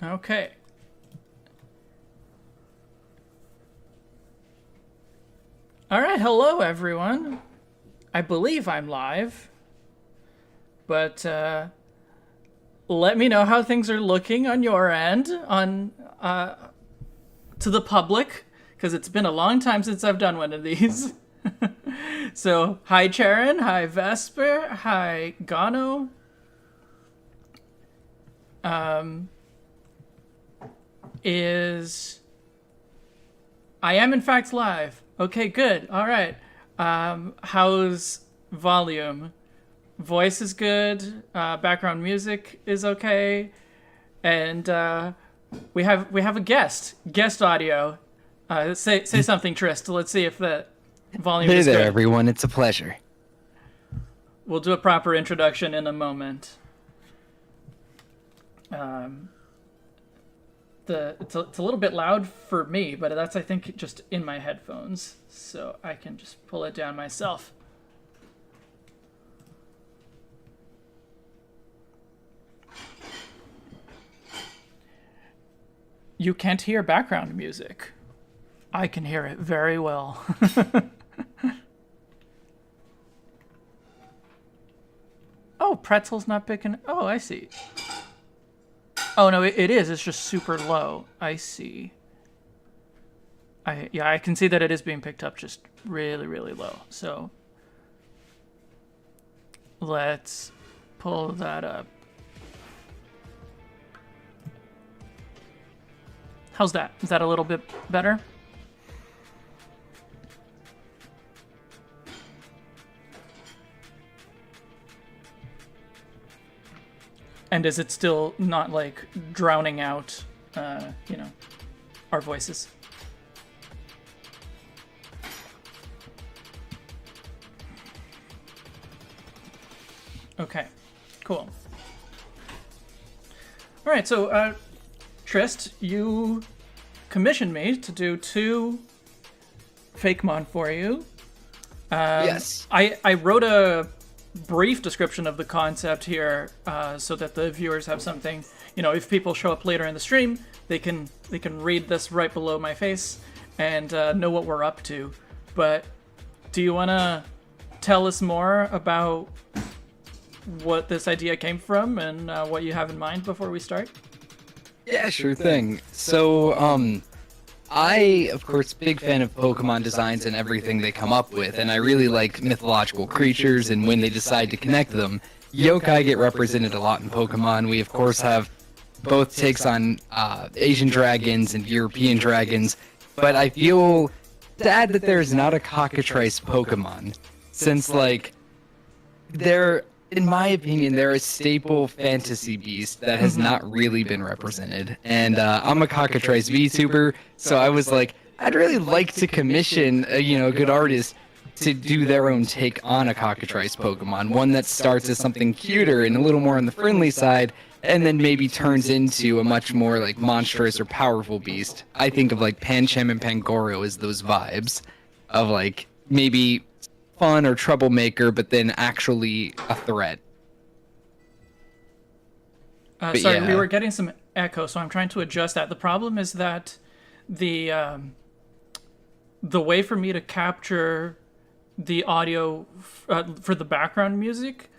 Okay. All right, hello everyone. I believe I'm live, but let me know how things are looking on your end, on to the public, because it's been a long time since I've done one of these. So, hi Charon, hi Vesper, hi Gano. Is I am in fact live. Okay, good. All right. How's volume? Voice is good. Background music is okay, and we have a guest audio. Say something, Trist. Let's see if the volume Hey is there, good. everyone. It's a pleasure. We'll do a proper introduction in a moment. Um, it's a little bit loud for me, but that's I think just in my headphones, so I can just pull it down myself. You can't hear background music. I can hear it very well. Oh, Pretzel's not picking. Oh, I see. Oh no, it is. It's just super low. I see. I can see that it is being picked up just really, really low. So let's pull that up. How's that? Is that a little bit better? And is it still not like drowning out, our voices? Okay, cool. All right, so Trist, you commissioned me to do 2 Fakemon for you. Yes. I wrote a brief description of the concept here, so that the viewers have something. If people show up later in the stream, they can read this right below my face and know what we're up to. But do you want to tell us more about what this idea came from and what you have in mind before we start? Yeah, sure thing. So, I, of course, big fan of Pokemon designs and everything they come up with, and I really like mythological creatures and when they decide to connect them. Yokai get represented a lot in Pokemon. We, of course, have both takes on Asian dragons and European dragons, but I feel sad that there's not a cockatrice Pokemon, since, they're, in my opinion, they're a staple fantasy beast that has not really been represented. And I'm a cockatrice VTuber, so I was like, I'd really like to commission a good artist to do their own take on a cockatrice Pokemon, one that starts as something cuter and a little more on the friendly side, and then maybe turns into a much more monstrous or powerful beast. I think of Pancham and Pangoro as those vibes of maybe fun or troublemaker, but then actually a threat. Sorry, we Yeah. were getting some echo, so I'm trying to adjust that. The problem is that the way for me to capture the audio for the background music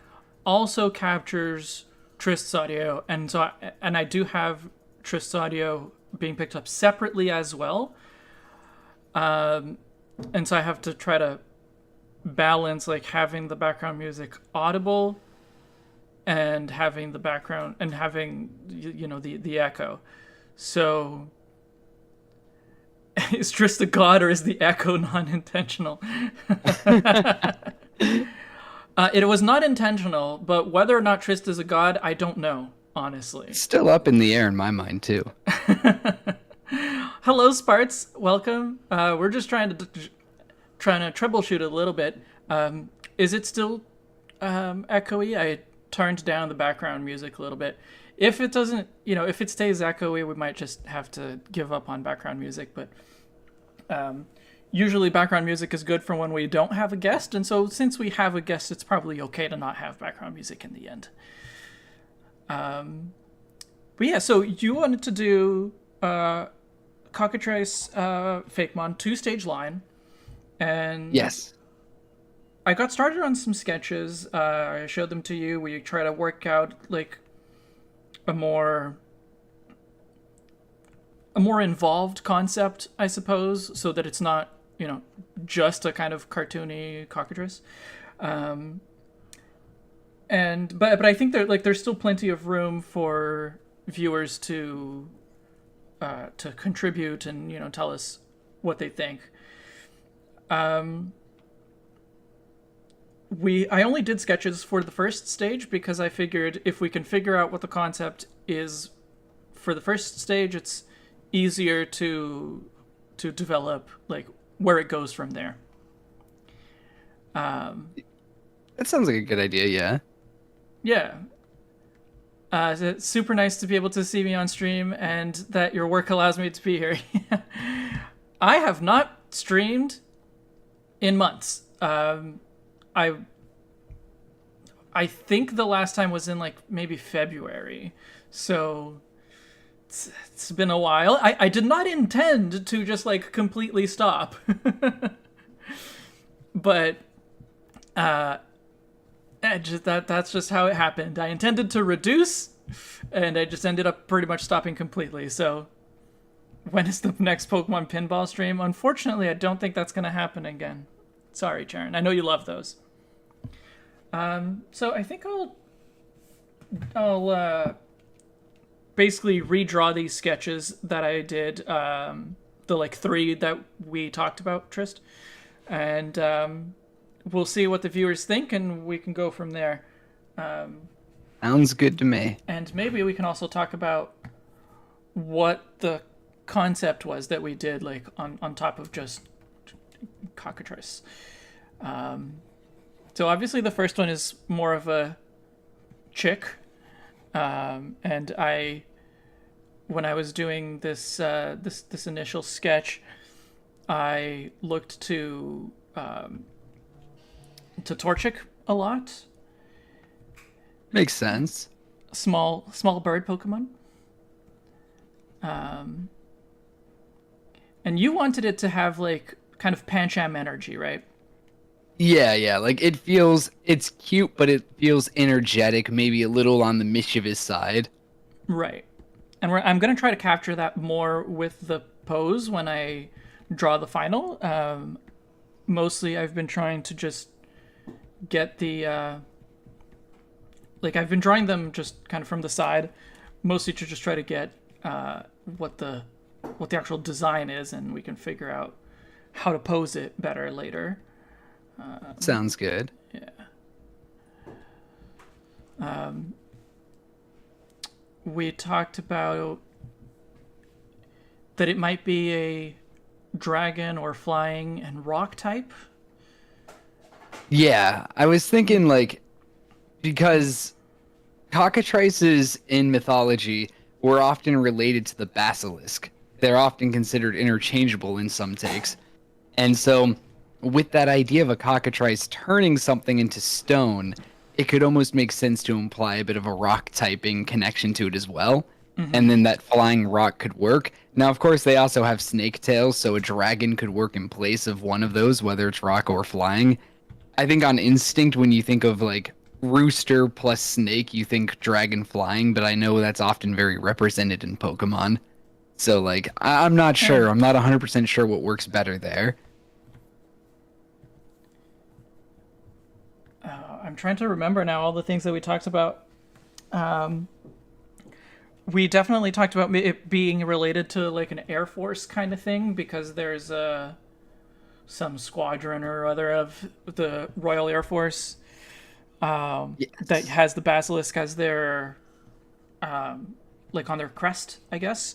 also captures Trist's audio, and I do have Trist's audio being picked up separately as well, and so I have to try to balance having the background music audible and having the background and having the echo. So is Trist a god or is the echo non-intentional? It was not intentional, but whether or not Trist is a god, I don't know, honestly. Still up in the air in my mind, too. Hello, Sparts. Welcome. We're just trying to troubleshoot a little bit. Is it still echoey? I turned down the background music a little bit. If it doesn't, if it stays echoey, we might just have to give up on background music. But usually background music is good for when we don't have a guest. And so since we have a guest, it's probably okay to not have background music in the end. But yeah, so you wanted to do Cockatrice Fakemon 2-stage line, and Yes. I got started on some sketches. I showed them to you. We try to work out like a more involved concept, I suppose, so that it's not, just a kind of cartoony cockatrice. And but I think there's still plenty of room for viewers to contribute and tell us what they think. I only did sketches for the first stage because I figured if we can figure out what the concept is for the first stage, it's easier to develop like where it goes from there. That sounds like a good idea, yeah. Yeah. It's super nice to be able to see me on stream and that your work allows me to be here. I have not streamed in months. I think the last time was in like maybe February, so it's been a while. I did not intend to just like completely stop, but that's just how it happened. I intended to reduce, and I just ended up pretty much stopping completely. So when is the next Pokemon Pinball stream? Unfortunately, I don't think that's gonna happen again. Sorry, Charon. I know you love those. So I think I'll basically redraw these sketches that I did, the like 3 that we talked about, Trist, and we'll see what the viewers think, and we can go from there. Sounds good to me. And maybe we can also talk about what the concept was that we did, like on top of just Cockatrice. So obviously the first one is more of a chick, and when I was doing this this initial sketch, I looked to Torchic a lot. Makes sense. Small bird Pokemon. And you wanted it to have like kind of Pancham energy, right? Yeah, like it's cute, but it feels energetic, maybe a little on the mischievous side. Right. And I'm going to try to capture that more with the pose when I draw the final. Mostly I've been trying to just get the like I've been drawing them just kind of from the side, mostly to just try to get what the actual design is, and we can figure out how to pose it better later. Sounds good. Yeah. We talked about that it might be a dragon or flying and rock type. Yeah, I was thinking like because cockatrices in mythology were often related to the basilisk. They're often considered interchangeable in some takes. And so with that idea of a cockatrice turning something into stone, it could almost make sense to imply a bit of a rock typing connection to it as well. Mm-hmm. And then that flying rock could work. Now, of course, they also have snake tails, so a dragon could work in place of one of those, whether it's rock or flying. I think on instinct, when you think of like rooster plus snake, you think dragon flying, but I know that's often very represented in Pokemon. So like, I'm not sure. I'm not 100% sure what works better there. I'm trying to remember now all the things that we talked about. We definitely talked about it being related to like an Air Force kind of thing, because there's some squadron or other of the Royal Air Force that has the basilisk as their like on their crest, I guess.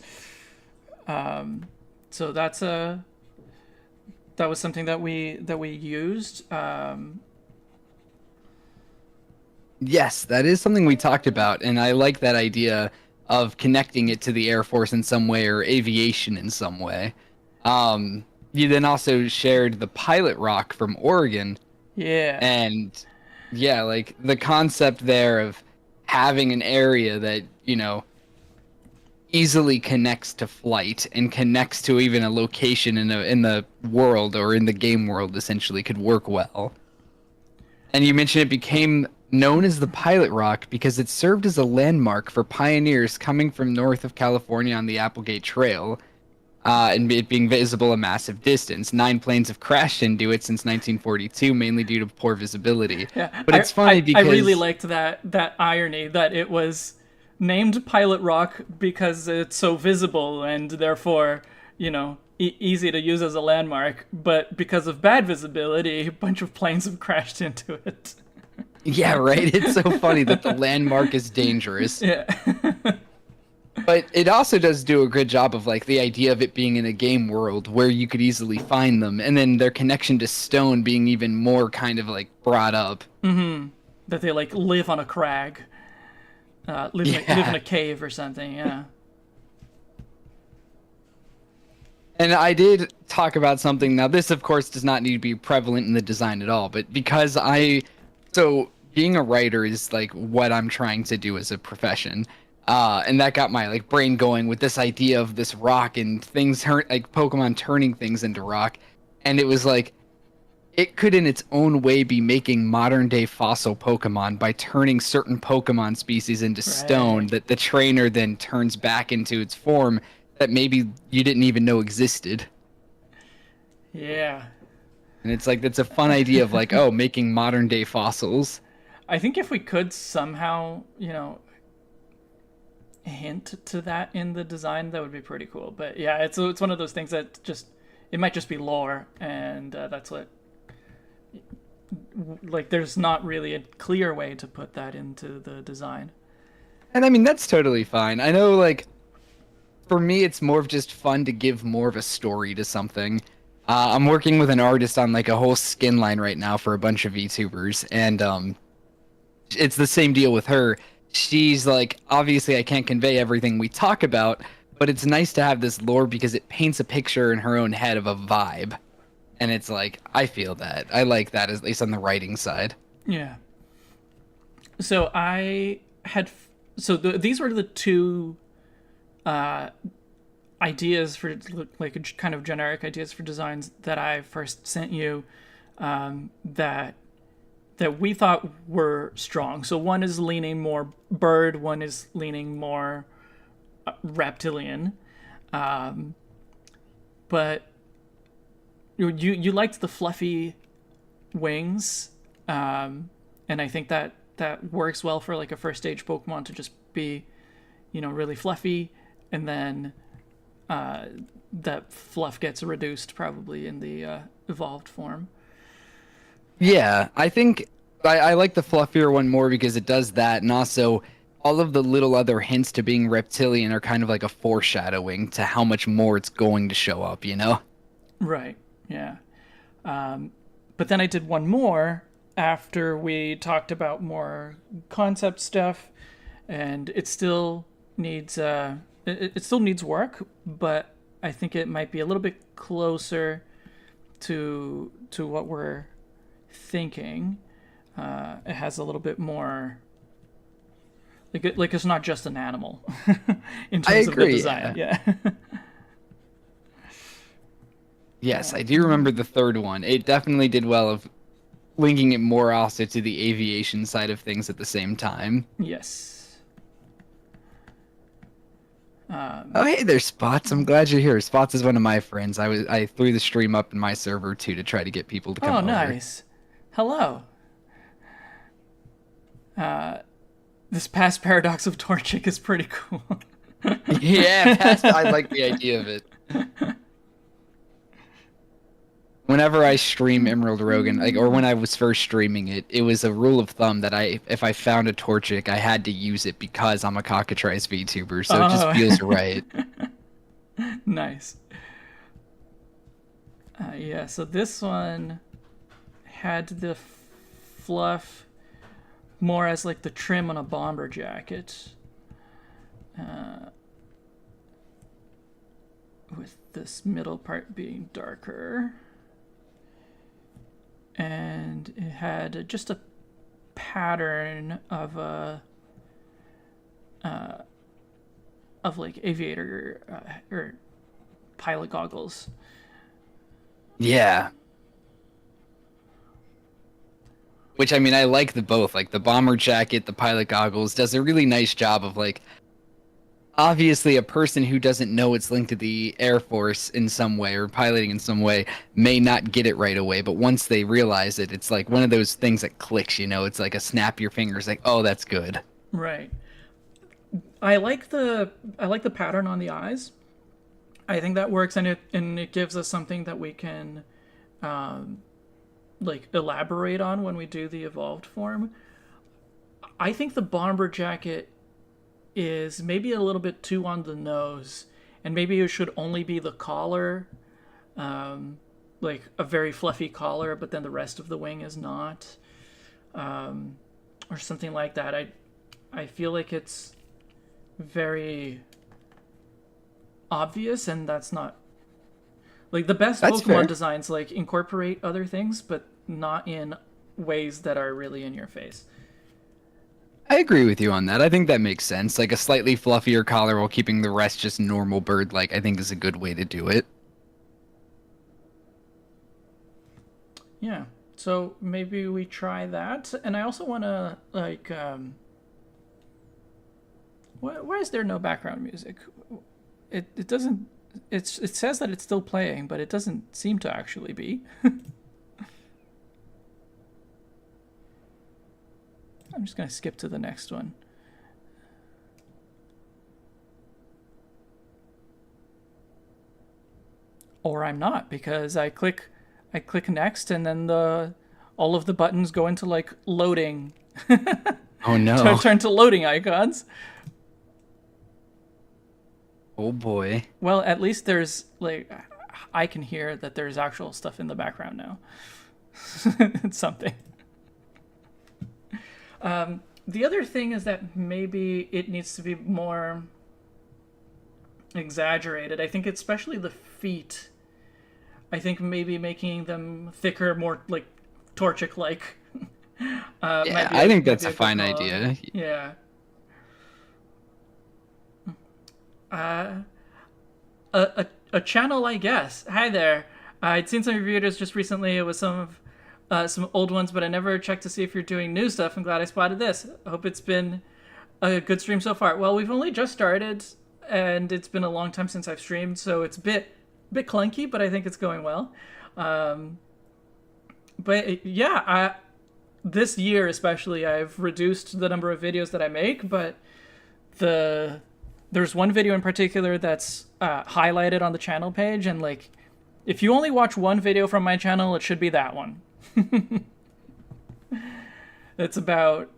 So that was something that we used. Yes, that is something we talked about, and I like that idea of connecting it to the Air Force in some way or aviation in some way. You then also shared the pilot rock from Oregon. Yeah. And yeah, like the concept there of having an area that, easily connects to flight and connects to even a location in the world or in the game world essentially could work well. And you mentioned it became known as the Pilot Rock because it served as a landmark for pioneers coming from north of California on the Applegate Trail, and it being visible a massive distance. 9 planes have crashed into it since 1942, mainly due to poor visibility. Yeah, But it's funny because I really liked that irony that it was named Pilot Rock because it's so visible and therefore, easy to use as a landmark, but because of bad visibility, a bunch of planes have crashed into it. Yeah, right. It's so funny that the landmark is dangerous. Yeah. But it also does do a good job of like the idea of it being in a game world where you could easily find them, and then their connection to stone being even more kind of like brought up. That they like live on a crag, live in a cave or something. Yeah. And I did talk about something. Now, this, of course, does not need to be prevalent in the design at all, but because so being a writer is like what I'm trying to do as a profession. And that got my like brain going with this idea of this rock and things like Pokemon turning things into rock. And it was like, it could in its own way be making modern day fossil Pokemon by turning certain Pokemon species into stone that the trainer then turns back into its form that maybe you didn't even know existed. Yeah. And it's like, that's a fun idea of like, oh, making modern day fossils. I think if we could somehow, hint to that in the design, that would be pretty cool. But yeah, it's one of those things that it might just be lore, and that's what, like, there's not really a clear way to put that into the design. And I mean, that's totally fine. I know, like, for me, it's more of just fun to give more of a story to something. I'm working with an artist on like a whole skin line right now for a bunch of VTubers, and it's the same deal with her. She's like, obviously, I can't convey everything we talk about, but it's nice to have this lore because it paints a picture in her own head of a vibe, and it's like, I feel that. I like that, at least on the writing side. Yeah. So these were the two ideas for like kind of generic ideas for designs that I first sent you, that we thought were strong. So one is leaning more bird, one is leaning more reptilian, but you liked the fluffy wings, and I think that works well for like a first stage Pokemon to just be, really fluffy, and then that fluff gets reduced probably in the evolved form. Yeah, I think I like the fluffier one more because it does that, and also all of the little other hints to being reptilian are kind of like a foreshadowing to how much more it's going to show up, Right, yeah. But then I did one more after we talked about more concept stuff, and it still needs work, but I think it might be a little bit closer to what we're thinking. It has a little bit more like it's not just an animal in terms of the design. Yeah. Yes, I do remember the third one. It definitely did well of linking it more also to the aviation side of things at the same time. Yes. Oh, hey there, Spots. I'm glad you're here. Spots is one of my friends. I threw the stream up in my server too to try to get people to come over. Oh, nice. Hello. This past Paradox of Torchic is pretty cool. Yeah, I like the idea of it. Whenever I stream Emerald Rogan, or when I was first streaming it, it was a rule of thumb that if I found a Torchic, I had to use it because I'm a cockatrice VTuber, so it just feels right. Nice. Yeah, so this one had the fluff more as like the trim on a bomber jacket. With this middle part being darker. And it had just a pattern of like aviator or pilot goggles. Yeah. Which, I mean, I like the both. Like, the bomber jacket, the pilot goggles, does a really nice job of, like, obviously a person who doesn't know it's linked to the Air Force in some way or piloting in some way may not get it right away. But once they realize it, it's like one of those things that clicks, you know? It's like a snap your fingers, like, oh, that's good. Right. I like the pattern on the eyes. I think that works, and it gives us something that we can like elaborate on when we do the evolved form. I think the bomber jacket is maybe a little bit too on the nose, and maybe it should only be the collar, like a very fluffy collar, but then the rest of the wing is not, or something like that. I feel like it's very obvious, and that's not like the best That's Pokemon fair. designs like incorporate other things, but not in ways that are really in your face. I agree with you on that. I think that makes sense. Like a slightly fluffier collar while keeping the rest just normal bird like, I think is a good way to do it. Yeah. So maybe we try that. And I also want to like why is there no background music? It doesn't it says that it's still playing, but it doesn't seem to actually be. I'm just going to skip to the next one. Or I'm not, because I click next, and then the all of the buttons go into like loading. Oh no. Turn to loading icons. Oh boy. Well, at least there's like I can hear that there's actual stuff in the background now. It's something. The other thing is that maybe it needs to be more exaggerated. I think especially the feet. I think maybe making them thicker, more like Torchic like. Yeah, I think that's a fine idea. Yeah. A channel, I guess. Hi there. I'd seen some of your videos just recently. It was some old ones, but I never checked to see if you're doing new stuff. I'm glad I spotted this. I hope it's been a good stream so far. Well, we've only just started, and it's been a long time since I've streamed, so it's a bit clunky, but I think it's going well. But yeah, this year especially, I've reduced the number of videos that I make, but there's one video in particular that's highlighted on the channel page, and like, if you only watch one video from my channel, it should be that one. It's about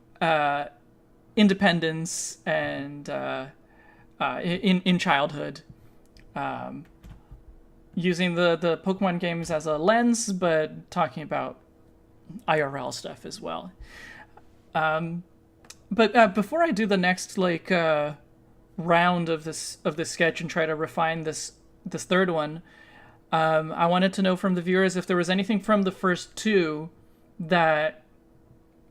independence and in childhood, using the Pokemon games as a lens, but talking about IRL stuff as well. But before I do the next like round of this sketch and try to refine this third one, I wanted to know from the viewers if there was anything from the first two that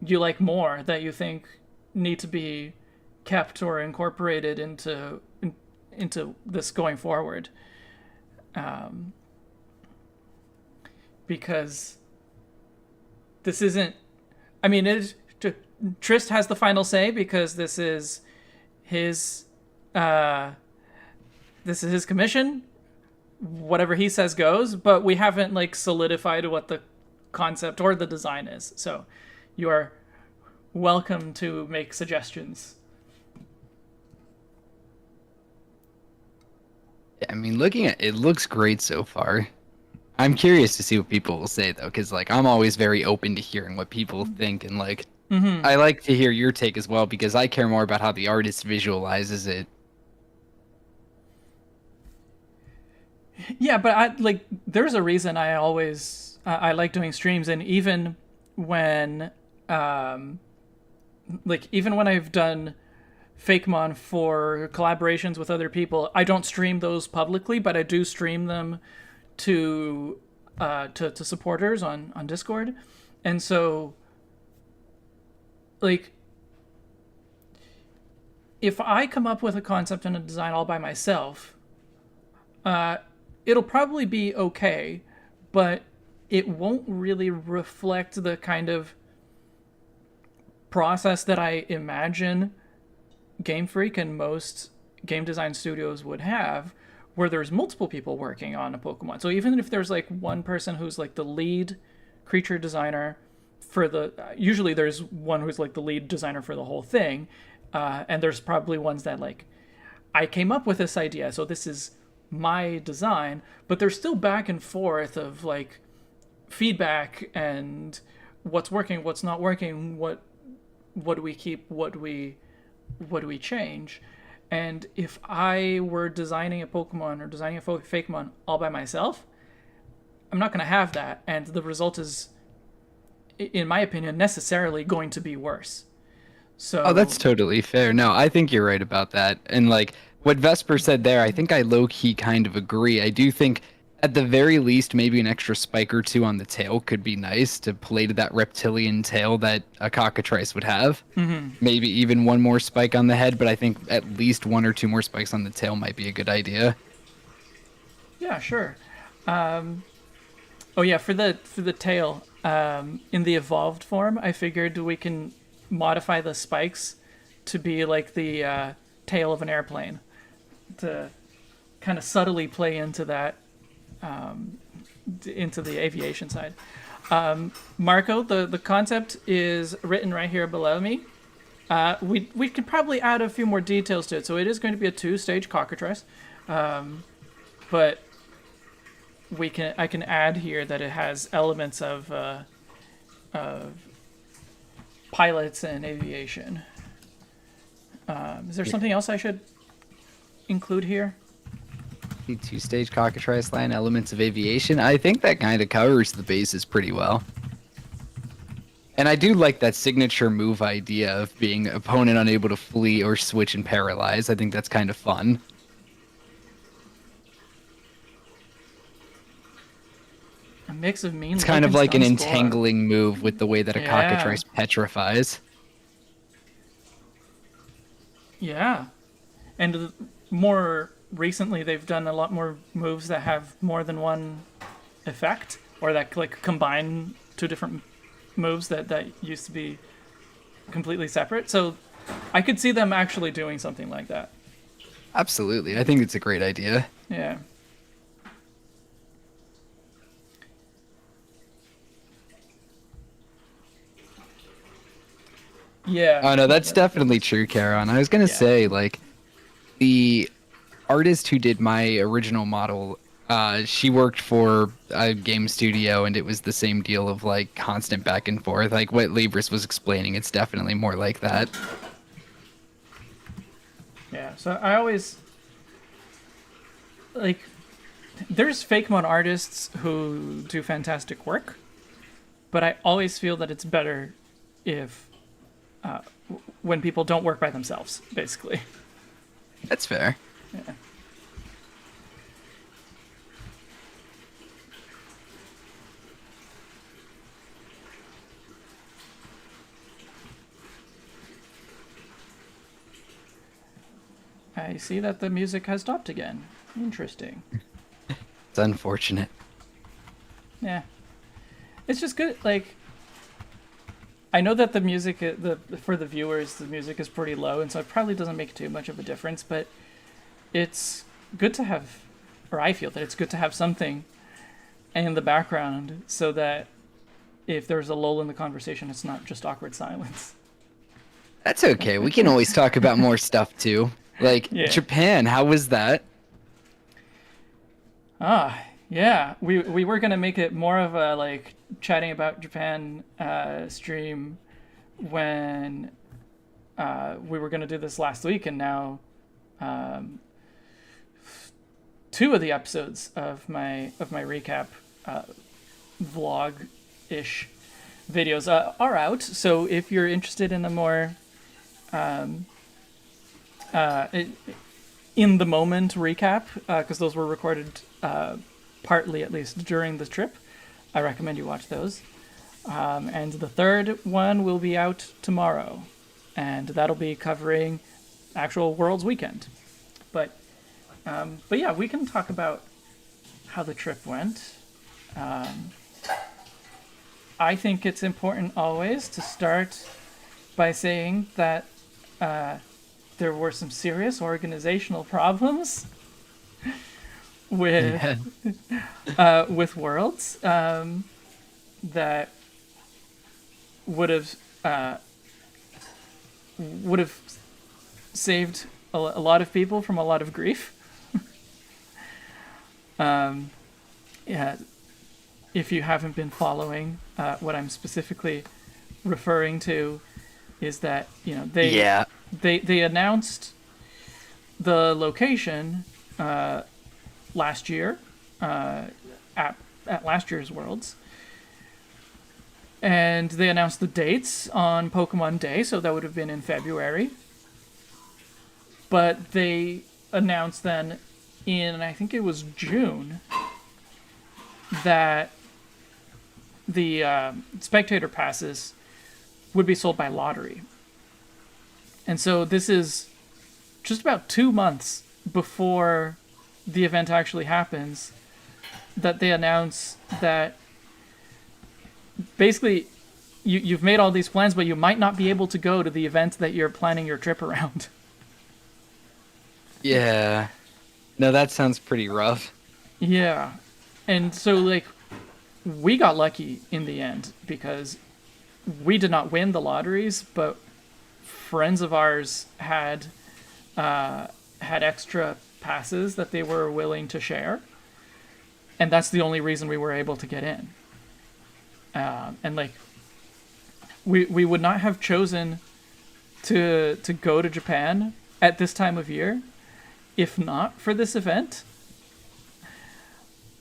you like more, that you think need to be kept or incorporated into this going forward. Because this isn't, I mean, Trist has the final say because this is his commission. Whatever he says goes, but we haven't like solidified what the concept or the design is. So you are welcome to make suggestions. I mean, looking at it, looks great so far. I'm curious to see what people will say though, because like I'm always very open to hearing what people think, and like I like to hear your take as well because I care more about how the artist visualizes it. Yeah, but I like there's a reason I always I like doing streams, and even when even when I've done Fakemon for collaborations with other people, I don't stream those publicly, but I do stream them to supporters on Discord. And so like if I come up with a concept and a design all by myself, it'll probably be okay, but it won't really reflect the kind of process that I imagine Game Freak and most game design studios would have, where there's multiple people working on a Pokemon. So even if there's like one person who's like the lead creature designer for the, usually there's one who's like the lead designer for the whole thing, and there's probably ones that like, I came up with this idea, so this is my design, but there's still back and forth of like feedback and what's working, what's not working, what do we keep, what do we change. And if I were designing a Pokemon or designing a Fakemon all by myself, I'm not going to have that, and the result is, in my opinion, necessarily going to be worse. So Oh, that's totally fair. No, I think you're right about that. And like what Vesper said there, I think I low-key kind of agree. I do think at the very least, maybe an extra spike or two on the tail could be nice to play to that reptilian tail that a cockatrice would have. Mm-hmm. Maybe even one more spike on the head, but I think at least one or two more spikes on the tail might be a good idea. Yeah, sure. Oh yeah, for the tail, in the evolved form, I figured we can modify the spikes to be like the tail of an airplane, to kind of subtly play into that, into the aviation side. Marco, the concept is written right here below me. We could probably add a few more details to it. So it is going to be a 2-stage cockatrice, but I can add here that it has elements of pilots and aviation. Is there something else I should include here? The 2-stage cockatrice line, elements of aviation. I think that kind of covers the bases pretty well. And I do like that signature move idea of being opponent unable to flee or switch and paralyze. I think that's kind of fun. A mix of mean. It's kind of like an entangling move with the way that a cockatrice petrifies. Yeah. And more recently, they've done a lot more moves that have more than one effect, or that like combine two different moves that used to be completely separate. So I could see them actually doing something like that. Absolutely. I think it's a great idea. Yeah. Yeah. Oh no, that's definitely true, Karen. I was gonna say, like, the artist who did my original model, she worked for a game studio, and it was the same deal of like constant back and forth. Like what Libris was explaining, it's definitely more like that. Yeah. So I always like. There's Fakemon artists who do fantastic work, but I always feel that it's better if when people don't work by themselves, basically. That's fair. Yeah. I see that the music has stopped again. Interesting. It's unfortunate. Yeah. It's just good, like, I know that the music, for the viewers, the music is pretty low, and so it probably doesn't make too much of a difference, but it's good to have, or I feel that it's good to have something in the background so that if there's a lull in the conversation, it's not just awkward silence. That's okay. We can always talk about more stuff, too. Like, Japan, how was that? Yeah. We were going to make it more of a, like, chatting about Japan stream when we were going to do this last week, and now 2 of the episodes of my recap vlog-ish videos are out. So if you're interested in a more in the moment recap, because those were recorded partly at least during the trip, I recommend you watch those. And the 3rd one will be out tomorrow, and that'll be covering actual Worlds weekend. But yeah, we can talk about how the trip went. I think it's important always to start by saying that there were some serious organizational problems with with Worlds that would have saved a lot of people from a lot of grief. Yeah, if you haven't been following, what I'm specifically referring to is that they announced the location last year at last year's Worlds, and they announced the dates on Pokemon Day, so that would have been in February. But they announced then in, I think it was June, that the spectator passes would be sold by lottery. And so this is just about 2 months before the event actually happens that they announce that basically you've made all these plans, but you might not be able to go to the event that you're planning your trip around. Yeah. No, that sounds pretty rough. Yeah. And so, like, we got lucky in the end because we did not win the lotteries, but friends of ours had extra passes that they were willing to share. And that's the only reason we were able to get in. And, like, we would not have chosen to go to Japan at this time of year if not for this event.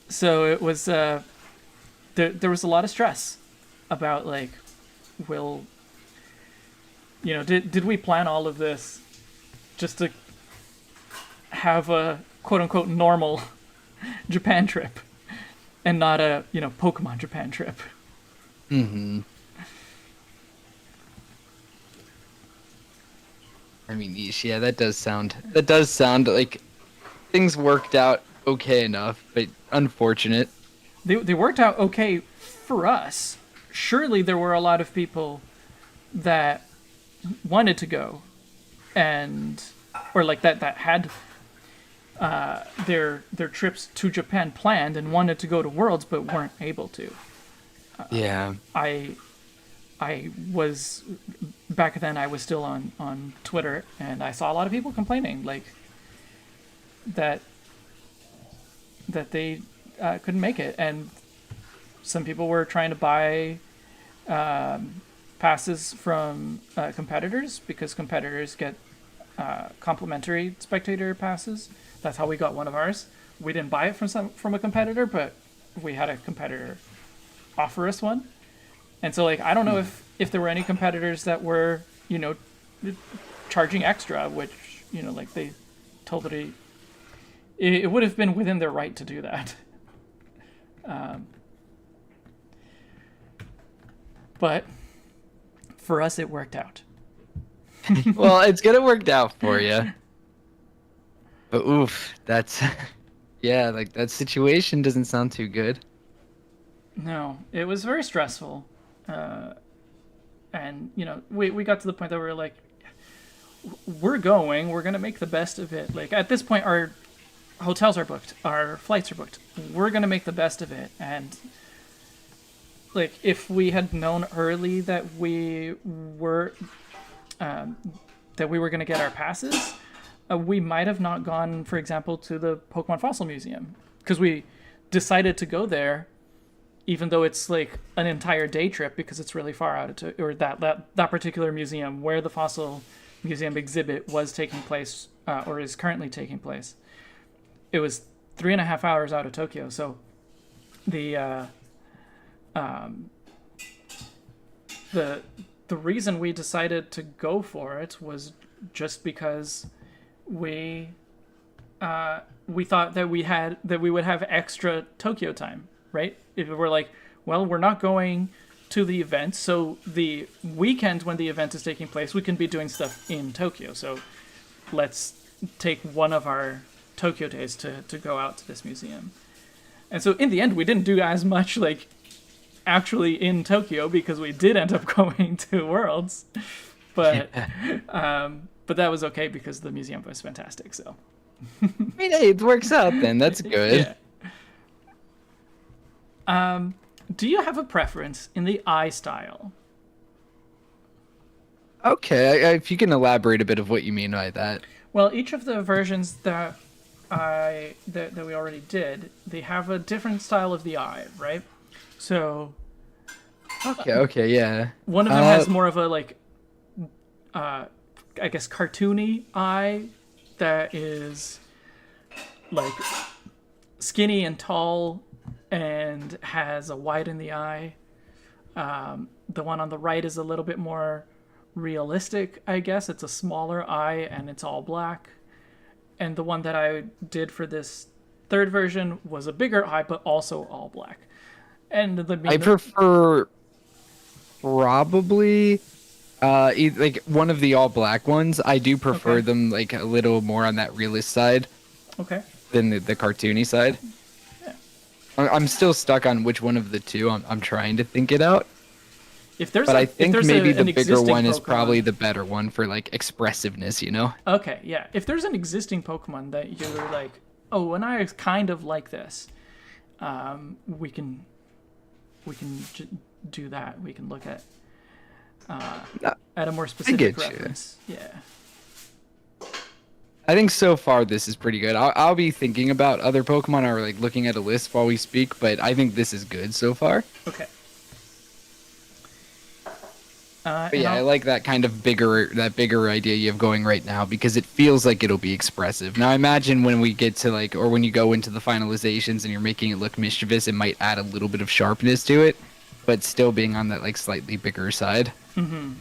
So it was there was a lot of stress about, like, did we plan all of this just to have a quote unquote normal Japan trip and not a Pokemon Japan trip? Mm-hmm. I mean, yeah, that does sound like things worked out okay enough, but unfortunate. They worked out okay for us. Surely there were a lot of people that wanted to go, or like that had their trips to Japan planned and wanted to go to Worlds but weren't able to. Yeah. I was back then. I was still on Twitter, and I saw a lot of people complaining, like that they couldn't make it, and some people were trying to buy passes from competitors because competitors get complimentary spectator passes. That's how we got one of ours. We didn't buy it from a competitor, but we had a competitor offer us one. And so, like, I don't know if there were any competitors that were, charging extra, which, like, they totally... It would have been within their right to do that. But for us, it worked out. Well, it's gonna work out for you. But oof, that's... Yeah, like, that situation doesn't sound too good. No, it was very stressful. And, we got to the point that we were like, we're going to make the best of it. Like, at this point, our hotels are booked, our flights are booked. We're going to make the best of it. And, like, if we had known early that we were going to get our passes, we might have not gone, for example, to the Pokemon Fossil Museum, because we decided to go there even though it's like an entire day trip because it's really far out of or that particular museum where the Fossil Museum exhibit was taking place or is currently taking place. It was 3.5 hours out of Tokyo, so the reason we decided to go for it was just because we thought that we would have extra Tokyo time, right? If we're like, well, we're not going to the event, so the weekend when the event is taking place, we can be doing stuff in Tokyo. So let's take one of our Tokyo days to go out to this museum. And so in the end, we didn't do as much like actually in Tokyo because we did end up going to Worlds, but that was okay because the museum was fantastic. So I mean, hey, it works out then. That's good. Yeah. Do you have a preference in the eye style? Okay, if you can elaborate a bit of what you mean by that. Well, each of the versions that we already did, they have a different style of the eye, right? So Okay, yeah. one of them has more of a like I guess cartoony eye that is like skinny and tall and has a white in the eye. The one on the right is a little bit more realistic, I guess. It's a smaller eye and it's all black. And the one that I did for this third version was a bigger eye, but also all black. And I prefer probably like one of the all black ones. I do prefer them like a little more on that realist side. Okay. Than the cartoony side. Yeah. I'm still stuck on which one of the two. I'm trying to think it out. I think maybe the bigger one is probably the better one for like expressiveness, you know? Okay, yeah. If there's an existing Pokemon that you're like, oh, and I kind of like this, we can do that. We can look at a more specific reference. Yeah. I think so far this is pretty good. I'll be thinking about other Pokemon or like looking at a list while we speak, but I think this is good so far. Okay. But yeah, I like that kind of bigger idea you have going right now because it feels like it'll be expressive. Now, I imagine when we get to like, or when you go into the finalizations and you're making it look mischievous, it might add a little bit of sharpness to it, but still being on that like slightly bigger side. Mm-hmm.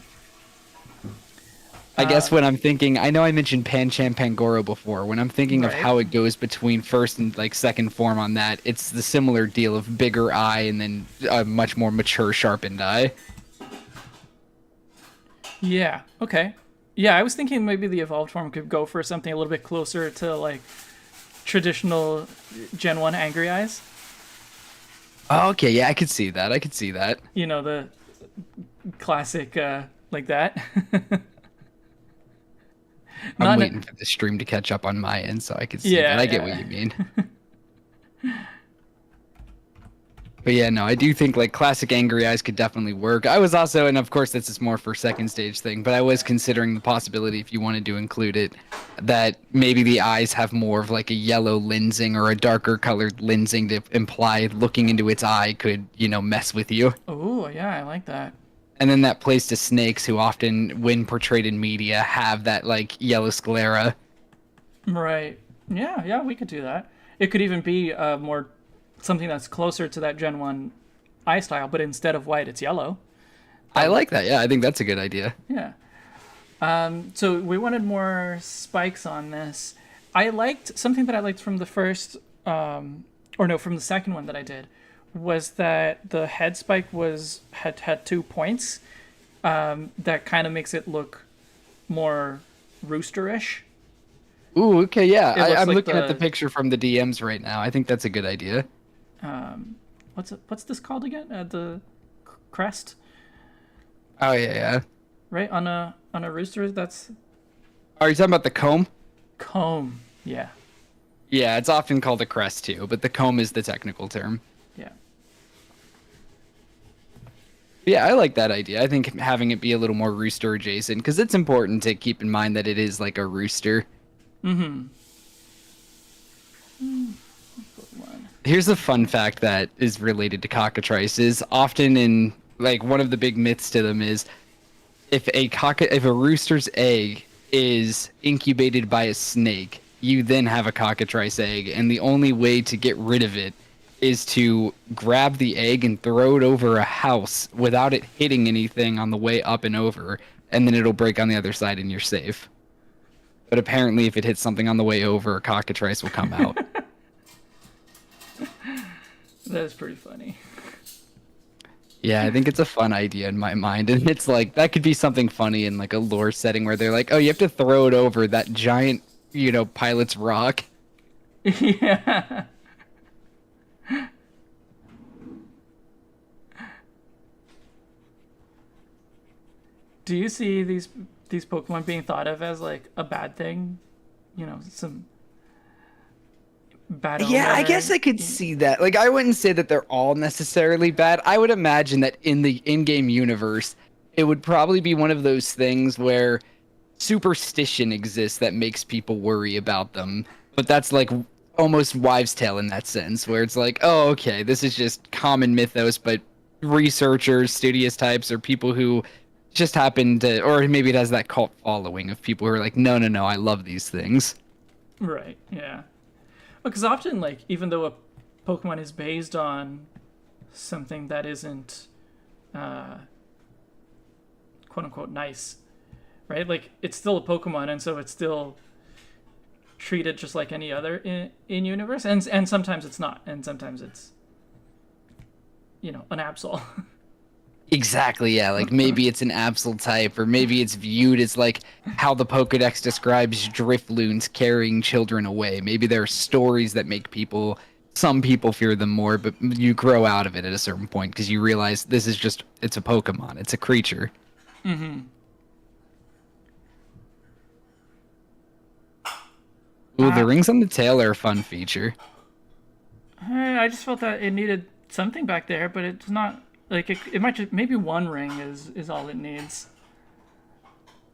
I guess when I'm thinking, I know I mentioned Pancham Pangoro before. When I'm thinking of how it goes between first and like second form on that, it's the similar deal of bigger eye and then a much more mature, sharpened eye. Yeah, okay. Yeah, I was thinking maybe the evolved form could go for something a little bit closer to like traditional Gen 1 Angry Eyes. Oh, okay, yeah, I could see that. You know, the classic like that. I'm waiting for the stream to catch up on my end so I can see that. I get what you mean. But yeah, no, I do think like classic Angry Eyes could definitely work. I was also, and of course this is more for second stage thing, but I was considering the possibility, if you wanted to include it, that maybe the eyes have more of like a yellow lensing or a darker colored lensing to imply looking into its eye could, you know, mess with you. Oh, yeah, I like that. And then that plays to snakes who often, when portrayed in media, have that like yellow sclera. Right. Yeah, we could do that. It could even be more something that's closer to that Gen 1 eye style, but instead of white, it's yellow. I like that. Yeah, I think that's a good idea. Yeah. So we wanted more spikes on this. Something that I liked from the first, from the second one that I did, was that the head spike had 2 points. That kind of makes it look more roosterish. Ooh, okay, yeah. I'm like looking at the picture from the DMs right now. I think that's a good idea. What's this called again? The crest. Oh yeah. Right on a rooster. That's. Are you talking about the comb? Comb. Yeah. Yeah, it's often called a crest too, but the comb is the technical term. Yeah. Yeah, I like that idea. I think having it be a little more rooster adjacent, because it's important to keep in mind that it is like a rooster. Mm-hmm. Here's a fun fact that is related to cockatrices. Often in, like, one of the big myths to them is if a rooster's egg is incubated by a snake, you then have a cockatrice egg, and the only way to get rid of it is to grab the egg and throw it over a house without it hitting anything on the way up and over, and then it'll break on the other side and you're safe. But apparently if it hits something on the way over, a cockatrice will come out. That is pretty funny. Yeah, I think it's a fun idea in my mind, and it's like that could be something funny in like a lore setting where they're like, "Oh, you have to throw it over that giant, pilot's rock." Yeah. Do you see these Pokemon being thought of as like a bad thing? Some bad Yeah, I omen guess I could see that. Like, I wouldn't say that they're all necessarily bad. I would imagine that in the in-game universe, it would probably be one of those things where superstition exists that makes people worry about them. But that's like almost wives' tale in that sense, where it's like, oh, okay, this is just common mythos, but researchers, studious types, or people who just happen to, or maybe it has that cult following of people who are like, no, no, no, I love these things. right? Yeah. Because often, like, even though a Pokemon is based on something that isn't uh, quote unquote nice, right? Like, it's still a Pokemon, and so it's still treated just like any other in universe, and sometimes it's not, and sometimes it's an Absol. Exactly, yeah. Like maybe it's an Absol type, or maybe it's viewed as like how the Pokedex describes Drifloons carrying children away. Maybe there are stories that make some people fear them more, but you grow out of it at a certain point because you realize it's a Pokemon, it's a creature. Mm-hmm. Ooh, the rings on the tail are a fun feature. I just felt that it needed something back there, but it's not like it might just maybe one ring is all it needs.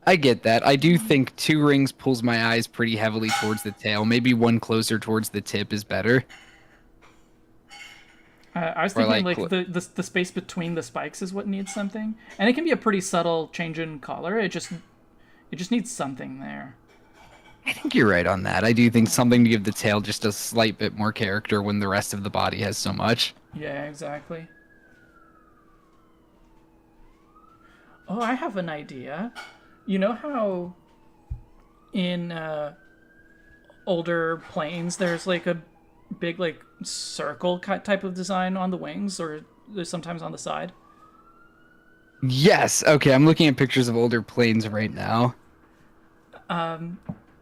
I get that. I do think two rings pulls my eyes pretty heavily towards the tail. Maybe one closer towards the tip is better. I was Or thinking like, like the space between the spikes is what needs something, and it can be a pretty subtle change in color. It just needs something there. I think you're right on that. I do think something to give the tail just a slight bit more character when the rest of the body has so much. Yeah, exactly. Oh, I have an idea. You know how in older planes there's like a big like circle type of design on the wings, or there's sometimes on the side. Yes. Okay, I'm looking at pictures of older planes right now.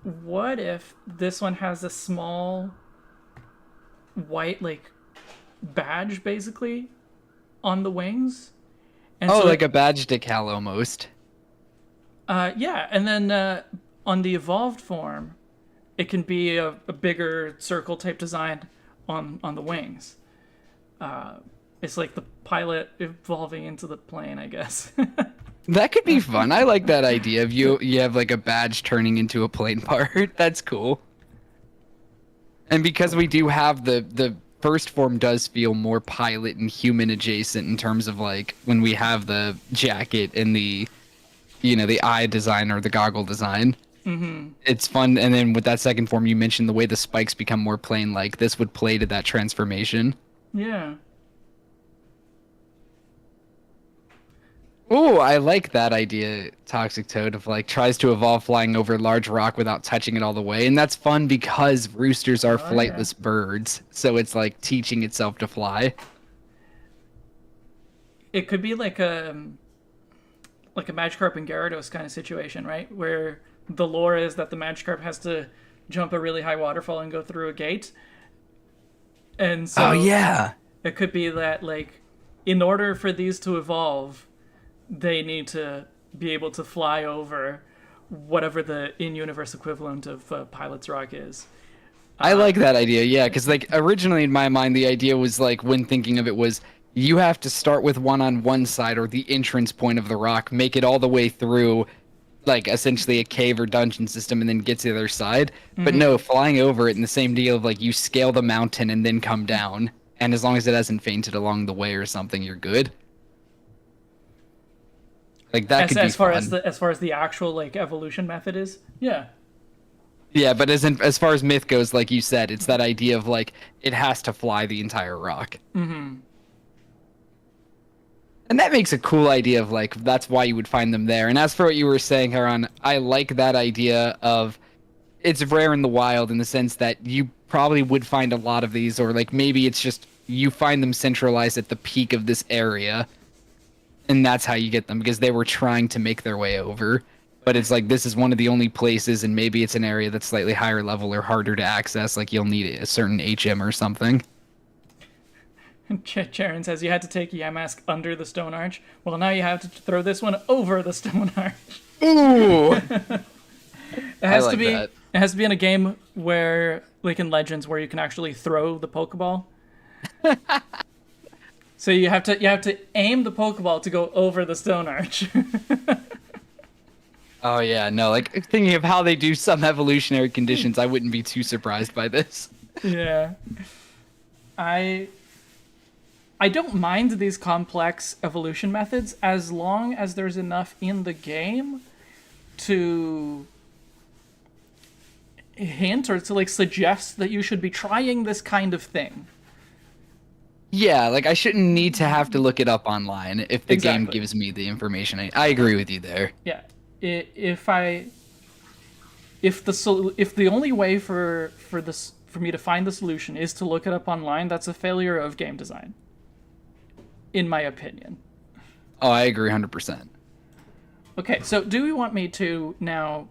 What if this one has a small white like badge basically on the wings? And Oh, so like a badge decal almost. yeah, and then on the evolved form, it can be a bigger circle type design on the wings. It's like the pilot evolving into the plane, I guess. That could be fun. I like that idea of you have like a badge turning into a plane part. That's cool. And because we do have the first form does feel more pilot and human adjacent in terms of like when we have the jacket and the eye design or the goggle design. Mm-hmm. It's fun. And then with that second form, you mentioned the way the spikes become more plane like. This would play to that transformation. Yeah. Oh, I like that idea, Toxic Toad, of like tries to evolve flying over a large rock without touching it all the way. And that's fun because roosters are flightless birds. So it's like teaching itself to fly. It could be like a Magikarp and Gyarados kind of situation, right? Where the lore is that the Magikarp has to jump a really high waterfall and go through a gate. And so Oh, yeah. it could be that like in order for these to evolve, they need to be able to fly over whatever the in-universe equivalent of Pilot's Rock is. I like that idea, yeah, because like originally in my mind, the idea was like when thinking of it was you have to start with one on one side or the entrance point of the rock, make it all the way through like essentially a cave or dungeon system and then get to the other side. Mm-hmm. But no, flying over it in the same deal of like you scale the mountain and then come down. And as long as it hasn't fainted along the way or something, you're good. Like that could be as far fun. as far as the actual like evolution method is, yeah. Yeah, but as far as myth goes, like you said, it's that idea of like it has to fly the entire rock. Mm-hmm. And that makes a cool idea of like that's why you would find them there. And as for what you were saying, Haran, I like that idea of it's rare in the wild in the sense that you probably would find a lot of these, or like maybe it's just you find them centralized at the peak of this area. and that's how you get them because they were trying to make their way over. But it's like this is one of the only places, and maybe it's an area that's slightly higher level or harder to access. Like you'll need a certain HM or something. Charon says you had to take Yamask under the stone arch. Well, now you have to throw this one over the stone arch. Ooh, It has I like to be. that. It has to be in a game where, like in Legends, where you can actually throw the Pokeball. So you have to aim the Pokeball to go over the stone arch. Oh yeah, no, like thinking of how they do some evolutionary conditions, I wouldn't be too surprised by this. Yeah. I don't mind these complex evolution methods as long as there's enough in the game to hint or to like suggest that you should be trying this kind of thing. Yeah, like I shouldn't need to have to look it up online if the game Exactly. gives me the information. I agree with you there. Yeah. If the only way for me to find the solution is to look it up online, that's a failure of game design, in my opinion. Oh, I agree 100%. Okay, so do we want me to now,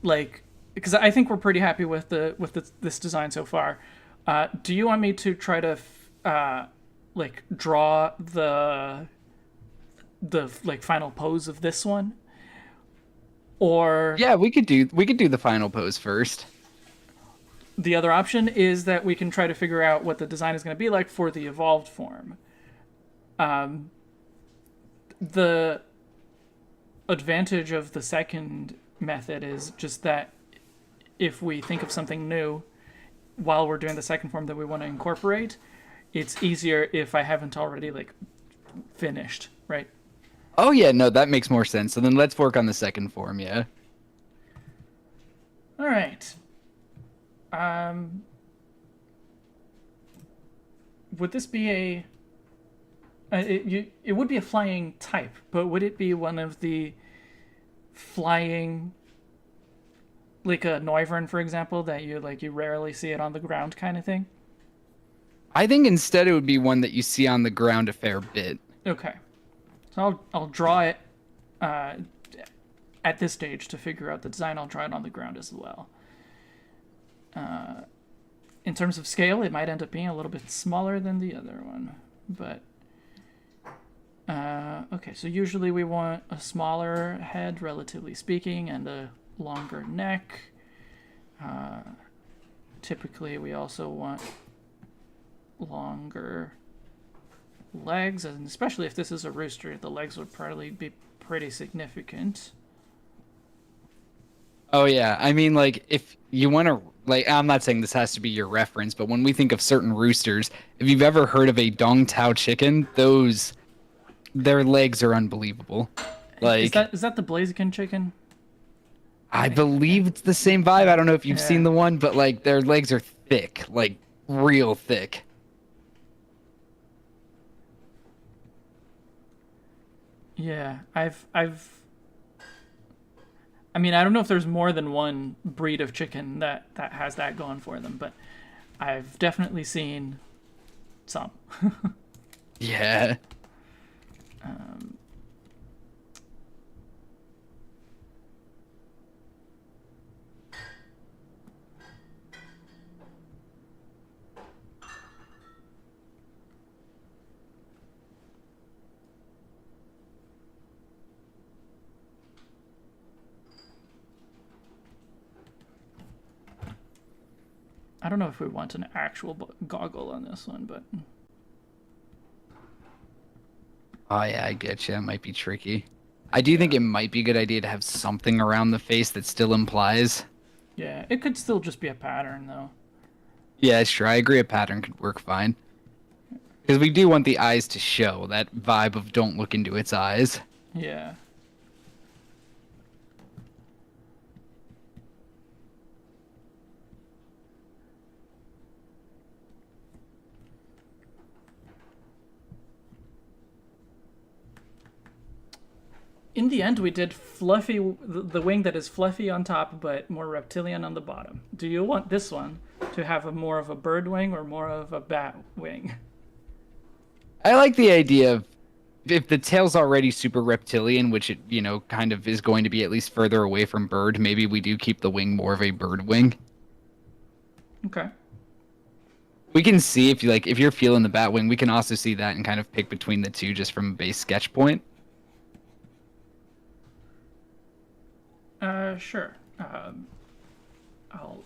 like, because I think we're pretty happy with this design so far. Do you want me to try to like draw the like final pose of this one, or Yeah, we could do the final pose first. the other option is that we can try to figure out what the design is going to be like for the evolved form. The advantage of the second method is just that if we think of something new while we're doing the second form that we want to incorporate, it's easier if I haven't already like finished, right? Oh yeah, no, that makes more sense. So then let's work on the second form, yeah. All right. Would this be a it would be a flying type, but would it be one of the flying, like a Noivern, for example, that you rarely see it on the ground kind of thing? I think instead it would be one that you see on the ground a fair bit. Okay, so I'll draw it at this stage to figure out the design. I'll draw it on the ground as well. In terms of scale, it might end up being a little bit smaller than the other one, but okay, so usually we want a smaller head, relatively speaking, and a longer neck. Typically, we also want longer legs, and especially if this is a rooster, the legs would probably be pretty significant. Oh yeah, I mean like if you want to like I'm not saying this has to be your reference, but when we think of certain roosters, if you've ever heard of a Dong Tao chicken, those their legs are unbelievable. Like Is that the Blaziken chicken? I believe it's the same vibe. I don't know if you've Yeah. seen the one, but like their legs are thick, like real thick. Yeah, I mean, I don't know if there's more than one breed of chicken that has that going for them, but I've definitely seen some. Yeah. I don't know if we want an actual goggle on this one, but Oh yeah, I get you. That might be tricky. I do think it might be a good idea to have something around the face that still implies. yeah, it could still just be a pattern, though. Yeah, sure. I agree. A pattern could work fine. Because we do want the eyes to show that vibe of don't look into its eyes. Yeah. In the end, we did fluffy, the wing that is fluffy on top, but more reptilian on the bottom. Do you want this one to have a more of a bird wing or more of a bat wing? I like the idea of if the tail's already super reptilian, which it, kind of is going to be at least further away from bird, maybe we do keep the wing more of a bird wing. Okay. We can see if you're feeling the bat wing, we can also see that and kind of pick between the two just from a base sketch point. Sure. I'll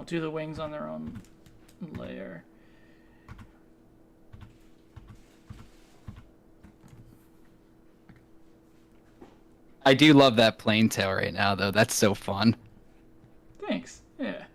do the wings on their own layer. I do love that plane tail right now, though. That's so fun. Thanks. Yeah.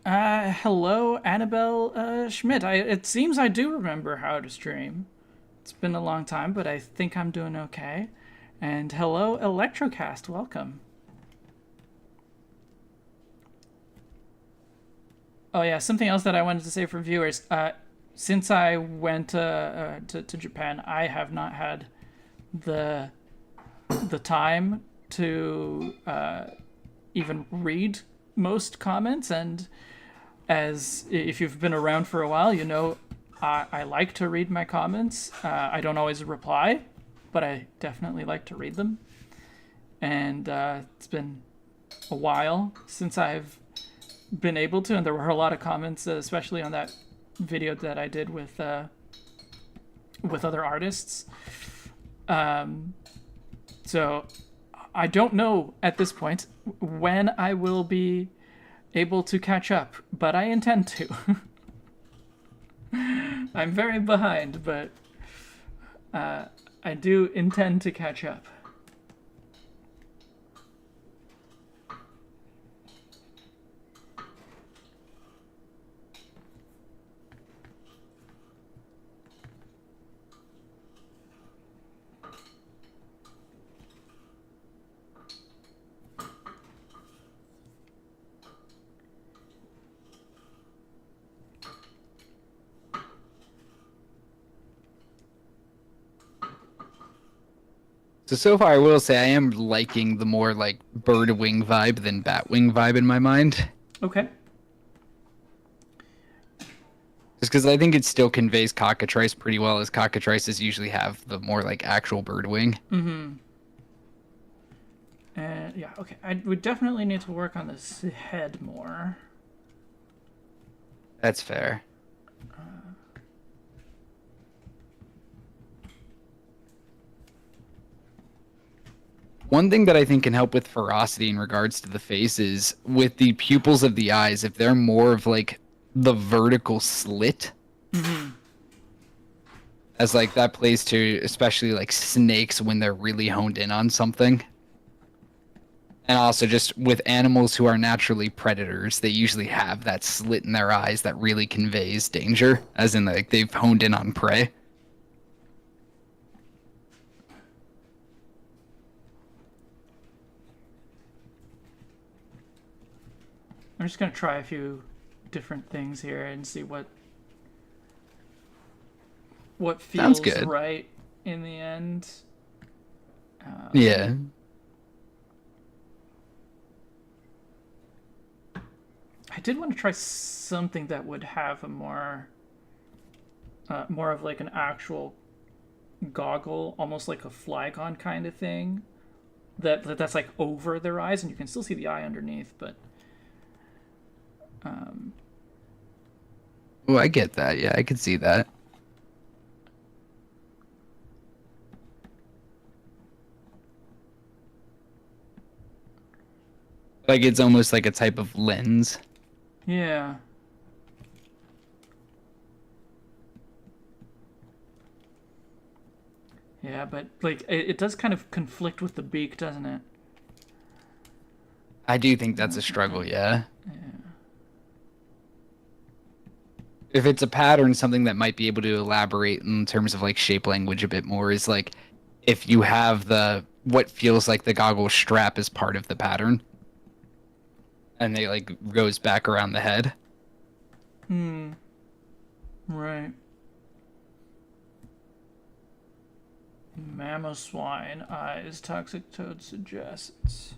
Hello, Annabelle Schmidt. It seems I do remember how to stream. It's been a long time, but I think I'm doing okay. And hello, Electrocast. Welcome. Oh yeah, something else that I wanted to say for viewers. Since I went to Japan, I have not had the time to even read most comments, and as if you've been around for a while, I like to read my comments. I don't always reply, but I definitely like to read them. And it's been a while since I've been able to, and there were a lot of comments, especially on that video that I did with other artists. So I don't know at this point when I will be able to catch up, but I intend to. I'm very behind, but I do intend to catch up. So far, I will say I am liking the more like bird wing vibe than bat wing vibe in my mind. Okay. Just because I think it still conveys cockatrice pretty well, as cockatrices usually have the more like actual bird wing. Mm-hmm. Yeah, okay. I would definitely need to work on this head more. That's fair. One thing that I think can help with ferocity in regards to the face is with the pupils of the eyes, if they're more of like the vertical slit. Mm-hmm. As like that plays to especially like snakes when they're really honed in on something. And also just with animals who are naturally predators, they usually have that slit in their eyes that really conveys danger, as in like they've honed in on prey. I'm just gonna try a few different things here and see what feels good. right in the end. Yeah. I did want to try something that would have a more of like an actual goggle, almost like a Flygon kind of thing. That's like over their eyes, and you can still see the eye underneath, but. Oh, I get that. Yeah, I could see that. Like it's almost like a type of lens. Yeah. Yeah, but like it does kind of conflict with the beak, doesn't it? I do think that's a struggle, yeah. Yeah. If it's a pattern, something that might be able to elaborate in terms of like shape language a bit more is like if you have the what feels like the goggle strap as part of the pattern, and they like goes back around the head. Hmm. Right. Mammoth swine eyes. Toxic toad suggests.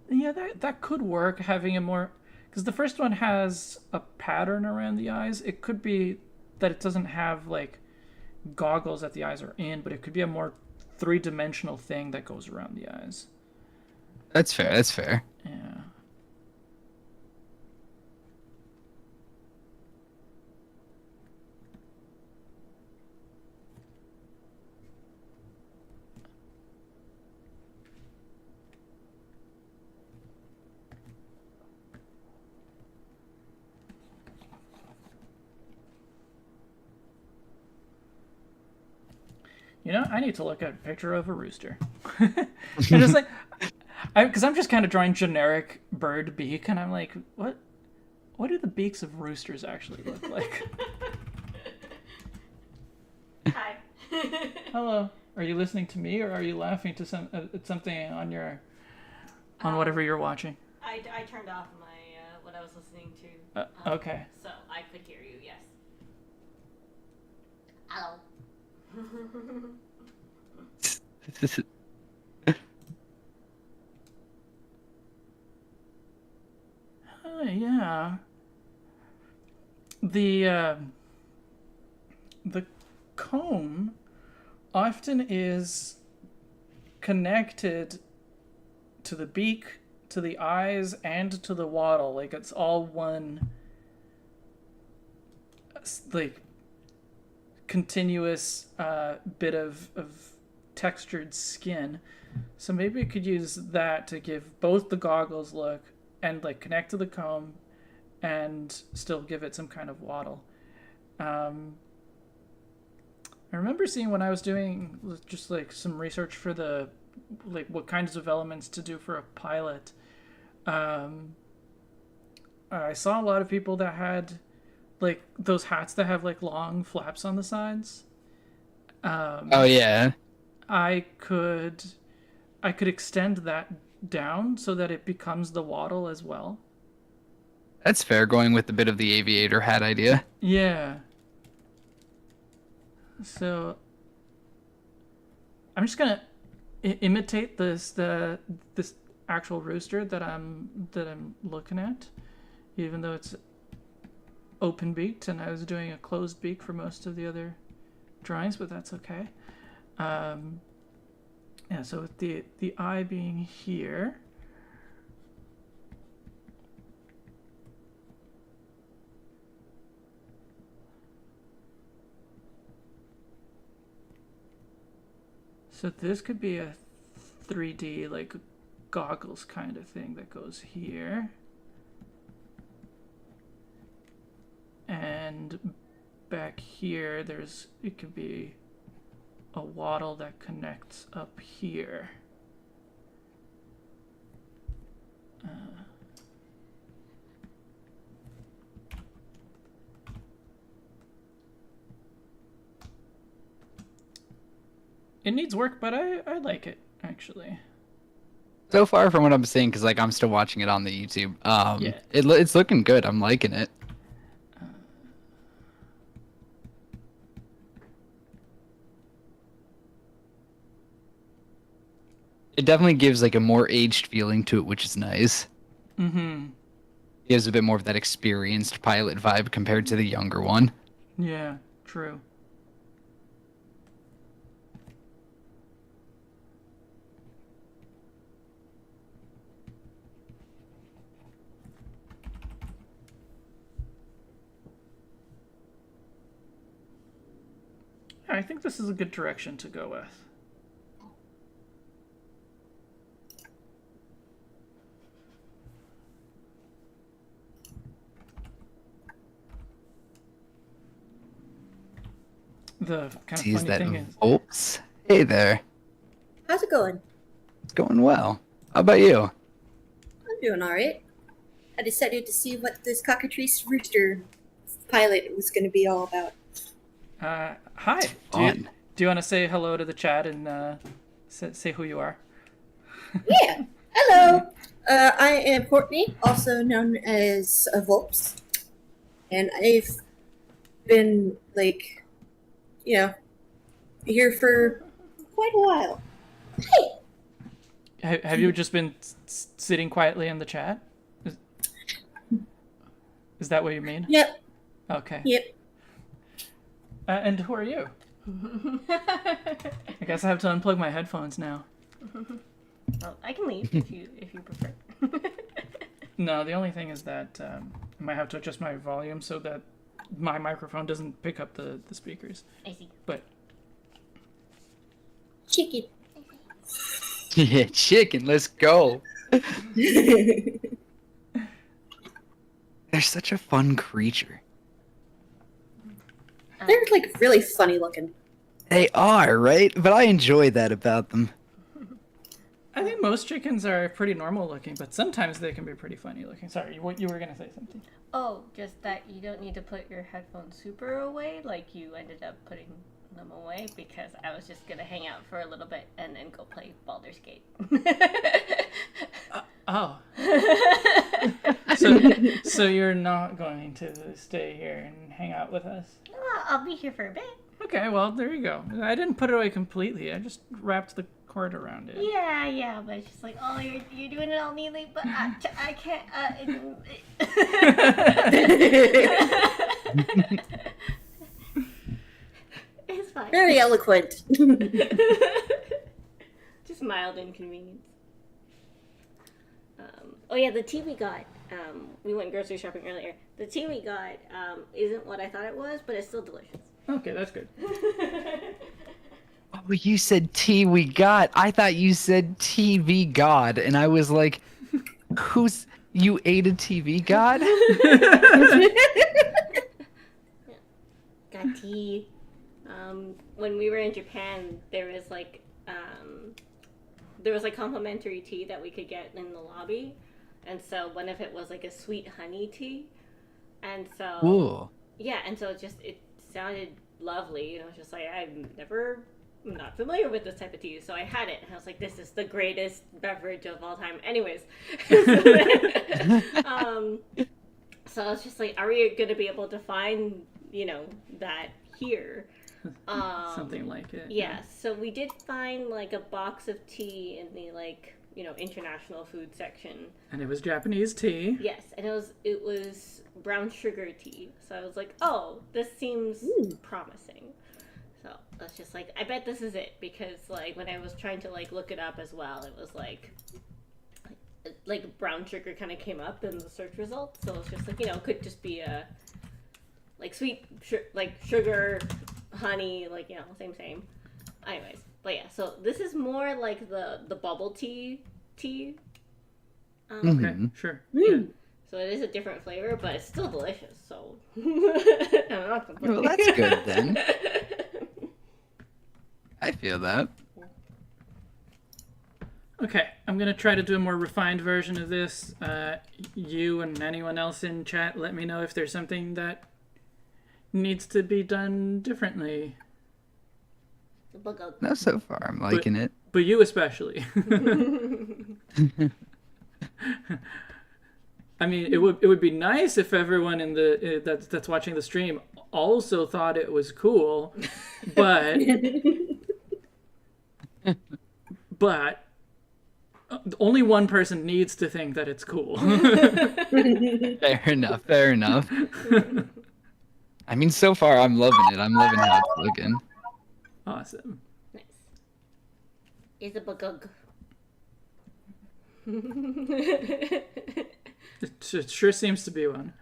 Yeah, that could work. Having a more, because the first one has a pattern around the eyes. It could be that it doesn't have like goggles that the eyes are in, but it could be a more three-dimensional thing that goes around the eyes. That's fair. That's fair. Yeah. You know, I need to look at a picture of a rooster. And just like, because I'm just kind of drawing generic bird beak, and I'm like, what do the beaks of roosters actually look like? Hi. Hello. Are you listening to me, or are you laughing to at something on your whatever you're watching? I turned off my what I was listening to. Okay. So I could hear you. Yes. Hello. Yeah. The comb often is connected to the beak, to the eyes, and to the wattle. Like it's all one, like, continuous bit of textured skin. So maybe we could use that to give both the goggles look and like connect to the comb and still give it some kind of wattle. I remember seeing when I was doing just like some research for the like what kinds of elements to do for a pilot. I saw a lot of people that had like those hats that have like long flaps on the sides. Oh yeah. I could extend that down so that it becomes the wattle as well. That's fair, going with a bit of the aviator hat idea. Yeah. So I'm just gonna imitate this actual rooster that I'm looking at, even though it's open beaked and I was doing a closed beak for most of the other drawings, but that's okay. Yeah, so with the eye being here, so this could be a 3D like goggles kind of thing that goes here. And back here it could be a wattle that connects up here. It needs work, but I like it actually. So far from what I'm seeing, because like I'm still watching it on the YouTube. Yeah. It's looking good. I'm liking it. It definitely gives like a more aged feeling to it, which is nice. Mm-hmm. It gives a bit more of that experienced pilot vibe compared to the younger one. Yeah, true. I think this is a good direction to go with. The kind of Sees funny that. thing is, Oops. Hey there. How's it going? It's going well. How about you? I'm doing alright. I decided to see what this cockatrice rooster pilot was going to be all about. hi. Fun. Do you want to say hello to the chat and say who you are? Yeah. Hello. I am Courtney, also known as Volps. And I've been, here for quite a while. Hey! Have you just been sitting quietly in the chat? Is that what you mean? Yep. Okay. Yep. And who are you? I guess I have to unplug my headphones now. Well, I can leave if you prefer. No, the only thing is that I might have to adjust my volume so that my microphone doesn't pick up the speakers. I see. But Chicken. Yeah, chicken, let's go. They're such a fun creature. They're, really funny looking. They are, right? But I enjoy that about them. I think most chickens are pretty normal looking, but sometimes they can be pretty funny looking. Sorry, you were gonna say something. Oh, just that you don't need to put your headphones super away, like you ended up putting them away, because I was just gonna hang out for a little bit and then go play Baldur's Gate. Oh. So you're not going to stay here and hang out with us? Well, I'll be here for a bit. Okay, well, there you go. I didn't put it away completely. I just wrapped the cord around it. Yeah, but it's just like, oh, you're doing it all neatly, but I can't. It's fine. Very eloquent. Just mild inconvenience. Oh yeah, the tea we got. We went grocery shopping earlier. The tea we got isn't what I thought it was, but it's still delicious. Okay, that's good. Oh, you said tea we got. I thought you said TV God, and I was like, you ate a TV God? Got tea. When we were in Japan, there was complimentary tea that we could get in the lobby, and so one of it was like a sweet honey tea, and so Ooh. yeah, and so it sounded lovely, and I was just like, I'm not familiar with this type of tea, so I had it, and I was like, this is the greatest beverage of all time. Anyways, so I was just like, are we gonna be able to find that here? Something like it. Yeah, so we did find a box of tea in the international food section. And it was Japanese tea. Yes, and it was brown sugar tea. So I was like, oh, this seems promising. So I was just like, I bet this is it, because when I was trying to look it up as well, it was like brown sugar kind of came up in the search results. So it's just it could just be a sweet sugar, honey, same. Anyways, but yeah, so this is more like the bubble tea. Okay, sure. Yeah. So it is a different flavor, but it's still delicious. So I'm not complaining. Well, that's good then. I feel that. Okay, I'm gonna try to do a more refined version of this. You and anyone else in chat, let me know if there's something that needs to be done differently. No, so far I'm liking it. But you especially. I mean, it would be nice if everyone in the that's watching the stream also thought it was cool, but only one person needs to think that it's cool. Fair enough. I mean, so far I'm loving it. I'm loving how it's looking. Awesome. Nice. Is a bugug. It sure seems to be one.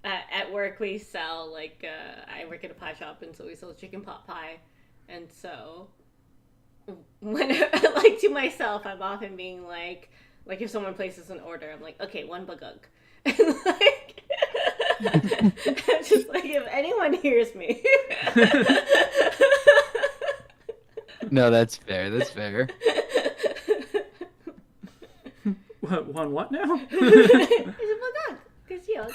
At work we sell I work at a pie shop, and so we sell chicken pot pie, and so when to myself I'm often being like if someone places an order, I'm like, okay, one bugug, And like, I'm just like, if anyone hears me. No, that's fair. That's fair. What now? It's a bagag. Because, you know,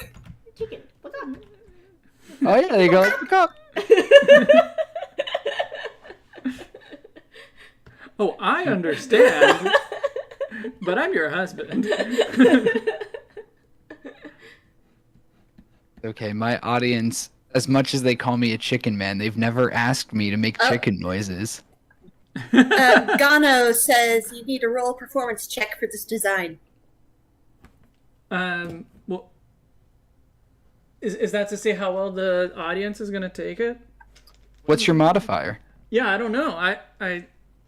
chicken. Bagag. Oh yeah, they go like, "Cock." Oh, I understand. But I'm your husband. Okay, my audience, as much as they call me a chicken man, they've never asked me to make chicken noises. Gano says you need a roll performance check for this design. Well, is that to see how well the audience is gonna take it? What's your modifier? Yeah, I don't know.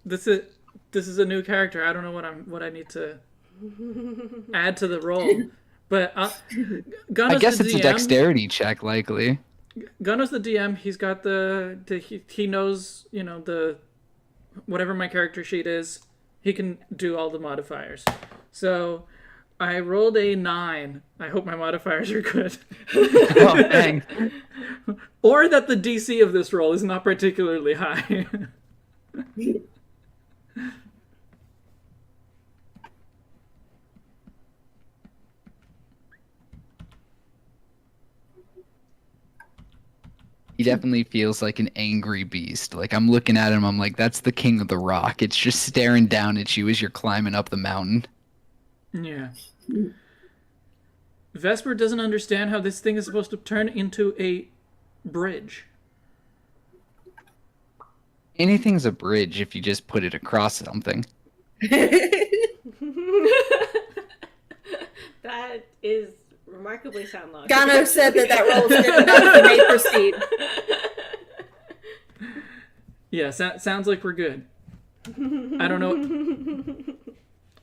This is a new character. I don't know what I need to add to the role. But Gunno's I guess the it's DM. a dexterity check, likely. Gunno's the DM. He's got he knows, you know, the whatever my character sheet is. He can do all the modifiers. So I rolled a 9. I hope my modifiers are good. Oh, dang. Or that the DC of this roll is not particularly high. He definitely feels like an angry beast. Like, I'm looking at him, I'm like, that's the king of the rock. It's just staring down at you as you're climbing up the mountain. Yeah. Vesper doesn't understand how this thing is supposed to turn into a bridge. Anything's a bridge if you just put it across something. That is remarkably sound logic. Gano said that roll is good enough and may proceed. Yeah, sounds like we're good. I don't know.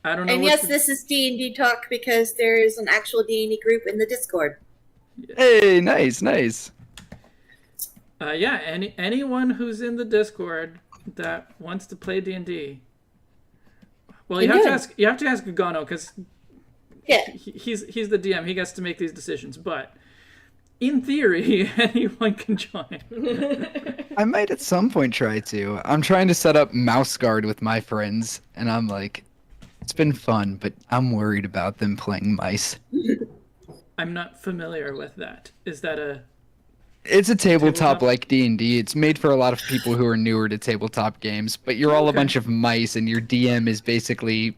And yes, this is D&D talk because there is an actual D&D group in the Discord. Hey, nice, nice. Yeah, anyone who's in the Discord that wants to play D&D. Well, you have to ask Gano because Yeah. he's the DM. He gets to make these decisions, but in theory, anyone can join. I might at some point try to. I'm trying to set up mouse guard with my friends, and I'm like, it's been fun, but I'm worried about them playing mice. I'm not familiar with that. Is that a... It's a tabletop Tabletop? like D&D. It's made for a lot of people who are newer to tabletop games, but you're all a Okay. bunch of mice, and your DM is basically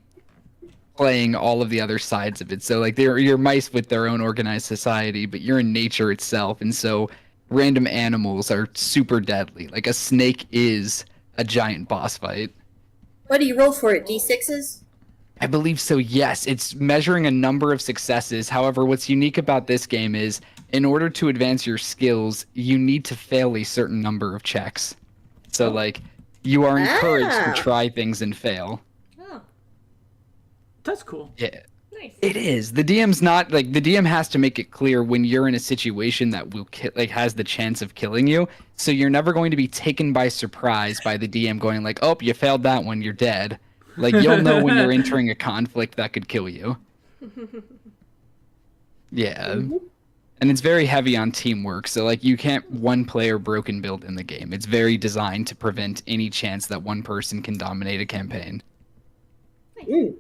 playing all of the other sides of it. So like you're mice with their own organized society, but you're in nature itself, and so random animals are super deadly. Like a snake is a giant boss fight. What do you roll for it? D6s? I believe so, yes. It's measuring a number of successes. However, what's unique about this game is in order to advance your skills, you need to fail a certain number of checks. So like you are encouraged Ah. to try things and fail. Oh, That's cool. Yeah. nice. It is. The DM's not like the DM has to make it clear when you're in a situation that will has the chance of killing you. So you're never going to be taken by surprise by the DM going like, "Oh, you failed that one, you're dead." Like you'll know when you're entering a conflict that could kill you. Yeah. And it's very heavy on teamwork. So like you can't one player broken build in the game. It's very designed to prevent any chance that one person can dominate a campaign. Mm.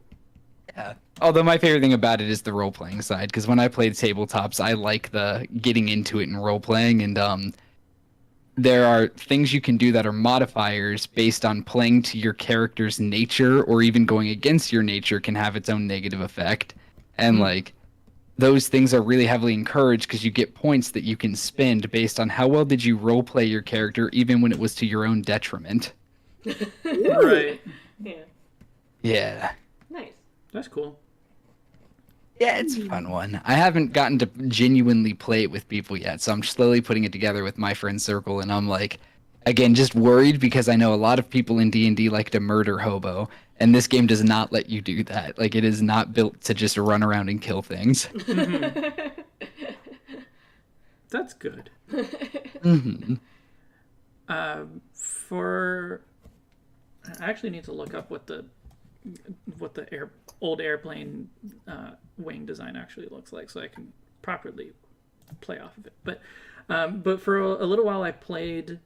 Yeah. Although my favorite thing about it is the role playing side, because when I played tabletops, I like the getting into it and role playing, and there are things you can do that are modifiers based on playing to your character's nature, or even going against your nature can have its own negative effect. And like those things are really heavily encouraged because you get points that you can spend based on how well did you role play your character, even when it was to your own detriment. Right. Yeah, Yeah. nice. That's cool. Yeah, it's a fun one. I haven't gotten to genuinely play it with people yet, so I'm slowly putting it together with my friend circle, and I'm like, again, just worried because I know a lot of people in D&D like to murder hobo, and this game does not let you do that. Like, it is not built to just run around and kill things. That's good. hmm I actually need to look up what the what the old airplane wing design actually looks like, so I can properly play off of it. But for a little while, I played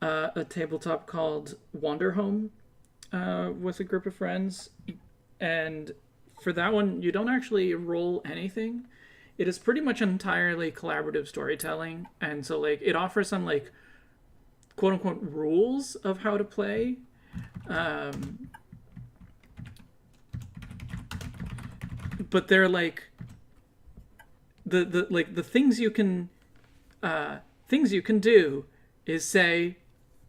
a tabletop called Wander Home with a group of friends, and for that one, you don't actually roll anything. It is pretty much entirely collaborative storytelling, and so like it offers some like quote unquote rules of how to play. But they're like the things you can do is say,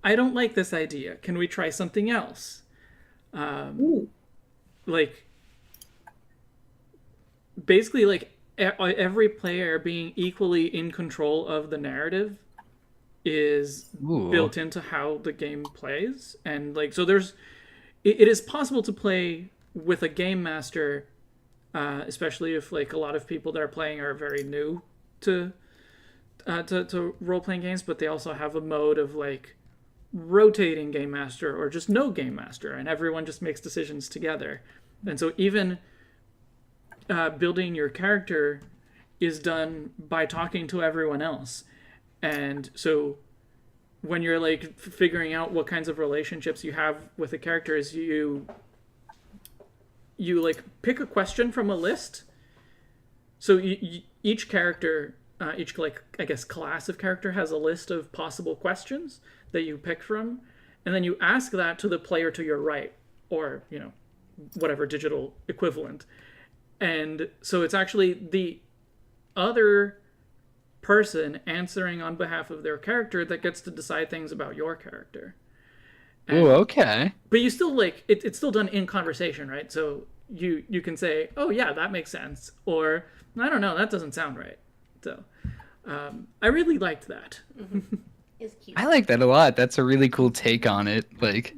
I don't like this idea. Can we try something else? Like basically like every player being equally in control of the narrative is built into how the game plays. And like, so it is possible to play with a game master, especially if like a lot of people that are playing are very new to role-playing games, but they also have a mode of like rotating game master or just no game master, and everyone just makes decisions together. And so even building your character is done by talking to everyone else. And so when you're like figuring out what kinds of relationships you have with the characters, you like pick a question from a list. So each character, each like I guess class of character has a list of possible questions that you pick from, and then you ask that to the player to your right, or you know, whatever digital equivalent. And so it's actually the other person answering on behalf of their character that gets to decide things about your character. Oh, okay. But you still like it's still done in conversation, right? So you can say, oh yeah, that makes sense, or I don't know, that doesn't sound right. So I really liked that. It's cute. I like that a lot. That's a really cool take on it. Like,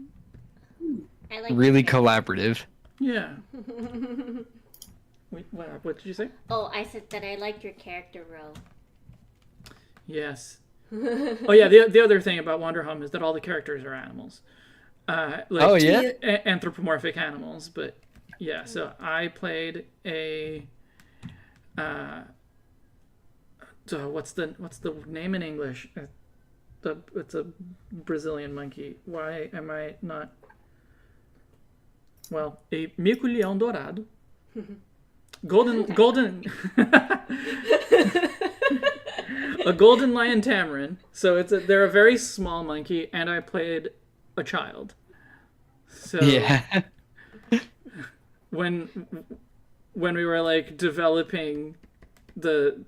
I like really collaborative. Yeah. Wait, what did you say? Oh, I said that I liked your character, Ro. Yes. Oh yeah, the other thing about Wander Home is that all the characters are animals. Oh yeah? Anthropomorphic animals, but yeah, so I played a so what's the name in English? It's a Brazilian monkey. Why am I not? Well, a mico-leão dourado. Golden a golden lion tamarin. So they're a very small monkey, and I played a child. So yeah. when we were like developing the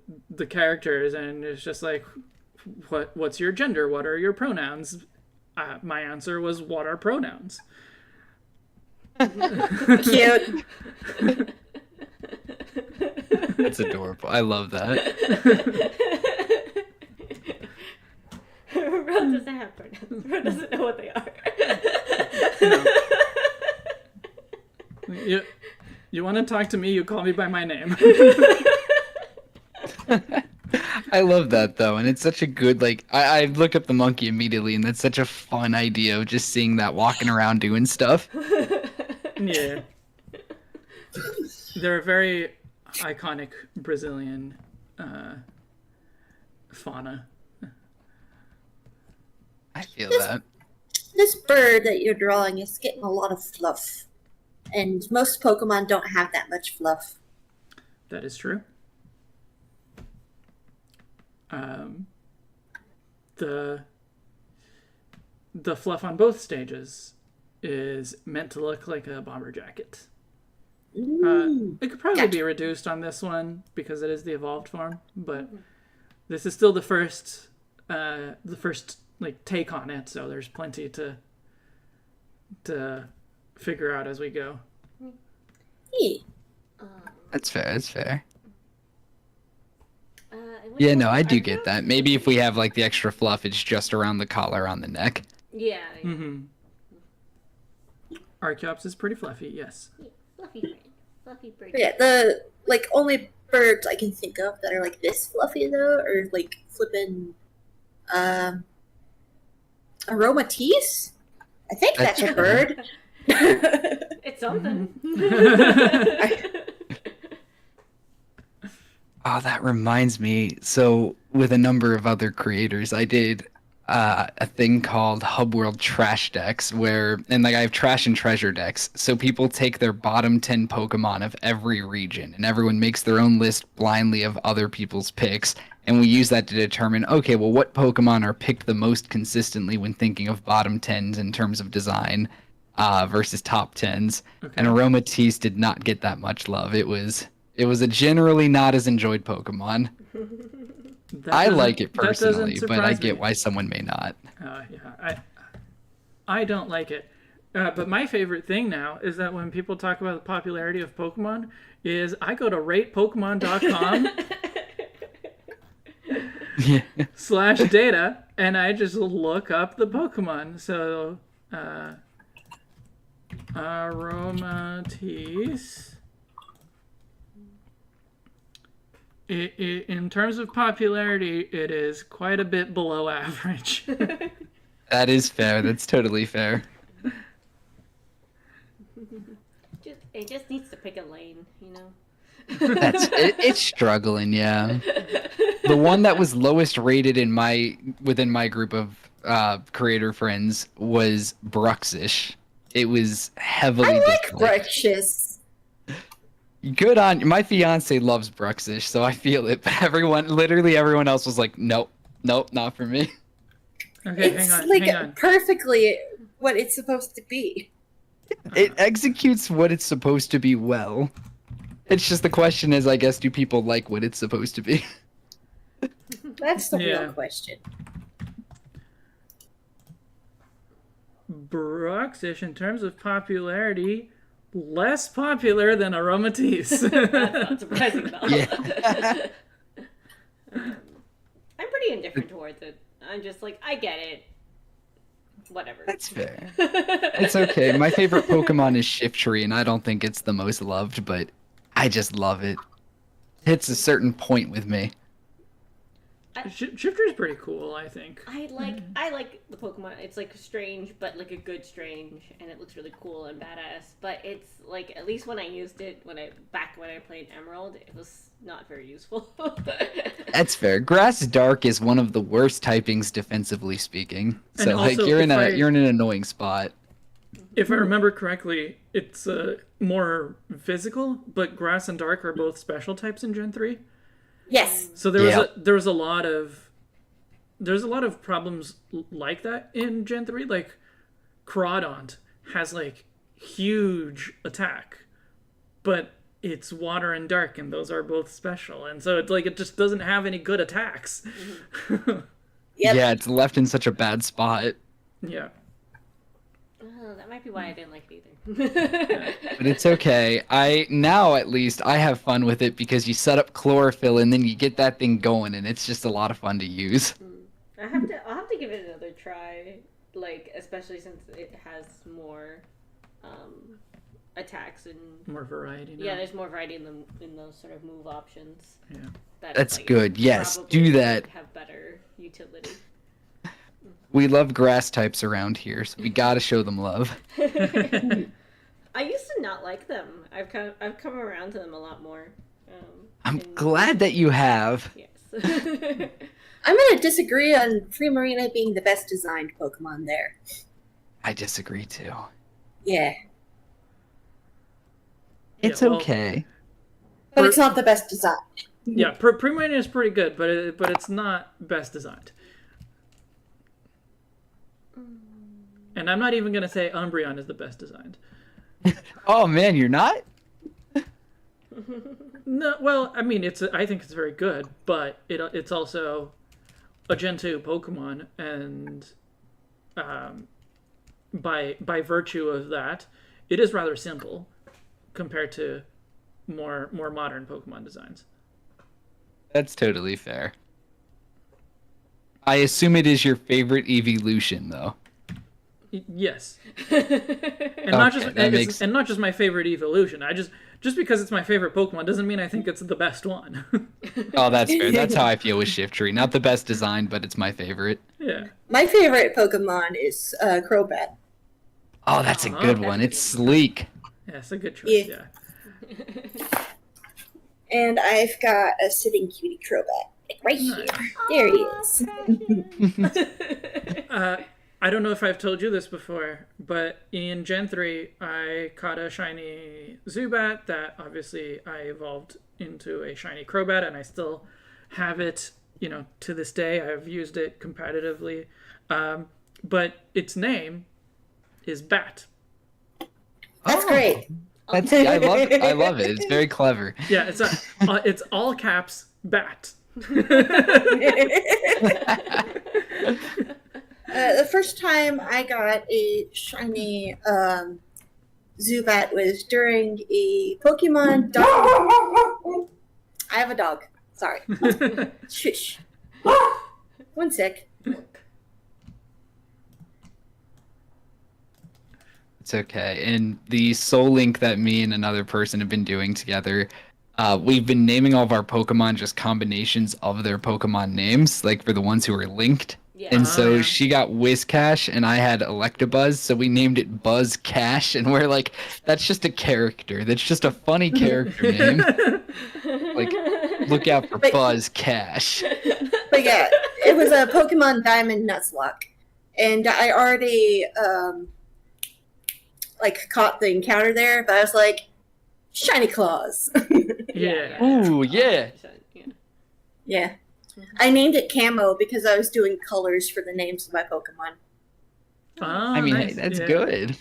characters, and it's just like, what's your gender? What are your pronouns? My answer was, what are pronouns? Cute. That's adorable. I love that. Ro doesn't have pronouns. Ro doesn't know what they are. No. You want to talk to me, you call me by my name. I love that though, and it's such a good like. I looked up the monkey immediately, and that's such a fun idea of just seeing that walking around doing stuff. Yeah. They're a very iconic Brazilian fauna. I feel that. This bird that you're drawing is getting a lot of fluff. And most Pokemon don't have that much fluff. That is true. The fluff on both stages is meant to look like a bomber jacket. It could probably be reduced on this one because it is the evolved form, but this is still the first like take on it, so there's plenty to figure out as we go. That's fair. That's fair. Yeah, no, I do get that. Maybe if we have like the extra fluff, it's just around the collar on the neck. Yeah. Mm-hmm. Archeops is pretty fluffy, yes. Fluffy bird. Fluffy bird. Yeah, the like only birds I can think of that are like this fluffy though, are like flipping aromatisse? I think that's a bird. It's something. Oh, that reminds me. So, with a number of other creators, I did a thing called Hub World Trash Decks, and like I have trash and treasure decks. So people take their bottom 10 Pokemon of every region, and everyone makes their own list blindly of other people's picks, and we use that to determine, okay, well, what Pokemon are picked the most consistently when thinking of bottom 10s in terms of design versus top 10s. Okay. And Aromatisse did not get that much love. It was a generally not as enjoyed Pokemon. I like it personally, but I get why someone may not. Yeah, I don't like it. But my favorite thing now is that when people talk about the popularity of Pokemon, is I go to ratepokemon.com /data, and I just look up the Pokemon. So, Aromatisse. In terms of popularity, it is quite a bit below average. That is fair. That's totally fair. It just needs to pick a lane, you know? It's struggling, yeah. The one that was lowest rated within my group of creator friends was Bruxish. It was heavily like Bruxish. Good on my fiance loves Bruxish, so I feel it. But literally everyone else was like, nope, not for me. Okay, it's hang on. Perfectly what it's supposed to be. It executes what it's supposed to be well. It's just the question is, I guess, do people like what it's supposed to be? That's the real question. Bruxish, in terms of popularity, less popular than Aromatisse. That's not surprising at all. Yeah. I'm pretty indifferent towards it. I'm just like, I get it. Whatever. That's fair. It's okay. My favorite Pokemon is Shiftry, and I don't think it's the most loved, but I just love it. It hits a certain point with me. Shifter's pretty cool, I think. I like the Pokemon. It's like strange, but like a good strange, and it looks really cool and badass. But it's like, at least when I used it back when I played Emerald, it was not very useful. That's fair. Grass Dark is one of the worst typings defensively speaking. And So like also, you're in an annoying spot. If I remember correctly, it's more physical, but Grass and Dark are both special types in Gen 3. Yes. So there was a lot of problems like that in Gen 3. Like Crawdont has like huge attack, but it's water and dark, and those are both special, and so it's like it just doesn't have any good attacks. Mm-hmm. Yep. Yeah, it's left in such a bad spot. Yeah. Oh, that might be why I didn't like it either. But it's okay. Now at least I have fun with it because you set up chlorophyll and then you get that thing going, and it's just a lot of fun to use. I'll have to give it another try, like especially since it has more attacks and More variety now. yeah, there's more variety in those sort of move options. Yeah. That's like, good. Yes, probably do that. have better utility. We love grass types around here, so we gotta show them love. I used to not like them. I've come around to them a lot more. I'm glad that you have. Yes. I'm going to disagree on Primarina being the best designed Pokemon there. I disagree too. Yeah. It's well, okay. But it's not the best designed. Yeah, Primarina is pretty good, but it's not best designed. And I'm not even gonna say Umbreon is the best designed. Oh man, you're not? No, well, I mean, I think it's very good, but it's also a Gen 2 Pokemon, and by virtue of that, it is rather simple compared to more modern Pokemon designs. That's totally fair. I assume it is your favorite evolution, though. Yes, and not just makes... not just my favorite evolution. Just because it's my favorite Pokemon doesn't mean I think it's the best one. Oh, that's fair. That's how I feel with Shiftry. Not the best design, but it's my favorite. Yeah. My favorite Pokemon is Crobat. Oh, that's a good one. It's sleek. Yeah, it's a good choice. Yeah. And I've got a sitting cutie Crobat. Like right here. There he is. I don't know if I've told you this before, but in Gen 3, I caught a shiny Zubat that obviously I evolved into a shiny Crobat, and I still have it, to this day. I've used it competitively. But its name is Bat. That's great. I love it. It's very clever. Yeah, it's all caps Bat. The first time I got a shiny Zubat was during a Pokemon dog. I have a dog. Sorry. Shush. One sec. It's okay. And the Soul Link that me and another person have been doing together, we've been naming all of our Pokemon just combinations of their Pokemon names, like for the ones who are linked. Yeah. And so yeah. she got Whiscash and I had Electabuzz, so we named it Buzz Cash, and we're like, that's just a character. That's just a funny character name. Like, look out for Buzz Cash. But yeah, it was a Pokemon Diamond Nuzlocke. And I already caught the encounter there, but I was like, shiny claws. Yeah. Ooh, yeah. Yeah. I named it Camo because I was doing colors for the names of my Pokemon. Oh, I mean, nice. hey, that's Yeah. good.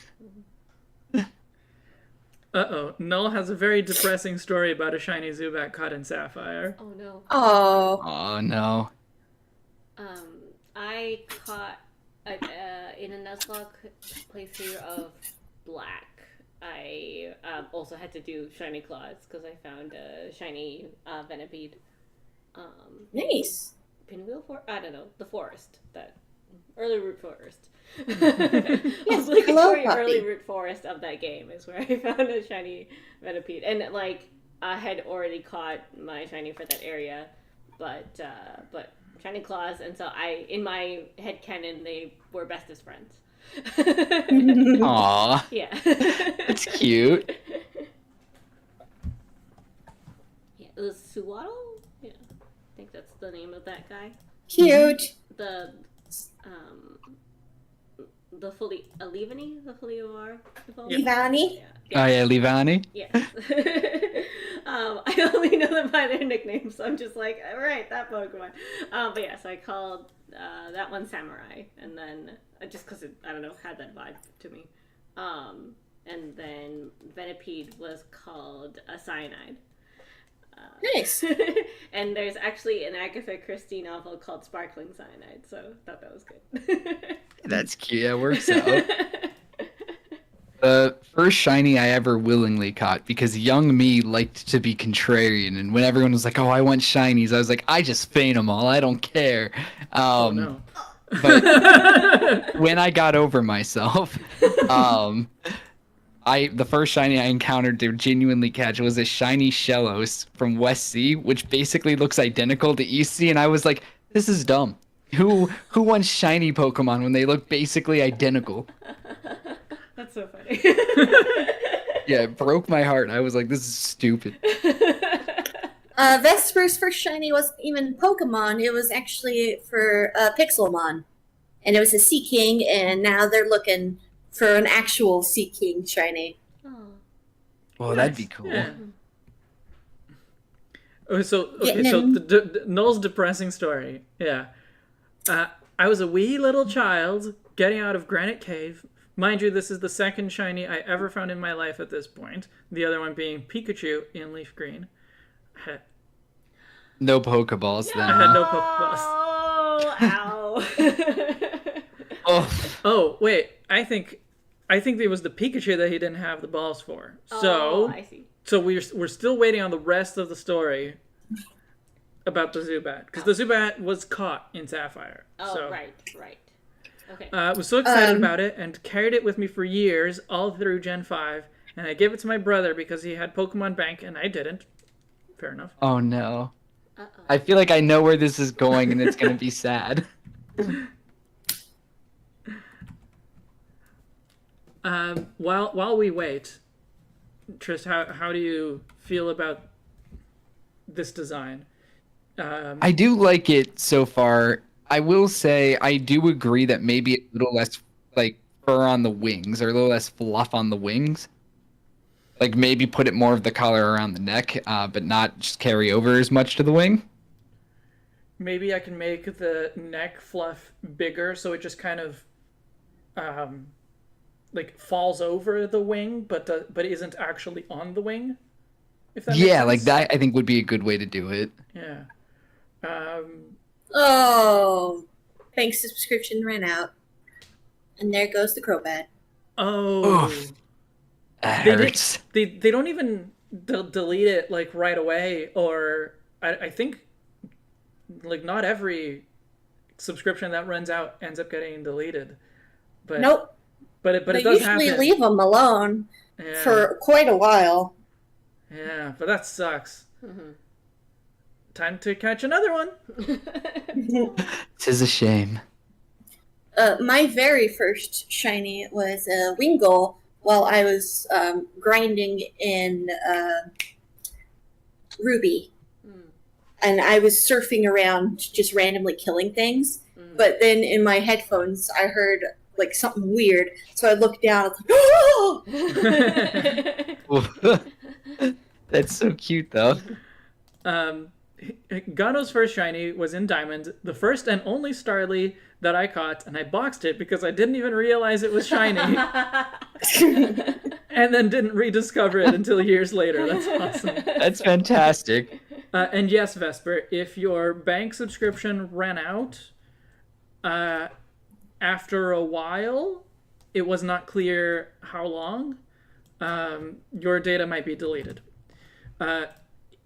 Uh-oh. Null has a very depressing story about a shiny Zubat caught in Sapphire. Oh no. Oh. Oh, no. I caught in a Nuzlocke playthrough of Black. I also had to do shiny claws because I found a shiny Venipede. Nice. Pinwheel I don't know, the forest, that early root forest. I was looking hello, for the puppy. early root forest of that game is where I found a shiny Venipede, and I had already caught my shiny for that area, but shiny claws, and so in my headcanon they were bestest friends. Aw, Yeah. that's cute. Yeah, it was Suwaddle? Yeah. I think that's the name of that guy. Cute. The Alevany? The Folior? Ivani. Oh, yeah, Livani. Yes. I only know them by their nicknames, so I'm just like, all right, that Pokemon. But yeah, so I called that one Samurai, and then just because it, I don't know, had that vibe to me. And then Venipede was called a Cyanide. Nice. And there's actually an Agatha Christie novel called Sparkling Cyanide, so I thought that was good. That's cute. That works out. The first shiny I ever willingly caught, because young me liked to be contrarian, and when everyone was like, oh, I want shinies, I was like, I just feign them all, I don't care. Oh, no. But when I got over myself, the first shiny I encountered to genuinely catch was a shiny Shellos from West Sea, which basically looks identical to East Sea, and I was like, this is dumb. Who wants shiny Pokemon when they look basically identical? That's so funny. Yeah, it broke my heart. I was like, this is stupid. Vesper's first shiny wasn't even Pokemon. It was actually for Pixelmon. And it was a Sea King, and now they're looking for an actual Sea King shiny. Oh. Well, that'd be cool. Yeah. Okay, so Yeah, Null's depressing story. Yeah. I was a wee little child getting out of Granite Cave. Mind you, this is the second shiny I ever found in my life at this point. The other one being Pikachu in Leaf Green. No Pokeballs then. I had no Oh, Pokeballs. ow. Oh, Oh, wait. I think it was the Pikachu that he didn't have the balls for. Oh, So I see. So we're still waiting on the rest of the story about the Zubat, because the Zubat was caught in Sapphire. Oh, so, right. Okay. I was so excited about it and carried it with me for years, all through Gen 5, and I gave it to my brother because he had Pokemon Bank and I didn't. Fair enough. oh no. Uh-oh. I feel like I know where this is going and it's going to be sad. While we wait, Trist, how do you feel about this design? I do like it so far. I will say I do agree that maybe a little less like fur on the wings or a little less fluff on the wings. Like maybe put it more of the color around the neck, but not just carry over as much to the wing. Maybe I can make the neck fluff bigger so it just kind of like falls over the wing, but isn't actually on the wing. If that makes sense. Like that I think would be a good way to do it. Yeah. Oh, thanks. Subscription ran out, and there goes the Crobat. Oh. Oof. That hurts. They don't even delete it like right away, or I think like not every subscription that runs out ends up getting deleted. But Nope. But it They does usually happen. leave them alone Yeah. for quite a while. Yeah, but that sucks. Mhm. Time to catch another one. Tis a shame. My very first shiny was a Wingull while I was grinding in Ruby. And I was surfing around just randomly killing things. But then in my headphones, I heard like something weird. So I looked down. I was like, oh! That's so cute, though. Gano's first shiny was in Diamond, the first and only Starly that I caught, and I boxed it because I didn't even realize it was shiny, and then didn't rediscover it until years later. That's awesome. That's fantastic. And yes, Vesper, if your bank subscription ran out, after a while, it was not clear how long, your data might be deleted.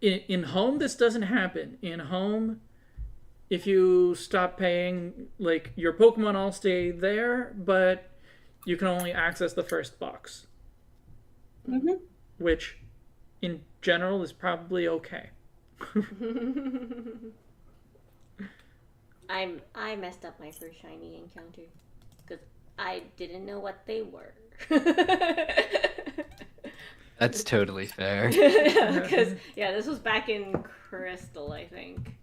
In home, this doesn't happen. In home, if you stop paying, like, your Pokemon all stay there, but you can only access the first box. Mhm. Which, in general, is probably okay. I messed up my first shiny encounter because I didn't know what they were. That's totally fair. Because this was back in Crystal, I think.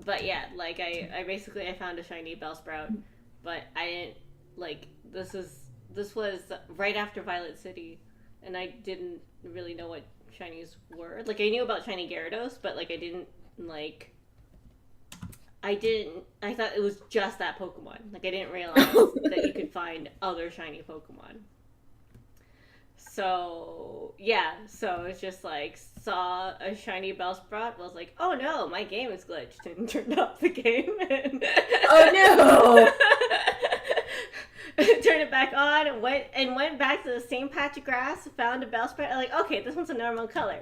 But yeah, like I basically found a shiny Bellsprout, but I didn't like this was right after Violet City, and I didn't really know what shinies were. Like I knew about shiny Gyarados, but like I thought it was just that Pokemon. Like I didn't realize that you could find other shiny Pokemon. So it's just like saw a shiny Bellsprout, was like, oh no, my game is glitched, and turned off the game. And Oh turned it back on and went back to the same patch of grass, found a Bellsprout. I'm like, okay, this one's a normal color.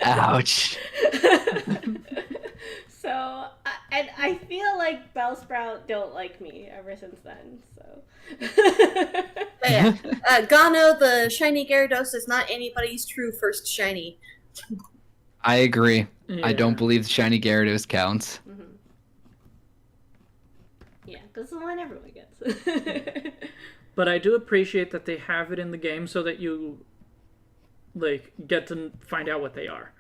Ouch. So, and I feel like Bellsprout don't like me ever since then, so. But yeah, Gano, the shiny Gyarados, is not anybody's true first shiny. I agree. Yeah. I don't believe shiny Gyarados counts. Mm-hmm. Yeah, because it's the one everyone gets. But I do appreciate that they have it in the game so that you, like, get to find out what they are.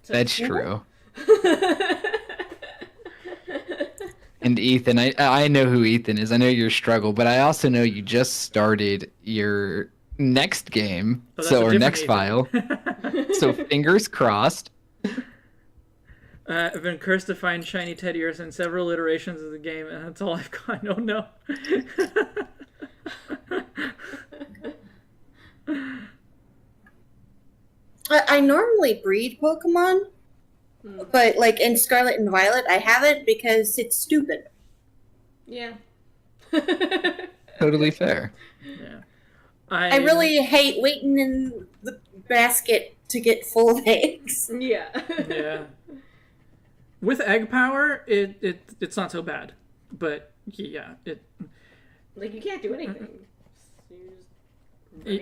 That's true. And Ethan, I know who Ethan is. I know your struggle, but I also know you just started your next game, Oh, that's a or different next Ethan. file. So fingers crossed. I've been cursed to find shiny teddy bears in several iterations of the game, and that's all I've got. Oh no. I normally breed Pokemon, but like in Scarlet and Violet, I haven't because it's stupid. Yeah. Totally fair. Yeah. I really hate waiting in the basket to get full of eggs. Yeah. Yeah. With egg power, it's not so bad, but yeah, Like, you can't do anything. You're just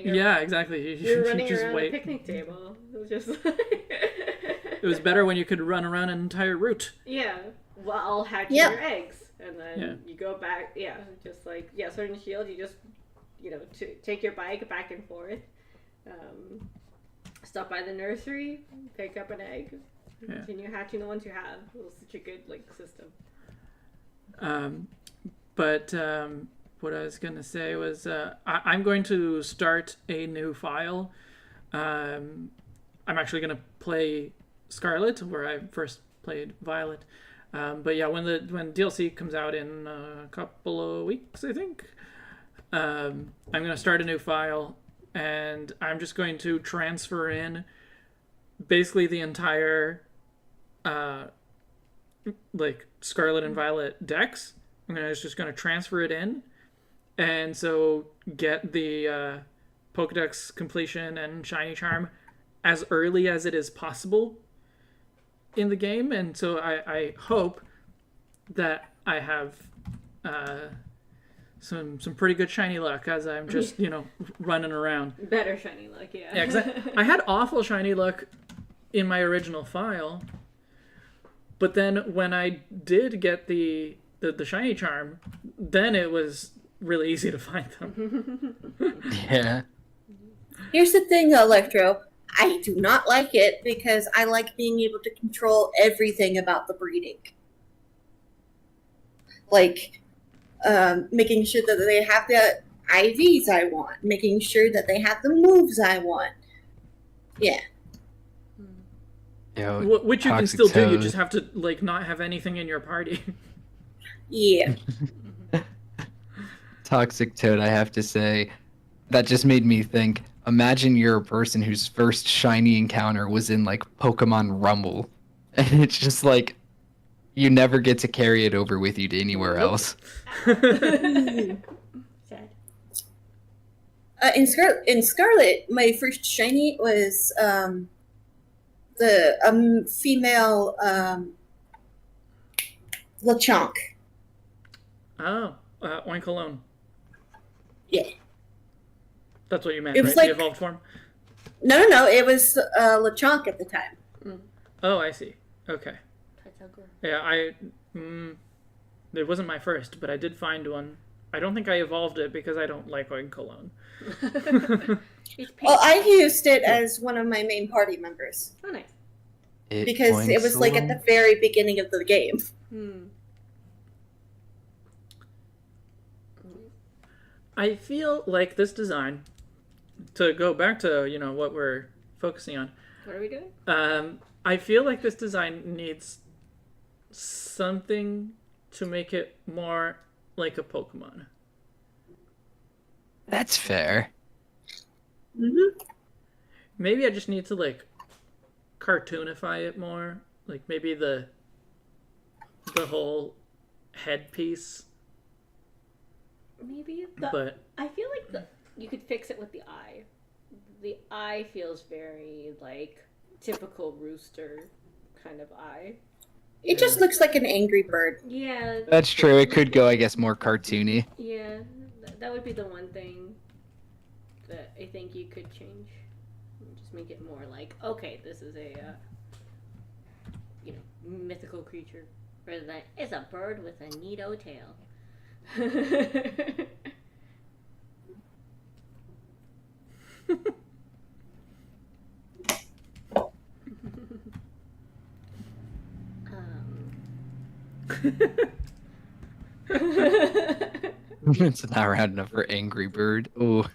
running yeah, exactly. You're running just around wait. a picnic table. It was just It was better when you could run around an entire route. yeah. While hatching Yep. your eggs. and then Yeah. you go back. Yeah, just like Sword and Shield, you just take your bike back and forth. Stop by the nursery, pick up an egg, Yeah. continue hatching the ones you have. It was such a good system. But what I was going to say was I'm going to start a new file. I'm actually going to play Scarlet, where I first played Violet. But yeah, when DLC comes out in a couple of weeks, I think, I'm going to start a new file, and I'm just going to transfer in basically the entire Scarlet and Violet decks. Just going to transfer it in, and so get the Pokedex completion and Shiny Charm as early as it is possible in the game. And so I hope that I have some pretty good shiny luck as I'm just running around. Better shiny luck, yeah. Yeah, 'cause I had awful shiny luck in my original file, but then when I did get the shiny charm, then it was really easy to find them. Yeah. Here's the thing, Electro. I do not like it because I like being able to control everything about the breeding. Like, making sure that they have the IVs I want, making sure that they have the moves I want. Yeah. Which you can still do, you just have to not have anything in your party. Yeah. Toxic Toad, I have to say, that just made me think, imagine you're a person whose first shiny encounter was in Pokemon Rumble, and it's just you never get to carry it over with you to anywhere else. Sad. In Scarlet, my first shiny was the female Lechonk. Oh, Oinkalone. Yeah. That's what you meant, It was right? The evolved form? No. It was Lechonk at the time. Oh, I see. Okay. Yeah, it wasn't my first, but I did find one. I don't think I evolved it because I don't like Oinkalone. Well, I used it as one of my main party members. Oh, nice. Because it was at the very beginning of the game. I feel like this design, to go back to what we're focusing on. What are we doing? I feel like this design needs something to make it more like a Pokemon. That's fair. Mm-hmm. Maybe I just need to cartoonify it more. Maybe the whole headpiece. Maybe, but I feel like you could fix it with the eye. The eye feels very typical rooster kind of eye. It just looks like an angry bird. Yeah. That's true. It could go, I guess, more cartoony. Yeah, that would be the one thing that I think you could change. Just make it more okay, this is a mythical creature, rather than it's a bird with a neato tail. It's not round enough for Angry Bird. Ooh.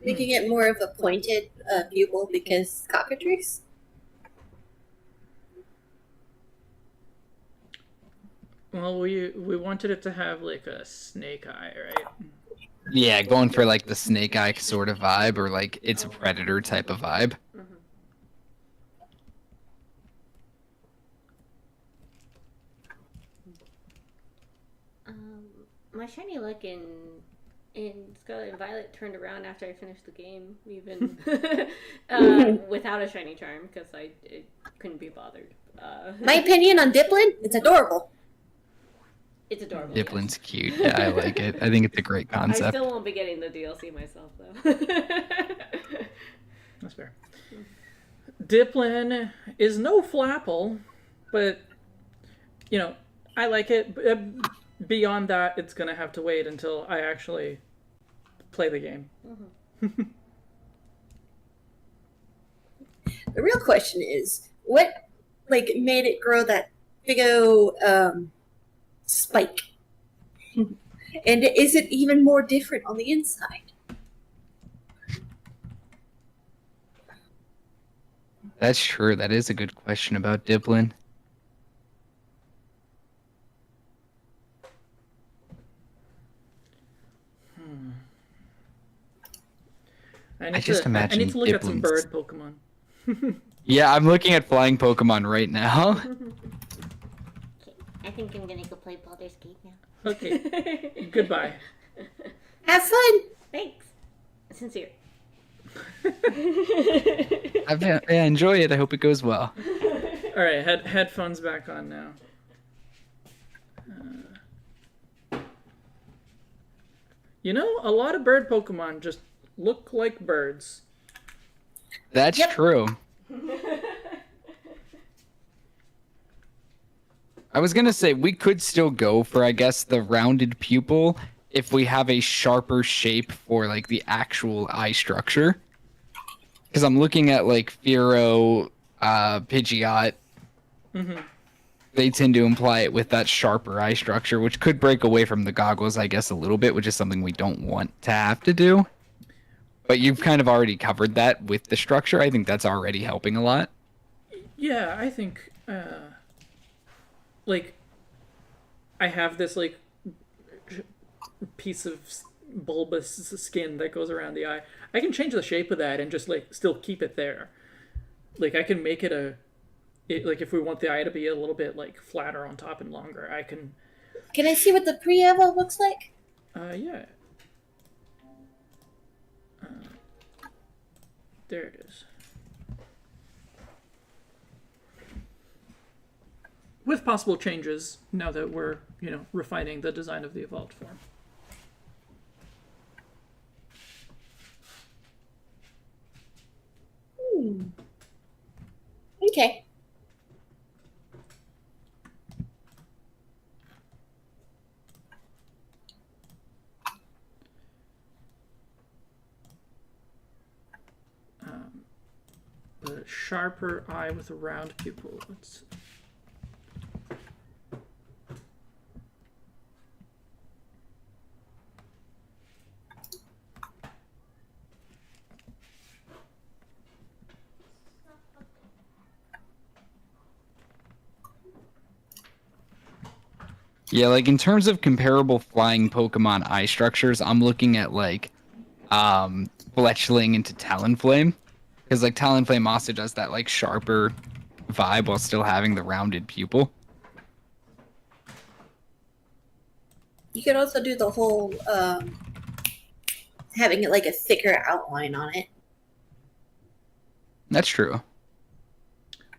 Making it more of a pointed bugle because cockatrice. Well, we wanted it to have a snake eye, right? Yeah, going for the snake eye sort of vibe, or it's a predator type of vibe. My shiny luck in Scarlet and Violet turned around after I finished the game, even without a shiny charm, because I couldn't be bothered. My opinion on Diplin, it's adorable. It's adorable. Diplin's cute. Yeah, I like it. I think it's a great I concept. still won't be getting the DLC myself, though. That's fair. Diplin is no Flapple, but, you know, I like it. Beyond that, it's going to have to wait until I actually play the game. Mm-hmm. The real question is, what made it grow that big O spike? And is it even more different on the inside? That's true. That is a good question about Diplin. I just imagine I need to look at some Diplin's- bird Pokemon. Yeah, I'm looking at flying Pokemon right now. I think I'm gonna go play Baldur's Gate now. Okay. Goodbye. Have fun! Thanks. Sincere. Yeah, enjoy it. I hope it goes well. All right, headphones back on now. You know, a lot of bird Pokemon just look like birds. That's true. I was gonna say we could still go for, I guess, the rounded pupil if we have a sharper shape for like the actual eye structure. Because I'm looking at like Fearow, Pidgeot. Mm-hmm. They tend to imply it with that sharper eye structure, which could break away from the goggles, I guess, a little bit, which is something we don't want to have to do. But you've kind of already covered that with the structure. I think that's already helping a lot. Yeah, I think, like, I have this, like, piece of bulbous skin that goes around the eye. I can change the shape of that and just, like, still keep it there. Like, I can make it like, if we want the eye to be a little bit, like, flatter on top and longer, I can... Can I see what the pre-evo looks like? Yeah. There it is. With possible changes, now that we're, refining the design of the evolved form. Okay. The sharper eye with a round pupil. Let's... Yeah, like in terms of comparable flying Pokemon eye structures, I'm looking at like Fletchling into Talonflame. Because like Talonflame also does that like sharper vibe while still having the rounded pupil. You could also do the whole having it like a thicker outline on it. That's true.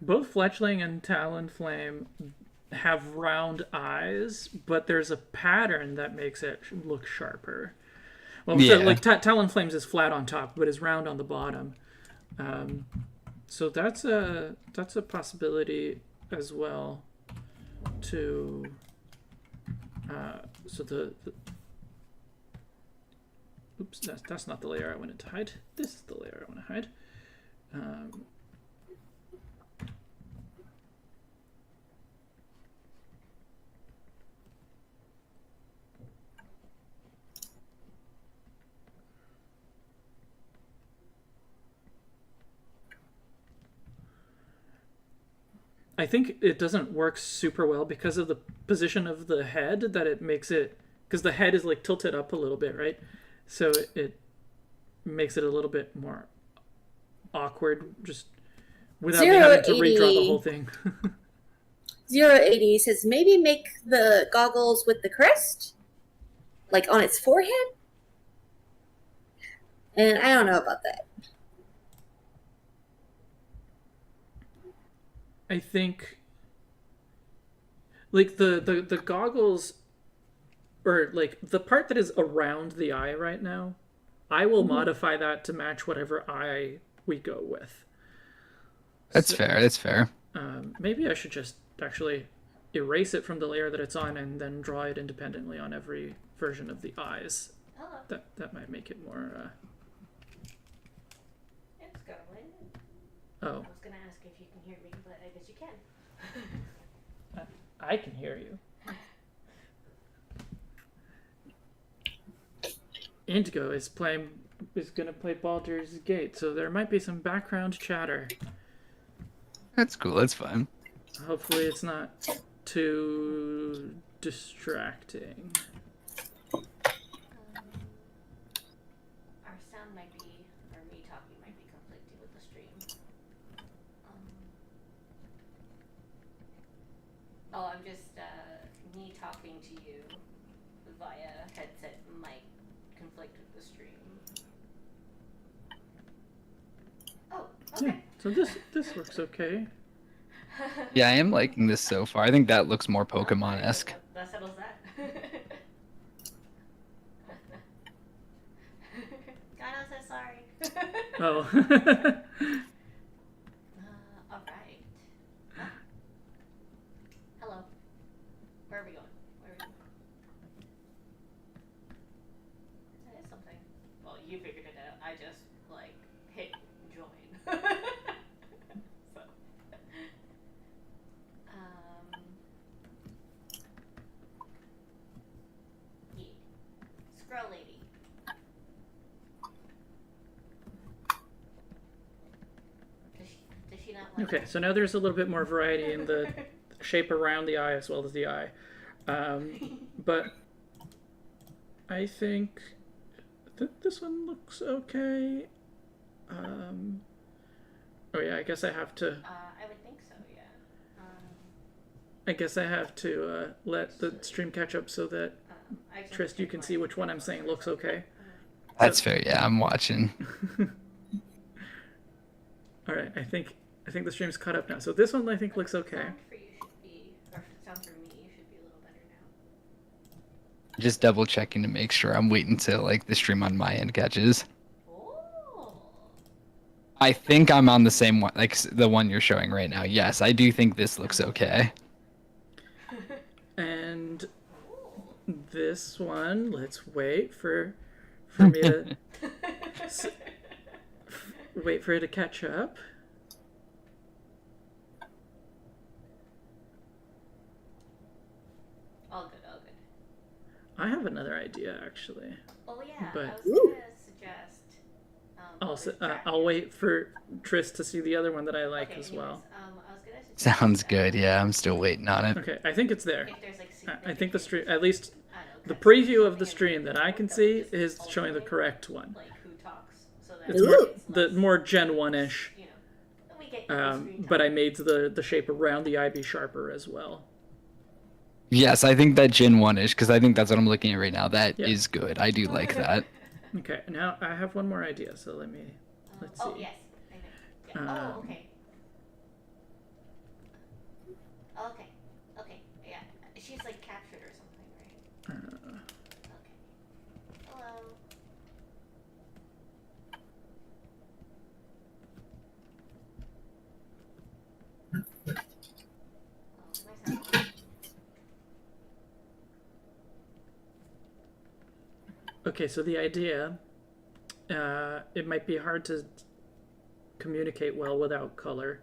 Both Fletchling and Talonflame have round eyes, but there's a pattern that makes it look sharper. Well, Yeah. so, like Talonflame's is flat on top, but is round on the bottom. So that's a possibility as well. To so the oops, that's not the layer I wanted to hide. This is the layer I want to hide. I think it doesn't work super well because of the position of the head, that it makes it, because the head is like tilted up a little bit, right? So it makes it a little bit more awkward, just without me having to redraw the whole thing. 080 says maybe make the goggles with the crest, like on its forehead. And I don't know about that. I think like the goggles or like the part that is around the eye right now, I will modify that to match whatever eye we go with. That's fair. That's fair. Maybe I should just actually erase it from the layer that it's on and then draw it independently on every version of the eyes. Hello. That might make it more. It's going. Oh, I was gonna ask if you can hear me, but I guess you can. I can hear you. Indigo is gonna play Baldur's Gate, so there might be some background chatter. That's cool. That's fine. Hopefully it's not too distracting. Our sound might be, or me talking might be conflicting with the stream. I'm just, me talking to you via headset might conflict with the stream. Oh, okay. Yeah, so this looks okay. Yeah, I am liking this so far. I think that looks more Pokemon-esque. That settles that. God, I'm so sorry. Oh. Alright. Oh. Hello. Where are we going? That is something. Well, you figured it out. I just, like, hit join. So. Yeah. Scroll lady. Does she not like Okay, so now there's a little bit more variety in the shape around the eye as well as the eye. But I think that this one looks okay. Oh yeah, I guess I have to. I would think so, yeah. I guess I have to let the stream catch up so that I just Trist, you can see which one I'm saying looks okay. That's fair. Yeah, I'm watching. All right, I think the stream's caught up now. So this one I think looks okay. Sound for you should be, or sound for me should be a little better now. Just double checking to make sure. I'm waiting till like the stream on my end catches. Oh. I think I'm on the same one, like the one you're showing right now. Yes, I do think this looks okay. And this one, let's wait for me to wait for it to catch up. All good, all good. I have another idea actually. Oh yeah, But- I was gonna suggest. I'll wait for Trist to see the other one that I like okay, as anyways, well. I was gonna suggest, Sounds good. Yeah, I'm still waiting on it. Okay, I think it's there. If there's like I think the stream, at least I don't know, the cuts preview of the something stream that I can see is showing the correct one. like who talks, so that It's more it's the less, more Gen 1-ish. you know, we get screen But I time. made the shape around the eye be sharper as well. Yes, I think that Gen 1-ish, because I think that's what I'm looking at right now. That is Yeah. good. I do like that. Okay, now I have one more idea, so let's see. Oh yes, I know. Yeah. Oh okay. Okay. Okay. Yeah. She's like captured or something, right? Okay. Hello. Oh, my sound. Okay, so the idea, it might be hard to communicate well without color,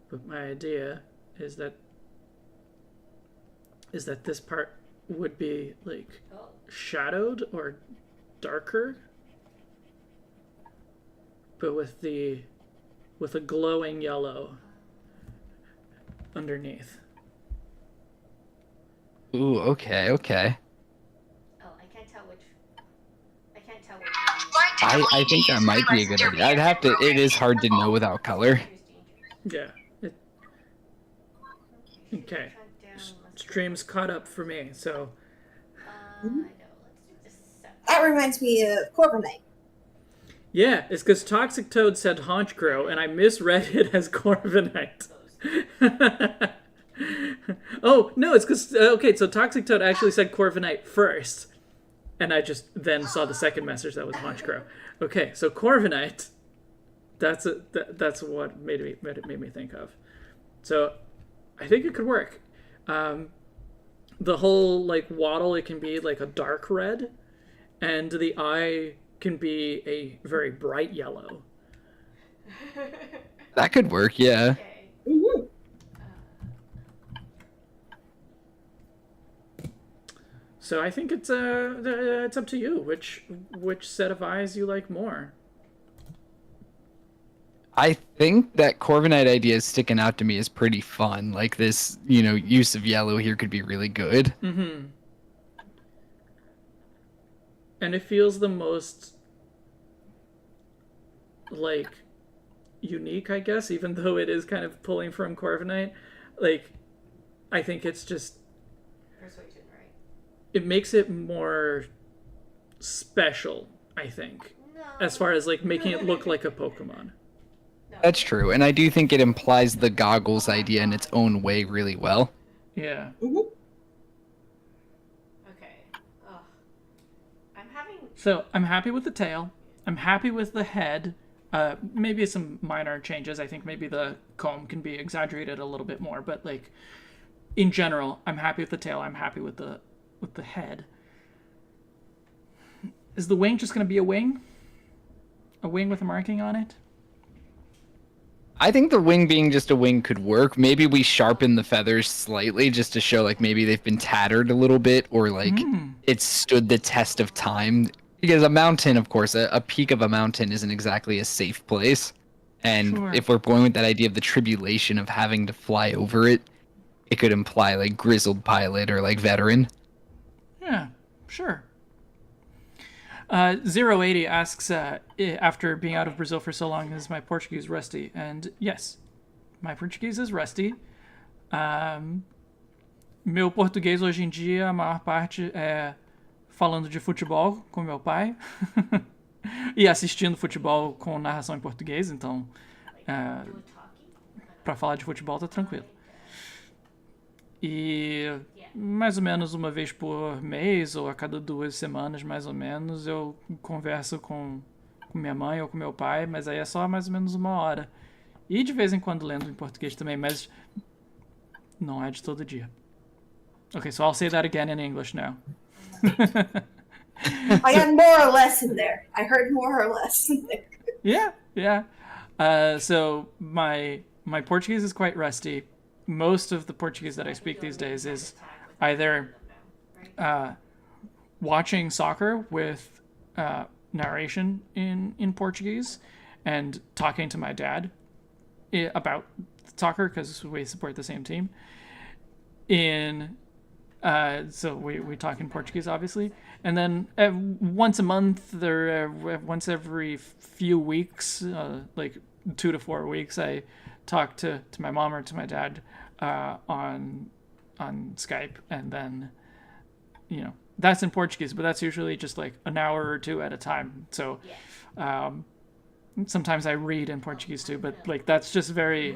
but my idea is that this part would be like Oh. shadowed or darker, but with a glowing yellow underneath. Ooh, okay, okay. Oh, I can't tell which. I can't tell which. I think that might be a good idea. I'd have to. It is hard to know without color. Yeah. Okay. Stream's caught up for me, so I know. Let's do this separate. That reminds me of Corviknight. yeah, it's because Toxic Toad said Haunch Grow, and I misread it as Corviknight. Those. Oh, no, it's because, okay, so Toxic Toad actually said Corviknight first. And I just then saw the second message that was Honchkrow. Okay, so Corviknight, that's what made me think of. So I think it could work. The whole, like, waddle, it can be, like, a dark red. And the eye can be a very bright yellow. That could work, yeah. Okay. Mhm. So I think it's up to you which set of eyes you like more. I think that Corviknight idea is sticking out to me as pretty fun. Like this, use of yellow here could be really good. Mm-hmm. And it feels the most, like, unique, I guess, even though it is kind of pulling from Corviknight. Like, I think it's just, Persuasion, right? it makes it more special, I think, No. as far as, like, making it look like a Pokemon. No. That's true, and I do think it implies the goggles idea in its own way really well. Yeah. Okay. Ugh. I'm having. So I'm happy with the tail. I'm happy with the head. Maybe some minor changes. I think maybe the comb can be exaggerated a little bit more, but like in general, I'm happy with the tail. I'm happy with the head. Is the wing just going to be a wing? A wing with a marking on it? I think the wing being just a wing could work. Maybe we sharpen the feathers slightly just to show like maybe they've been tattered a little bit or like it's stood the test of time. Because a mountain, of course, a peak of a mountain isn't exactly a safe place. And Sure. if we're going with that idea of the tribulation of having to fly over it, it could imply like grizzled pilot or like veteran. Yeah, sure. 080 asks, after being out of Brazil for so long, is my Portuguese rusty? And yes, my Portuguese is rusty. Meu português hoje em dia, a maior parte é falando de futebol com meu pai e assistindo futebol com narração em português, então para falar de futebol tá tranquilo. E mais ou menos uma vez por mês ou a cada 2 semanas, mais ou menos, eu converso com minha mãe ou com meu pai, mas aí é só mais ou menos 1 hora. E de vez em quando lendo em português também, mas não é de todo dia. Okay, so I'll say that again in English now. I got more or less in there. I heard more or less in there. Yeah. So my Portuguese is quite rusty. Most of the Portuguese that I speak these days is either watching soccer with narration in Portuguese and talking to my dad about soccer because we support the same team. So we talk in Portuguese, obviously. And then once a month, once every few weeks, like 2 to 4 weeks, I talk to my mom or to my dad on Skype. And then, that's in Portuguese, but that's usually just like an hour or 2 at a time. So sometimes I read in Portuguese too, but like that's just very...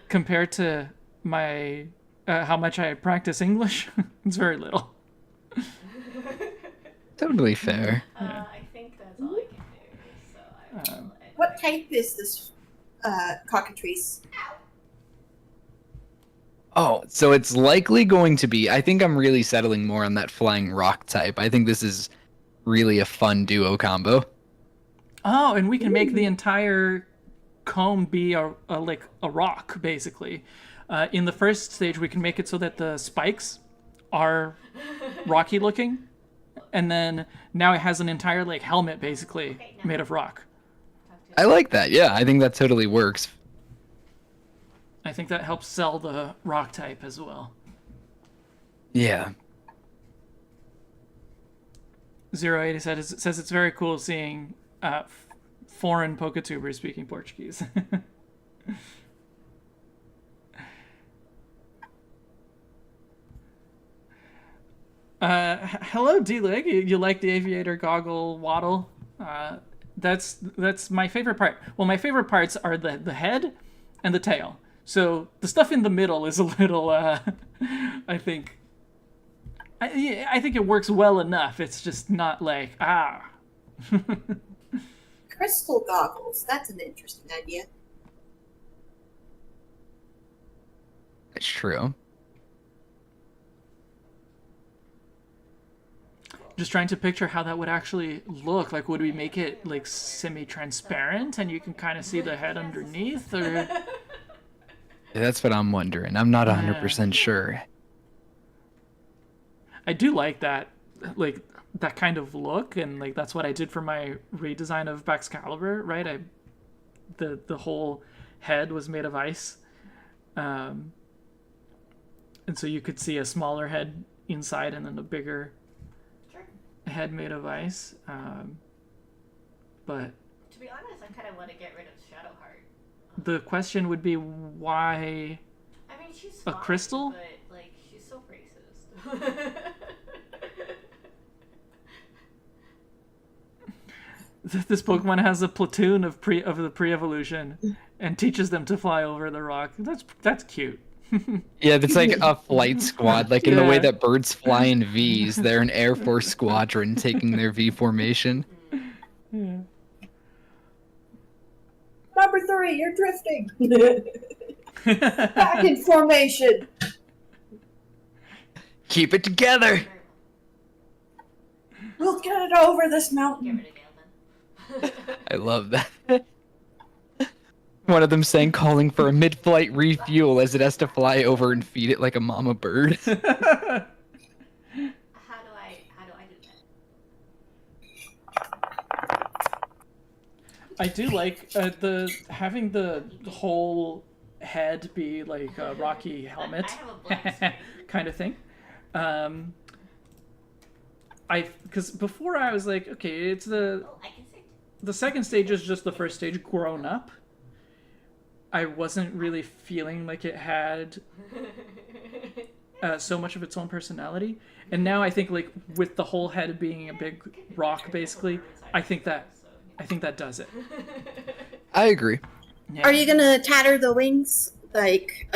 compared to my... how much I practice English, it's very little. Totally fair. I think that's all I can do. So I will What type is this cockatrice? Oh, so it's likely going to be... I think I'm really settling more on that flying rock type. I think this is really a fun duo combo. Oh, and we can make the entire comb be a rock, basically. In the first stage, we can make it so that the spikes are rocky looking. And then now it has an entire like helmet, basically, made of rock. I like that. Yeah, I think that totally works. I think that helps sell the rock type as well. Yeah. 080 says it's very cool seeing foreign Poketubers speaking Portuguese. Hello, D-Leg. You like the aviator goggle waddle? That's my favorite part. Well, my favorite parts are the head and the tail. So the stuff in the middle is a little, I think, I think it works well enough. It's just not like, Crystal goggles. That's an interesting idea. It's true. Just trying to picture how that would actually look. Like, would we make it like semi-transparent and you can kind of see the head underneath, or? Yeah, that's what I'm wondering. I'm not 100% sure. I do like that, like that kind of look, and like that's what I did for my redesign of Baxcalibur, right? The whole head was made of ice, and so you could see a smaller head inside and then a bigger head made of ice. But To be honest, I kind of want to get rid of Shadowheart. the question would be, why I mean, she's a fine, crystal? but like she's so racist. This Pokemon has a platoon of the pre-evolution and teaches them to fly over the rock. That's cute. Yeah, it's like a flight squad, like in the way Yeah. that birds fly in Vs. They're an Air Force squadron taking their V formation. Yeah. Number 3, you're drifting. Back in formation. Keep it together. We'll get it over this Get mountain. rid of Galen. I love that. One of them saying calling for a mid-flight refuel as it has to fly over and feed it like a mama bird. How do I do that? I do like having the whole head be like a Rocky helmet I have a black screen. kind of thing. Because before I was like, okay, it's Oh, I can say. the second stage is just the first stage grown up. I wasn't really feeling like it had so much of its own personality, and now I think like with the whole head being a big rock, basically, I think that does it. I agree. Yeah. Are you gonna tatter the wings? Like,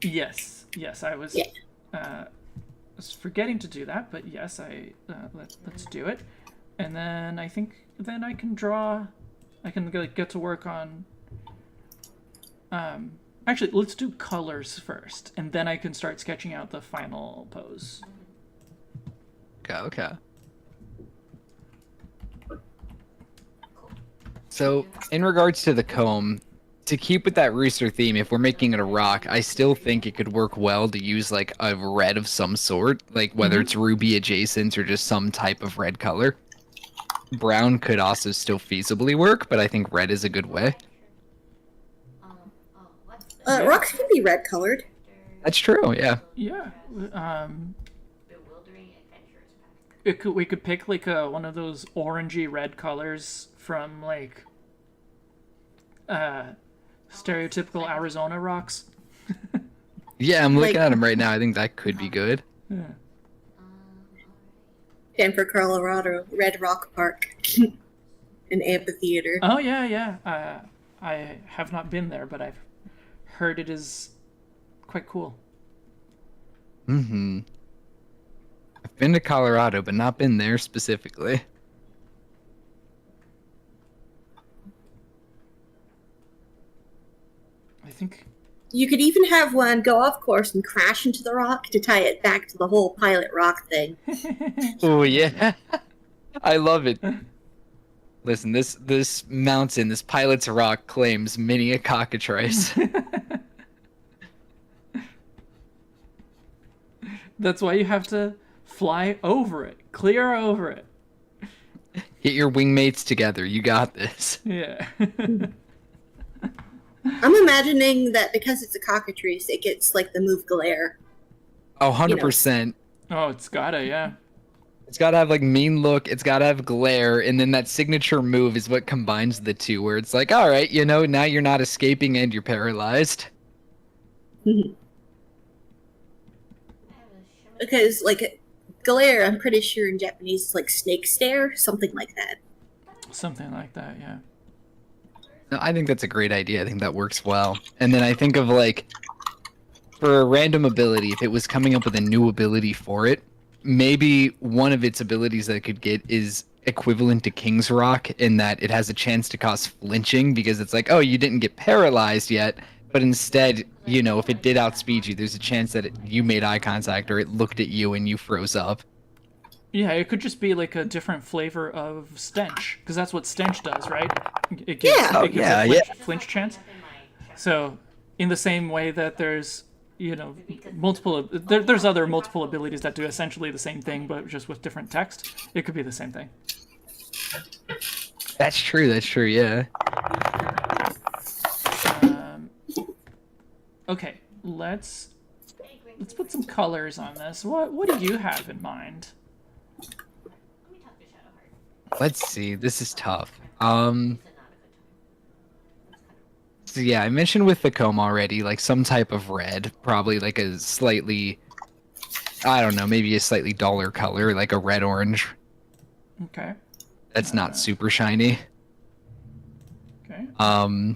Yes, I was. Yeah. Was forgetting to do that, but yes, let's do it, and then I think then I can draw. I can get to work on. Actually, let's do colors first, and then I can start sketching out the final pose. Okay. So, in regards to the comb, to keep with that rooster theme, if we're making it a rock, I still think it could work well to use like a red of some sort, like whether it's ruby adjacent or just some type of red color. Brown could also still feasibly work, but I think red is a good way. What's the rocks can be red colored. That's true, yeah. Yeah. bewildering adventures pack? We could pick like one of those orangey red colors from like stereotypical Arizona rocks. Yeah, I'm looking Like- at them right now. I think that could be good. Yeah. Denver, Colorado, Red Rock Park, an amphitheater. Oh yeah. I have not been there, but I've heard it is quite cool. Mm-hmm. I've been to Colorado, but not been there specifically. I think. You could even have one go off course and crash into the rock to tie it back to the whole pilot rock thing. Oh yeah, I love it. Listen, this mountain, this pilot's rock claims many a cockatrice. That's why you have to fly over it, clear over it. Get your wingmates together. You got this. Yeah. I'm imagining that because it's a cockatrice, it gets like the move glare. Oh, 100%. Oh, it's gotta, yeah. It's got to have like mean look, it's got to have glare, and then that signature move is what combines the two, where it's like, all right, you know, now you're not escaping and you're paralyzed. Because like glare, I'm pretty sure in Japanese is like snake stare, something like that. Something like that, yeah. No, I think that's a great idea. I think that works well. And then I think of like, for a random ability, if it was coming up with a new ability for it, maybe one of its abilities that it could get is equivalent to King's Rock in that it has a chance to cause flinching because it's like, oh, you didn't get paralyzed yet, but instead, you know, if it did outspeed you, there's a chance that you made eye contact or it looked at you and you froze up. Yeah, it could just be like a different flavor of stench, because that's what stench does, right? It gives, Yeah. it gives Yeah, a yeah. flinch chance. So, in the same way that there's, you know, there's other multiple abilities that do essentially the same thing, but just with different text, it could be the same thing. That's true, yeah. Okay, let's put some colors on this. What do you have in mind? Let me talk to Shadowheart. Let's see, this is tough. So yeah, I mentioned with the comb already, like some type of red, probably like a slightly, I don't know, maybe a slightly duller color, like a red-orange. Okay. That's not super shiny. Okay. Um,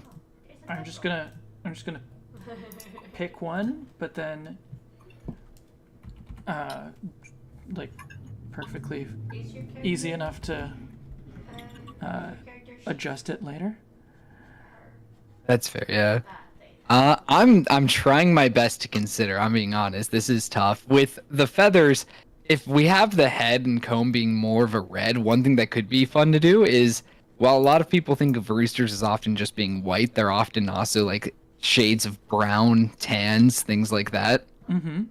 I'm just gonna pick one, but then like perfectly easy enough to adjust it later. that's fair, yeah. I'm trying my best to consider. I'm being honest. This is tough. With the feathers, if we have the head and comb being more of a red, one thing that could be fun to do is, while a lot of people think of roosters as often just being white, they're often also like shades of brown, tans, things like that. Mm-hmm.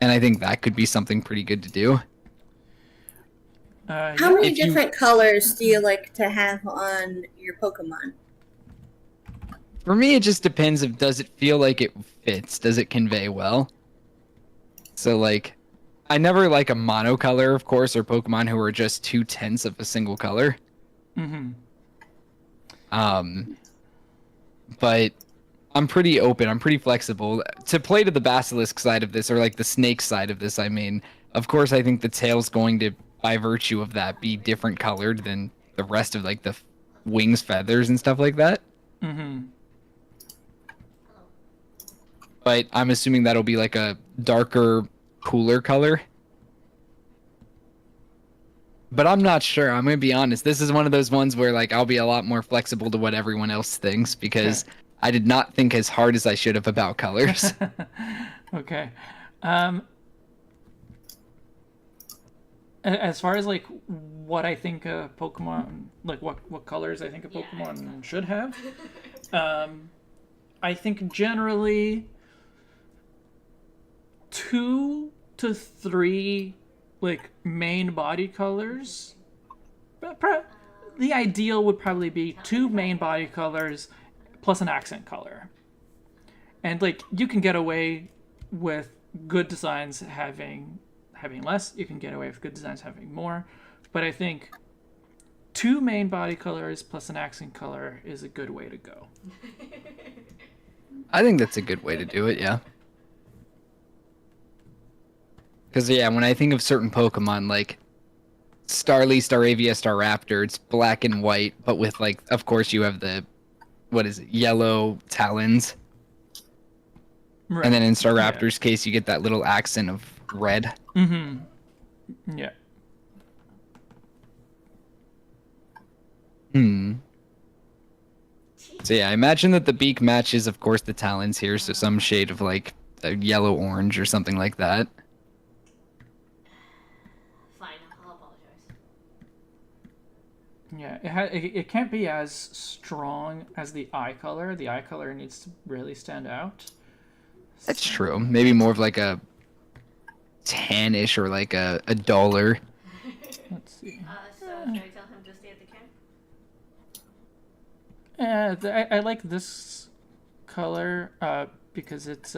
And I think that could be something pretty good to do. How Yeah. many if you- different colors do you like to have on your Pokemon? For me, it just depends of does it feel like it fits? Does it convey well? So like, I never like a monocolor, of course, or Pokemon who are just 2/10 of a single color. Mm-hmm. But I'm pretty open. I'm pretty flexible to play to the basilisk side of this, or like the snake side of this. I mean, of course, I think the tail's going to, by virtue of that, be different colored than the rest of like the wings, feathers, and stuff like that. Mm-hmm. But I'm assuming that'll be like a darker, cooler color. But I'm not sure. I'm gonna be honest. This is one of those ones where like I'll be a lot more flexible to what everyone else thinks because I did not think as hard as I should have about colors. Okay. As far as like what I think a Pokemon, like what colors I think a Pokemon should have, I think generally 2 to 3 like main body colors. But the ideal would probably be 2 main body colors plus an accent color. And like you can get away with good designs having less, you can get away with good designs having more, but I think 2 main body colors plus an accent color is a good way to go. I think that's a good way to do it, yeah. Because, yeah, when I think of certain Pokemon, like Starly, Staravia, Staraptor, it's black and white, but with, like, of course you have the, what is it, yellow talons. Right. And then in Staraptor's case, you get that little accent of red. Mm-hmm. Yeah. So, yeah, I imagine that the beak matches, of course, the talons here, so some shade of, like, a yellow-orange or something like that. Fine, I'll apologize. Yeah, it can't be as strong as the eye color. The eye color needs to really stand out. That's true. Maybe more of, like, a tannish or, like, a duller. Let's see. So should I tell him to stay at the camp? I like this color because it's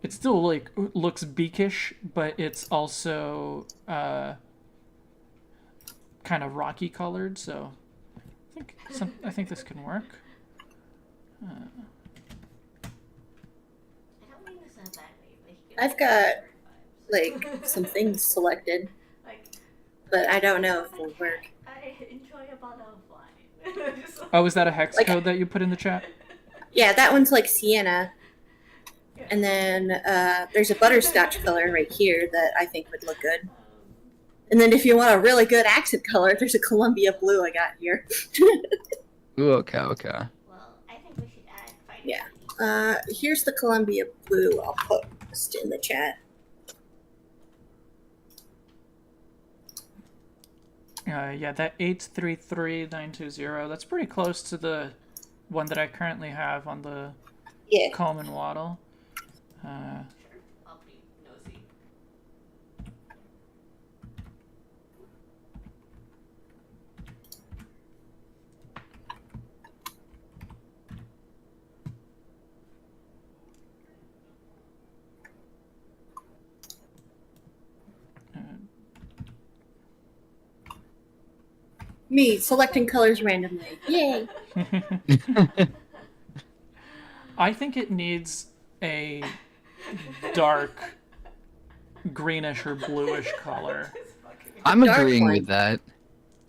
still like looks beakish, but it's also kind of rocky colored. So I think this can work. I don't mean this in a bad way, but he I've got like some things selected, like but I don't know if it'll work. I enjoy a bottle of Oh, is that a hex Like- code that you put in the chat? Yeah, that one's like sienna. And then there's a butterscotch color right here that I think would look good. And then if you want a really good accent color, there's a Columbia blue I got here. Ooh, okay, okay. Well, I think we should add fighting. Yeah. Here's the Columbia blue I'll post in the chat. Yeah, that 833920. That's pretty close to the one that I currently have on the Yeah. Coleman Waddle. Sure, I'll be nosy. Me selecting colors randomly. Yay. I think it needs a dark greenish or bluish color. I'm Dark agreeing one. with that.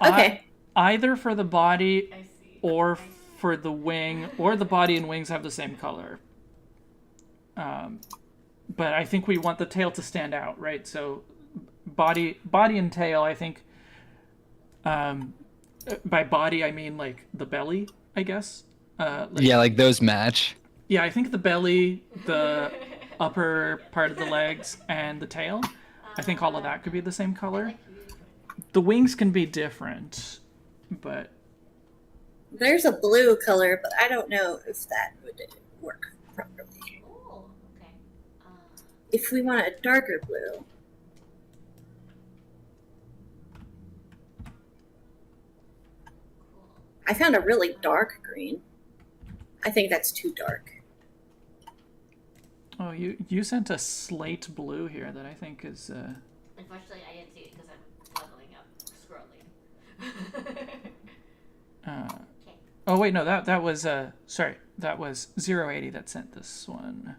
Okay. Either for the body I see. or for the wing, or the body and wings have the same color. But I think we want the tail to stand out, right? So body and tail, I think. By body, I mean like the belly, I guess. Yeah, like those match. Yeah, I think the belly, the upper part of the legs, and the tail. I think all of that could be the same color. The wings can be different, but There's a blue color, but I don't know if that would work properly. Oh, okay. If we want a darker blue, Cool. I found a really dark green. I think that's too dark. oh, you sent a slate blue here that I think is Unfortunately, I didn't see it because I'm leveling up, scrolling. Okay. oh wait, no, that was sorry, that was 080 that sent this one.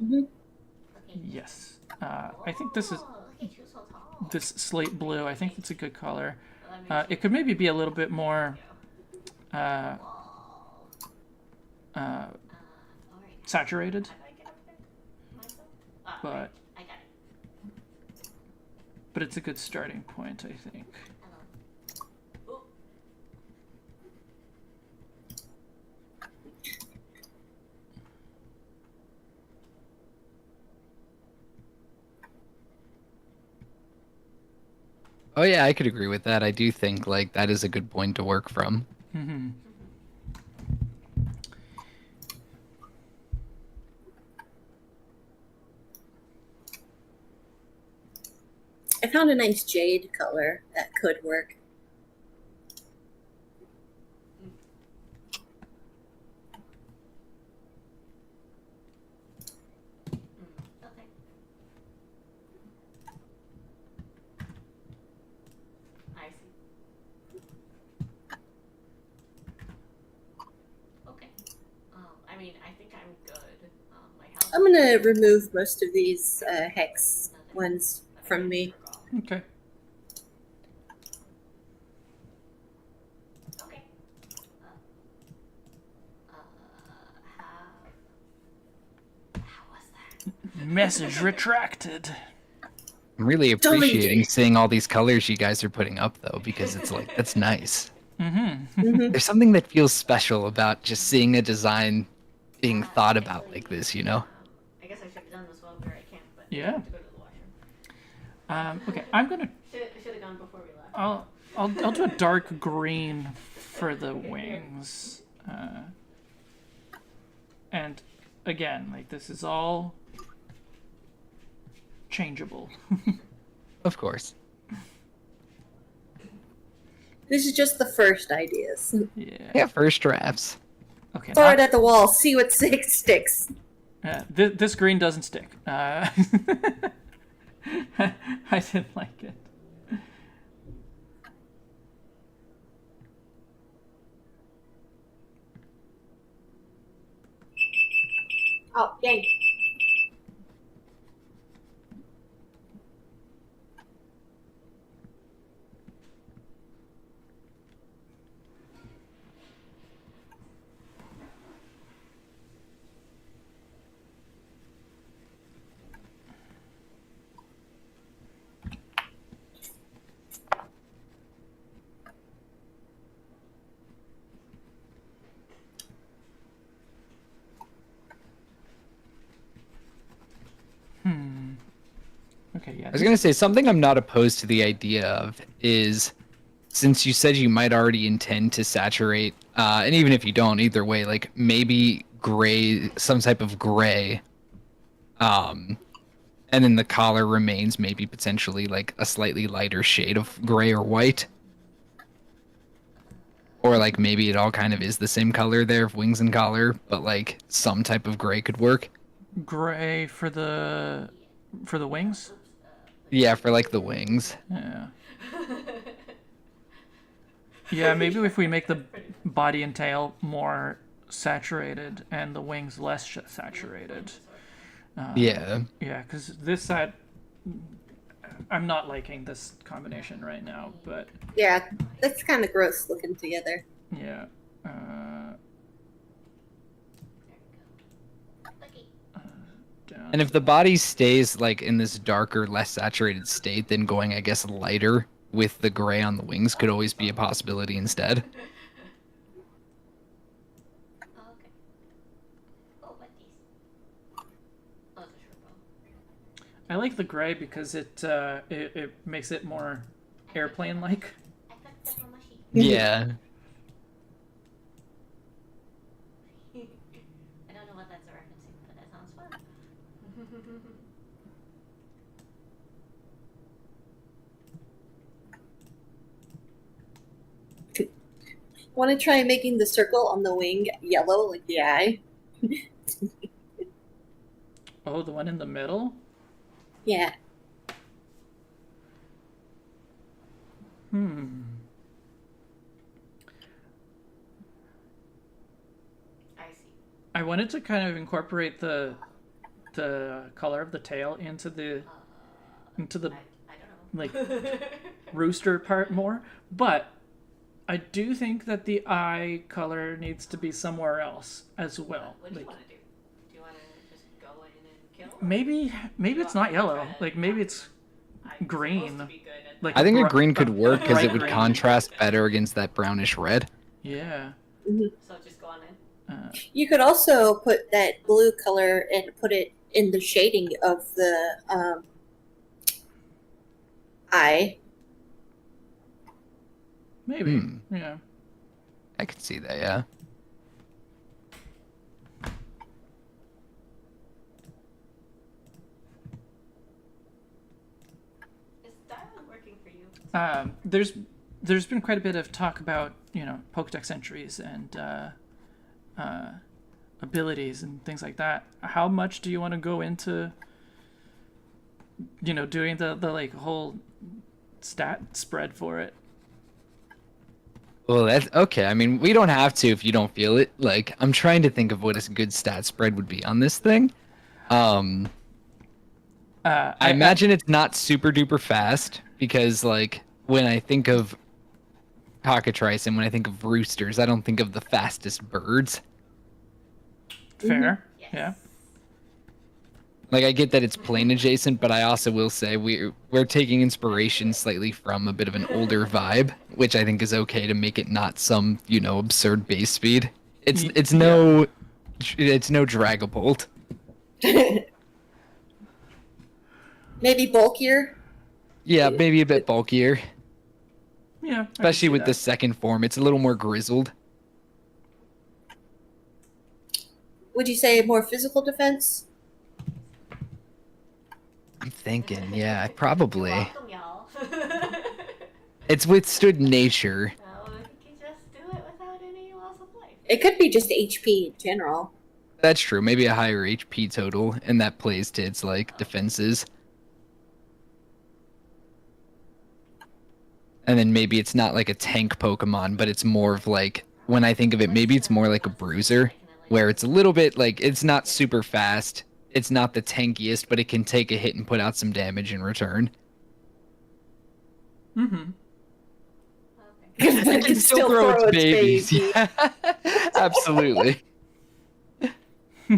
Mm-hmm. Okay. Yes. I think this is Oh, look at you, so tall. this slate blue. I think it's a good color. Well, that makes It could maybe be a little bit more you- uh, all right. saturated, How do I get up there? Myself? Ah, but right. I got it. but it's a good starting point, I think. Hello. Ooh. Oh yeah, I could agree with that. I do think like that is a good point to work from. Mm-hmm. I found a nice jade color that could work. Okay. I see. Okay. I mean, I think I'm good. My health. I'm gonna remove most of these hex ones from me. Okay. Okay. How was that? Message retracted. I'm really Totally appreciating did. seeing all these colors you guys are putting up though, because it's like that's nice. Mm-hmm. Mhm. There's something that feels special about just seeing a design being thought about like this, you know? I guess I should have done this while we were at camp, but Yeah. I have to go to the washroom. Okay, I'm gonna. Should have gone before we left. I'll do a dark green for the wings, and again, like this is all changeable. Of course. This is just the first ideas. Yeah. Yeah, first drafts. Okay. Throw it at the wall, see what sticks. This green doesn't stick. I didn't like it. Oh, dang. Okay, yeah. I was gonna say something I'm not opposed to the idea of is, since you said you might already intend to saturate, and even if you don't, either way, like maybe gray, some type of gray, and then the collar remains maybe potentially like a slightly lighter shade of gray or white. Or like maybe it all kind of is the same color there of wings and collar, but like some type of gray could work. Gray for the wings. Yeah, for like the wings. Yeah. Yeah, maybe if we make the body and tail more saturated and the wings less saturated. Yeah. Yeah, because this side, I'm not liking this combination right now, but Yeah, that's kind of gross looking together. yeah. Down. And if the body stays like in this darker, less saturated state, then going, I guess, lighter with the gray on the wings could always be a possibility instead. Okay. Oh, what these? Oh, it's a short bow. I like the gray because it makes it more airplane-like. I got the mushy. Yeah. I don't know what that's referencing, but that sounds fun. Want to try making the circle on the wing yellow, like the eye? Oh, the one in the middle? Yeah. I see. I wanted to kind of incorporate the color of the tail into the I don't know. like rooster part more, but I do think that the eye color needs to be somewhere else as well. What do you Like want to do? Do you want to just go in and kill? maybe it's not yellow. Like maybe it's I'm green. supposed to be good at Like I think a br- green could work because bright it would green. contrast better against that brownish red. Yeah. So just go on in. You could also put that blue color and put it in the shading of the eye. Maybe. Yeah. I could see that, yeah. Is dialogue working for you? There's been quite a bit of talk about Pokedex entries and abilities and things like that. How much do you want to go into doing the like whole stat spread for it? Well, that's okay. I mean, we don't have to if you don't feel it. Like, I'm trying to think of what a good stat spread would be on this thing. I imagine it's not super duper fast because, like, when I think of cockatrice and when I think of roosters, I don't think of the fastest birds. Fair. Yes. Yeah. Like, I get that it's plane adjacent, but I also will say we're taking inspiration slightly from a bit of an older vibe, which I think is okay to make it not some absurd base speed. It's no Dragapult. Maybe bulkier. Yeah, maybe a bit bulkier, Yeah. I can especially see with that. the second form. It's a little more grizzled. Would you say more physical defense? I'm thinking, yeah, probably. You're welcome, y'all. It's withstood nature. No, you can just do it without any loss of life. It could be just HP in general. That's true. Maybe a higher HP total, and that plays to its like defenses. And then maybe it's not like a tank Pokemon, but it's more of like, when I think of it, maybe it's more like a bruiser, where it's a little bit like, it's not super fast, it's not the tankiest, but it can take a hit and put out some damage in return. Mm-hmm. Okay. It can still throw its babies. Yeah, absolutely. But I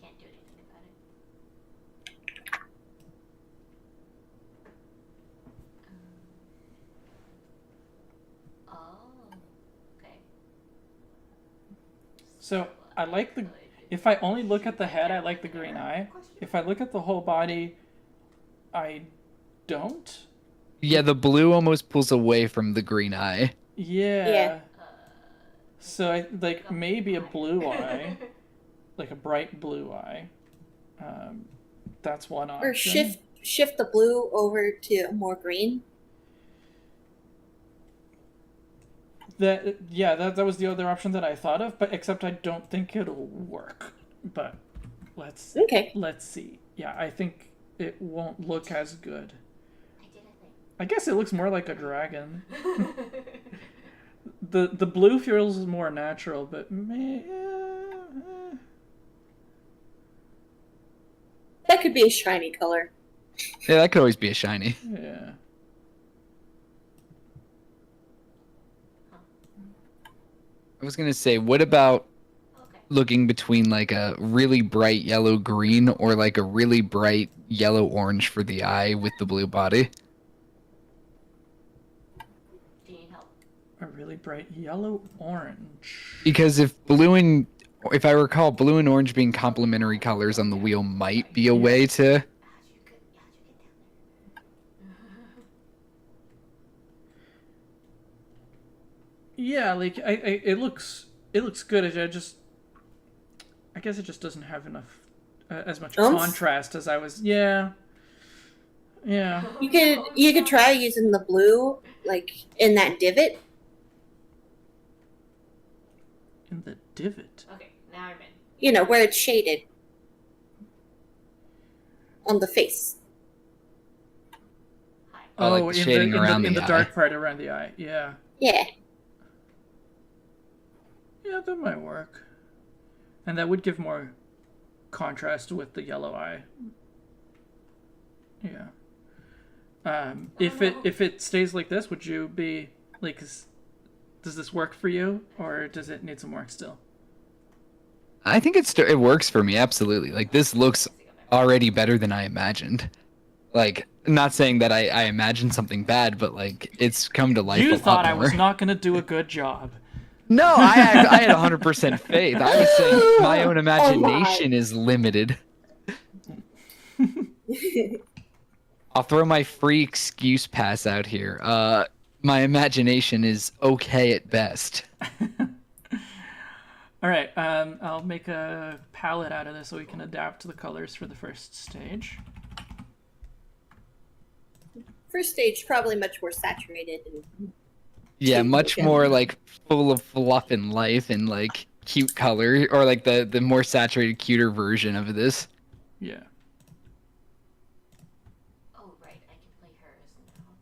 can't do anything about it. Oh, okay. So I like the if I only look at the head, I like the green eye. If I look at the whole body, I don't. Yeah, the blue almost pulls away from the green eye. Yeah. Yeah. So I like maybe a blue eye, like a bright blue eye. That's one option. Or shift the blue over to more green. That was the other option that I thought of, but except I don't think it'll work. But let's see. Yeah, I think it won't look as good. I guess it looks more like a dragon. The blue feels more natural, but That could be a shiny color. Yeah, that could always be a shiny. yeah. I was gonna say, what about looking between like a really bright yellow green or like a really bright yellow orange for the eye with the blue body? Do you need help? A really bright yellow orange. Because if I recall, blue and orange being complementary colors on the wheel might be a way to. Yeah, like it looks good. I guess it just doesn't have enough as much contrast as I was. Yeah. You could try using the blue like in that divot. In the divot. Okay, now I'm in. You know, where it's shaded on the face. Hi. Oh, like the shading around in the the eye. dark part around the eye. Yeah. Yeah. Yeah, that might work. And that would give more contrast with the yellow eye. Yeah. If it stays like this, would you be like, does this work for you, or does it need some work still? I think it works for me, absolutely. Like, this looks already better than I imagined. Like, not saying that I imagined something bad, but like, it's come to life a You lot thought I more. was not gonna do a good job. No, I had 100% faith. I was saying my own imagination is limited. I'll throw my free excuse pass out here. My imagination is okay at best. All right, I'll make a palette out of this so we can adapt to the colors for the first stage. First stage probably much more saturated and Yeah, much more like full of fluff and life and like cute color, or like the more saturated, cuter version of this. Yeah. Oh, right, I can play hers now.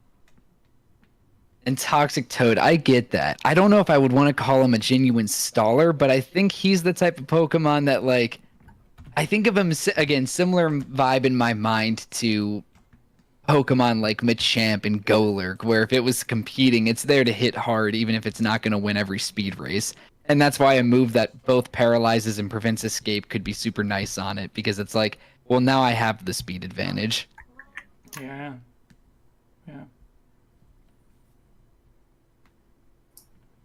And Toxic Toad, I get that. I don't know if I would want to call him a genuine staller, but I think he's the type of Pokemon that, like, I think of him, again, similar vibe in my mind to Pokemon like Machamp and Golurk, where if it was competing, it's there to hit hard, even if it's not going to win every speed race. And that's why a move that both paralyzes and prevents escape could be super nice on it, because it's like, well, now I have the speed advantage. Yeah. Yeah.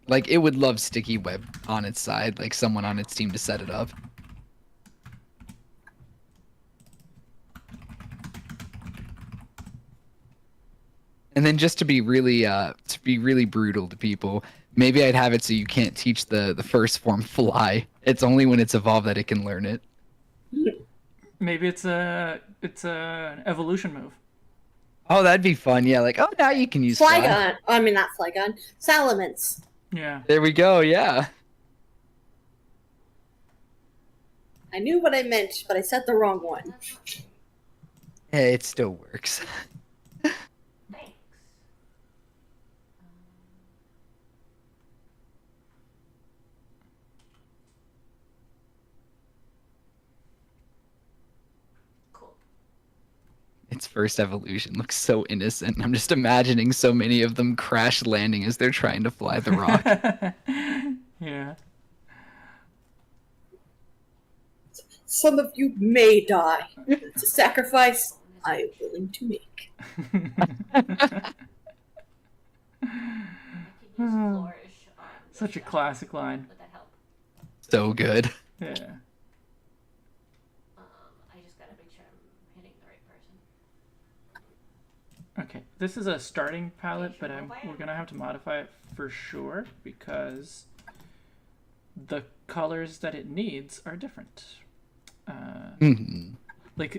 Like, it would love Sticky Web on its side, like someone on its team to set it up. And then just to be really brutal to people, maybe I'd have it so you can't teach the first form Fly. It's only when it's evolved that it can learn it. Maybe it's an evolution move. Oh, that'd be fun. Yeah, like, oh, now you can use Fly. Flygon. I mean, not Flygon. Salamence. Yeah. There we go. Yeah. I knew what I meant, but I said the wrong one. Hey, it still works. Thanks. Cool. Its first evolution looks so innocent. I'm just imagining so many of them crash landing as they're trying to fly the rock. Yeah. Some of you may die. It's a sacrifice I am willing to make. I can use flourish on Such a this, classic line. Would that help? So good. Yeah. this is a starting palette, but we're gonna have to modify it for sure because the colors that it needs are different. Like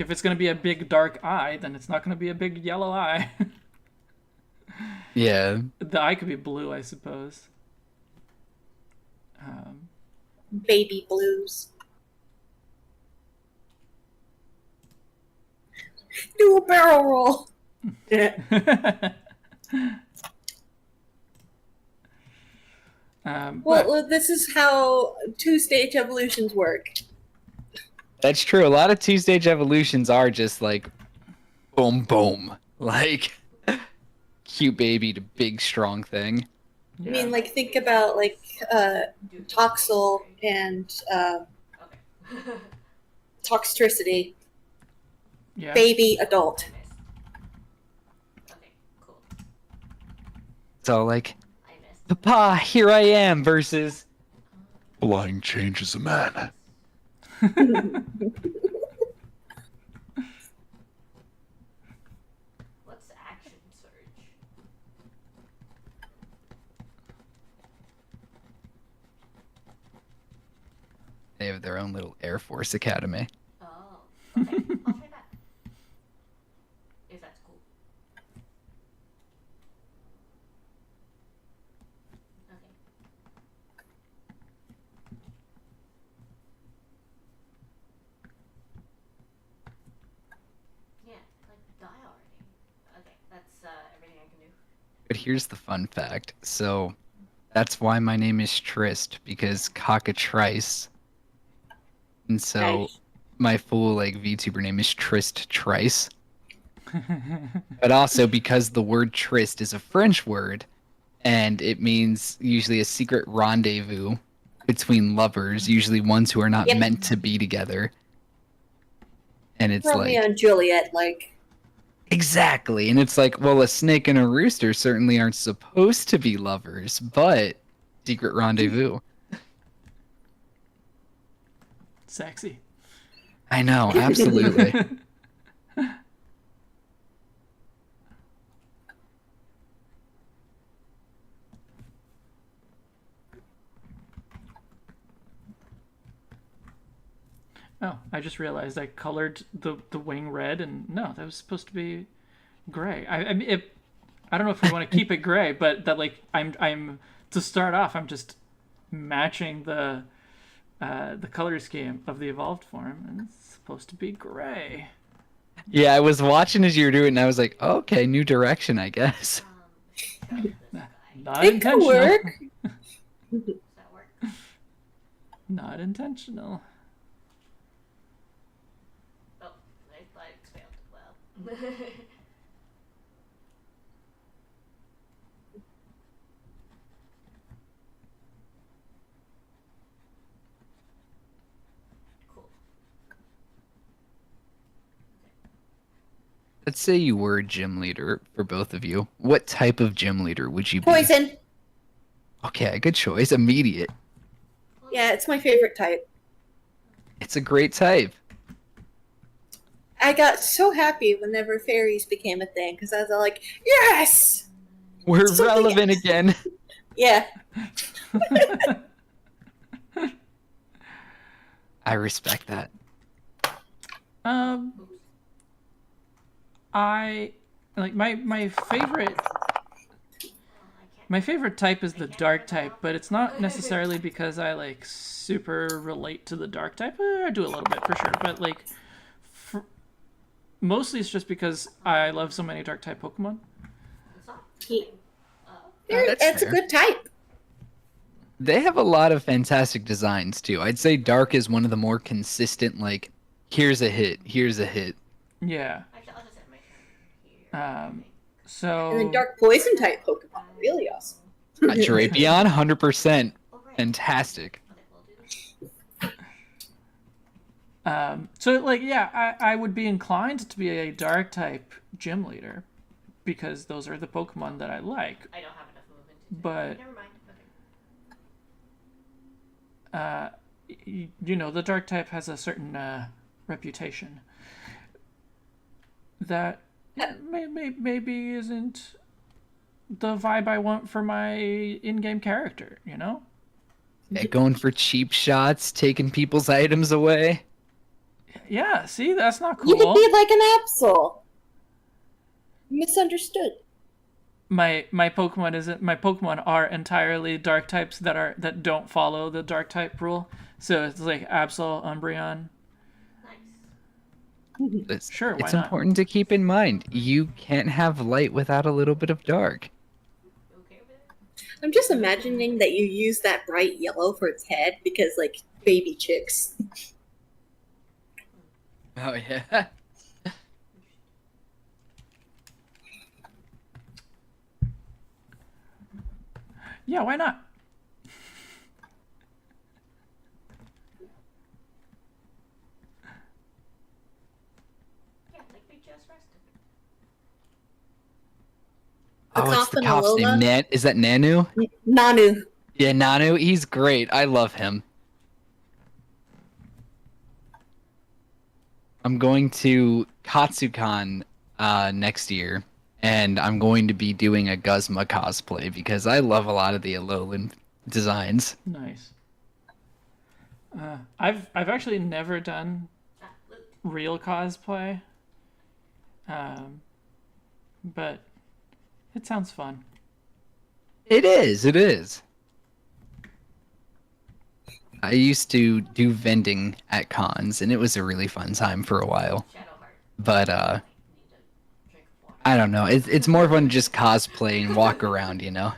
if it's gonna be a big dark eye, then it's not gonna be a big yellow eye. Yeah. The eye could be blue, I suppose. Baby blues. Do a barrel roll. Well, this is how two-stage evolutions work. That's true. A lot of two-stage evolutions are just like boom, boom. Like cute baby to big, strong thing. Yeah. I mean, like, think about, like, Toxel and Toxtricity. Yeah. Baby, adult. Okay, cool. So like, I missed. Papa, here I am versus Flying changes a man. What's action surge? They have their own little Air Force Academy. Oh, okay. I'll try that. If that's cool. Okay. Yeah, like die already. Okay, that's everything I can do. But here's the fun fact. So that's why my name is Trist, because cockatrice. And so Nice. my full like VTuber name is Trist Trice. But also because the word tryst is a French word and it means usually a secret rendezvous between lovers, usually ones who are not Yep. meant to be together. And it's Romeo like and Juliet, like. exactly. And it's like, well, a snake and a rooster certainly aren't supposed to be lovers, but secret rendezvous. Sexy. I know, absolutely. Oh, I just realized I colored the wing red, and no, that was supposed to be gray. I mean, I don't know if we want to keep it gray, but that like I'm to start off, I'm just matching the color scheme of the evolved form, and it's supposed to be gray. Yeah, I was watching as you were doing it, and I was like, okay, new direction, I guess. Show this guy. Not It could intentional. work. Does that work? Not intentional. Oh, I failed. Well. Cool. Let's say you were a gym leader for both of you. What type of gym leader would you be? Poison. Okay, good choice. Immediate. Yeah, it's my favorite type. It's a great type. I got so happy whenever fairies became a thing because I was like, yes! We're Something relevant else. again. Yeah. I respect that. I like my favorite. My favorite type is the dark type, but it's not necessarily because I like super relate to the dark type. I do a little bit for sure, but like mostly it's just because I love so many dark type Pokemon. It's not. He- that's it's fair. a good type. They have a lot of fantastic designs too. I'd say dark is one of the more consistent, like, here's a hit, here's a hit. Yeah. Actually, I'll just end my turn here. So. And then dark poison type Pokemon are really awesome. Drapion, 100%. Oh, right. Fantastic. Okay, we'll do this. So like yeah, I would be inclined to be a dark type gym leader because those are the Pokemon that I like. I don't have enough movement to do But- it. Never mind. Okay. You know, the dark type has a certain reputation that maybe isn't the vibe I want for my in-game character, you know? Yeah, going for cheap shots, taking people's items away. Yeah, see, that's not cool. You could be like an Absol. Misunderstood. My Pokemon are entirely dark types that don't follow the dark type rule. So it's like Absol, Umbreon. It's, Sure, why it's not? important to keep in mind. You can't have light without a little bit of dark. I'm just imagining that you use that bright yellow for its head because, like, baby chicks. Oh, yeah. Yeah, why not? Yeah, like we just rested. Oh, it's the Coffin cop's Alola? name. Is that Nanu? Nanu. Yeah, Nanu. He's great. I love him. I'm going to Katsucon next year, and I'm going to be doing a Guzma cosplay because I love a lot of the Alolan designs. Nice. I've actually never done real cosplay, but it sounds fun. It is. It is. I used to do vending at cons, and it was a really fun time for a while. But I don't know. It's more fun to just cosplay and walk around, you know.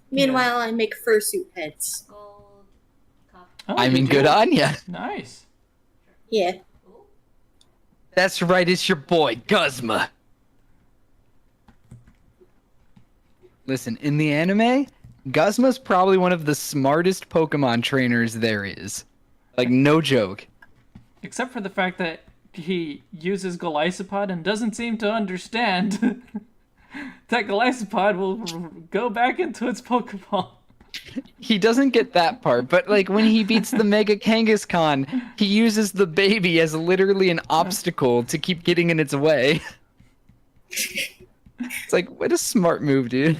Meanwhile, I make fursuit heads. Gold, copper. Oh, I you mean, do? good on ya. Nice. Yeah. That's right. It's your boy Guzma. Listen, in the anime, Guzma's probably one of the smartest Pokemon trainers there is. Like, no joke. Except for the fact that he uses Golisopod and doesn't seem to understand that Golisopod will go back into its Pokeball. He doesn't get that part, but like when he beats the Mega Kangaskhan, he uses the baby as literally an obstacle to keep getting in its way. It's like, what a smart move, dude.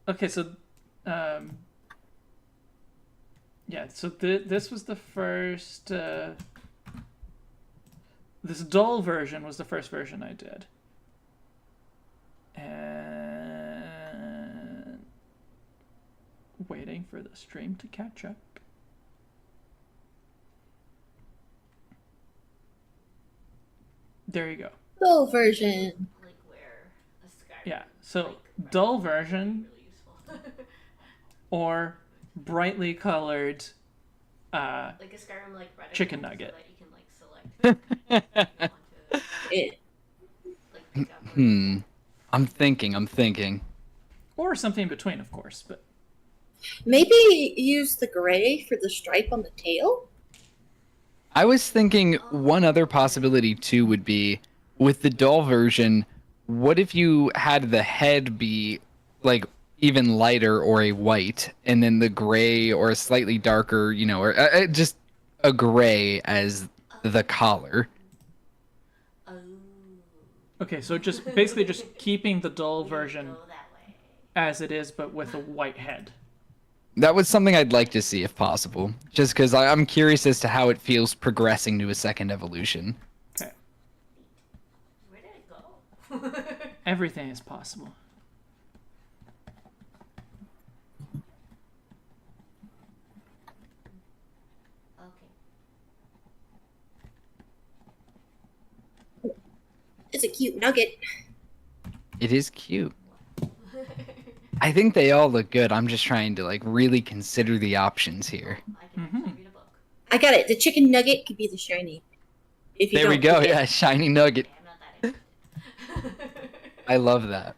Okay, so, yeah, so this was the first, this dull version was the first version I did. And waiting for the stream to catch up. There you go. Full version. Like where a sky. Yeah, so dull version Really useful. or brightly colored Like a Skyrim like reticle, Chicken nugget. So that you can like select. if you want to, It. like, pick up I'm thinking. or something in between, of course, but Maybe use the gray for the stripe on the tail? I was thinking one other possibility too would be with the doll version, what if you had the head be like even lighter or a white and then the gray or a slightly darker, you know, or just a gray as the collar. okay, so just basically just keeping the dull version go that way. as it is, but with a white head. That was something I'd like to see if possible, just because I'm curious as to how it feels progressing to a second evolution. Okay, Where did it go? everything is possible. Okay. It's a cute nugget. It is cute. I think they all look good. I'm just trying to like really consider the options here. I can actually read a book. I got it. The chicken nugget could be the shiny. If you There we don't go. forget. Yeah, shiny nugget. Okay, I'm not that interested. I love that.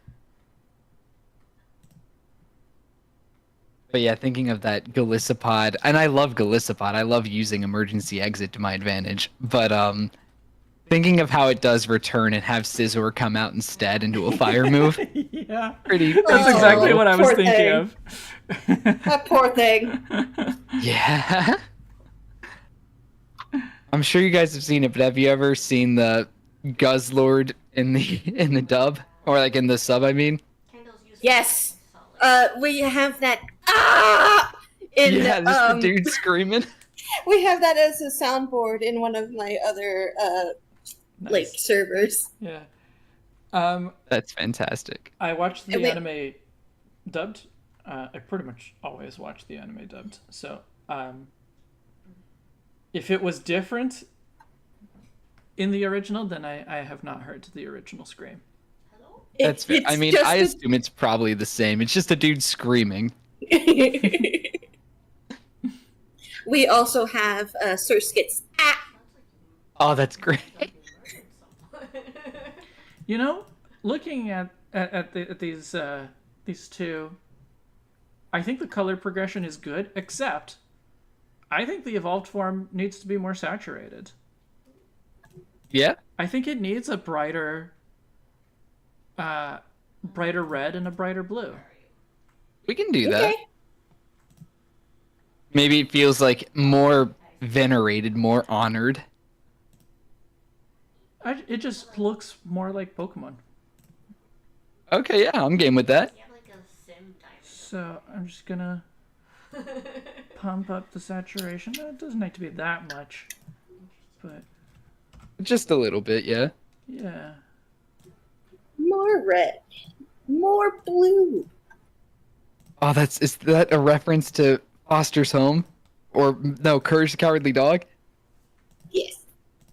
But yeah, thinking of that Golisopod, and I love Golisopod. I love using emergency exit to my advantage. But thinking of how it does return and have Scizor come out instead and do a fire move, Yeah, pretty. that's Oh, exactly what I was poor thinking thing. of. That poor thing. Yeah. I'm sure you guys have seen it, but have you ever seen the Guzzlord in the dub or like in the sub? I mean, Yes. We have that. In yeah, just the dude screaming. we have that as a soundboard in one of my other like Nice. servers. Yeah. That's fantastic. I watched the And we- anime dubbed. I pretty much always watch the anime dubbed. So, if it was different in the original, then I have not heard the original scream. That's fair. I It's mean, just I a- assume it's probably the same. It's just a dude screaming. We also have Sir Skit's. Oh, that's great. You know, looking at these two, I think the color progression is good, except I think the evolved form needs to be more saturated. Yeah. I think it needs a brighter red and a brighter blue. We can do that. Okay. Maybe it feels like more venerated, more honored. It just looks more like Pokemon. Okay, yeah, I'm game with that. So I'm just gonna pump up the saturation. It doesn't need to be that much, but Just a little bit, yeah. yeah. More red. More blue. Oh, is that a reference to Foster's Home? Or no, Courage the Cowardly Dog? Yes.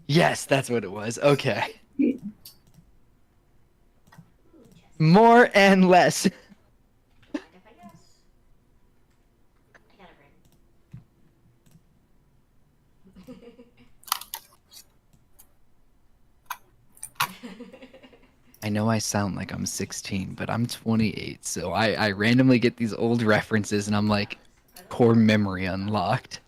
Yes, that's what it was. Okay. More and less. I know I sound like I'm 16, but I'm 28, so I randomly get these old references and I'm like, core memory unlocked.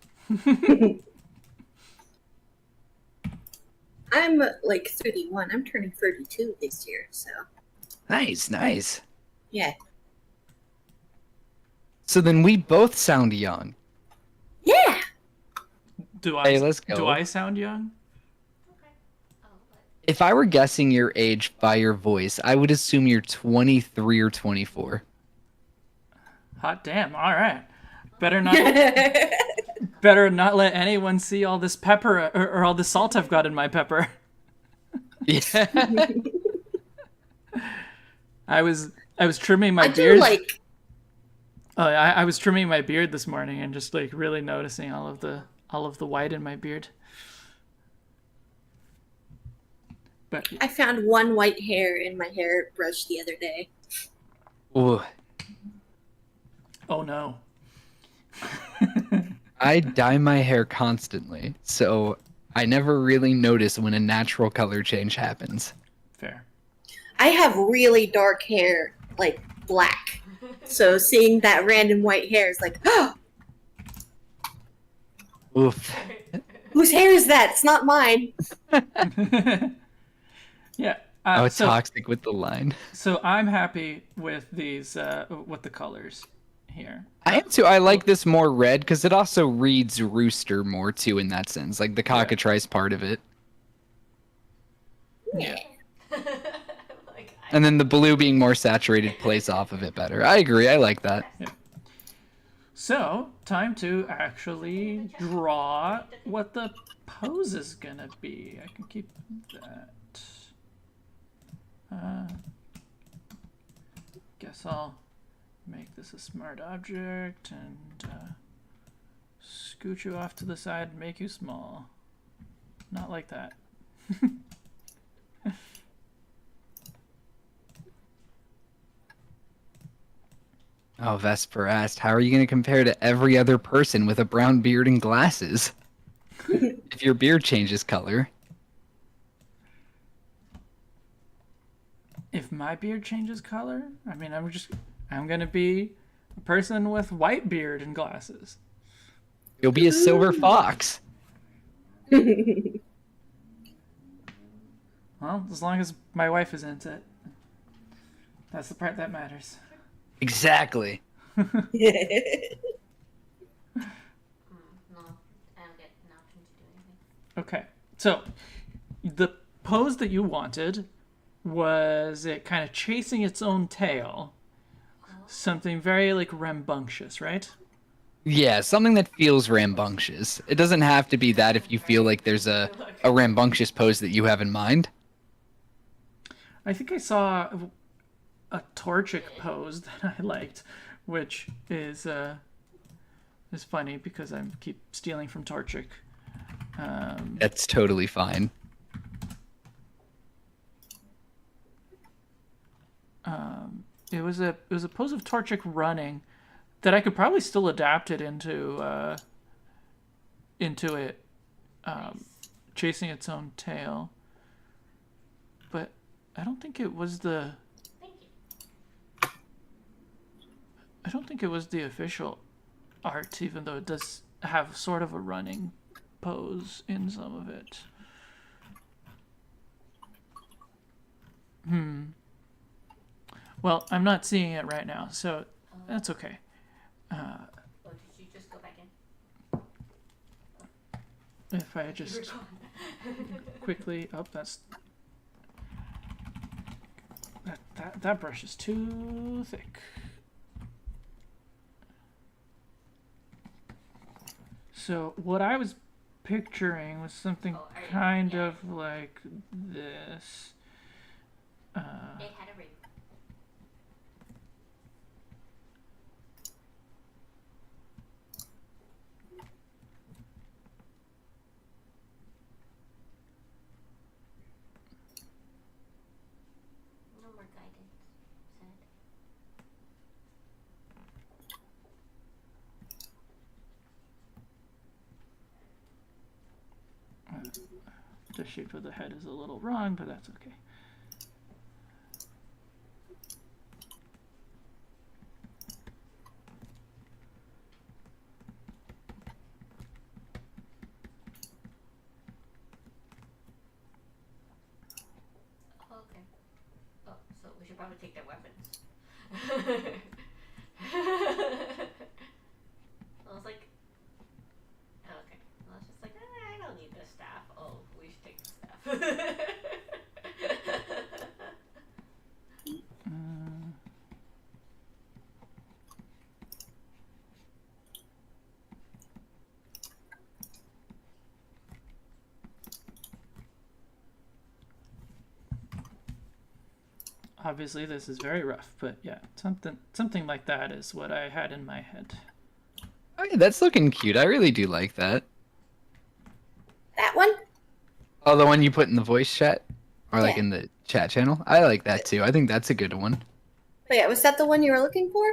I'm like 31. I'm turning 32 this year, so Nice, nice. yeah. So then we both sound young. Yeah. Do I? Hey, let's go. Do I sound young? If I were guessing your age by your voice, I would assume you're 23 or 24. Hot damn! All right. Better not let anyone see all this pepper or all the salt I've got in my pepper. Yeah. I was trimming my I beard. do like. Oh, I was trimming my beard this morning and just like really noticing all of the white in my beard. But I found one white hair in my hairbrush the other day. Ooh. oh no. I dye my hair constantly, so I never really notice when a natural color change happens. Fair. I have really dark hair, like black. So seeing that random white hair is like, oh, Oof. whose hair is that? It's not mine. Yeah. Oh, it's toxic with the line. So I'm happy with these with the colors here. I am too. I like this more red because it also reads rooster more too in that sense, like the cockatrice part of it. Yeah. And then the blue being more saturated plays off of it better. I agree. I like that. So, time to actually draw what the pose is gonna be. I can keep that. Guess I'll make this a smart object and scoot you off to the side and make you small. Not like that. Oh, Vesper asked, how are you going to compare to every other person with a brown beard and glasses? If your beard changes color. If my beard changes color, I mean, I'm gonna be a person with white beard and glasses. You'll be a silver fox. Well, as long as my wife is into it. That's the part that matters. Exactly. No, I don't get an option to do anything. Okay. So, the pose that you wanted was it kind of chasing its own tail. Something very like rambunctious, right? Yeah, something that feels rambunctious. It doesn't have to be that if you feel like there's a rambunctious pose that you have in mind. I think I saw a Torchic pose that I liked, which is funny because I keep stealing from Torchic. That's totally fine. It was a pose of Torchic running that I could probably still adapt it into it chasing its own tail, but I don't think it was the. Thank you. I don't think it was the official art, even though it does have sort of a running pose in some of it. Well, I'm not seeing it right now, so that's okay. Oh, did you just go back in? If I just quickly, that brush is too thick. So what I was picturing was something kind of like this. It had a ring. No more guidance, said. The shape of the head is a little wrong, but that's okay. Oh, okay. Oh, so we should probably take their weapons. I was like, oh, okay. I was just like, I don't need this staff. Oh, we should take the staff. Obviously, this is very rough, but yeah, something like that is what I had in my head. Oh yeah, that's looking cute. I really do like that. That one? Oh, the one you put in the voice chat? Or like Yeah. in the chat channel? I like that too. I think that's a good one. Oh, yeah, was that the one you were looking for?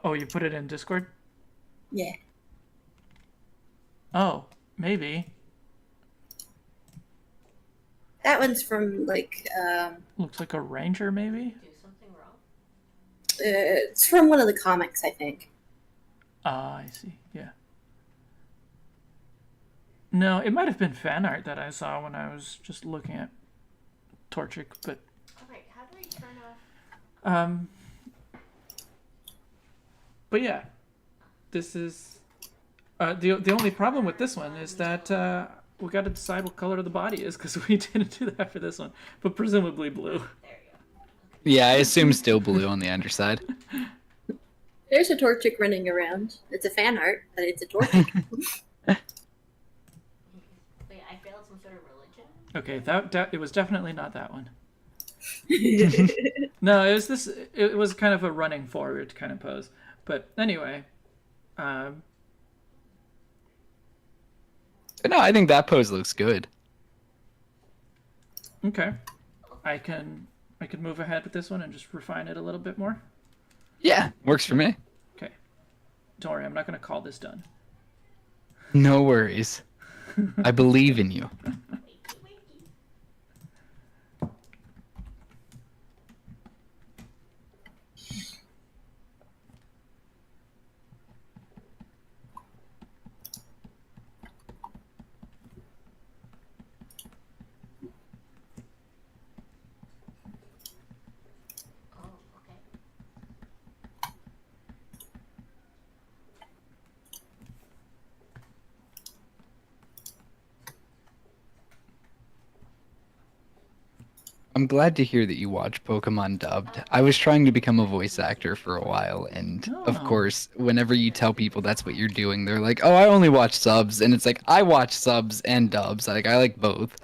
Oh, you put it in Discord? Yeah. Oh, maybe. That one's from, like, Looks like a ranger, maybe? Do something wrong? it's from one of the comics, I think. Ah, I see. Yeah. No, it might have been fan art that I saw when I was just looking at Torchic, but Alright, how do we turn off? But yeah, this is the only problem with this one is that we got to decide what color the body is because we didn't do that for this one, but presumably blue. There you go. Yeah, I assume still blue on the underside. There's a Torchic running around. It's a fan art, but it's a Torchic. Wait, I failed some sort of religion? Okay, that it was definitely not that one. No, it was this. It was kind of a running forward kind of pose. But anyway, But no, I think that pose looks good. okay, I can move ahead with this one and just refine it a little bit more. Yeah, works for me. Okay, don't worry, I'm not gonna call this done. No worries. I believe in you. Wakey, wakey. Oh, okay. I'm glad to hear that you watch Pokemon dubbed. I was trying to become a voice actor for a while, and of Oh. course, whenever you tell people that's what you're doing, they're like, "Oh, I only watch subs," and it's like I watch subs and dubs. Like I like both,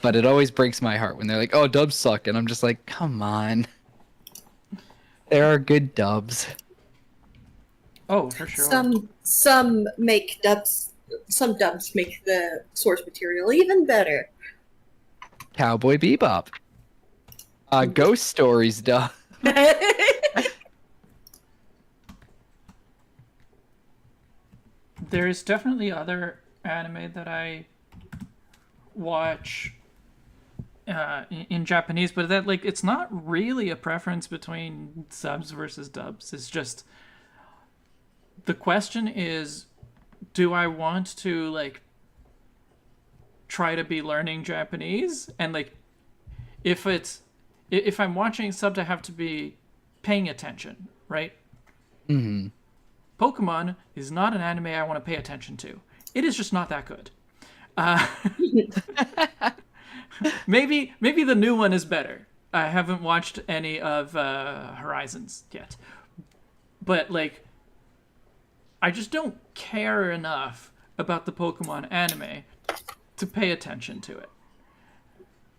but it always breaks my heart when they're like, "Oh, dubs suck," and I'm just like, "Come on, there are good dubs." Oh, for sure. Some make dubs. Some dubs make the source material even better. Cowboy Bebop, Ghost Stories dub. There's definitely other anime that I watch in Japanese, but that like it's not really a preference between subs versus dubs. It's just the question is, do I want to like try to be learning Japanese? And like if I'm watching sub, I have to be paying attention, right? Mm-hmm. Pokemon is not an anime I want to pay attention to. It is just not that good. Maybe the new one is better. I haven't watched any of Horizons yet, but like, I just don't care enough about the Pokemon anime to pay attention to it.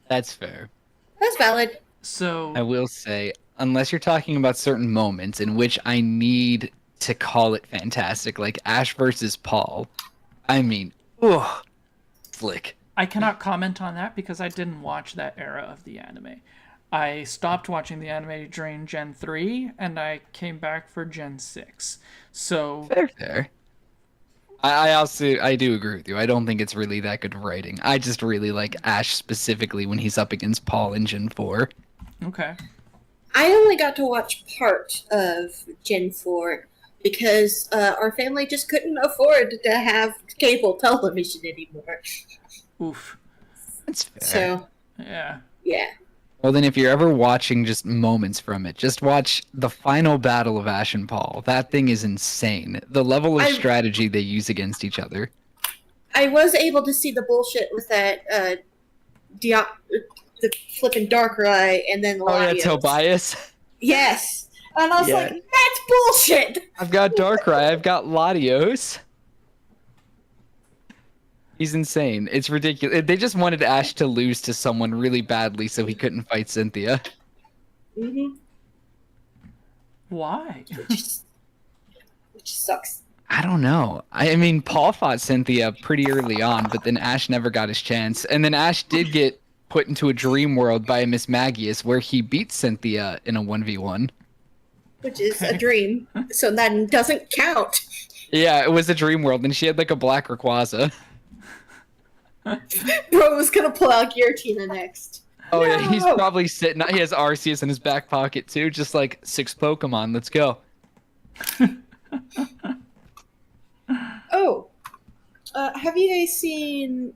That's fair. That's valid. So I will say, unless you're talking about certain moments in which I need to call it fantastic, like Ash versus Paul, I mean, ugh, slick. I cannot comment on that because I didn't watch that era of the anime. I stopped watching the anime during Gen 3 and I came back for Gen 6. So Fair. I do agree with you. I don't think it's really that good writing. I just really like Ash specifically when he's up against Paul in Gen 4. okay. I only got to watch part of Gen 4 because our family just couldn't afford to have cable television anymore. Oof. That's fair. So, Yeah. yeah. Well, then if you're ever watching just moments from it, just watch the final battle of Ash and Paul. That thing is insane. The level of strategy they use against each other. I was able to see the bullshit with that the flipping Darkrai and then Oh yeah, Latios. Tobias. Yes. And I was Yeah. like, that's bullshit! I've got Darkrai, I've got Latios. He's insane. It's ridiculous. They just wanted Ash to lose to someone really badly so he couldn't fight Cynthia. Mm-hmm. Why? Which sucks. I don't know. I mean, Paul fought Cynthia pretty early on, but then Ash never got his chance. And then Ash did get put into a dream world by Miss Magius where he beat Cynthia in a 1v1. Which is a dream. So that doesn't count. Yeah, it was a dream world, and she had like a black Rayquaza. Bro was gonna pull out Giratina next. Oh yeah, he's probably sitting. He has Arceus in his back pocket too, just like 6 Pokemon. Let's go. Oh, have you guys seen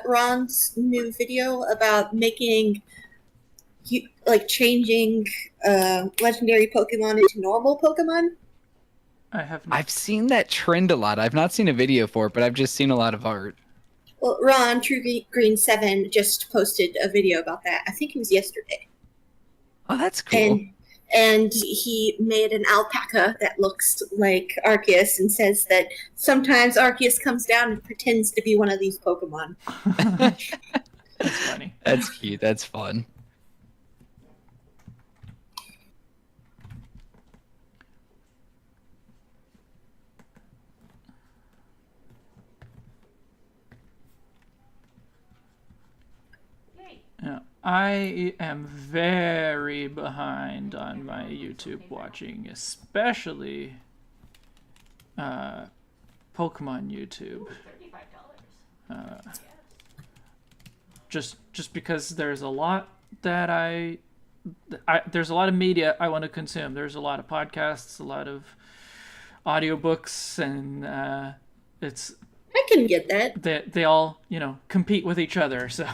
Ron's new video about making, changing legendary Pokemon into normal Pokemon? I have not. I've seen that trend a lot. I've not seen a video for it, but I've just seen a lot of art. Well, Ron, True Green 7, just posted a video about that. I think it was yesterday. Oh, that's cool. And he made an alpaca that looks like Arceus and says that sometimes Arceus comes down and pretends to be one of these Pokemon. That's funny. That's cute. That's fun. Yeah. I am very behind on my YouTube watching, especially Pokemon YouTube. Just because there's a lot that there's a lot of media I want to consume. There's a lot of podcasts, a lot of audiobooks, and it's I can get that. they all compete with each other. So.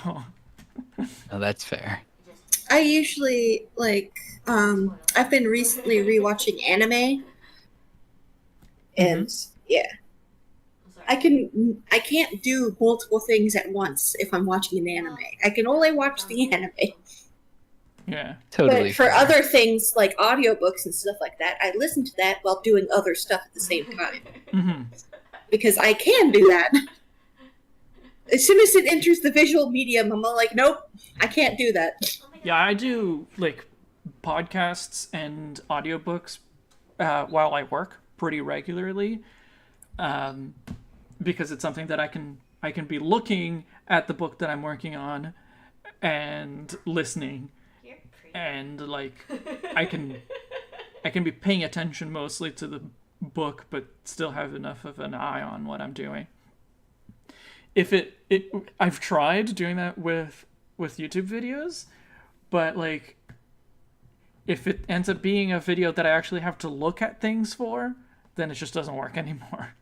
Oh, that's fair. I usually I've been recently rewatching anime, and yeah, I can't do multiple things at once if I'm watching an anime. I can only watch the anime. Yeah. Totally. But for fair. other things like audiobooks and stuff like that, I listen to that while doing other stuff at the same time. Mm-hmm. Because I can do that. As soon as it enters the visual medium, I'm all like, nope, I can't do that. Yeah, I do like podcasts and audiobooks while I work pretty regularly, because it's something that I can be looking at the book that I'm working on and listening, and like I can be paying attention mostly to the book, but still have enough of an eye on what I'm doing. If I've tried doing that with YouTube videos, but like if it ends up being a video that I actually have to look at things for, then it just doesn't work anymore.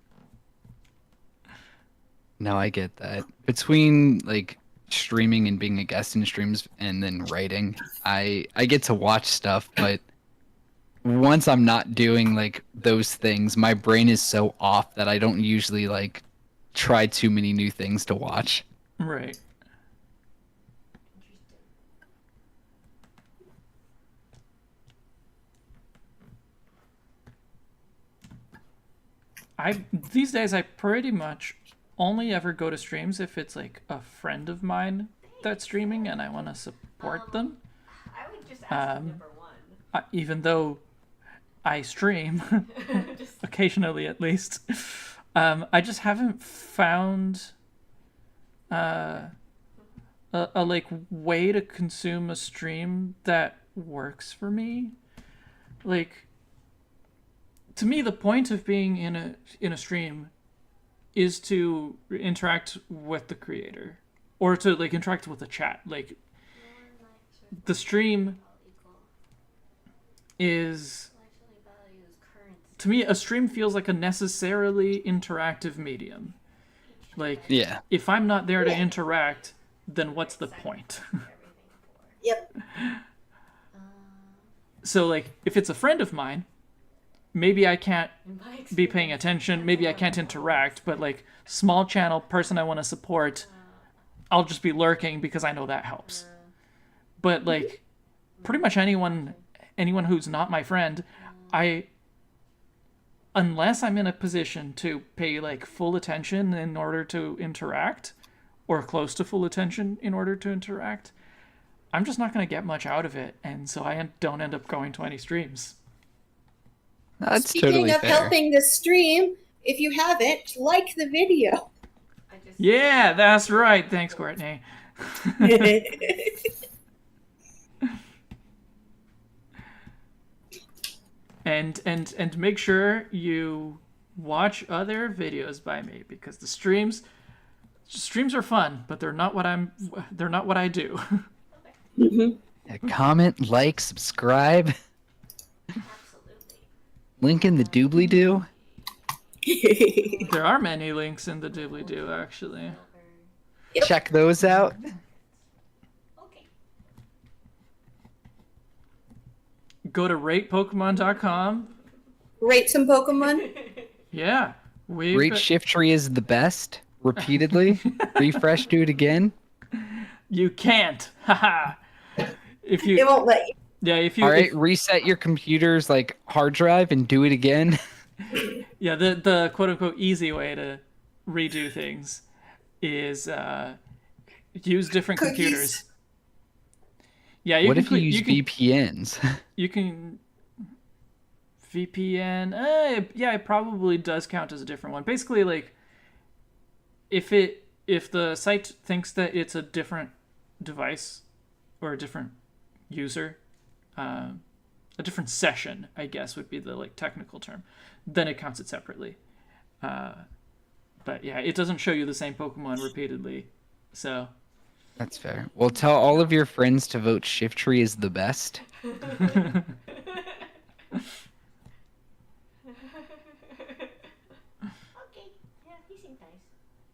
No, I get that. Between like streaming and being a guest in streams and then writing, I get to watch stuff, but once I'm not doing like those things, my brain is so off that I don't usually like try too many new things to watch. Right. These days I pretty much only ever go to streams if it's like a friend of mine that's streaming and I want to support them. I would just ask number one. Even though I stream occasionally, at least, I just haven't found a like way to consume a stream that works for me. Like, to me, the point of being in a stream is to interact with the creator, or to like interact with the chat. Like, the stream is, to me, a stream feels like a necessarily interactive medium. Like, Yeah. if I'm not there to interact, then what's the point? Yep. So, like, if it's a friend of mine, maybe I can't be paying attention, maybe I can't interact, but, like, small channel, person I want to support, I'll just be lurking because I know that helps. But, like, pretty much anyone who's not my friend, unless I'm in a position to pay like full attention in order to interact, or close to full attention in order to interact, I'm just not going to get much out of it, and so I don't end up going to any streams. That's Speaking totally of fair. helping the stream, if you haven't, like the video. Yeah, that's right. Thanks, Courtney. And make sure you watch other videos by me, because the streams are fun, but they're not what I do. Yeah, comment, like, subscribe. Absolutely. Link in the doobly-doo. There are many links in the doobly-doo, actually. Yep. Check those out. Okay. Go to ratepokemon.com. Rate some Pokemon. Yeah. Rate Shift Tree is the best. Repeatedly. Refresh, do it again. You can't. Haha. If It you won't let you. Yeah, if you All right, reset your computer's like hard drive and do it again. Yeah, the quote unquote easy way to redo things is use different Cookies. computers. Yeah, you What can if you cl- use VPNs? you can VPN. Yeah, it probably does count as a different one. Basically, like if the site thinks that it's a different device or a different user, a different session, I guess would be the like technical term, then it counts it separately. But yeah, it doesn't show you the same Pokemon repeatedly, so. That's fair. Well, tell all of your friends to vote Shift Tree is the best. Okay. Yeah, he seemed nice.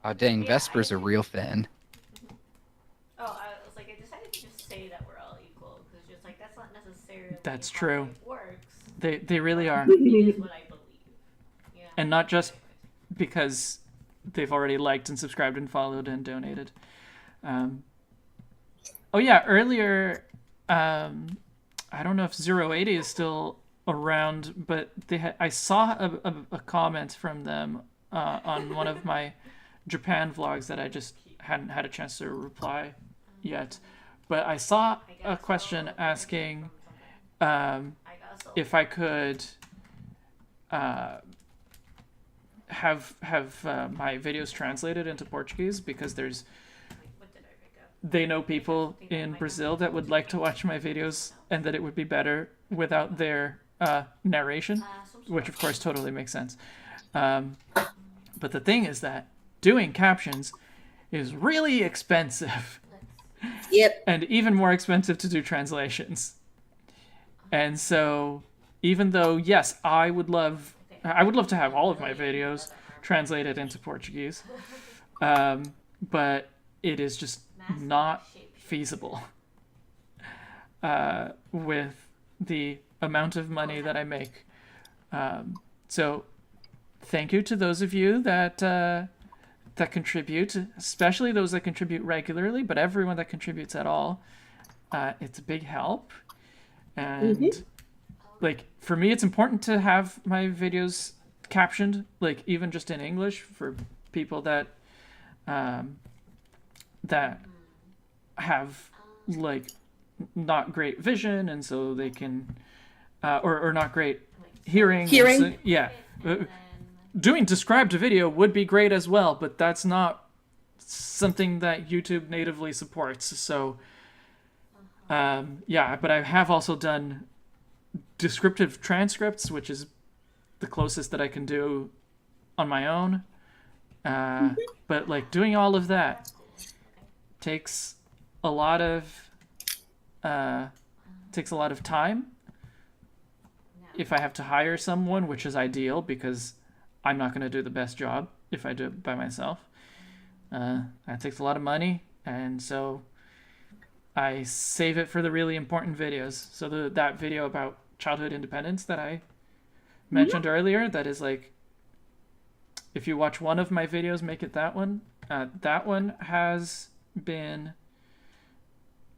Oh dang, Yeah, Vesper's a real fan. Oh, I was like, I decided to just say that we're all equal, because just like that's not necessarily That's how true. life works. They really are. It is what I believe. Yeah. And not just because they've already liked and subscribed and followed and donated. Oh yeah, earlier I don't know if 080 is still around, but I saw a comment from them on one of my Japan vlogs that I just hadn't had a chance to reply yet. But I saw a question asking if I could have my videos translated into Portuguese, because they know people in Brazil that would like to watch my videos, and that it would be better without their narration, which of course totally makes sense. But the thing is that doing captions is really expensive. Yep. And even more expensive to do translations. And so, even though, yes, I would love to have all of my videos translated into Portuguese, but it is just not feasible with the amount of money that I make. So, thank you to those of you that contribute, especially those that contribute regularly, but everyone that contributes at all. It's a big help. And like, for me, it's important to have my videos captioned, like even just in English, for people that that have like not great vision, and so they can or not great hearing. So, yeah. Doing described video would be great as well, but that's not something that YouTube natively supports. So, yeah, but I have also done descriptive transcripts, which is the closest that I can do on my own. But like doing all of that takes a lot of time. If I have to hire someone, which is ideal, because I'm not going to do the best job if I do it by myself. That takes a lot of money, and so I save it for the really important videos. So that video about childhood independence that I mentioned earlier, that is like, if you watch one of my videos, make it that one. That one has been...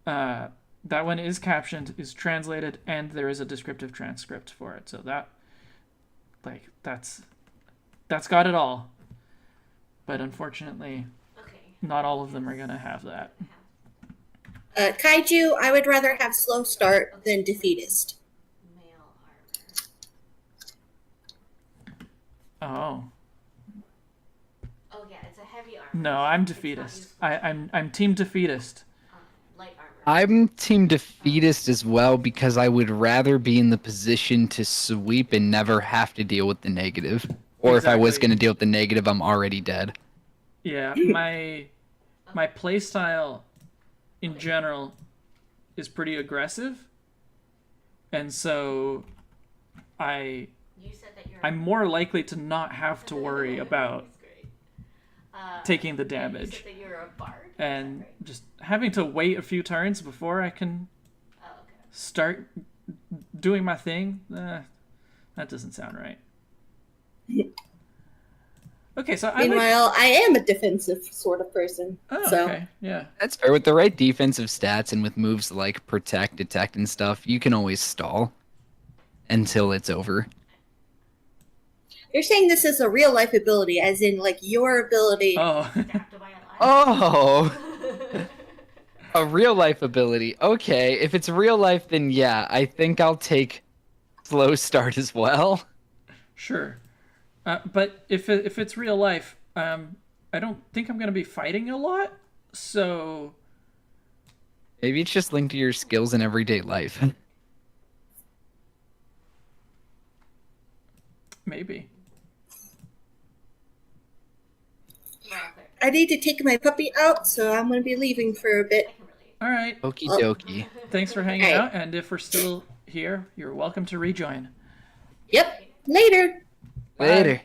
that one is captioned, is translated, and there is a descriptive transcript for it. So that's got it all. But unfortunately, not all of them are going to have that. Kaiju, I would rather have slow start than defeatist. Oh. Oh yeah, it's a heavy armor. No, I'm defeatist. I'm team defeatist. Light armor. I'm team defeatist as well, because I would rather be in the position to sweep and never have to deal with the negative. Or if I was Exactly. going to deal with the negative, I'm already dead. Yeah, my playstyle in general is pretty aggressive, and so You said that you're I'm more likely to not have to worry about great. taking the You damage, said that you're a bard. and just having to wait a few turns before I can Oh, okay. start doing my thing. That doesn't sound right. Okay, so Meanwhile, I am a defensive sort of person. Oh, so okay, yeah. That's fair. With the right defensive stats and with moves like protect, detect, and stuff, you can always stall until it's over. you're saying this is a real life ability, as in like your ability. Oh, Adapted by a lie. Oh, a real life ability. Okay, if it's real life, then yeah, I think I'll take slow start as well. sure. But if it's real life, I don't think I'm gonna be fighting a lot. So Maybe it's just linked to your skills in everyday life. maybe. Well, there. I need to take my puppy out, so I'm going to be leaving for a bit. I can relate. All right. Okie dokie. Thanks for hanging Hey. out, and if we're still here, you're welcome to rejoin. Yep. Later. Later.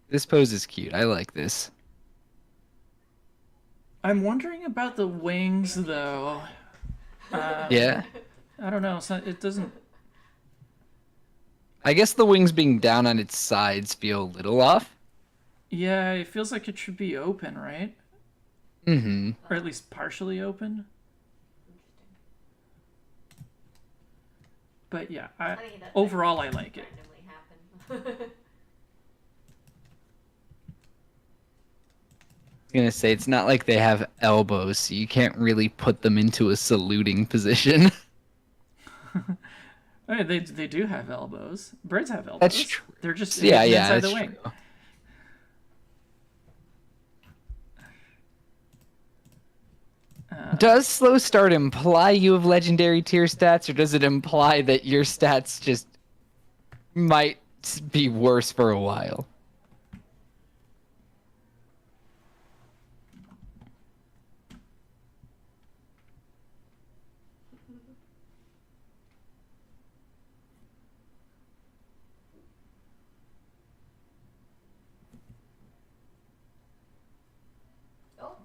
This pose is cute. I like this. I'm wondering about the wings, though. Yeah. I don't know. So it doesn't. I guess the wings being down on its sides feel a little off. Yeah, it feels like it should be open, right? Mm-hmm. or at least partially open. But yeah, Funny that overall that I like it. randomly happened. I was gonna say it's not like they have elbows, so you can't really put them into a saluting position. Oh, they do have elbows. Birds have elbows. That's true. They're just Yeah, hidden yeah, inside the that's wing. true. Does slow start imply you have legendary tier stats, or does it imply that your stats just might be worse for a while? Oh.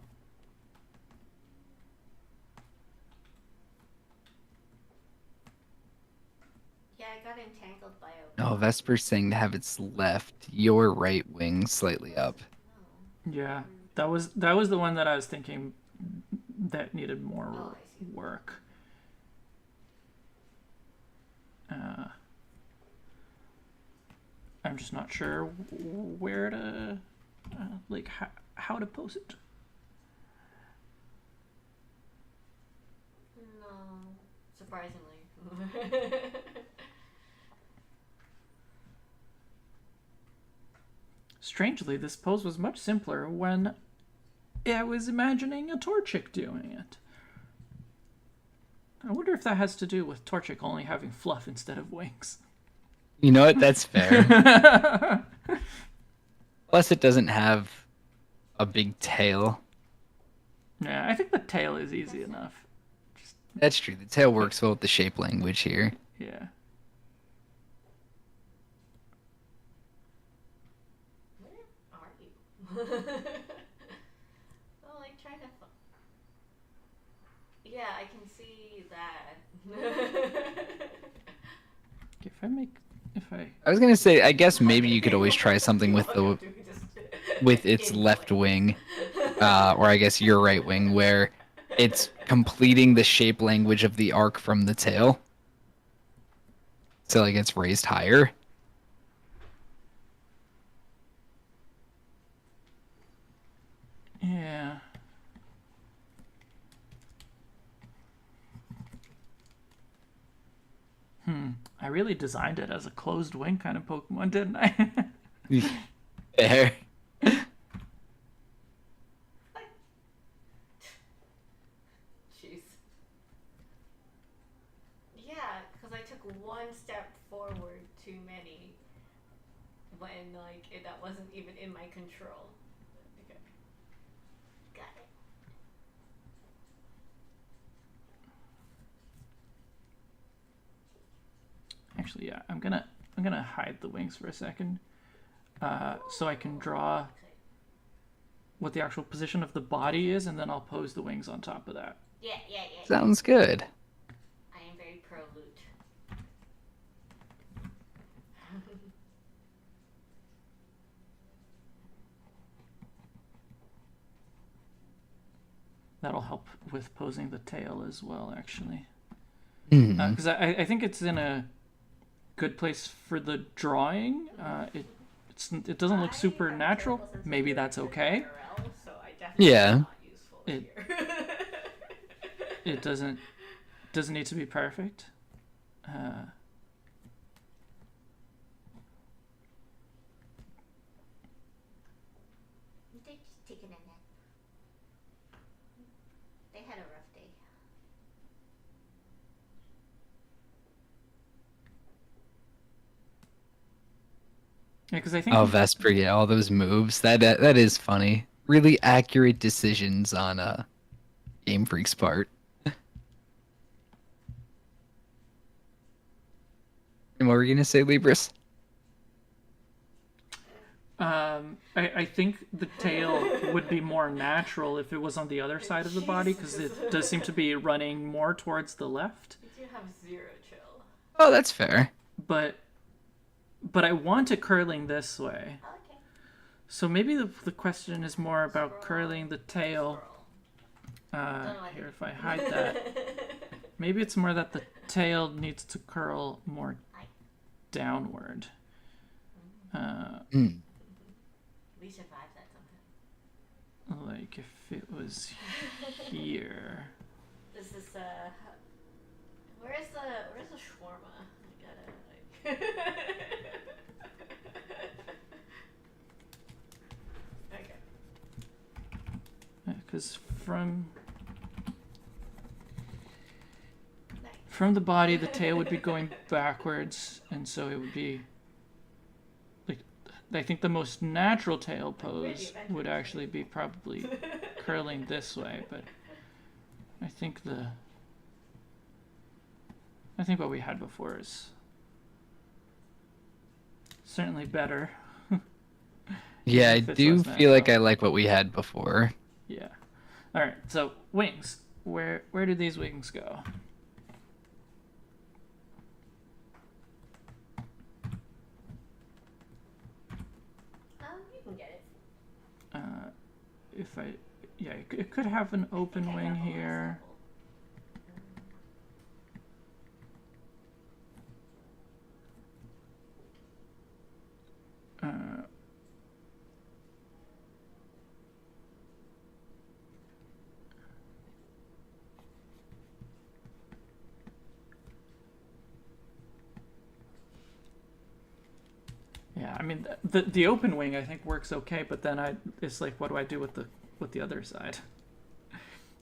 Yeah, I got entangled by a. Oh, Vesper's saying to have its your right wing slightly up. Yeah, that was the one that I was thinking that needed more Oh, I see. work. I'm just not sure where to, like, how to pose it. No, surprisingly. Strangely, this pose was much simpler when I was imagining a Torchic doing it. I wonder if that has to do with Torchic only having fluff instead of wings. You know what? That's fair. Plus, it doesn't have a big tail. Yeah, I think the tail is easy enough. That's true. The tail works well with the shape language here. Yeah. Where are you? Oh, like try to. Yeah, I can see that. I was gonna say, I guess maybe you could always try something with its left wing, or I guess your right wing, where it's completing the shape language of the arc from the tail. So like it's raised higher. Yeah. I really designed it as a closed wing kind of Pokemon, didn't I? There. Jeez. Yeah, because I took one step forward too many when that wasn't even in my control. Okay. Got it. Actually, yeah, I'm gonna hide the wings for a second, so I can draw what the actual position of the body is, and then I'll pose the wings on top of that. Yeah. Sounds good. I am very pro loot. That'll help with posing the tail as well, actually. Mhm. Because I think it's in a good place for the drawing. It doesn't look super natural. Maybe that's okay. So I definitely Yeah. not useful It- here. It doesn't need to be perfect. They're just taking a nap. They had a rough day. Yeah, because I think Oh, Vesper, yeah, all those moves. That is funny. Really accurate decisions on Game Freak's part. And what were you gonna say, Libris? I think the tail would be more natural if it was on the other side of the body, because it does seem to be running more towards the left. You have zero chill. Oh, that's fair. But I want it curling this way. Okay. So maybe the question is more about curling the tail Here, if I hide that, maybe it's more that the tail needs to curl more downward. We survived that sometime. Like if it was here. This is where's the shawarma? I gotta Okay. Because from the body, the tail would be going backwards, and so it would be like, I think the most natural tail pose would actually be probably curling this way, but I think what we had before is certainly better. Yeah, I If it's do less feel like I natural. like what we had before. Yeah. All right. So wings. Where do these wings go? You can get it. If I, yeah, it could have an open wing here. Yeah, I mean the open wing I think works okay, but then it's like, what do I do with the other side?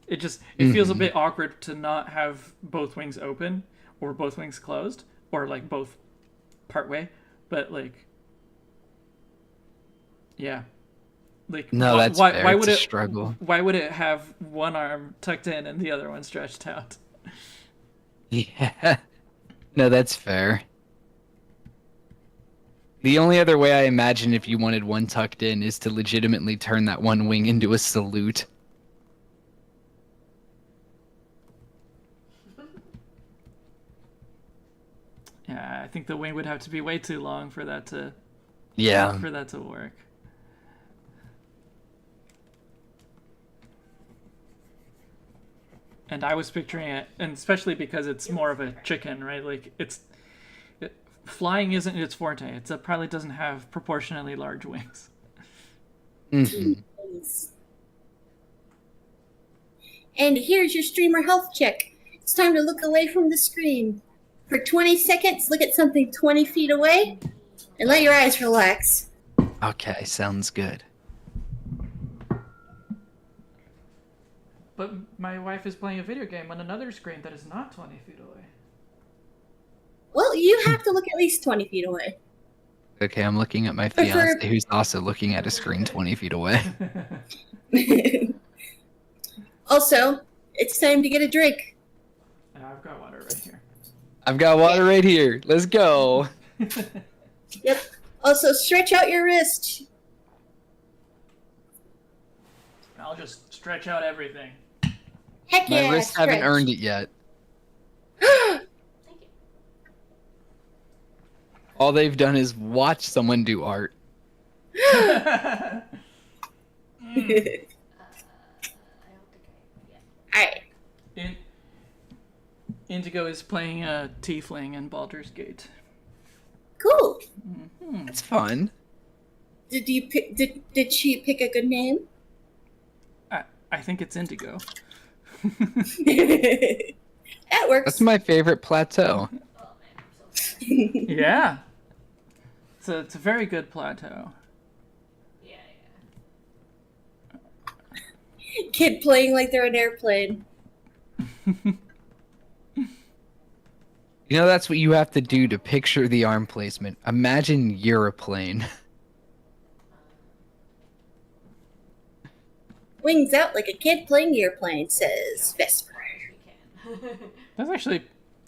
It feels a bit awkward to not have both wings open or both wings closed or like both part way, but like, yeah, like No, that's fair. why It's would a it struggle. Why would it have one arm tucked in and the other one stretched out? Yeah. No, that's fair. The only other way I imagine if you wanted one tucked in is to legitimately turn that one wing into a salute. Yeah, I think the wing would have to be way too long for that to Yeah. work. And I was picturing it, and especially because it's more of a chicken, right? Like flying isn't its forte. It probably doesn't have proportionally large wings. Mhm. And here's your streamer health check. It's time to look away from the screen. For 20 seconds, look at something 20 feet away and let your eyes relax. Okay, sounds good. But my wife is playing a video game on another screen that is not 20 feet away. Well, you have to look at least 20 feet away. Okay, I'm looking at my But for- fiance who's also looking at a screen 20 feet away. Also, it's time to get a drink. And I've got water right here. I've got water right here. Let's go. Yep. Also, stretch out your wrist. I'll just stretch out everything. Heck My yeah, wrists haven't stretch. earned it yet. Thank you. All they've done is watch someone do art. I don't think Alright. Indigo is playing a tiefling in Baldur's Gate. Cool. It's fun. Did she pick a good name? I think it's Indigo. That works. That's my favorite plateau. Oh man, I'm so sorry. Yeah. It's a very good plateau. Yeah. Kid playing like they're an airplane. You know, that's what you have to do to picture the arm placement. Imagine you're a plane. Wings out like a kid playing airplane, says Vesper. We can. That's actually,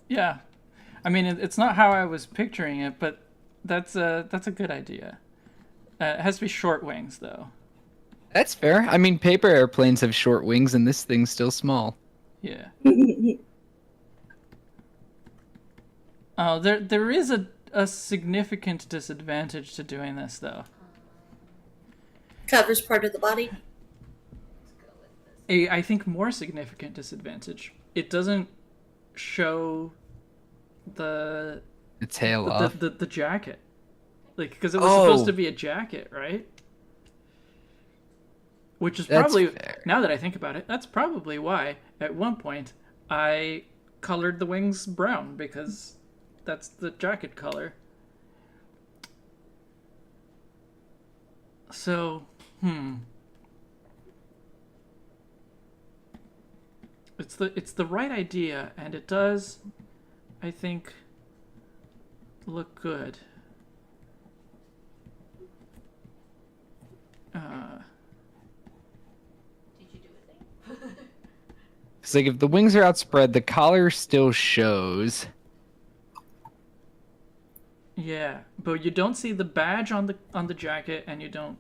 yeah. I mean, it's not how I was picturing it, but that's a good idea. It has to be short wings, though. That's fair. I mean, paper airplanes have short wings, and this thing's still small. Yeah. Oh, there is a significant disadvantage to doing this, though. Covers part of the body. Let's go with this. I think more significant disadvantage. It doesn't show the The tail off. the jacket, like because it was supposed to Oh, be a jacket, right? Which is that's probably, fair. now that I think about it, that's probably why at one point I colored the wings brown, because that's the jacket color. So, it's the right idea, and it does, I think, look good. Did you do a thing? It's like if the wings are outspread, the collar still shows. Yeah, but you don't see the badge on the jacket, and you don't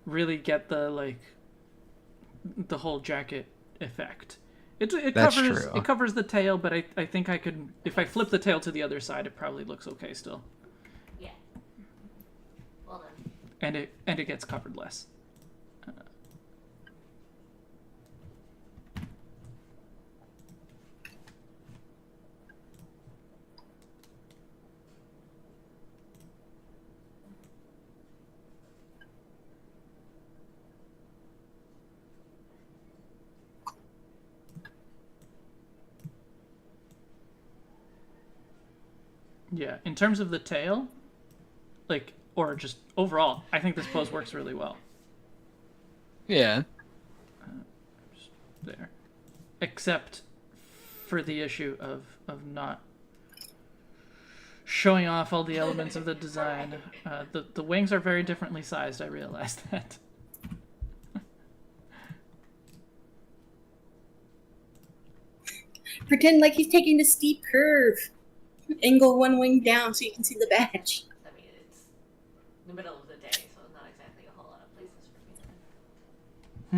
really get the the whole jacket effect. It That's covers true. it covers the tail, but I think I could, if I flip the tail to the other side, it probably looks okay still, Yeah. Well done. and it gets covered less. Yeah, in terms of the tail, like, or just overall, I think this pose works really well. Yeah. There, except for the issue of not showing off all the elements of the design. The wings are very differently sized. I realized that. Pretend like he's taking a steep curve. Angle one wing down so you can see the badge. I mean, it's the middle of the day, so not exactly a whole lot of places for me to.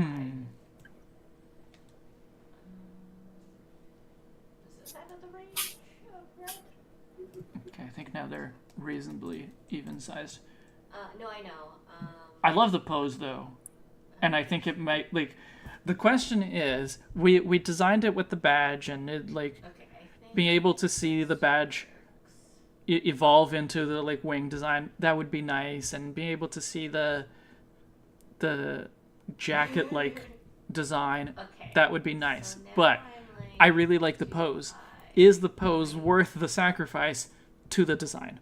Is this side of the range of red? Okay, I think now they're reasonably even sized. No, I know. I love the pose though, and I think it might, like. The question is, we designed it with the badge, and it Okay, I think being able to see the badge evolve into the wing design, that would be nice, and being able to see the jacket design, okay. that would be nice. So now But I'm I really like the pose. Is the pose worth the sacrifice to the design?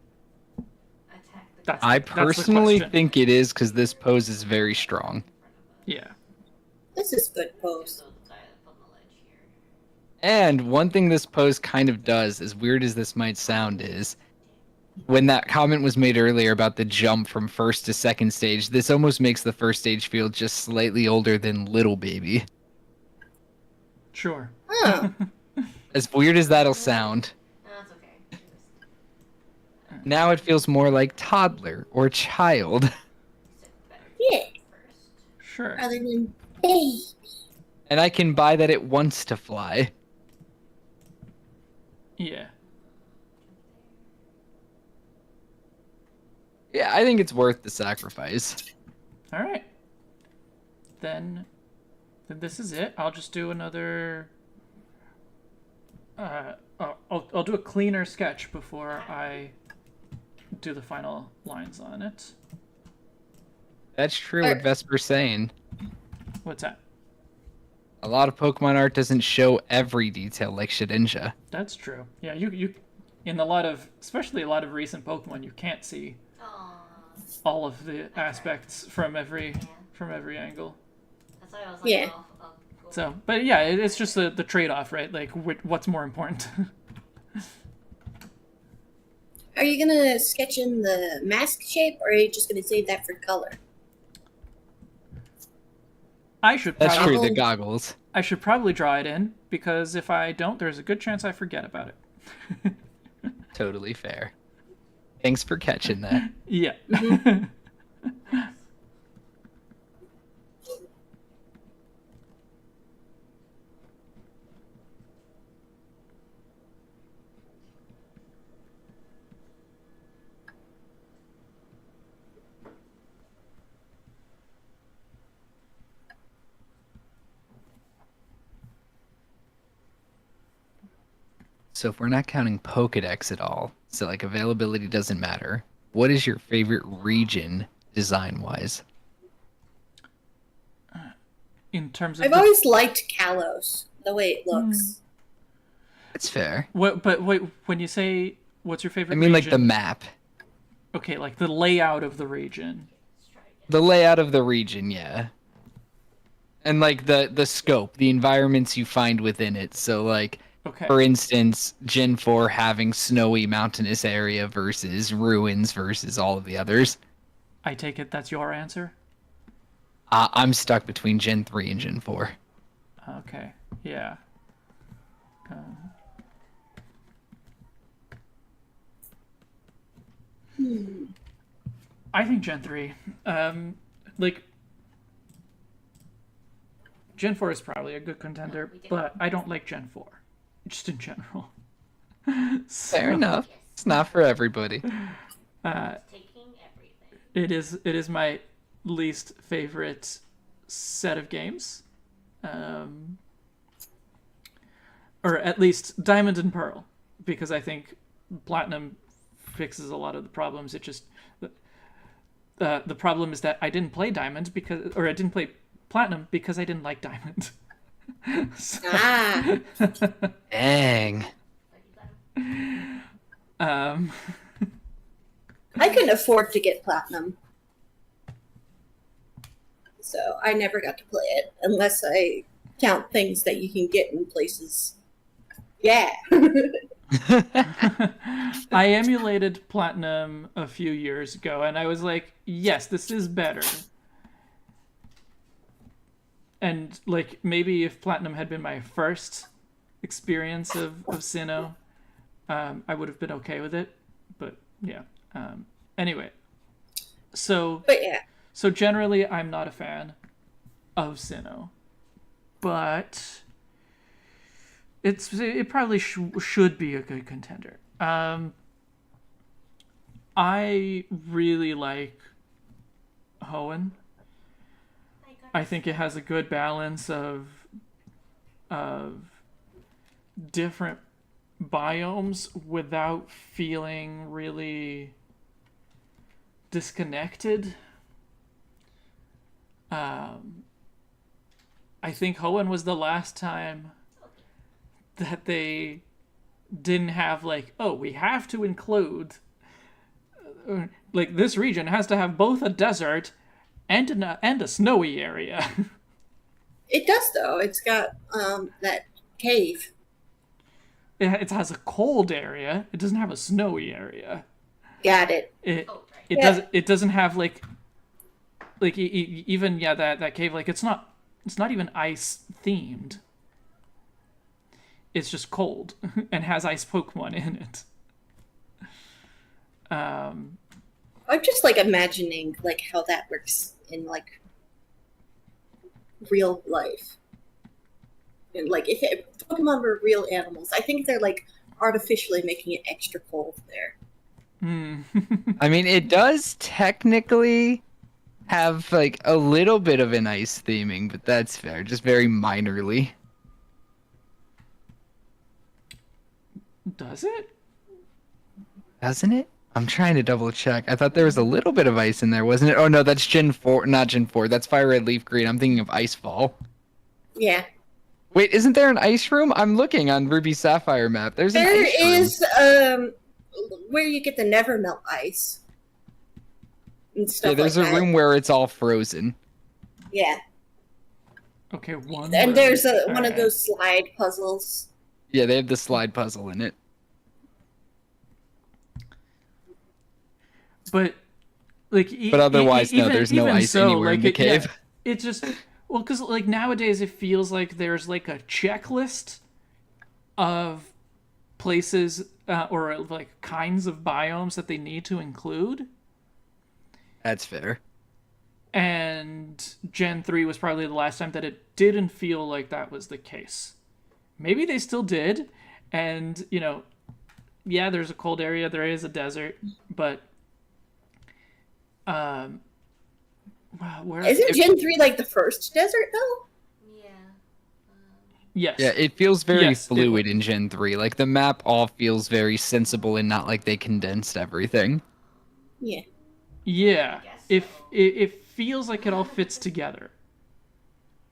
attack the That's I the personally question. think it is because this pose is very strong. Yeah. This is good pose. So the guy up on the ledge here. And one thing this pose kind of does, as weird as this might sound, is when that comment was made earlier about the jump from first to second stage, this almost makes the first stage feel just slightly older than Little Baby. Sure. Oh, As weird as that'll sound, No, that's okay. Just now it feels more like toddler or child. sit better yeah. first. Sure. Rather than baby. And I can buy that it wants to fly. Yeah. Yeah, I think it's worth the sacrifice. All right. Then this is it. I'll just do another. I'll do a cleaner sketch before I do the final lines on it. That's true what Vesper's saying. What's that? A lot of Pokemon art doesn't show every detail like Shedinja. That's true. Yeah, you in especially a lot of recent Pokemon, you can't see Aww. all of the aspects from every angle. That's why I was like, Yeah. I'll go. So, but yeah, it's just the trade-off, right? Like, what's more important? Are you gonna sketch in the mask shape, or are you just gonna save that for color? I should That's probably true, the goggles. I should probably draw it in, because if I don't, there's a good chance I forget about it. Totally fair. Thanks for catching that. Yeah. So if we're not counting Pokedex at all, so like availability doesn't matter, what is your favorite region design-wise? In terms of I've always liked Kalos, the way it looks. It's fair. but wait, when you say what's your favorite I mean, like region? the map. Okay, like the layout of the region. The layout of the region, yeah. And like the scope, the environments you find within it. So like, Okay. for instance, Gen 4 having snowy mountainous area versus ruins versus all of the others. I take it that's your answer? I'm stuck between Gen 3 and Gen 4. Okay. Yeah. I think Gen 3. Like, Gen 4 is probably a good contender, but I don't like Gen 4. Just in general. Fair enough. It's not for everybody. Taking everything. It is my least favorite set of games. Or at least Diamond and Pearl, because I think Platinum fixes a lot of the problems. It just the problem is that I didn't play Diamond I didn't play Platinum because I didn't like Diamond. So, Dang. I couldn't afford to get Platinum. So I never got to play it, unless I count things that you can get in places. Yeah. I emulated Platinum a few years ago, and I was like, yes, this is better. And, like, maybe if Platinum had been my first experience of Sinnoh, I would have been okay with it. But, yeah. Anyway. But yeah. So generally, I'm not a fan of Sinnoh. But it probably should be a good contender. I really like Hoenn. I think it has a good balance of different biomes without feeling really disconnected. I think Hoenn was the last time that they didn't have like, oh, we have to include like this region has to have both a desert and a snowy area. It does, though. It's got that cave. It has a cold area. It doesn't have a snowy area. Got it. It doesn't have like even that cave, like it's not even ice themed. It's just cold and has ice Pokemon in it. I'm just like imagining like how that works in like real life. And like if Pokemon were real animals, I think they're like artificially making it extra cold there. I mean, it does technically have like a little bit of an ice theming, but that's fair, just very minorly. Does it? Doesn't it? I'm trying to double check. I thought there was a little bit of ice in there, wasn't it? Oh no, that's Gen 4, not Gen 4. That's Fire Red Leaf Green. I'm thinking of Icefall. Yeah. Wait, isn't there an ice room? I'm looking on Ruby Sapphire map. There's an There ice room. is where you get the Nevermelt ice and stuff. Yeah, there's like a that. room where it's all frozen. Yeah. Okay, one. And there's one of Alright. those slide puzzles. Yeah, they have the slide puzzle in it. But like, But otherwise, no, even, there's no even ice so, anywhere in like, the cave. It just well, because like nowadays it feels like there's like a checklist of places or like kinds of biomes that they need to include. That's fair. And Gen 3 was probably the last time that it didn't feel like that was the case. Maybe they still did, and yeah, there's a cold area, there is a desert, but wow, where Isn't Gen 3 like the first desert though? Yeah. Yes. Yeah, it feels very Yes, it fluid in Gen 3. Like the map all feels very sensible and not like they condensed everything. Yeah. Yeah. guess If so. it feels like it all fits together.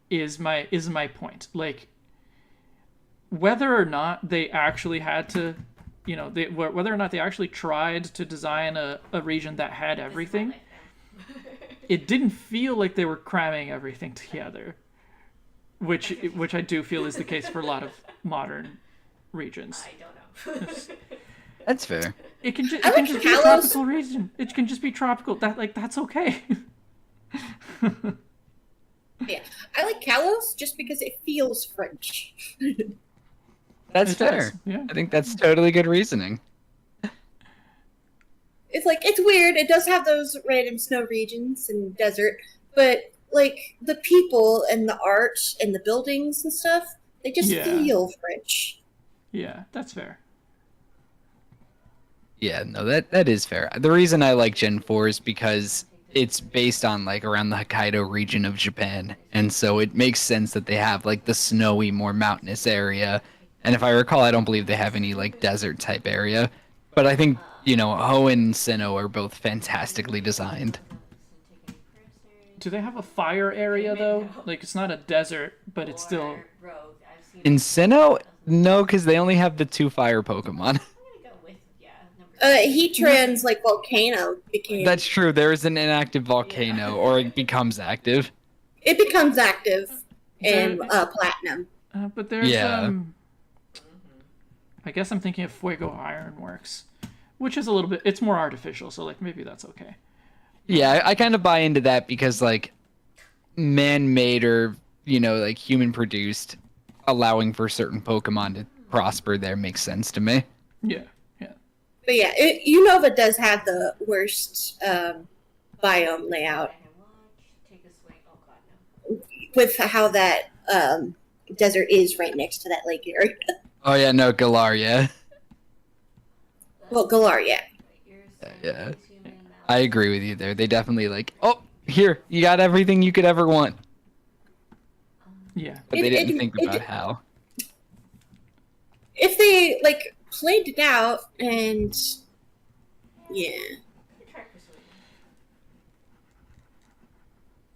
Is my point. Like whether or not they actually had to, whether or not they actually tried to design a region that had everything, it didn't feel like they were cramming everything together, which I do feel is the case for a lot of modern regions. I don't know. That's fair. It can I like just be a Kalos. tropical region. It can just be tropical. That's okay. Yeah. I like Kalos just because it feels French. That's It fair. does, yeah. I think that's totally good reasoning. It's like, it's weird. It does have those random snow regions and desert, but like the people and the art and the buildings and stuff, they just Yeah. feel French. Yeah, that's fair. Yeah, no, that is fair. The reason I like Gen 4 is because it's based on like around the Hokkaido region of Japan, and so it makes sense that they have like the snowy, more mountainous area. And if I recall, I don't believe they have any like desert type area. But I think, Hoenn and Sinnoh are both fantastically designed. Do they have a fire area though? Like it's not a desert, but it's still. Rogue. I've seen In Sinnoh, no, because they only have the 2 fire Pokemon. I'm gonna go with number Heatran's like volcano became. That's true. There is an inactive volcano, or it becomes active. It becomes active in There- platinum. But there's Yeah. I guess I'm thinking of Fuego Ironworks, which is a little bit. It's more artificial, so like maybe that's okay. Yeah, I kind of buy into that because like man-made or like human-produced, allowing for certain Pokemon to prosper there makes sense to me. Yeah, yeah. But yeah, Unova does have the worst biome layout and watch. Take a swing. Oh god, no. with how that desert is right next to that lake area. Oh yeah, no, Galar, yeah. Well, Galar, yeah. Yeah. I agree with you there. They definitely like, oh, here, you got everything you could ever want. Yeah. But they It- didn't it- think it- about how. If they like played it out and yeah,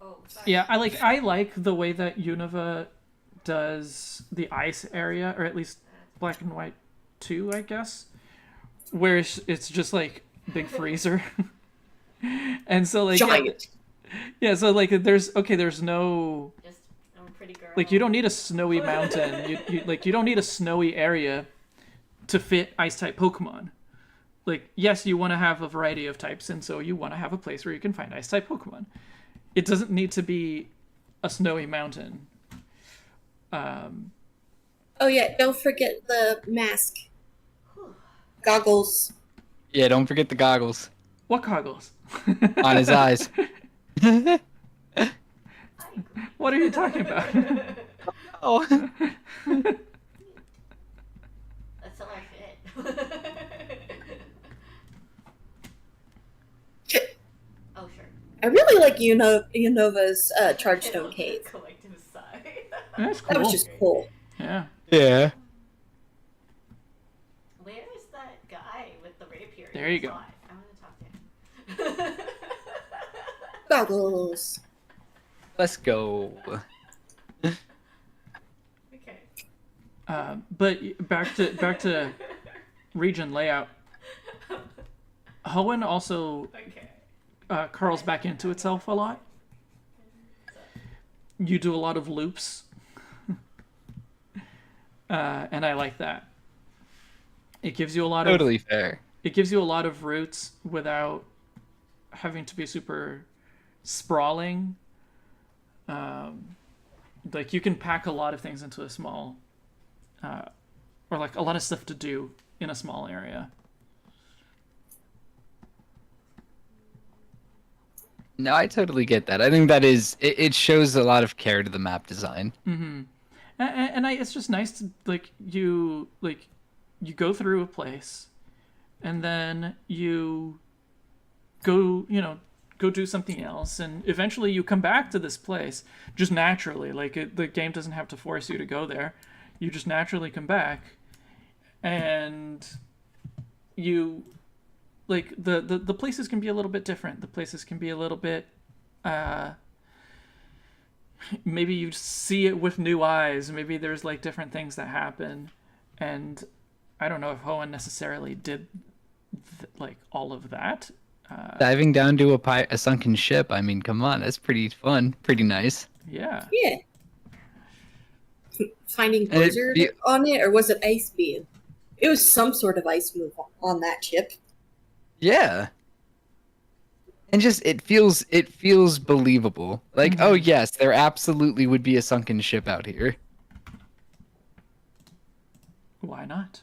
Oh, sorry. Yeah, I like the way that Unova does the ice area, or at least Black and White 2, I guess. Where it's just like big freezer. And so like giant. yeah, so like there's no Just I'm a pretty girl. like you don't need a snowy mountain. You don't need a snowy area to fit ice type Pokemon. Like yes, you want to have a variety of types, and so you want to have a place where you can find ice type Pokemon. It doesn't need to be a snowy mountain. Oh yeah, don't forget the mask, goggles. Yeah, don't forget the goggles What goggles? on his eyes. What are you talking about? Oh. That's how I fit. Oh sure. I really like Unova's Charge Stone Cave. Collective sigh. That's That was cool. just cool. Yeah. Yeah. Where is that guy with the rapier? There you go. I want to talk to him. Goggles. Let's go. Okay. But back to region layout. Hoenn also Okay. curls back into itself a lot. You do a lot of loops, and I like that. It gives you a lot Totally fair. It gives you a lot of routes without having to be super sprawling. Like you can pack a lot of things into a small, or like a lot of stuff to do in a small area. No, I totally get that. I think that it shows a lot of care to the map design. It's just nice to you go through a place, and then you go do something else, and eventually you come back to this place just naturally. The game doesn't have to force you to go there, you just naturally come back, and you like the places can be a little bit different. The places can be a little bit maybe you see it with new eyes. Maybe there's like different things that happen, and I don't know if Hoenn necessarily did like all of that. Diving down to a sunken ship. I mean, come on, that's pretty fun, pretty nice. Yeah. Yeah. Finding blizzard on it, or was it ice beam? It was some sort of ice move on that ship. Yeah. And just it feels believable. Like, oh yes, there absolutely would be a sunken ship out here. Why not?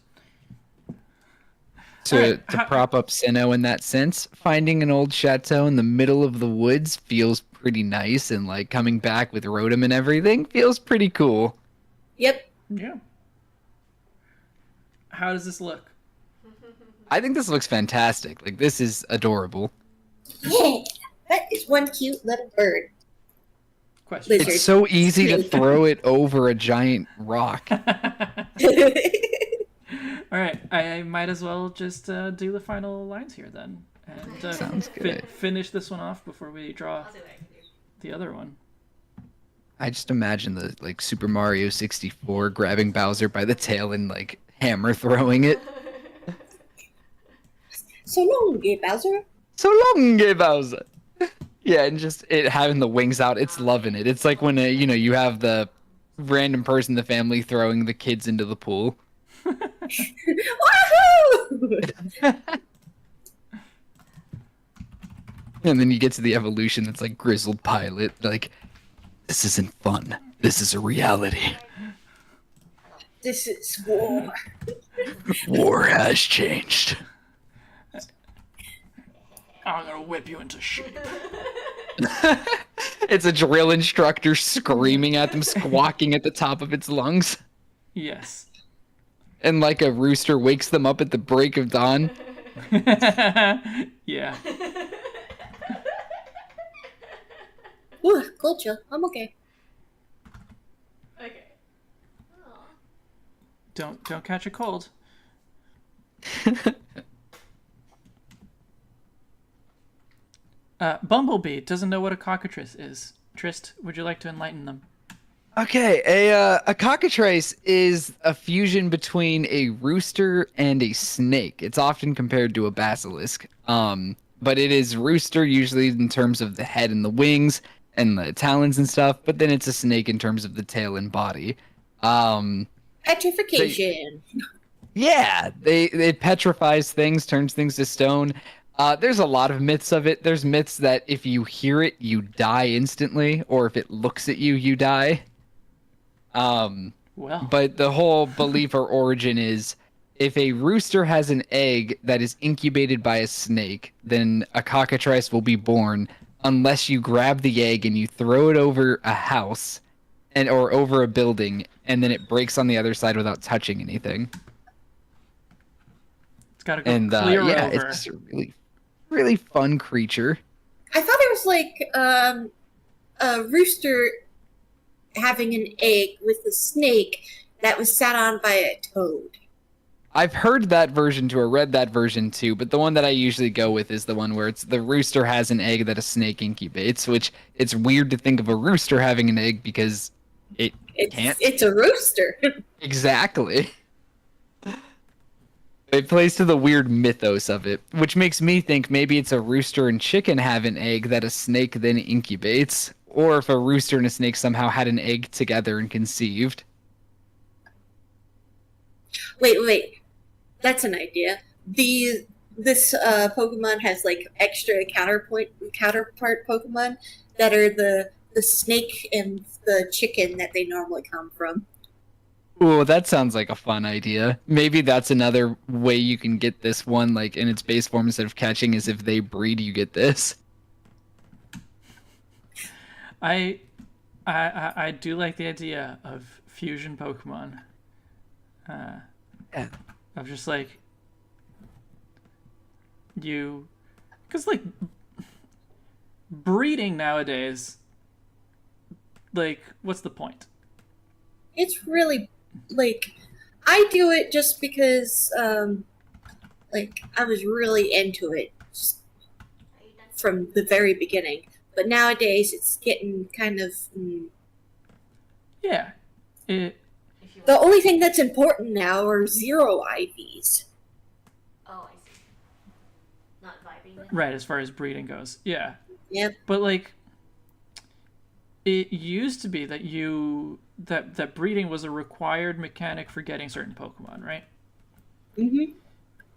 To prop up Sinnoh in that sense, finding an old chateau in the middle of the woods feels pretty nice, and like coming back with Rotom and everything feels pretty cool. Yep. Yeah. How does this look? I think this looks fantastic. Like, this is adorable. Yeah, that is one cute little bird. Question. Lizard. It's so easy to throw it over a giant rock. All right, I might as well just do the final lines here then, and Sounds good. finish this one off before we draw the other one. I just imagine the like Super Mario 64 grabbing Bowser by the tail and like hammer throwing it. So long, Bowser. So long, Bowser. Yeah, and just it having the wings out, it's loving it. It's like when you have the random person in the family throwing the kids into the pool. Wahoo! And then you get to the evolution that's like grizzled pilot, like, this isn't fun. This is a reality. This is war. War has changed. I'm gonna whip you into shape. It's a drill instructor screaming at them, squawking at the top of its lungs. Yes. And like a rooster wakes them up at the break of dawn. Yeah. Ooh, cold chill. I'm okay. Okay. Don't catch a cold. Bumblebee doesn't know what a cockatrice is. Trist, would you like to enlighten them? Okay, a cockatrice is a fusion between a rooster and a snake. It's often compared to a basilisk. But it is rooster usually in terms of the head and the wings and the talons and stuff, but then it's a snake in terms of the tail and body. Petrification. Yeah, it petrifies things, turns things to stone. There's a lot of myths of it. There's myths that if you hear it, you die instantly, or if it looks at you, you die. Well. But the whole belief or origin is if a rooster has an egg that is incubated by a snake, then a cockatrice will be born unless you grab the egg and you throw it over a house or over a building, and then it breaks on the other side without touching anything. It's gotta go clear yeah, over. it's just a really, really fun creature. I thought it was like a rooster having an egg with a snake that was sat on by a toad. I've heard that version too, or read that version too, but the one that I usually go with is the one where it's the rooster has an egg that a snake incubates, which it's weird to think of a rooster having an egg because it can't. It's a rooster. Exactly. It plays to the weird mythos of it, which makes me think maybe it's a rooster and chicken have an egg that a snake then incubates, or if a rooster and a snake somehow had an egg together and conceived. Wait. That's an idea. This Pokemon has like extra counterpart Pokemon that are the snake and the chicken that they normally come from. Ooh, that sounds like a fun idea. Maybe that's another way you can get this one, like in its base form instead of catching, is if they breed, you get this. I do like the idea of fusion Pokemon. Yeah. Of just like because like breeding nowadays, like what's the point? It's really like, I do it just because, like, I was really into it from the very beginning. But nowadays, it's getting kind of. Yeah. It, The only thing that's important now are 0 IVs. Oh, I see. Not vibing. right, as far as breeding goes. Yeah. Yep. But like it used to be that that breeding was a required mechanic for getting certain Pokemon, right? Mm-hmm.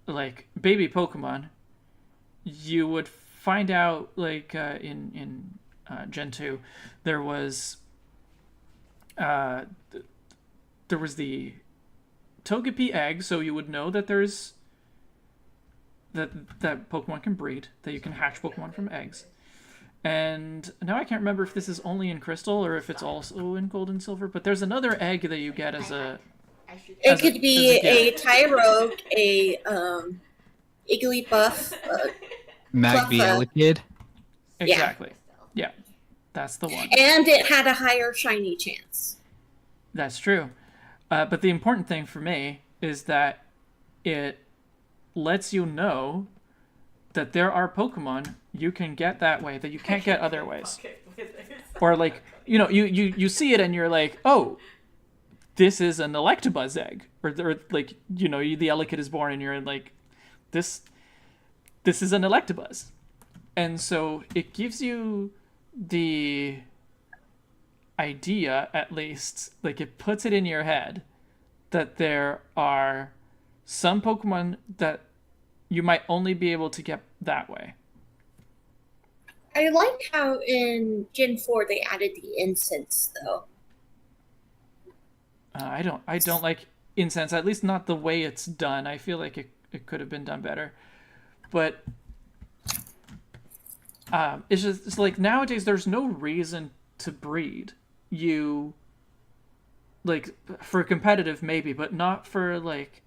Like baby Pokemon, you would find out like in Gen 2 there was uh there was the Togepi egg, so you would know that there's that Pokemon can breed, that you can hatch Pokemon from eggs. And now I can't remember if this is only in Crystal or if it's also in Gold and Silver, but there's another egg that you get as a It could be as a a Tyrogue, a Igglybuff. Magby Fluffa. Elekid. exactly. Yeah, that's the one. And it had a higher shiny chance. That's true. But the important thing for me is that it lets you know that there are Pokemon you can get that way that you can't get other ways. Or like, you see it and you're like, oh, this is an Electabuzz egg. Or like, the Elekid is born and you're like, this is an Electabuzz. And so it gives you the idea, at least, like it puts it in your head that there are some Pokemon that you might only be able to get that way. I like how in Gen 4 they added the incense, though. I don't like incense, at least not the way it's done. I feel like it could have been done better. But it's like nowadays there's no reason to breed. You like for competitive maybe, but not for like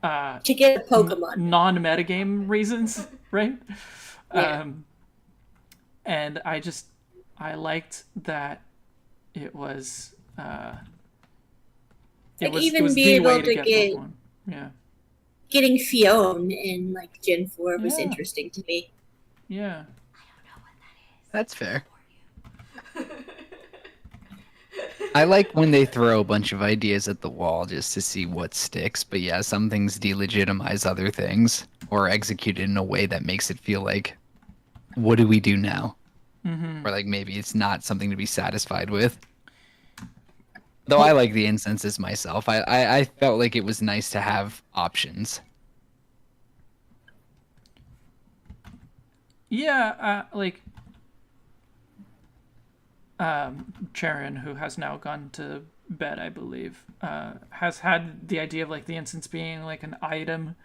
To get a Pokemon. non-metagame reasons, right? Yeah. And I liked that it was Like, it was even the be able way to to get Pokemon. Yeah. getting Fion in like Gen 4 was Yeah. interesting to me. Yeah. That's fair. I like when they throw a bunch of ideas at the wall just to see what sticks, but yeah, some things delegitimize other things or execute it in a way that makes it feel like, what do we do now? Mm-hmm. Or like maybe it's not something to be satisfied with. Though I like the incenses myself. I felt like it was nice to have options. Yeah, like Charon, who has now gone to bed, I believe, has had the idea of like the incense being like an item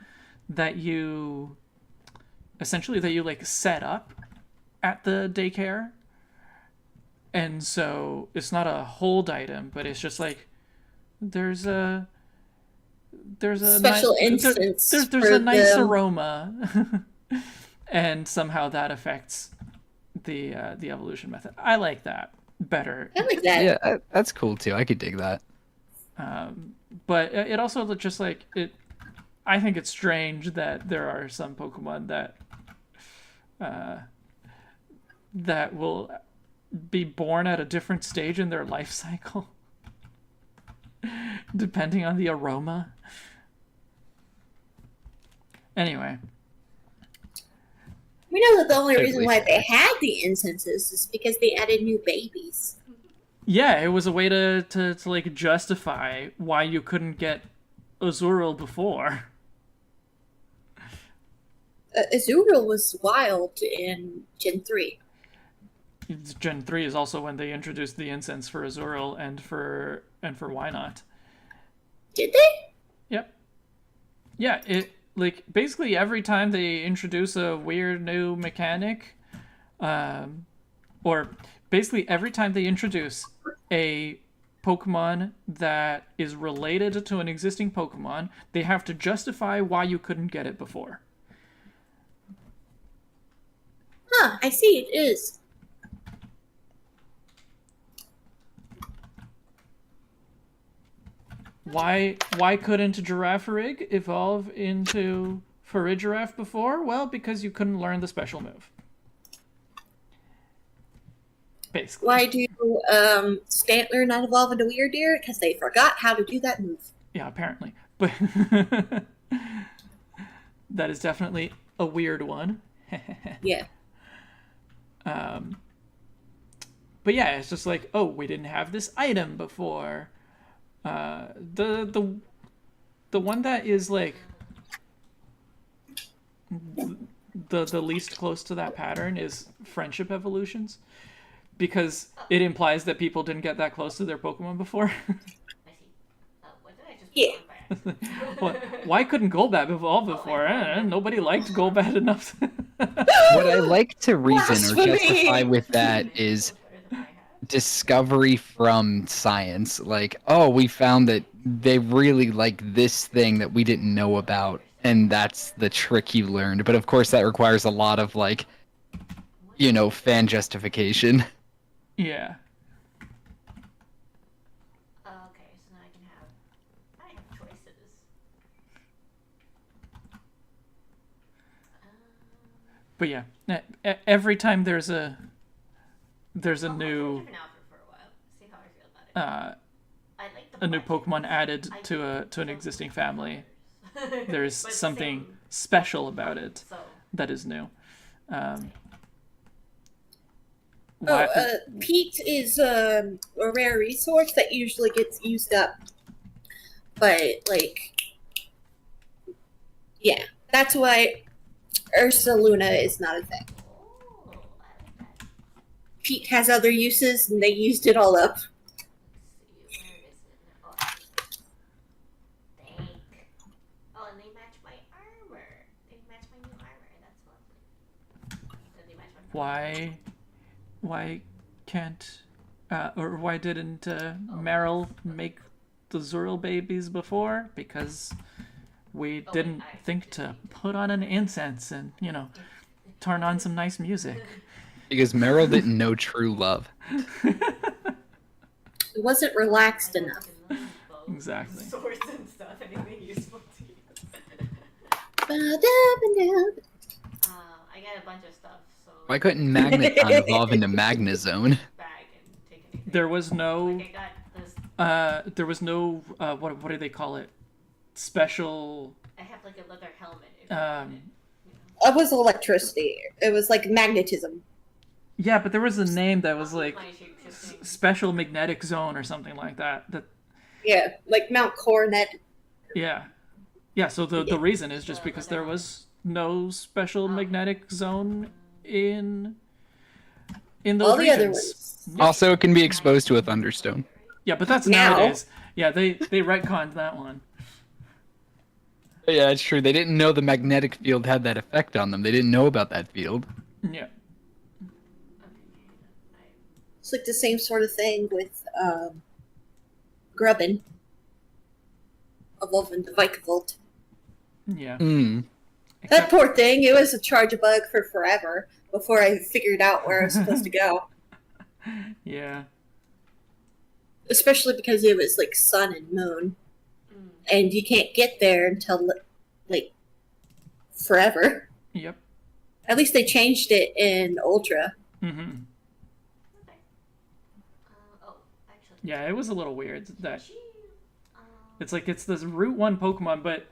that you essentially like set up at the daycare. And so it's not a hold item, but it's just like there's a Special instance there's for a nice them. aroma, and somehow that affects the evolution method. I like that better. I like that. Yeah, that's cool too. I could dig that. But it also just like it. I think it's strange that there are some Pokemon that will be born at a different stage in their life cycle, depending on the aroma. Anyway. We know that the only reason Totally why fair. they had the incenses is because they added new babies. Yeah, it was a way to like justify why you couldn't get Azurill before. Azurill was wild in Gen 3. Gen 3 is also when they introduced the incense for Azurill and for Why Not. Did they? Yep. Yeah, it like basically every time they introduce a weird new mechanic, or basically every time they introduce a Pokemon that is related to an existing Pokemon, they have to justify why you couldn't get it before. Huh, I see it is. Why couldn't Girafarig evolve into Farigiraf before? Well, because you couldn't learn the special move. Basically. Why do Stantler not evolve into Weirdeer? Because they forgot how to do that move. Yeah, apparently. But that is definitely a weird one. Yeah. But yeah, it's just like, oh, we didn't have this item before. The one that is like the least close to that pattern is friendship evolutions, because it implies that people didn't get that close to their Pokemon before. What did I just Yeah. Well, why couldn't Golbat evolve before? Nobody liked Golbat enough. What I like to reason or Blasphemy! justify with that is discovery from science. Like, oh, we found that they really like this thing that we didn't know about, and that's the trick you learned. But of course that requires a lot of, like, you know, fan justification. Yeah. Okay, so now I have choices. But yeah, every time there's a new Different outfit for a while. See how I feel about it. I like the a new buttons. Pokemon added I to do an existing family, colors. there's But something same. special about it So that is new. Peat is a rare resource that usually gets used up. But, like, yeah, that's why Ursaluna is not a thing. oh, I like that. Peat has other uses, and they used it all up. Let's see, where is it? Oh, thank. Oh, and they match my armor. They match my new armor. That's lovely. Then they match my why can't or why didn't Meryl make the Zuriel babies before? Because we didn't think to put on an incense and, you know, turn on some nice music. Because Meryl didn't know true love. It wasn't relaxed enough. Exactly. Swords and stuff. Anything useful to use. I got a bunch of stuff. So Why couldn't Magneton evolve into Magnezone? bag and take anything. There was no Like I got this. what do they call it? Special I have like a leather helmet. If It was electricity. It was like magnetism. yeah, but there was a name that was like my shape-shifting. special magnetic zone or something like that. That Yeah, like Mount Coronet. yeah. Yeah, so the reason is just because there was no special magnetic zone in those All the other regions. ones. Also, it can be exposed to a Thunderstone. Yeah, but that's Now. nowadays. Yeah, they retconned that one. Yeah, it's true. They didn't know the magnetic field had that effect on them. They didn't know about that field. Yeah. It's like the same sort of thing with Grubbin. Evolving to Vikavolt. Yeah. That poor thing, it was a charge bug for forever before I figured out where I was supposed to go. Yeah. Especially because it was like sun and moon. And you can't get there until like forever. Yep. At least they changed it in Ultra. Mm-hmm. Okay. Oh, actually. Yeah, it was a little weird that Gee, it's like it's this Route 1 Pokemon, but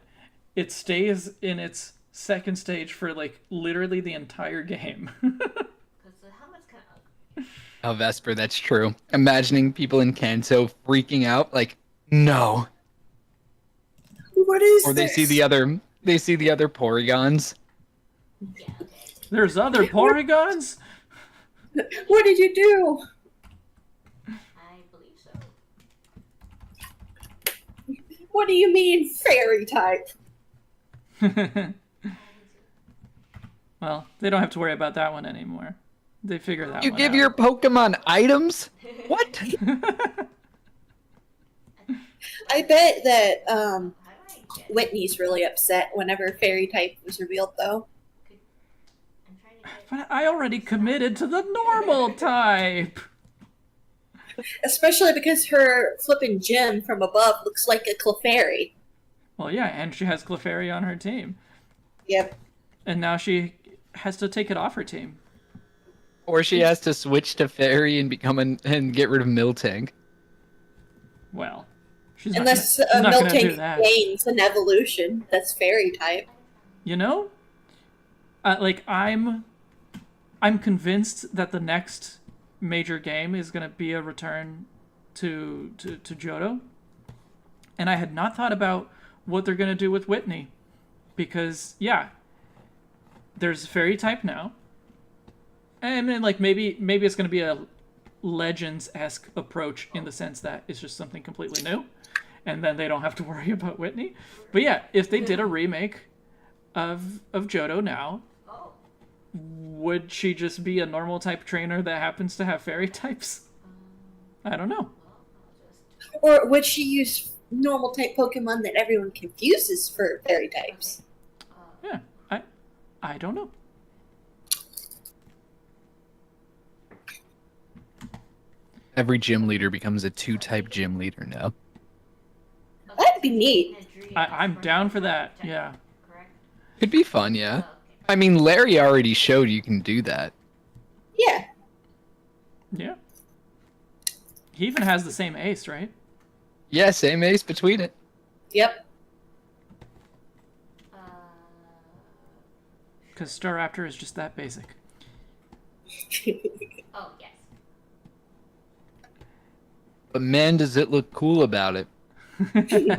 it stays in its second stage for like literally the entire game. because the helmet's kind of ugly. Oh, Vesper, that's true. Imagining people in Kanto freaking out, like, no. What is Or they this? see the other Porygons. Yeah. Okay. There's other Porygons? What did you do? I believe so. What do you mean fairy type? Well, they don't have to worry about that one anymore. They figure that You one give out. your Pokemon items? What? I bet that How do I get? Whitney's really upset whenever fairy type was revealed, though. I'm trying to get. But I already committed to the normal type. Especially because her flippin' gym from above looks like a Clefairy. Well, yeah, and she has Clefairy on her team. Yep. And now she has to take it off her team. Or she has to switch to fairy and and get rid of Miltank. Well, she's Unless not going to do Miltank that. gains an evolution that's fairy type. You know, I'm convinced that the next major game is going to be a return to Johto, and I had not thought about what they're going to do with Whitney, because yeah, there's fairy type now. I mean, like maybe it's going to be a Legends-esque approach in the sense that it's just something completely new, and then they don't have to worry about Whitney. But yeah, if they did a remake of Johto now, would she just be a normal type trainer that happens to have fairy types? I don't know. Or would she use normal type Pokemon that everyone confuses for fairy types? Yeah, I don't know. Every gym leader becomes a 2-type gym leader now. That'd be neat. I'm down for that. Yeah. Could be fun, yeah. I mean, Larry already showed you can do that. Yeah. Yeah. He even has the same ace, right? Yeah, same ace between it. Yep. Because Staraptor is just that basic. Oh, yes. But man, does it look cool about it. Thanks.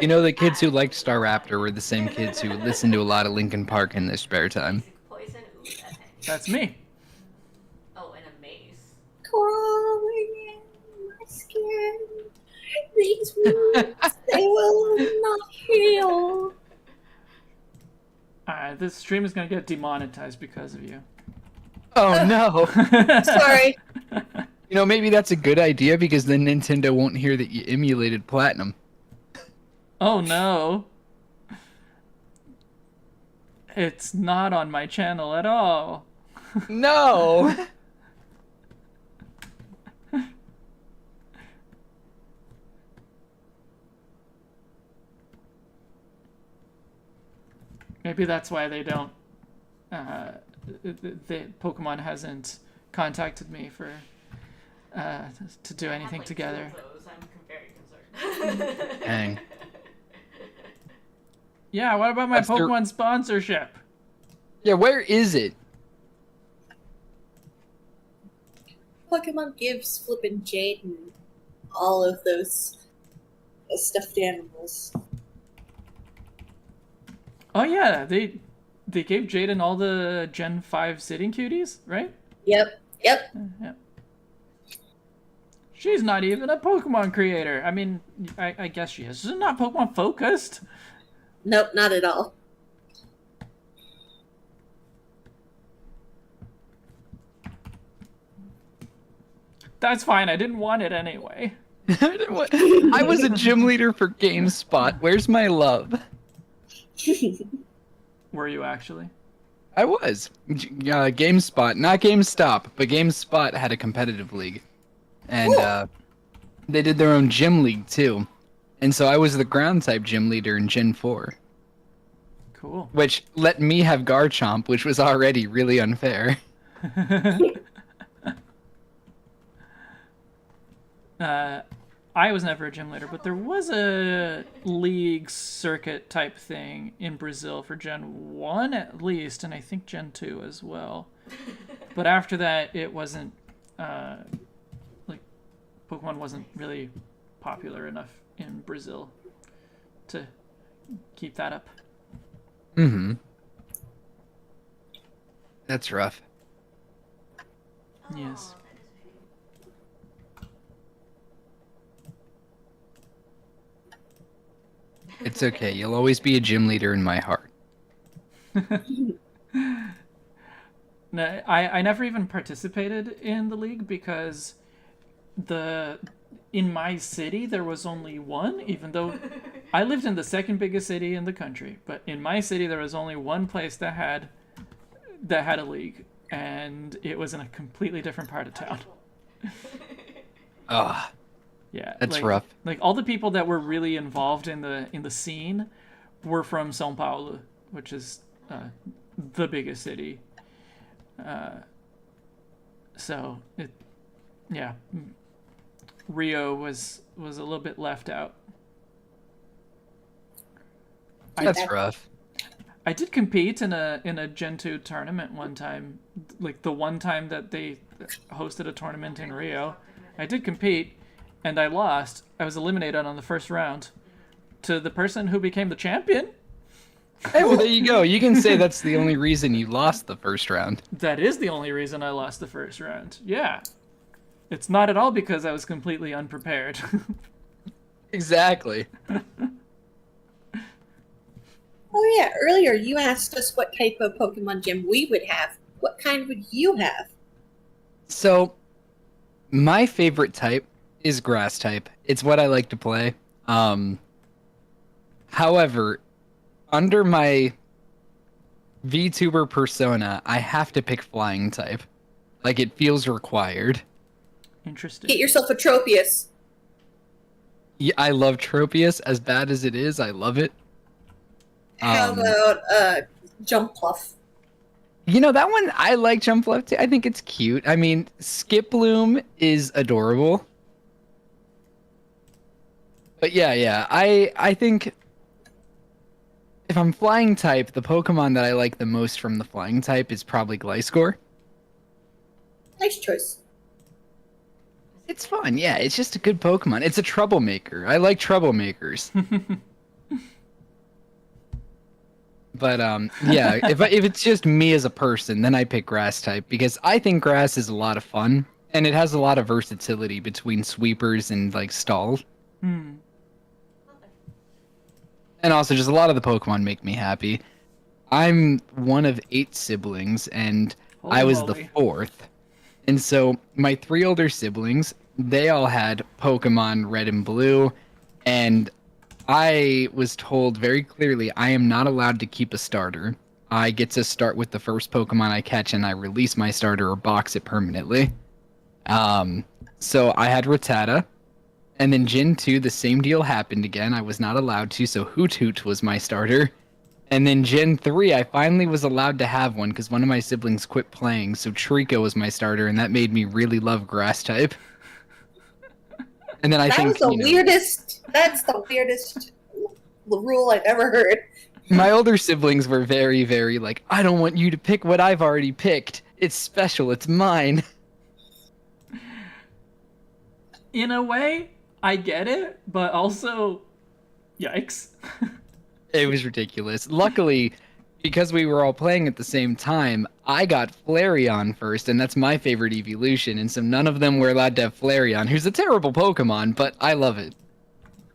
You know, the kids who liked Staraptor were the same kids who listened to a lot of Linkin Park in their spare time. Poison. Ooh, that's handy. That's me. Oh, and a maze. Crawling in my skin. These wounds, they will not heal. Alright, this stream is going to get demonetized because of you. Oh no! Sorry. You know, maybe that's a good idea because then Nintendo won't hear that you emulated Platinum. Oh no. It's not on my channel at all. No! Maybe that's why they don't. The Pokemon hasn't contacted me for to do anything together. I'm very concerned. Dang. Yeah, what about my That's their- Pokemon sponsorship? Yeah, where is it? Pokemon gives flippin' Jaden all of those stuffed animals. Oh yeah, they gave Jaden all the Gen 5 sitting cuties, right? Yep. Yep. Yeah. She's not even a Pokemon creator. I mean, I guess she is. She's not Pokemon focused. Nope, not at all. That's fine. I didn't want it anyway. I was a gym leader for GameSpot. Where's my love? Were you actually? I was. GameSpot, not GameStop, but GameSpot had a competitive league. And they did their own gym league too. And so I was the ground type gym leader in Gen 4. Cool. Which let me have Garchomp, which was already really unfair. I was never a gym leader, but there was a league circuit type thing in Brazil for Gen 1 at least, and I think Gen 2 as well. But after that, it wasn't, like, Pokemon wasn't really popular enough in Brazil to keep that up. Mm-hmm. That's rough. Yes. It's okay. You'll always be a gym leader in my heart. No, I never even participated in the league because in my city there was only one, even though I lived in the second biggest city in the country, but in my city there was only one place that had a league, and it was in a completely different part of town. Ah, Yeah, that's rough. Like all the people that were really involved in the scene were from São Paulo, which is the biggest city. So it, yeah, Rio was a little bit left out. That's rough. I did compete in a Gen 2 tournament one time, like the one time that they hosted a tournament in Rio. I did compete, and I lost. I was eliminated on the first round to the person who became the champion. Hey, well, there you go. You can say that's the only reason you lost the first round. That is the only reason I lost the first round. Yeah. It's not at all because I was completely unprepared. Exactly. Oh yeah, earlier you asked us what type of Pokemon gym we would have. What kind would you have? So, my favorite type is grass type. It's what I like to play. However, under my VTuber persona, I have to pick flying type. Like, it feels required. Interesting. Get yourself a Tropius. Yeah, I love Tropius. As bad as it is, I love it. How about Jumpluff? You know, that one, I like Jumpluff too. I think it's cute. I mean, Skiploom is adorable. But yeah, I think if I'm flying type, the Pokemon that I like the most from the flying type is probably Gliscor. Nice choice. It's fun, yeah. It's just a good Pokemon. It's a troublemaker. I like troublemakers. But yeah, if it's just me as a person, then I pick grass type because I think grass is a lot of fun and it has a lot of versatility between sweepers and like stalls. And also just a lot of the Pokemon make me happy. I'm one of 8 siblings and I was the 4th. And so my 3 older siblings, they all had Pokemon Red and Blue, and I was told very clearly I am not allowed to keep a starter. I get to start with the first Pokemon I catch and I release my starter or box it permanently. So I had Rattata, and then Gen 2, the same deal happened again. I was not allowed to, so Hoot Hoot was my starter. And then Gen 3, I finally was allowed to have one because one of my siblings quit playing, so Trico was my starter, and that made me really love grass type. And then That's the weirdest rule I've ever heard. My older siblings were very, very like, I don't want you to pick what I've already picked. It's special, it's mine. In a way, I get it, but also, yikes. It was ridiculous. Luckily, because we were all playing at the same time, I got Flareon first, and that's my favorite evolution, and so none of them were allowed to have Flareon, who's a terrible Pokemon, but I love it.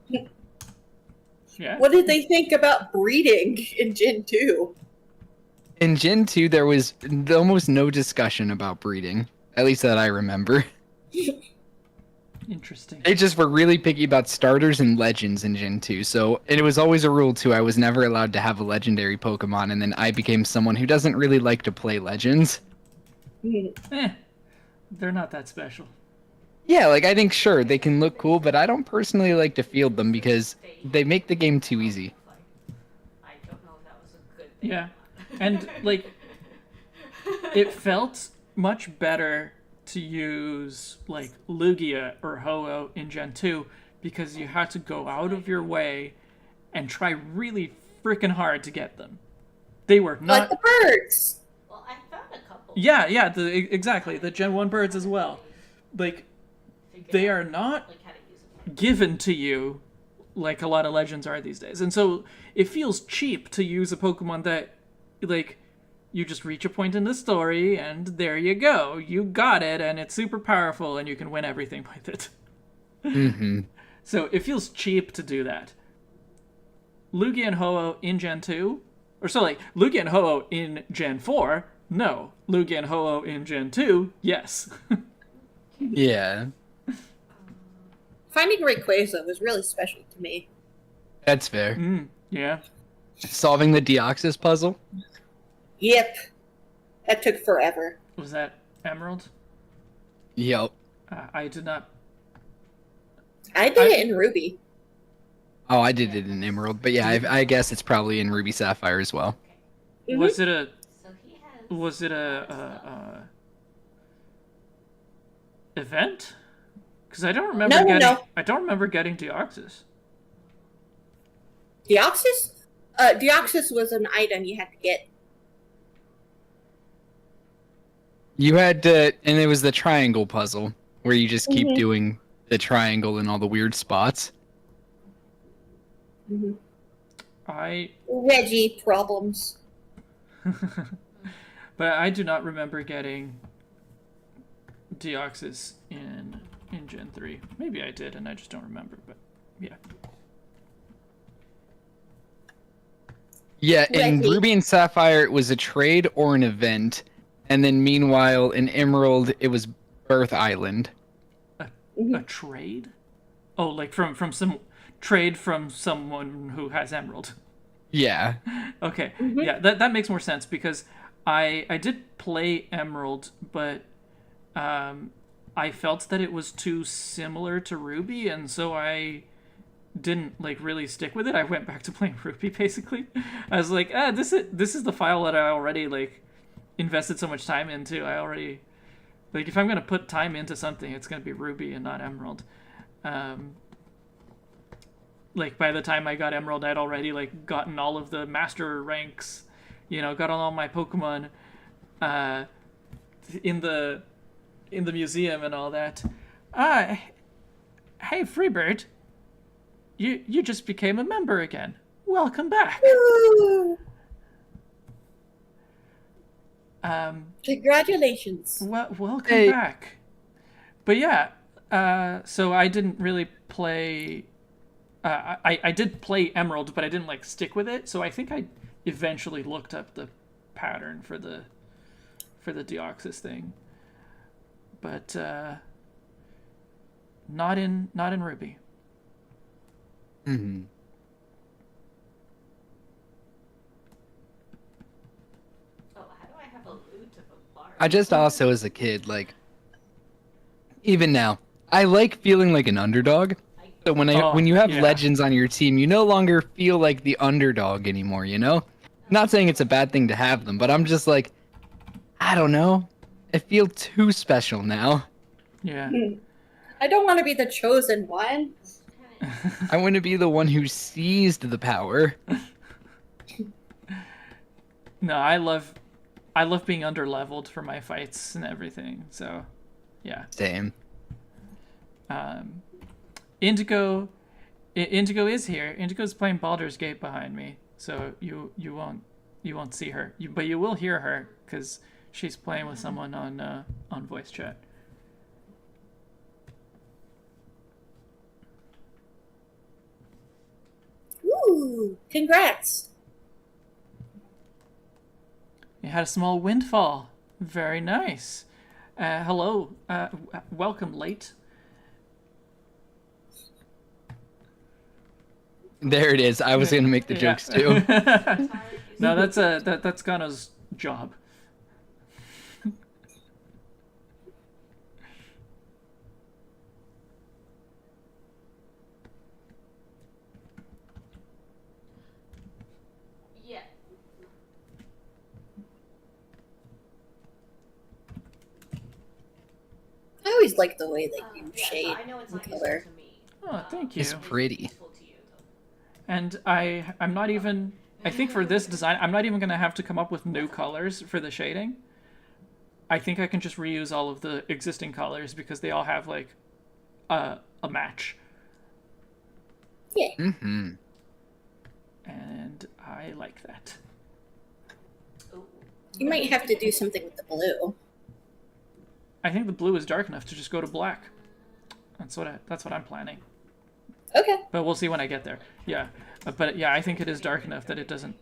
Yeah. What did they think about breeding in Gen 2? In Gen 2, there was almost no discussion about breeding, at least that I remember. Interesting. They just were really picky about starters and legends in Gen 2, and it was always a rule, too. I was never allowed to have a legendary Pokemon, and then I became someone who doesn't really like to play legends. They're not that special. Yeah, like, I think, sure, they can look cool, but I don't personally like to field them because they make the game too easy. I don't know if that was a good thing. Yeah. And, like, it felt much better to use, like, Lugia or Ho-Oh in Gen 2 because you had to go out of your way and try really freaking hard to get them. They were not... Like the birds! Well, I found a couple. Yeah, exactly. The Gen 1 birds as well. Like, they are not Like how to use them. given to you like a lot of legends are these days. And so it feels cheap to use a Pokemon that, like, you just reach a point in the story and there you go. You got it and it's super powerful and you can win everything with it. Mm-hmm. So it feels cheap to do that. Lugia and Ho-Oh in Gen 2? Lugia and Ho-Oh in Gen 4? No. Lugia and Ho-Oh in Gen 2? Yes. Yeah. Finding Rayquaza was really special to me. That's fair. Yeah. Solving the Deoxys puzzle? Yep. That took forever. Was that Emerald? Yep. I did not. I did it in Ruby. Oh, I did it in Emerald, but yeah, I guess it's probably in Ruby Sapphire as well. Was it a? So he has. Was it a event? Because I don't remember No, getting. no. I don't remember getting Deoxys. Deoxys? Deoxys was an item you had to get. You had to, and it was the triangle puzzle where you just keep doing the triangle in all the weird spots. Mm-hmm. Reggie problems. But I do not remember getting Deoxys in Gen 3. Maybe I did, and I just don't remember. But yeah. Yeah, in Reggie. Ruby and Sapphire, it was a trade or an event, and then meanwhile in Emerald, it was Birth Island. A trade? Oh, like from some trade from someone who has Emerald. Yeah. Okay, yeah, that makes more sense because I did play Emerald, but I felt that it was too similar to Ruby, and so I didn't like really stick with it. I went back to playing Ruby basically. I was like, this is the file that I already like invested so much time into. I already like if I'm gonna put time into something, it's gonna be Ruby and not Emerald. Like by the time I got Emerald, I'd already like gotten all of the master ranks, got all my Pokemon in the museum and all that. Hey Freebird, you just became a member again. Welcome back. Woo! Congratulations. Welcome back. But yeah, so I didn't really play. I did play Emerald, but I didn't like stick with it. So I think I eventually looked up the pattern for the Deoxys thing, but not in Ruby. Mm-hmm. Oh, how do I have a loot of a bar? I just also, as a kid, like, even now, I like feeling like an underdog. So when you have legends on your team, you no longer feel like the underdog anymore, Not saying it's a bad thing to have them, but I'm just like, I don't know. I feel too special now. Yeah. I don't want to be the chosen one. I want to be the one who seized the power. No, I love being underleveled for my fights and everything. So, yeah. Same. Indigo is here. Indigo's playing Baldur's Gate behind me, so you won't see her, but you will hear her because she's playing with someone on voice chat. Ooh, congrats. You had a small windfall. Very nice. Hello. Welcome late. There it is. I was going to make the jokes too. No, that's Gano's job. Yeah. I always like the way they use Yeah, shade so I know it's and not useful color. to me. Oh, thank you. It's pretty. Useful to you, though. And I'm not even. I think for this design, I'm not even gonna have to come up with new colors for the shading. I think I can just reuse all of the existing colors because they all have like a match. Yeah. Mm-hmm. And I like that. Ooh. You might have to do something with the blue. I think the blue is dark enough to just go to black. That's what I'm planning. Okay. But we'll see when I get there. Yeah. But yeah, I think it is dark enough that it doesn't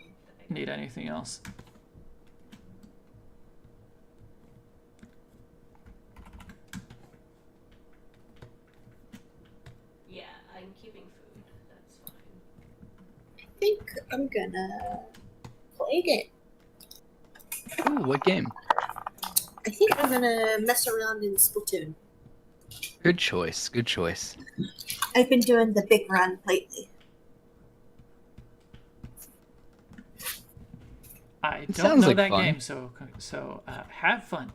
need anything else. Yeah, I'm keeping food. That's fine. I'm gonna play a game. Ooh, what game? I think I'm gonna mess around in Splatoon. Good choice. Good choice. I've been doing the big run lately. I don't sounds know like that fun. game, so have fun.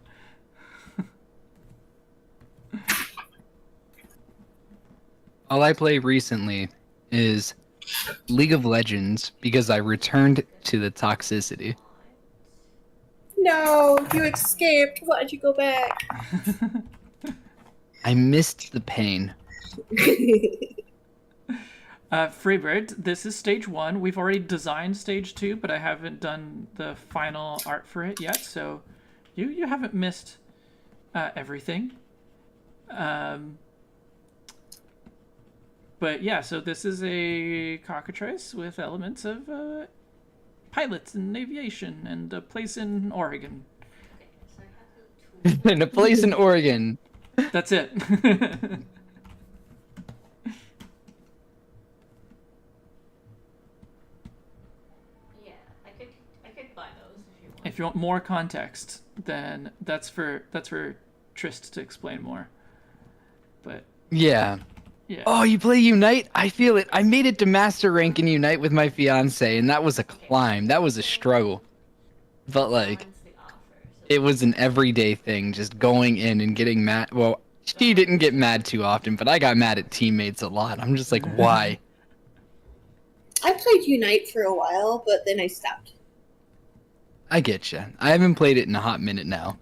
All I play recently is League of Legends because I returned to the toxicity. No, you escaped. Why'd you go back? I missed the pain. Freebird, this is stage 1. We've already designed stage 2, but I haven't done the final art for it yet, so you haven't missed everything. But yeah, so this is a cockatrice with elements of pilots and aviation and a place in Oregon. In a place in Oregon. That's it. Yeah, I could buy those if you want. If you want more context, then that's for Trist to explain more. But Yeah. yeah. Oh, you play Unite? I feel it. I made it to master rank in Unite with my fiance, and that was a climb. That was a struggle. But like, Mine's the offer, so it was an everyday thing, just going in and getting mad. Well, she didn't get mad too often, but I got mad at teammates a lot. I'm just like, why? I played Unite for a while, but then I stopped. I get you. I haven't played it in a hot minute now.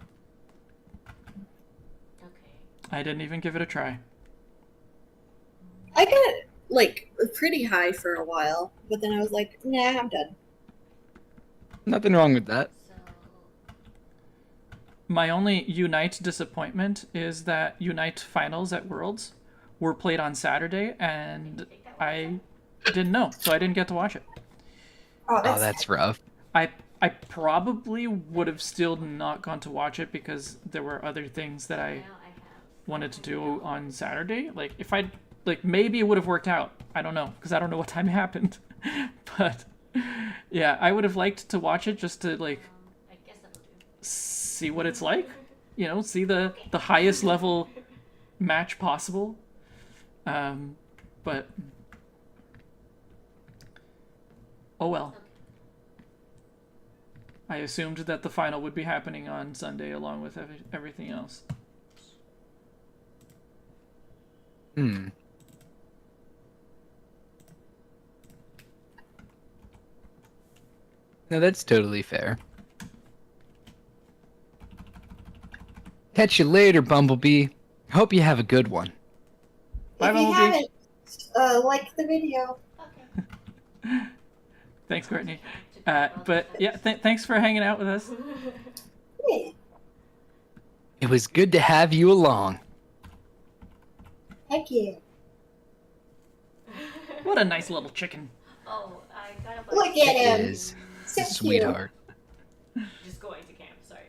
okay. I didn't even give it a try. I got like pretty high for a while, but then I was like, nah, I'm done. Nothing wrong with that. So My only Unite disappointment is that Unite finals at Worlds were played on Saturday, and I didn't know, so I didn't get to watch it. Oh, Oh, that's rough. I probably would have still not gone to watch it because there were other things that I now I have wanted to do on Saturday. Like if I maybe it would have worked out. I don't know because I don't know what time it happened. But yeah, I would have liked to watch it just to I guess that'll do. see what it's like. You know, see the highest level match possible. But oh well. I assumed that the final would be happening on Sunday along with everything else. Hmm. No, that's totally fair. Catch you later, Bumblebee. Hope you have a good one. Bye, If you Bumblebee. haven't, like the video. Okay. Thanks, Courtney. But yeah, thanks for hanging out with us. Yeah. It was good to have you along. Heck yeah. What a nice little chicken. Oh, I got a bunch. Look at It him. is. So cute. Sweetheart. Just going to camp. Sorry.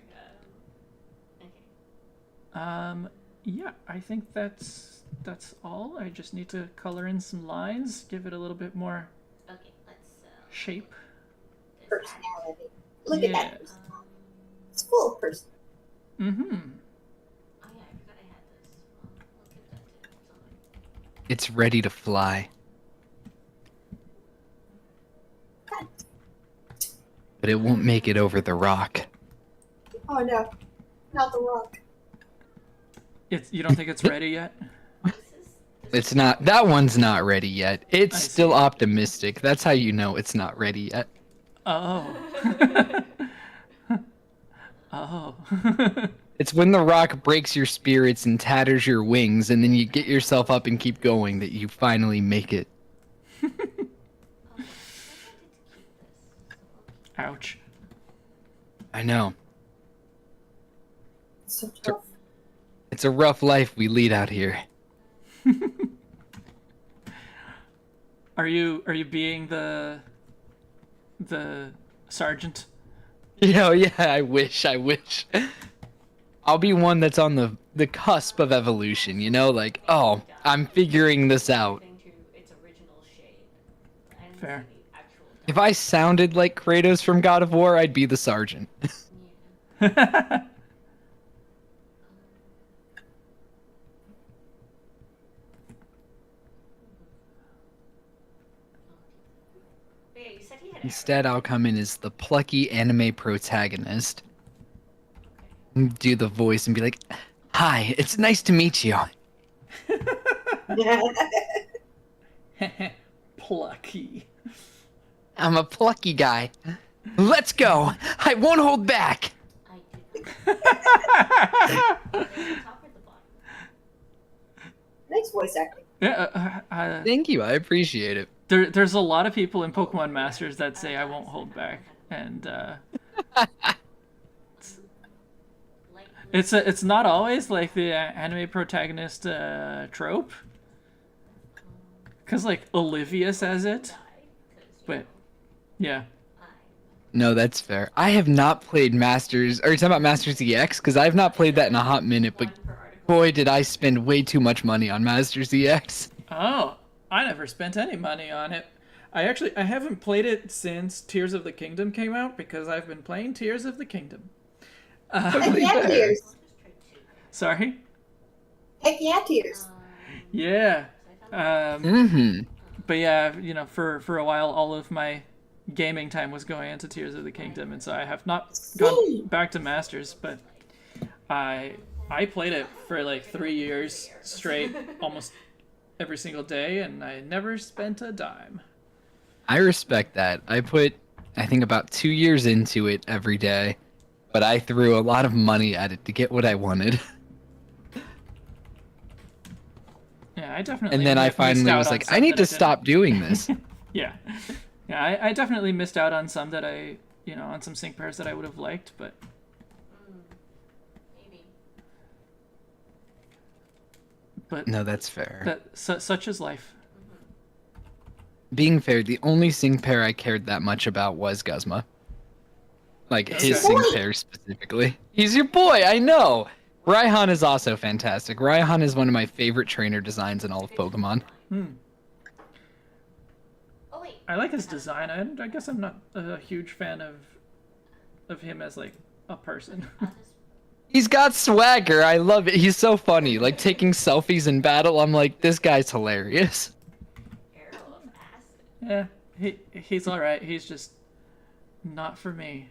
Okay. Yeah, I think that's all. I just need to color in some lines, give it a little bit more Okay. Let's. shape. Personality. Look Yeah. at that. It's full of person. Mm-hmm. Oh yeah, I forgot I had this. I'll give that to somebody. It's ready to fly. But it won't make it over the rock. Oh no. Not the rock. You don't think it's ready yet? This is. It's not. That one's not ready yet. It's I still see. optimistic. That's how you know it's not ready yet. Oh. Oh. It's when the rock breaks your spirits and tatters your wings, and then you get yourself up and keep going that you finally make it. Okay. I wanted to keep this. Ouch. I know. It's so tough. It's a rough life we lead out here. Are you being the sergeant? Yeah, I wish. I'll be one that's on the cusp of evolution, you know? Like, oh, I'm figuring this out. Thing to its original shape. And Fair. the actual If I sounded like Kratos from God of War, I'd be the sergeant. Yeah, you said he had Instead, I'll come in as the plucky anime protagonist. Do the voice and be like, "Hi, it's nice to meet you." Plucky. I'm a plucky guy. Let's go. I won't hold back. I did. The top or the bottom? Nice voice acting. Yeah, Thank you. I appreciate it. there's a lot of people in Pokemon Masters that say I won't hold back, and it's not always like the anime protagonist trope, because like Olivia says it, but yeah. No, that's fair. I have not played Masters. Are you talking about Masters EX? Because I've not played that in a hot minute, but boy, did I spend way too much money on Masters EX. Oh, I never spent any money on it. I haven't played it since Tears of the Kingdom came out because I've been playing Tears of the Kingdom. Totally Heck yeah, fair. tears. Sorry? Heck yeah, tears. Yeah. Mm-hmm. But yeah, you know, for a while, all of my gaming time was going into Tears of the Kingdom, and so I have not gone back to Masters, but I played it for like 3 years straight, almost every single day, and I never spent a dime. I respect that. I put, I think, about 2 years into it every day, but I threw a lot of money at it to get what I wanted. Yeah, I definitely. And then I missed finally out was on like, some I need that to didn't. stop doing this. Yeah, yeah, I definitely missed out on some that on some sync pairs that I would have liked, but Maybe. No, that's fair. Such is life. Being fair, the only sync pair I cared that much about was Guzma. Like, his Okay. sync pair specifically. He's your boy, I know! Raihan is also fantastic. Raihan is one of my favorite trainer designs in all of Pokemon. Oh wait. I like his design. I guess I'm not a huge fan of him as like a person. He's got swagger, I love it. He's so funny. Like, taking selfies in battle, I'm like, this guy's hilarious. Arrow of acid. Yeah, he's all right. He's just not for me.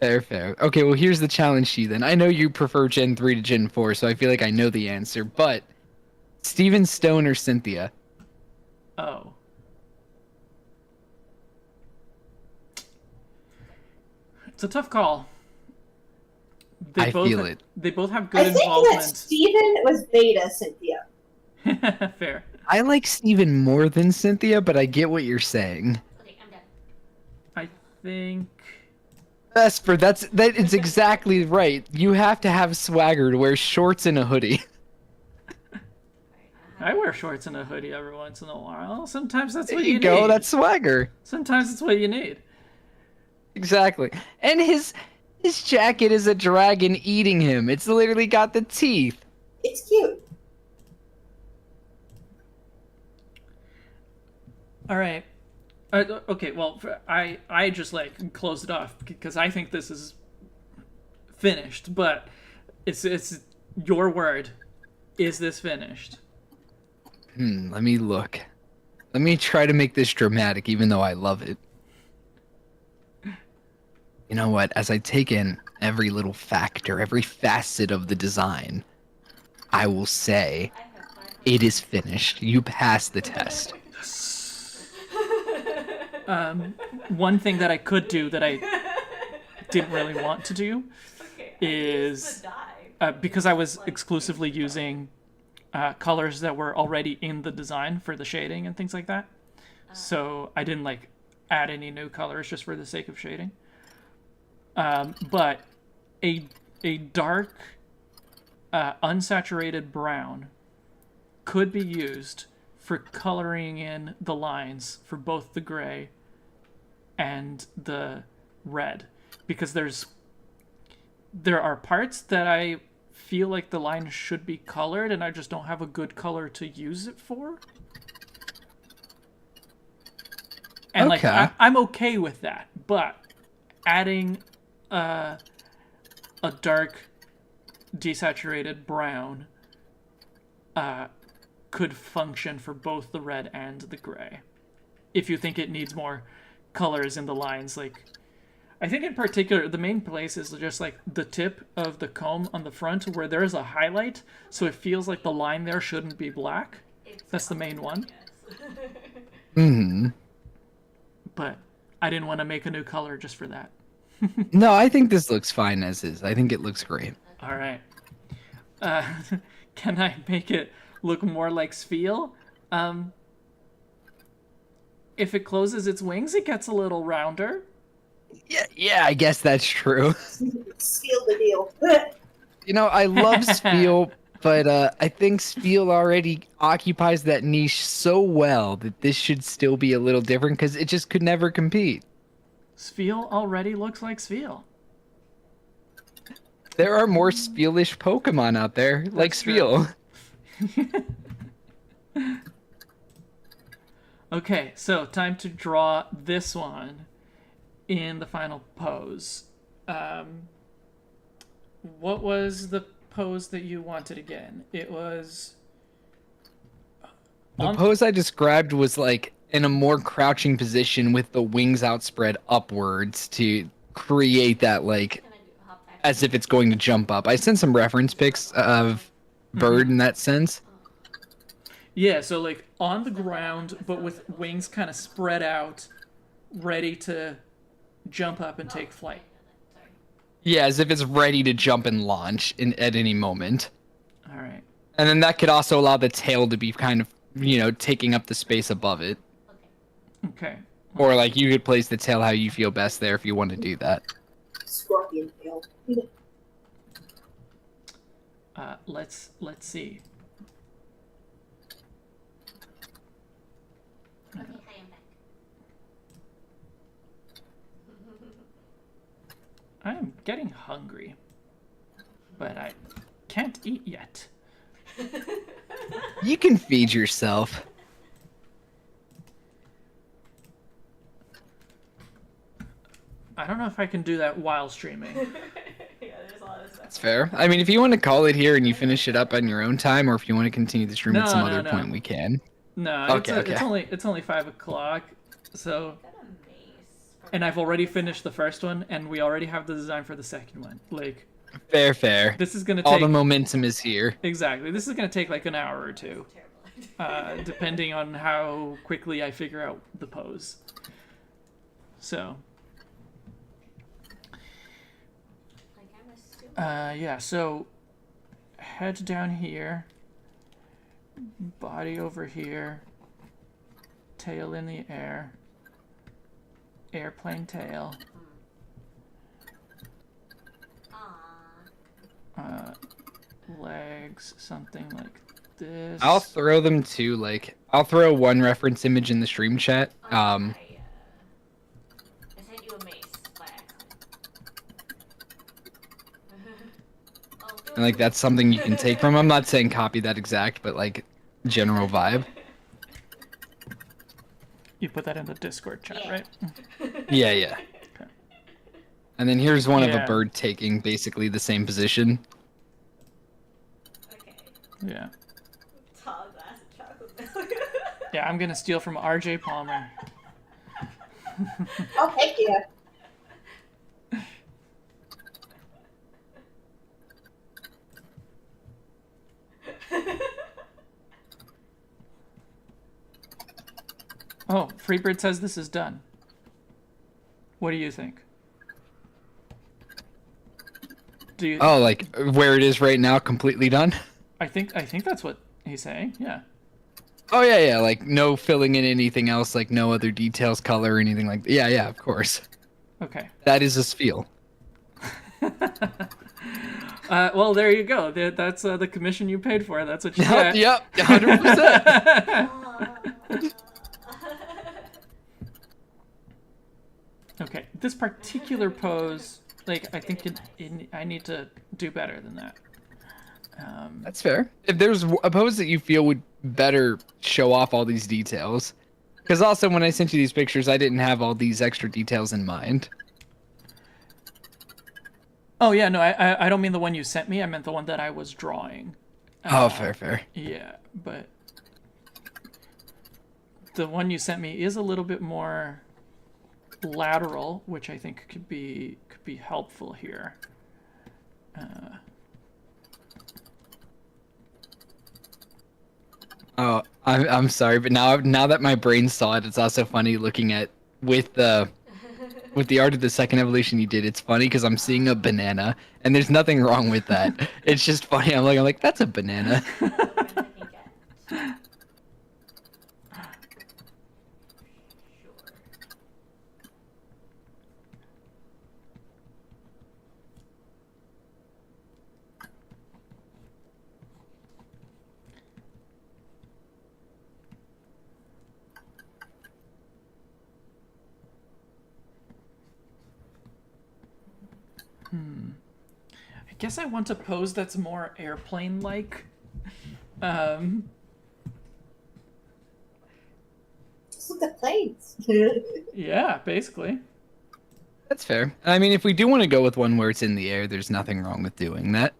Fair, fair. Okay, well, here's the challenge sheet then. I know you prefer Gen 3 to Gen 4, so I feel like I know the answer, but Steven Stone or Cynthia? Oh. It's a tough call. I feel it. They both have I good think that involvement. Steven was beta Cynthia. Fair. I like Steven more than Cynthia, but I get what you're saying. Okay, I'm done. I think. Vesper, it's exactly right. You have to have swagger to wear shorts and a hoodie. I wear shorts and a hoodie every once in a while. Sometimes that's There what you you go, need. that's swagger. Sometimes it's what you need. Exactly. And his jacket is a dragon eating him. It's literally got the teeth. It's cute. All right. Okay. Well, I just like closed it off because I think this is finished. But it's your word. Is this finished? Let me look. Let me try to make this dramatic, even though I love it. You know what? As I take in every little factor, every facet of the design, I will say it is finished. You passed the test. One thing that I could do that I didn't really want to do is because I was exclusively using colors that were already in the design for the shading and things like that. So I didn't like add any new colors just for the sake of shading. But a dark, unsaturated brown could be used for coloring in the lines for both the gray and the red, because there are parts that I feel like the line should be colored and I just don't have a good color to use it for. And Okay. I'm okay with that, but adding a dark desaturated brown could function for both the red and the gray. If you think it needs more colors in the lines, like I think in particular the main place is just like the tip of the comb on the front where there's a highlight, so it feels like the line there shouldn't be black. That's the main one. Mm-hmm. But I didn't want to make a new color just for that. No, I think this looks fine as is. I think it looks great. All right. Can I make it look more like Sfeel? If it closes its wings, it gets a little rounder. Yeah, I guess that's true. Seal the deal. You know, I love Spiel, but I think Spiel already occupies that niche so well that this should still be a little different because it just could never compete. Sfeel already looks like Sfeel. There are more Spielish Pokemon out there, like true. Spiel. Okay, so time to draw this one in the final pose. What was the pose that you wanted again? It was... The pose I described was like in a more crouching position with the wings outspread upwards to create that like as if it's going to jump up. I sent some reference pics of bird in that sense. Yeah, so like on the ground, but with wings kind of spread out, ready to jump up and take flight. Yeah, as if it's ready to jump and launch at any moment. All right. And then that could also allow the tail to be kind of, you know, taking up the space above it. Okay. Or like you could place the tail how you feel best there if you want to do that. Scorpion tail. Let's see. I am getting hungry, but I can't eat yet. You can feed yourself. I don't know if I can do that while streaming. Yeah, there's a lot of stuff. That's fair. I mean, if you want to call it here and you finish it up on your own time, or if you want to continue the stream at some other point, we can. No, Okay, it's only 5 o'clock, so. Got a mace from And I've already finished the first one, and we already have the design for the second one. Like, Fair. this is gonna All take the momentum is here. exactly. This is gonna take like an hour or two, terrible. depending on how quickly I figure out the pose. So. Like, I'm assuming. Yeah, so head down here, body over here, tail in the air, airplane tail, legs, something like this. I'll throw them to like I'll throw one reference image in the stream chat. I sent you a mace by accident. And like that's something you can take from. I'm not saying copy that exact, but like general vibe. You put that in the Discord chat, Yeah. right? Yeah. Okay. And then here's one of Yeah. a bird taking basically the same position. Okay. Yeah. Todd's ass and chocolate milk. Yeah, I'm gonna steal from RJ Palmer. Oh, heck yeah. Oh, Freebird says this is done. What do you think? Do you? Oh, like where it is right now, completely done. I think that's what he's saying. Yeah. Oh yeah, like no filling in anything else, like no other details, color, or anything like that. Yeah, of course. Okay. That is a feel. Well, there you go. That's the commission you paid for. That's what you Yep, get. 100%. Okay, this particular pose, like, I think I need to do better than that. That's fair. If there's a pose that you feel would better show off all these details, Because also, when I sent you these pictures, I didn't have all these extra details in mind. Oh yeah, no, I don't mean the one you sent me. I meant the one that I was drawing. Oh, fair. Yeah, but the one you sent me is a little bit more lateral, which I think could be helpful here. Oh, I'm sorry, but now that my brain saw it, it's also funny looking at with the art of the second evolution you did. It's funny because I'm seeing a banana, and there's nothing wrong with that. It's just funny. I'm like, that's a banana. I guess I want a pose that's more airplane-like. Just look at planes. Yeah, basically. That's fair. I mean, if we do want to go with one where it's in the air, there's nothing wrong with doing that.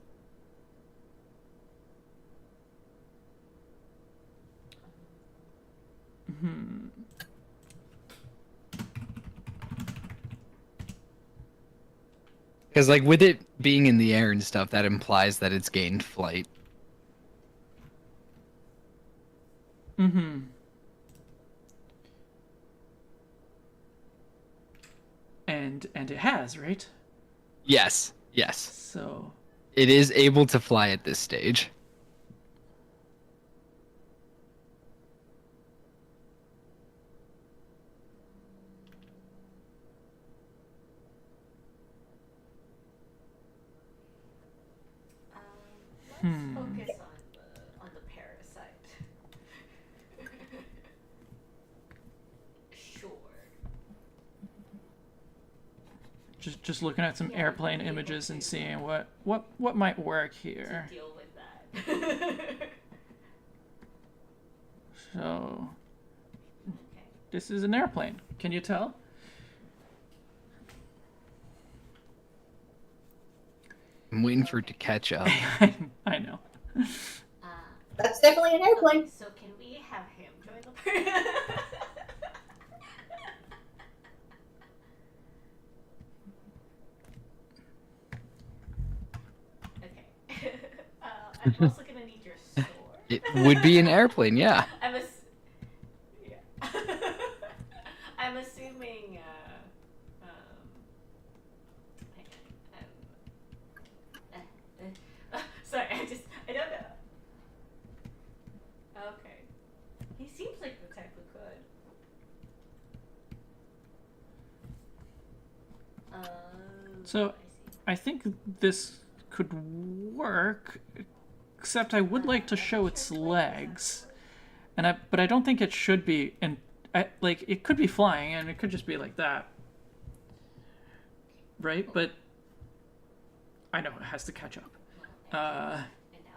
Because, like, with it being in the air and stuff, that implies that it's gained flight. Mm-hmm. And it has, right? Yes. So It is able to fly at this stage. Let's focus on the parasite. Sure. just looking at some airplane images and seeing what might work here. Deal with that. So Okay. this is an airplane. Can you tell? I'm waiting for it to catch up. I know. That's definitely an airplane. So can we have him join the party? Okay. I'm also gonna need your sword. It would be an airplane, yeah. Yeah. I'm assuming. Sorry, I don't know. Okay. He seems like the type who could. So I see. I think this could work, except I would like to show its legs, but I don't think it should be. And like it could be flying, and it could just be like that, right? But I know it has to catch up. And now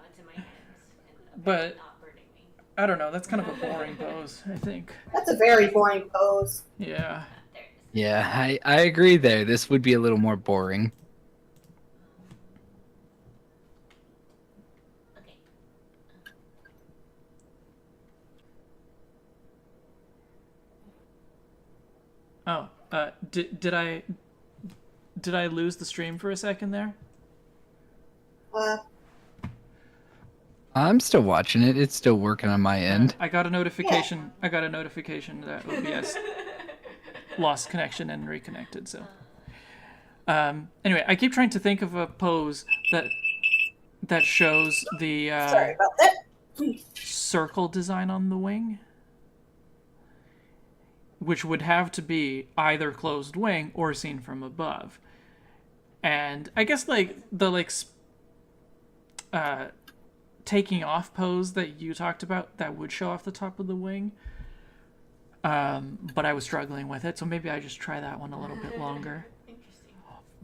it's in my hands. And But not burning me. I don't know. That's kind of a boring pose, I think. That's a very boring pose. Yeah. There it is. Yeah, I agree there. This would be a little more boring. Okay. Oh, did I lose the stream for a second there? I'm still watching it. It's still working on my end. I got a notification. I got a notification that OBS lost connection and reconnected. So, anyway, I keep trying to think of a pose that shows the Sorry about that. circle design on the wing, which would have to be either closed wing or seen from above. And I guess like the taking off pose that you talked about, that would show off the top of the wing. But I was struggling with it, so maybe I just try that one a little bit longer. Interesting.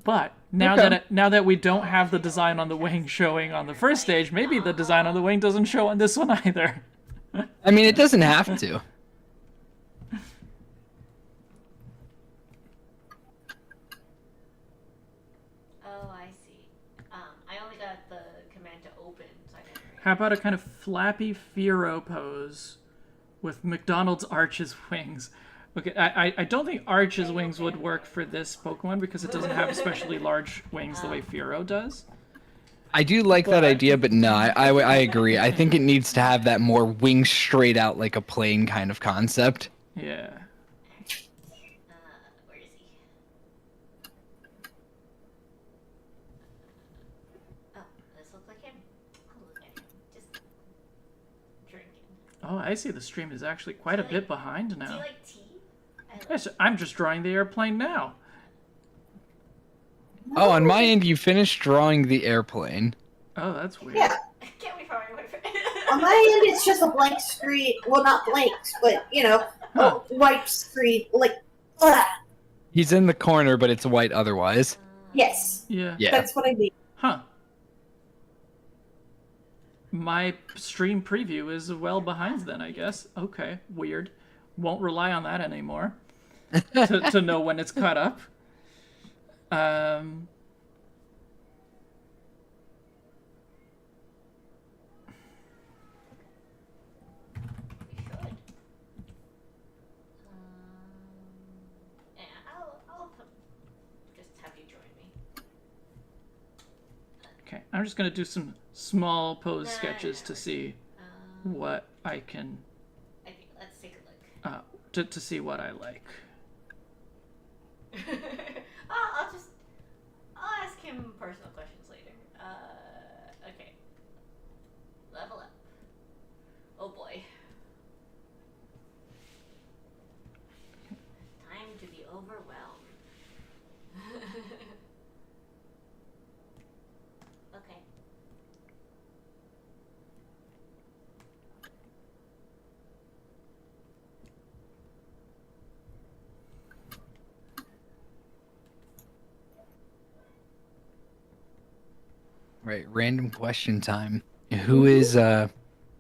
But now Okay. now that we don't have the design on the wing showing on the first stage, maybe the design on the wing doesn't show on this one either. I mean, it doesn't have to. command to open. So I can How about a kind of flappy Fearow pose with McDonald's Arch's wings? Okay, I don't think Arch's wings would work for this Pokemon because it doesn't have especially large wings the way Fearow does. I do like that idea, but no, I agree. I think it needs to have that more wings straight out like a plane kind of concept. Yeah. where is he? Oh, this looks like him. Oh, look at him. Just drinking. Oh, I see the stream is actually quite a bit behind Do you now. like tea? Yes, I'm just drawing the airplane now. Oh, on my end, you finished drawing the airplane. Oh, that's weird. Yeah. Get me far away from On my end, it's just a blank screen. Well, not blanks, but, a white screen. Like, ugh. He's in the corner, but it's white otherwise. Yes. Yeah. Yeah. That's what I mean. Huh. My stream preview is well behind then, I guess. Okay, weird. Won't rely on that anymore to know when it's caught up. We should. Yeah, I'll just have you join me. Okay, I'm just gonna do some small pose No, sketches to see what I can, Okay, let's take a look. to see what I like. I'll ask him personal questions later. Okay. Level up. Oh boy. Time to be overwhelmed. Okay. Right, random question time. Who is the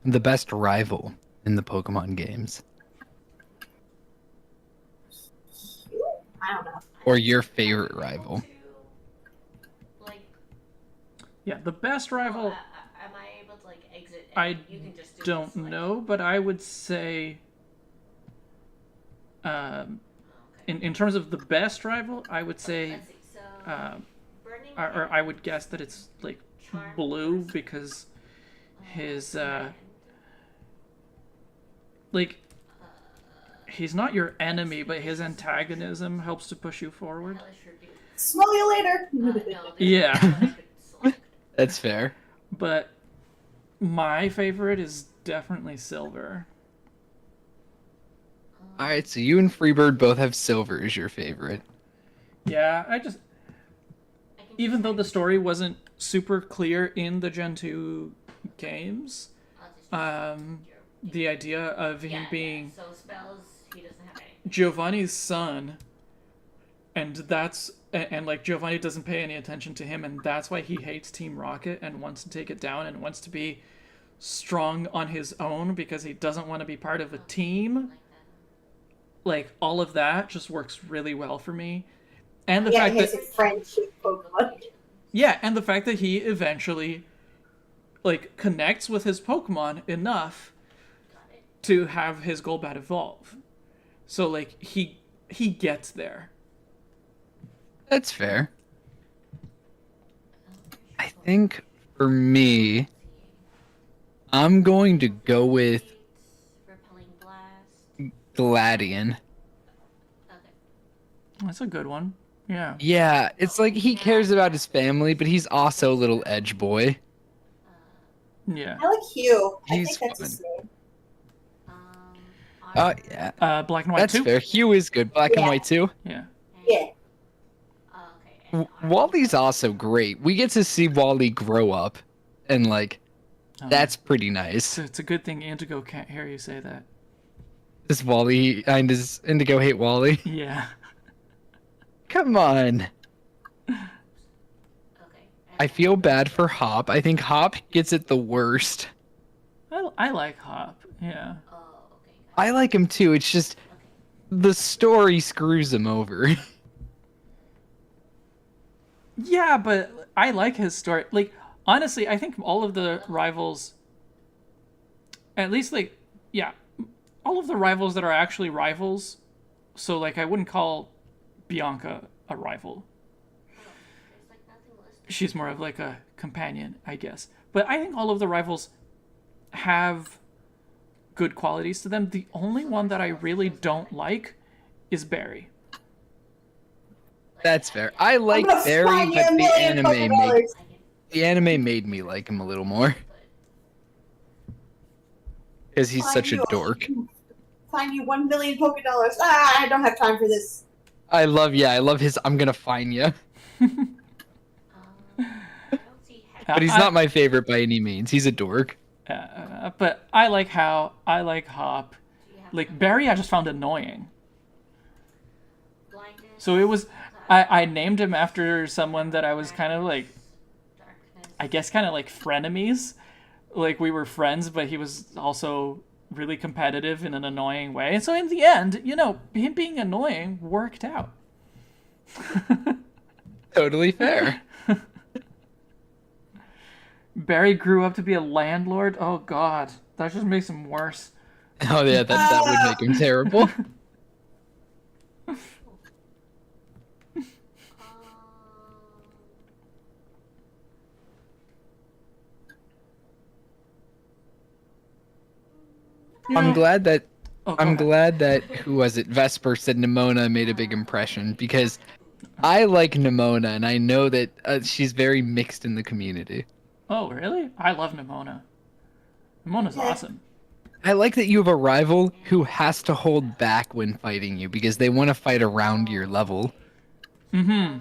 best rival in the Pokemon games? I don't know. Or your favorite rival? Like, Yeah, the best rival, am I able to like exit? I And you can just do don't this, like- know, but I would say, Okay. in terms of the best rival, I would say, Let's see. So, burning or I would guess that it's like Charm Blue Person. because his Friend. like he's not your enemy, but his antagonism helps to push you forward. Hellish Rebuke. Smell you later. No, there's Yeah. no I could select. That's fair. But my favorite is definitely Silver. Alright, so you and Freebird both have Silver as your favorite. Yeah, I can even just though the type- story wasn't super clear in the Gen 2 games, I'll just use your- the idea of him yeah, being so spells he doesn't have any. Giovanni's son, and like Giovanni doesn't pay any attention to him, and that's why he hates Team Rocket and wants to take it down and wants to be strong on his own because he doesn't want to be part of a team. Like that. Like all of that just works really well for me, and the Yeah, fact he has that a friendship Pokemon. yeah, and the fact that he eventually like connects with his Pokemon enough Got it. to have his Golbat evolve. So like he gets there. That's fair. I think for me, I'm going to go with Repelling blast. Gladian. Okay. That's a good one. Yeah. Yeah, it's like he cares about his family, but he's also a little edge boy. Yeah. I like Hugh. I He's think that's his fun. name. Um. Oh, yeah. Black and White That's too. fair. Hugh is good. Black and Yeah. white too. Yeah. Yeah. Okay. Wally's also great. We get to see Wally grow up, and like, that's pretty nice. It's a good thing Indigo can't hear you say that. Does Wally and does Indigo hate Wally? Yeah. Come on. Okay. I feel bad for Hop. I think Hop gets it the worst. I like Hop. Yeah. Oh, okay. I like him too. It's just the story screws him over. Yeah, but I like his story. Like honestly, I think all of the rivals, at least like, yeah, all of the rivals that are actually rivals. So like, I wouldn't call Bianca a rival. She's more of like a companion, I guess. But I think all of the rivals have good qualities to them. The only one that I really don't like is Barry. That's fair. I like I'm gonna Barry, fine you but $1 million the anime made me like him a little more. Because he's such a dork. Find you 1 million polka dollars. I don't have time for this. I love his I'm gonna fine you. But he's not my favorite by any means. He's a dork. But I like Hao. I like Hop. Like, Barry I just found annoying. So it was... I named him after someone that I was kind of like... I guess kind of like frenemies. Like, we were friends, but he was also really competitive in an annoying way. And so in the end, you know, him being annoying worked out. Totally fair. Barry grew up to be a landlord? Oh, God. That just makes him worse. Oh, yeah, that would make him terrible. I'm glad that who was it? Vesper said Nimona made a big impression because I like Nimona and I know that she's very mixed in the community. Oh, really? I love Nimona. Nimona's awesome. I like that you have a rival who has to hold back when fighting you because they want to fight around your level. Mm-hmm.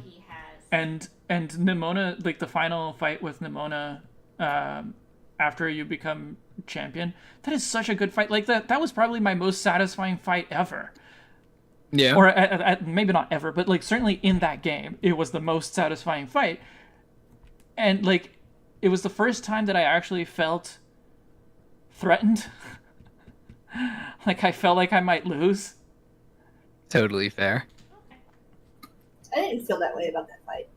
And Nimona, like the final fight with Nimona, after you become champion, that is such a good fight. Like that was probably my most satisfying fight ever. Yeah. Or maybe not ever, but like certainly in that game, it was the most satisfying fight. And like, it was the first time that I actually felt threatened. Like I felt like I might lose. Totally fair. I didn't feel that way about that fight.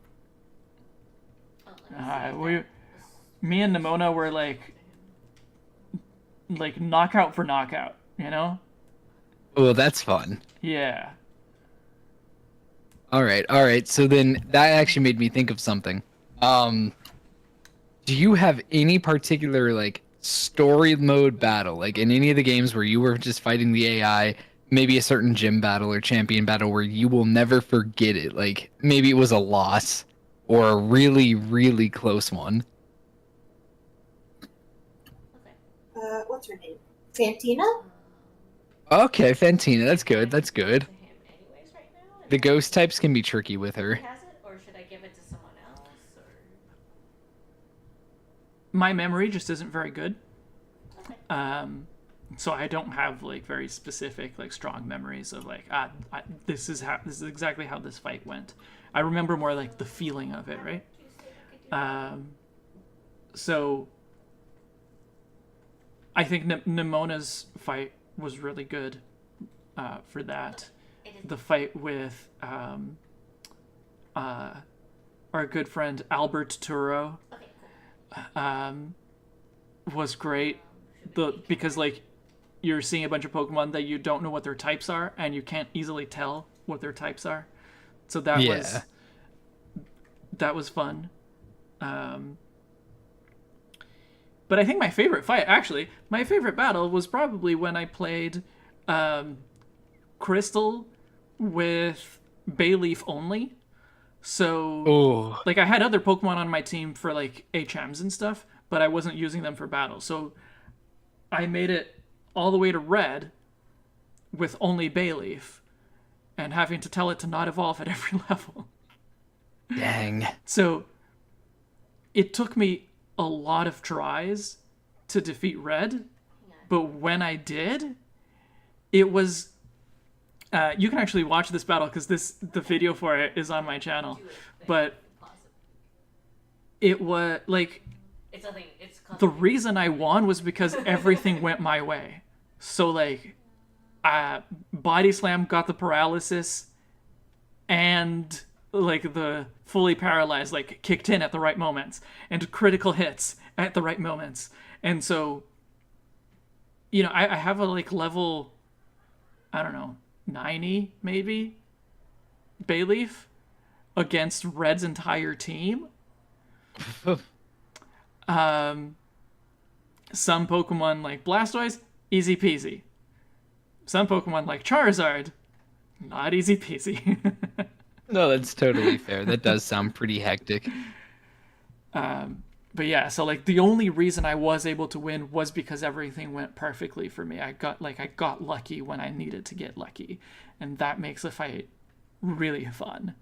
Me and Nimona were like knockout for knockout, you know? Well, that's fun. Yeah. All right. So then that actually made me think of something. Do you have any particular like story mode battle, like in any of the games where you were just fighting the AI, maybe a certain gym battle or champion battle where you will never forget it? Like maybe it was a loss or a really, really close one. What's her name? Fantina? Okay, Fantina. That's good. That's good. The ghost types can be tricky with her. Or should I give it to someone else? Or... My memory just isn't very good. So I don't have like very specific, like strong memories of like, this is exactly how this fight went. I remember more like the feeling of it, right? So I think Nimona's fight was really good for that. The fight with our good friend Albert Turo was great. Because like you're seeing a bunch of Pokemon that you don't know what their types are, and you can't easily tell what their types are. So that was fun. But I think my favorite battle was probably when I played Crystal with Bayleaf only. So, like, I had other Pokemon on my team for, like, HMs and stuff, but I wasn't using them for battle. So, I made it all the way to Red with only Bayleaf and having to tell it to not evolve at every level. Dang. So, it took me a lot of tries to defeat Red, but when I did, it was... you can actually watch this battle because the video for it is on my channel, but it was like the reason I won was because everything went my way. So like, Body Slam got the paralysis, and like the fully paralyzed like kicked in at the right moments and critical hits at the right moments. And so, I have a like level, I don't know, 90 maybe Bayleaf against Red's entire team. Some Pokemon like Blastoise, easy peasy. Some Pokemon like Charizard, not easy peasy. No, that's totally fair. That does sound pretty hectic. But yeah, so like the only reason I was able to win was because everything went perfectly for me. I got lucky when I needed to get lucky, and that makes the fight really fun.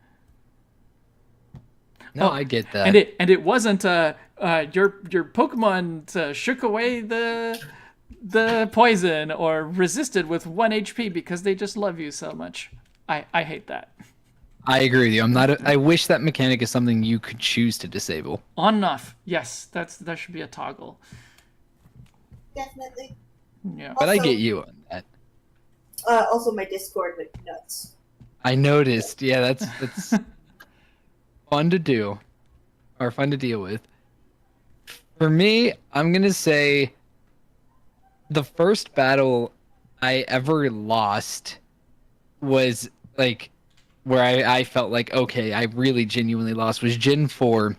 No, I get that. And it wasn't your Pokemon shook away the poison or resisted with 1 HP because they just love you so much. I hate that. I agree with you. I wish that mechanic is something you could choose to disable. On and off. Yes, that should be a toggle. Definitely. Yeah. But I get you on that. Also, my Discord went nuts. I noticed. Yeah, that's fun to do, or fun to deal with. For me, I'm gonna say the first battle I ever lost was like where I felt like, okay, I really genuinely lost, was Gen 4.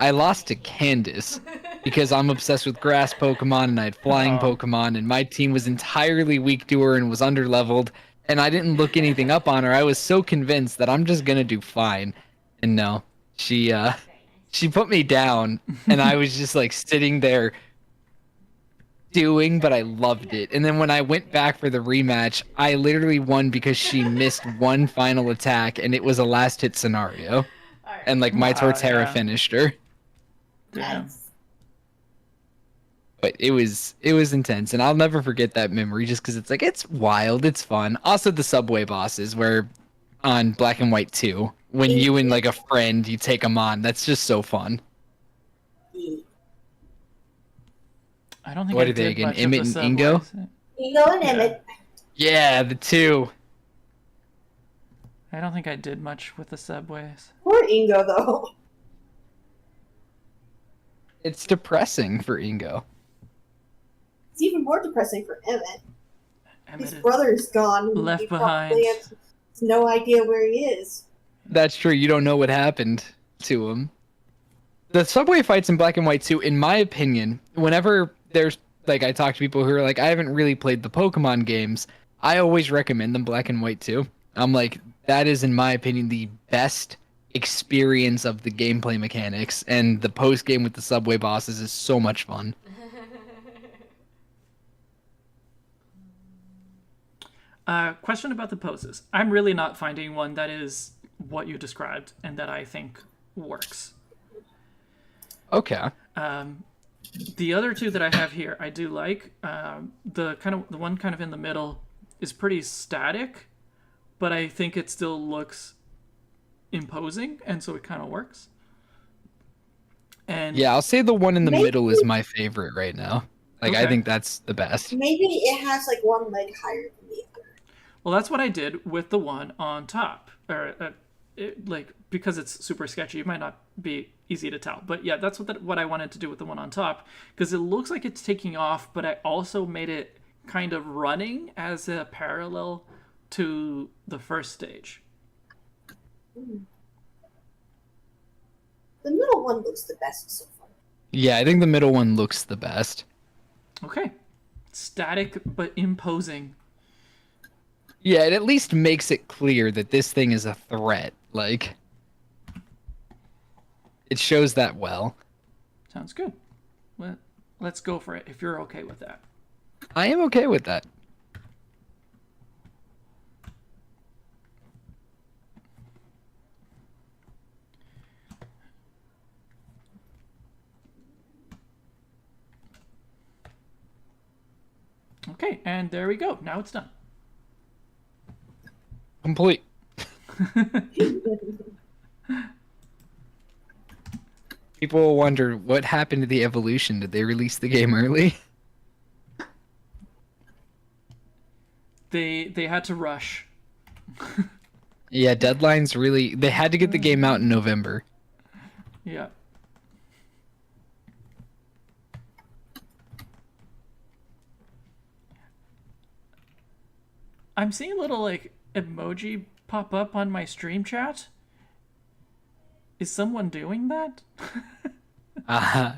I lost to Candace because I'm obsessed with grass Pokemon and I had flying Pokemon, and my team was entirely weak to her and was underleveled, and I didn't look anything up on her. I was so convinced that I'm just gonna do fine. And no, she put me down, and I was just like sitting there but I loved it. And then when I went back for the rematch, I literally won because she missed one final attack, and it was a last hit scenario. And like my Torterra finished her. Yeah. But it was intense, and I'll never forget that memory just because it's like, it's wild, it's fun. Also the subway bosses where on Black and White 2, when you and like a friend, you take them on, that's just so fun. I don't think What I are they did again? much of Emmett the and Ingo? subways. Ingo and Emmett. Yeah, the two. I don't think I did much with the subways. Poor Ingo, though. It's depressing for Ingo. It's even more depressing for Emmett. Emmett His is brother's gone. left He behind. probably has no idea where he is. That's true. You don't know what happened to him. The subway fights in Black and White 2, in my opinion, whenever there's, like, I talk to people who are like, I haven't really played the Pokemon games, I always recommend them Black and White 2. I'm like, that is, in my opinion, the best experience of the gameplay mechanics, and the post-game with the subway bosses is so much fun. Question about the poses. I'm really not finding one that is what you described and that I think works. Okay. The other two that I have here, I do like. The one kind of in the middle is pretty static, but I think it still looks imposing, and so it kind of works. And Yeah, I'll say the one in the Maybe- middle is my favorite right now. Like, I Okay. think that's the best. Maybe it has like one leg higher than the other. well, that's what I did with the one on top, or because it's super sketchy, it might not be easy to tell. But yeah, that's what I wanted to do with the one on top, because it looks like it's taking off, but I also made it kind of running as a parallel to the first stage. The middle one looks the best so far. Yeah, I think the middle one looks the best. Okay, static but imposing. Yeah, it at least makes it clear that this thing is a threat. Like, it shows that well. Sounds good. Let's go for it if you're okay with that. I am okay with that. Okay, and there we go. Now it's done. Complete. People will wonder what happened to the evolution. Did they release the game early? They had to rush. Yeah, deadlines really... They had to get the game out in November. Yeah. I'm seeing a little, like, emoji pop up on my stream chat. Is someone doing that? Uh,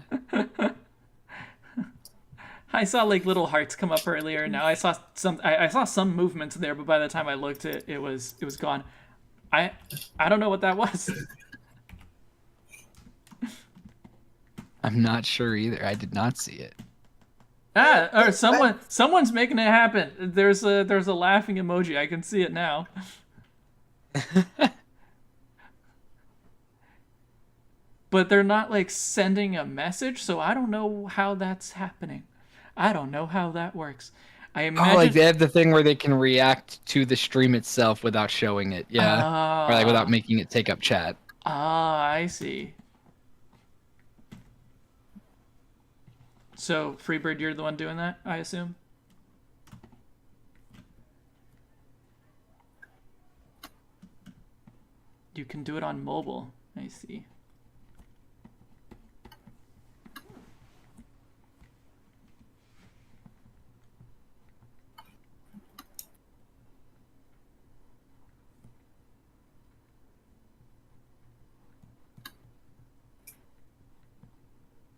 I saw like little hearts come up earlier. Now I saw some movements there, but by the time I looked, it was gone. I don't know what that was. I'm not sure either. I did not see it. Or someone's making it happen. There's a laughing emoji. I can see it now. But they're not like sending a message, so I don't know how that's happening. I don't know how that works. I imagine... Oh, like they have the thing where they can react to the stream itself without showing it, yeah. Or like without making it take up chat. Ah, I see. So, Freebird, you're the one doing that, I assume? You can do it on mobile. I see.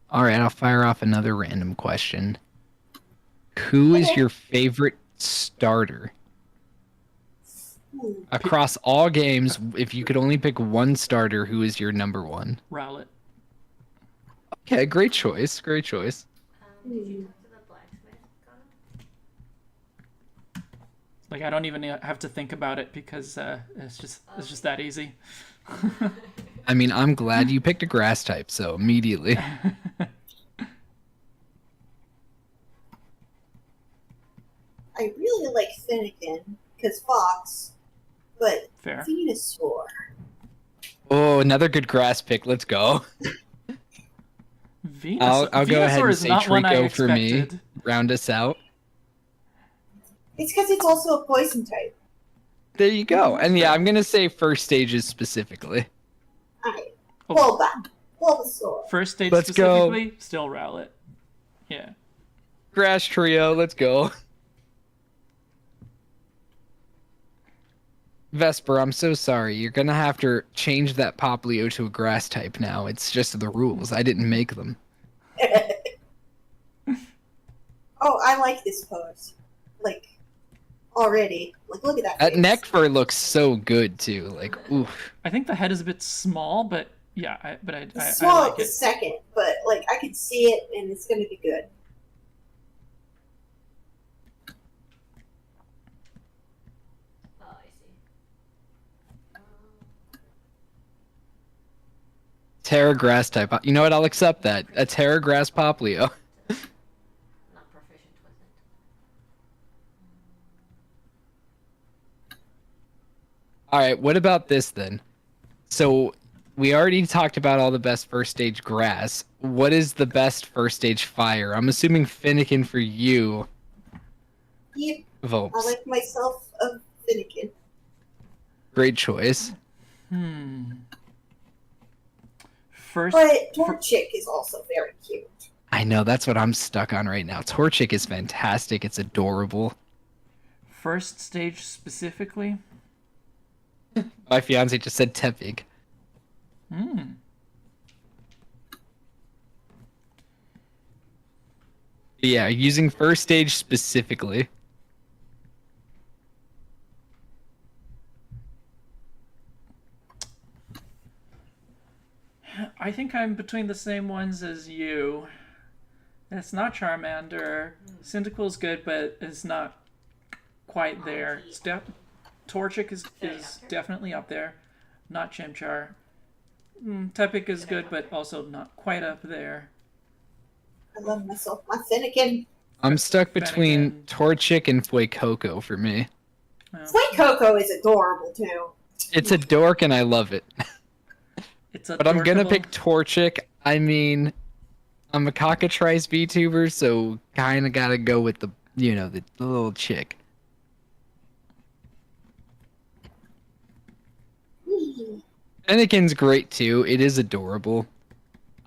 All right, I'll fire off another random question. Who is your favorite starter? Across all games, if you could only pick one starter, who is your number one? Rowlet. Okay, great choice. Great choice. Did you talk to the blacksmith, Connor? Like, I don't even have to think about it because it's just that easy. I mean, I'm glad you picked a grass type, so immediately. I really like Finnegan because Fox, but Fair. Venusaur. Oh, another good grass pick. Let's go. Venusaur, I'll go ahead Venusaur and is say not one I Trico for me. expected. Round us out. It's because it's also a poison type. There you go. And yeah, I'm going to say first stages specifically. Alright. Oh. Bulbasaur. First stage Let's go. specifically, still Rowlet. Yeah. Grass trio, let's go. Vesper, I'm so sorry. You're going to have to change that Poplio to a grass type now. It's just the rules. I didn't make them. Oh, I like this pose. Like, already. Like, look at that That face. neck fur looks so good, too. Like, oof. I think the head is a bit small, but yeah, I It's small like at the it. second, but, like, I can see it, and it's going to be good. Oh, I see. Terra grass type. You know what? I'll accept that. A Terra grass Poplio. Not proficient with it. All right, what about this then? So we already talked about all the best first stage grass. What is the best first stage fire? I'm assuming Finnegan for you, Yep, Vopes. I like myself a Finnegan. Great choice. First, But Torchic is also very cute. I know, that's what I'm stuck on right now. Torchic is fantastic. It's adorable. first stage specifically. My fiance just said Tepig. Yeah, using first stage specifically. I think I'm between the same ones as you. It's not Charmander. Cyndaquil's good, but it's not quite there. Torchic is definitely up there. Not Chimchar. Tepig is good, but also not quite up there. I love myself my Finnegan. I'm stuck between Finnegan. Torchic and Fuecoco for me. Coco is adorable too. It's a dork and I love it. It's a But I'm gonna dorkable- pick Torchic. I mean, I'm a cockatrice VTuber, so kinda gotta go with the, the little chick. Fennekin's great too. It is adorable.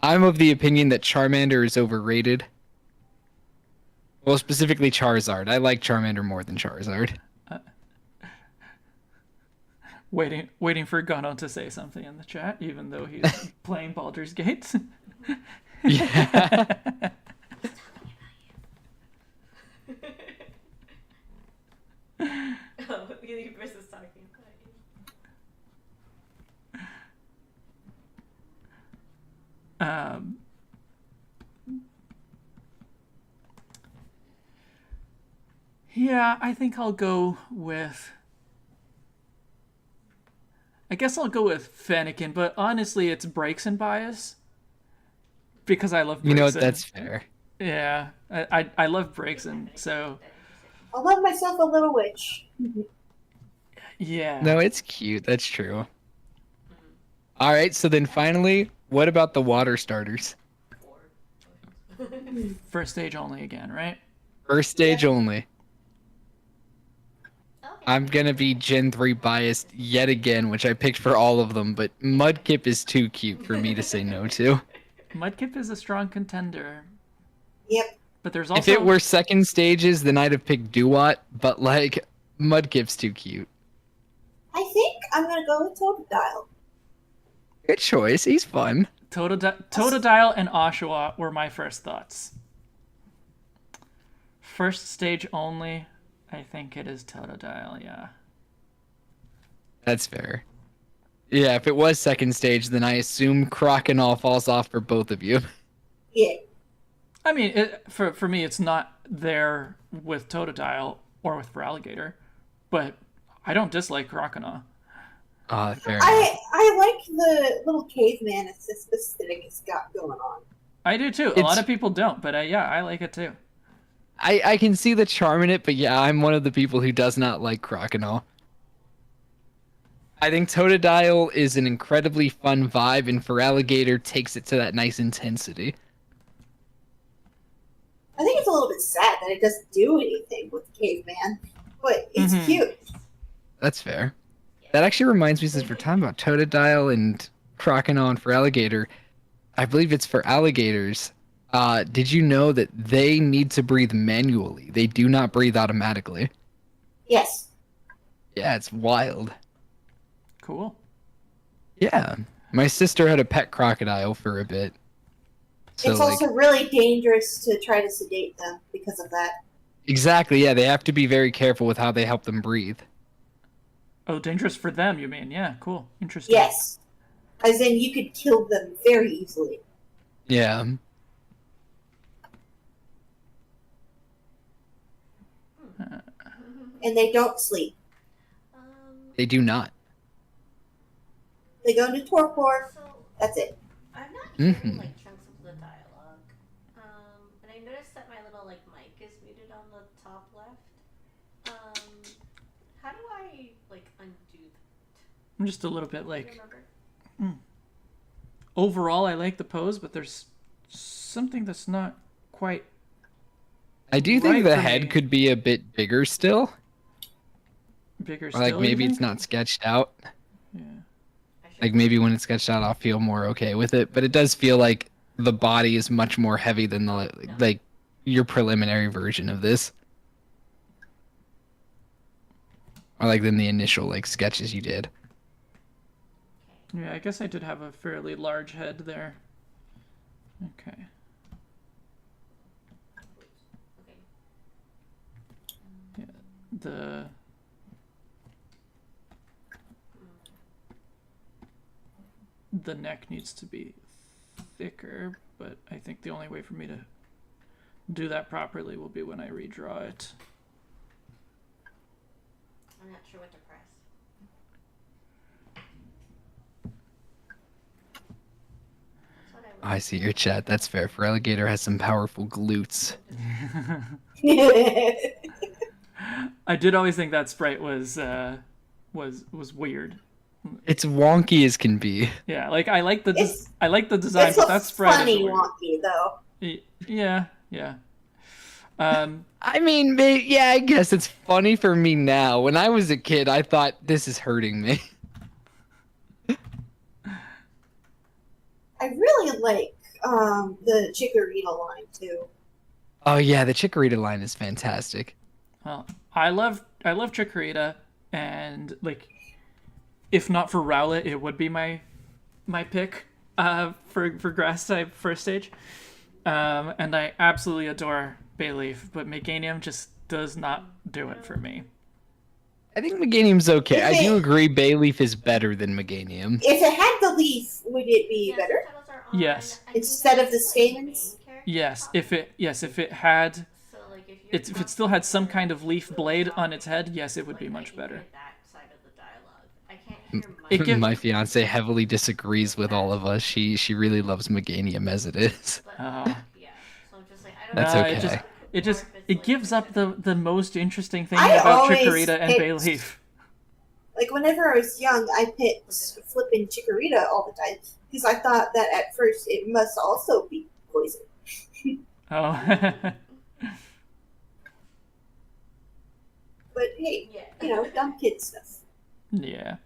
I'm of the opinion that Charmander is overrated. Well, specifically Charizard. I like Charmander more than Charizard. Waiting for Gunno to say something in the chat, even though he's playing Baldur's Gate. Yeah. Oh, Universe is talking about you. Yeah, I think I'll go with. I guess I'll go with Fennekin, but honestly, it's Braixen bias because I love Braixen. You know what? That's fair. Yeah, I love Braixen, so I love myself a little witch. yeah. No, it's cute. That's true. All right, so then finally, what about the water starters? First stage only again, right? First stage only. Okay. I'm gonna be Gen 3 biased yet again, which I picked for all of them, but Mudkip is too cute for me to say no to. Mudkip is a strong contender, Yep. but there's also If it were second stages, then I'd have picked Duat, but like, Mudkip's too cute. I think I'm gonna go with Totodile. Good choice. He's fun. Totodile and Oshawott were my first thoughts. First stage only, I think it is Totodile, yeah. That's fair. Yeah, if it was second stage, then I assume Crokinole falls off for both of you. Yeah. I mean, for me, it's not there with Totodile or with Feraligatr, but I don't dislike Croconaw. Fair enough. I like the little caveman aesthetic it's got going on. I do too. A lot of people don't, but yeah, I like it too. I can see the charm in it, but yeah, I'm one of the people who does not like Croconaw. I think Totodile is an incredibly fun vibe, and Feraligatr takes it to that nice intensity. I think it's a little bit sad that it doesn't do anything with the caveman, but it's cute. That's fair. That actually reminds me, since we're talking about Totodile and Croconaw and Feraligatr, I believe it's for alligators. Did you know that they need to breathe manually? They do not breathe automatically. Yes. Yeah, it's wild. Cool. Yeah. My sister had a pet crocodile for a bit. So, It's also really dangerous to try to sedate them because of that. Exactly, yeah, they have to be very careful with how they help them breathe. Oh, dangerous for them, you mean? Yeah, cool. Interesting. Yes. As in, you could kill them very easily. Yeah. And they don't sleep. They do not. They go into torpor. So That's it. I'm not hearing Mhm. like chunks of the dialogue, and I noticed that my little like mic is muted on the top left. How do I like undo that? I'm just a little bit Do you like, remember? overall, I like the pose, but there's something that's not quite. I do Right think the for head me. could be a bit bigger still. Bigger Or still, like you maybe it's think? not sketched out. Yeah. I should Like maybe when it's sketched out, I'll feel more okay with it. But it does feel like the body is much more heavy than the like your preliminary version of this, or like than the initial like sketches you did. Yeah, I guess I did have a fairly large head there. Okay. Okay. Yeah, the neck needs to be thicker, but I think the only way for me to do that properly will be when I redraw it. I'm not sure what to press. That's what I I see your chat. That's fair. Feraligatr has some powerful glutes. I did always think that sprite was weird. It's wonky as can be. Yeah, like I like the It's- I like the design, It's but a that sprite funny is weird. wonky, though. Yeah. I mean, yeah, I guess it's funny for me now. When I was a kid, I thought this is hurting me. I really like the Chikorita line too. Oh yeah, the Chikorita line is fantastic. Well, I love Chikorita, and like if not for Rowlet, it would be my pick for grass type first stage. And I absolutely adore Bayleaf, but Meganium just does not do it for me. I think Meganium's okay. I If do it- agree Bayleaf is better than Meganium. If it had the leaf, would it be Yeah, better? subtitles are on. Yes. I think Instead that's of the just, like, stamens? main character Yes, stuff. if it had So, like, if you're if it still had some comfortable kind of leaf with blade the on its head, topic, yes, it would be like, I much can better. hear that side of the dialogue. I can't hear It much. gives- My fiance heavily disagrees with all of us. She really loves Meganium as it is. But, Oh. yeah. So I'm just like, I don't That's know. okay. It gives up the most interesting thing I about always Chikorita and picked- Bayleaf. Like whenever I was young, I picked flipping Chikorita all the time because I thought that at first it must also be poison. Oh. But hey, Yeah. you know, dumb kid stuff. Yeah.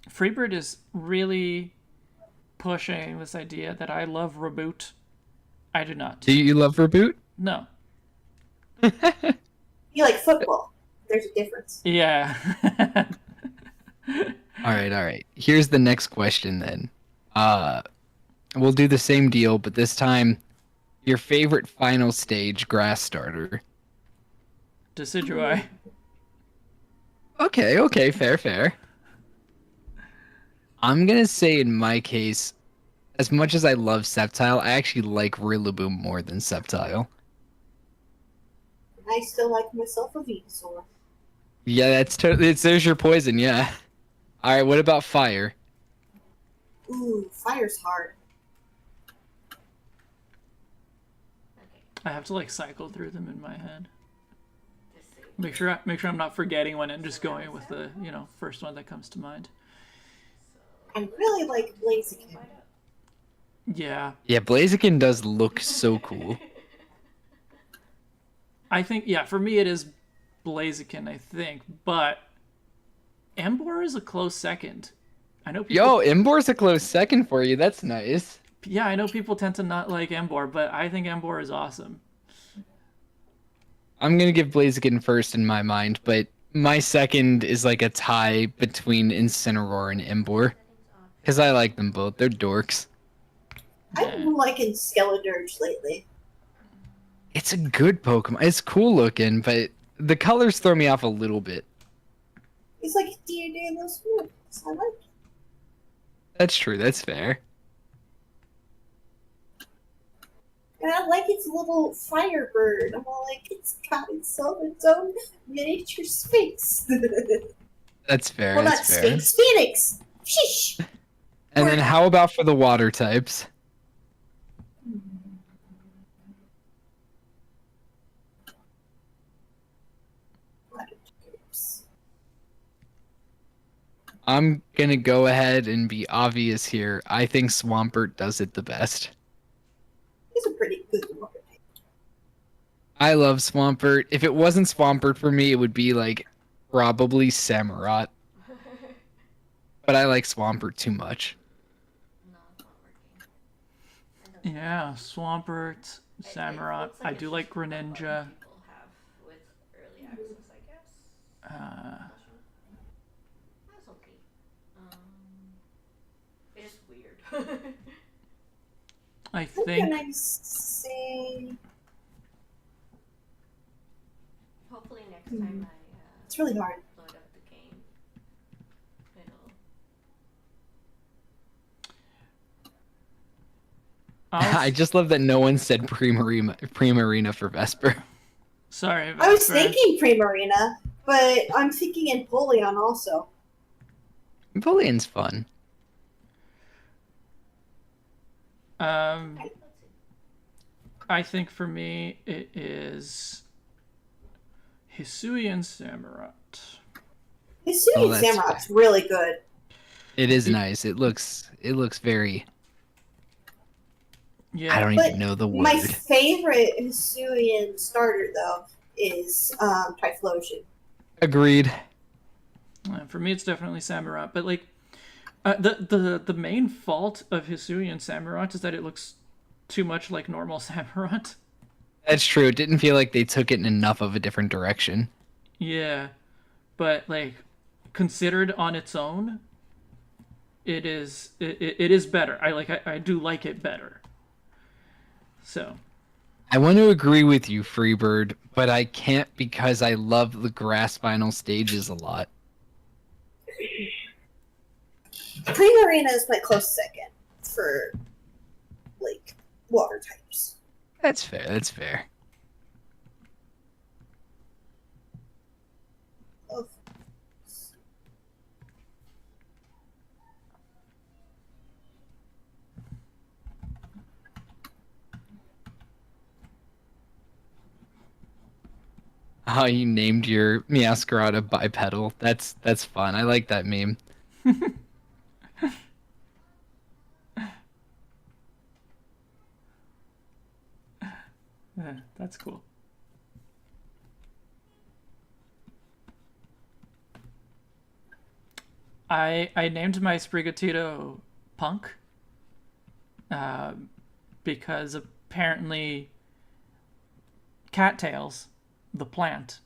Freebird is really pushing this idea that I love reboot. I do not. Do you love Reboot? No. You like football. There's a difference. Yeah. All right. Here's the next question then. We'll do the same deal, but this time, your favorite final stage grass starter. Decidueye. Okay, fair. I'm gonna say in my case, as much as I love Sceptile, I actually like Rillaboom more than Sceptile. I still like myself a Venusaur. Yeah, there's your poison, yeah. All right, what about fire? Ooh, fire's hard. Okay. I have to like cycle through them in my head. Just see. Make sure I'm not forgetting one and just going with the first one that comes to mind. I really like Blaziken. Yeah, Yeah, Blaziken does look so cool. I think for me it is Blaziken, I think, but Emboar is a close second. I know people. Yo, Embor's a close second for you. That's nice. Yeah, I know people tend to not like Emboar, but I think Emboar is awesome. I'm gonna give Blaziken first in my mind, but my second is like a tie between Incineroar and Emboar. Because I like them both. They're dorks. I've been liking Skeledirge lately. It's a good Pokemon. It's cool looking, but the colors throw me off a little bit. He's like a D&D in those movies. I like it. That's true. That's fair. And I like its little firebird. I'm all like, it's got its own miniature sphinx. That's fair. Well, not That's fair. sphinx, phoenix. Sheesh. And then how about for the water types? I'm gonna go ahead and be obvious here. I think Swampert does it the best. He's a pretty good one. I love Swampert. If it wasn't Swampert for me, it would be like probably Samurott. But I like Swampert too much. No, it's not working. I don't know. Yeah, Swampert, It Samurott. looks I it's do like just what other Greninja. people have with early access, I guess. That's okay. It's just weird. I What can think I say? Hopefully next time It's really hard. I load up the game, it'll. I just love that no one said Primarina for Vesper. Sorry. I was Vesper. thinking Primarina, but I'm thinking Empoleon also. Empoleon's fun. Um, Let's see. I think for me it is Hisuian Samurott. Hisuian Oh, that's Samurot's really good. It is nice. It looks very. Yeah. I don't But even know the word. My favorite Hisuian starter, though, is Typhlosion. Agreed. For me, it's definitely Samurott. But like, the main fault of Hisuian Samurott is that it looks too much like normal Samurott. That's true. It didn't feel like they took it in enough of a different direction. Yeah, but like, considered on its own, it is better. I do like it better. So. I want to agree with you, Freebird, but I can't because I love the grass final stages a lot. Dream Arena is my close second for like water types. That's fair. That's fair. Oh. How you named your Meowscarada bipedal. That's fun. I like that meme. Yeah, that's cool. I named my Sprigatito Punk because apparently cattails, the plant,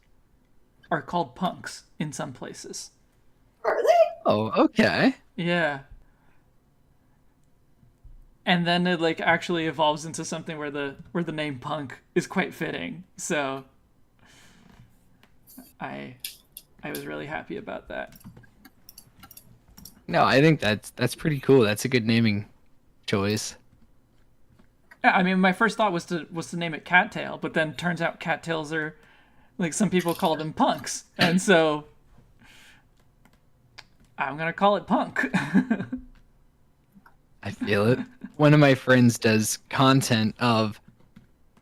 are called punks in some places. Are they? Oh, okay. Yeah. And then it like actually evolves into something where the name punk is quite fitting. So I was really happy about that. No, I think that's pretty cool. That's a good naming choice. Yeah, I mean my first thought was to name it Cattail, but then turns out cattails are like some people call them punks. And so I'm going to call it punk. I feel it. One of my friends does content of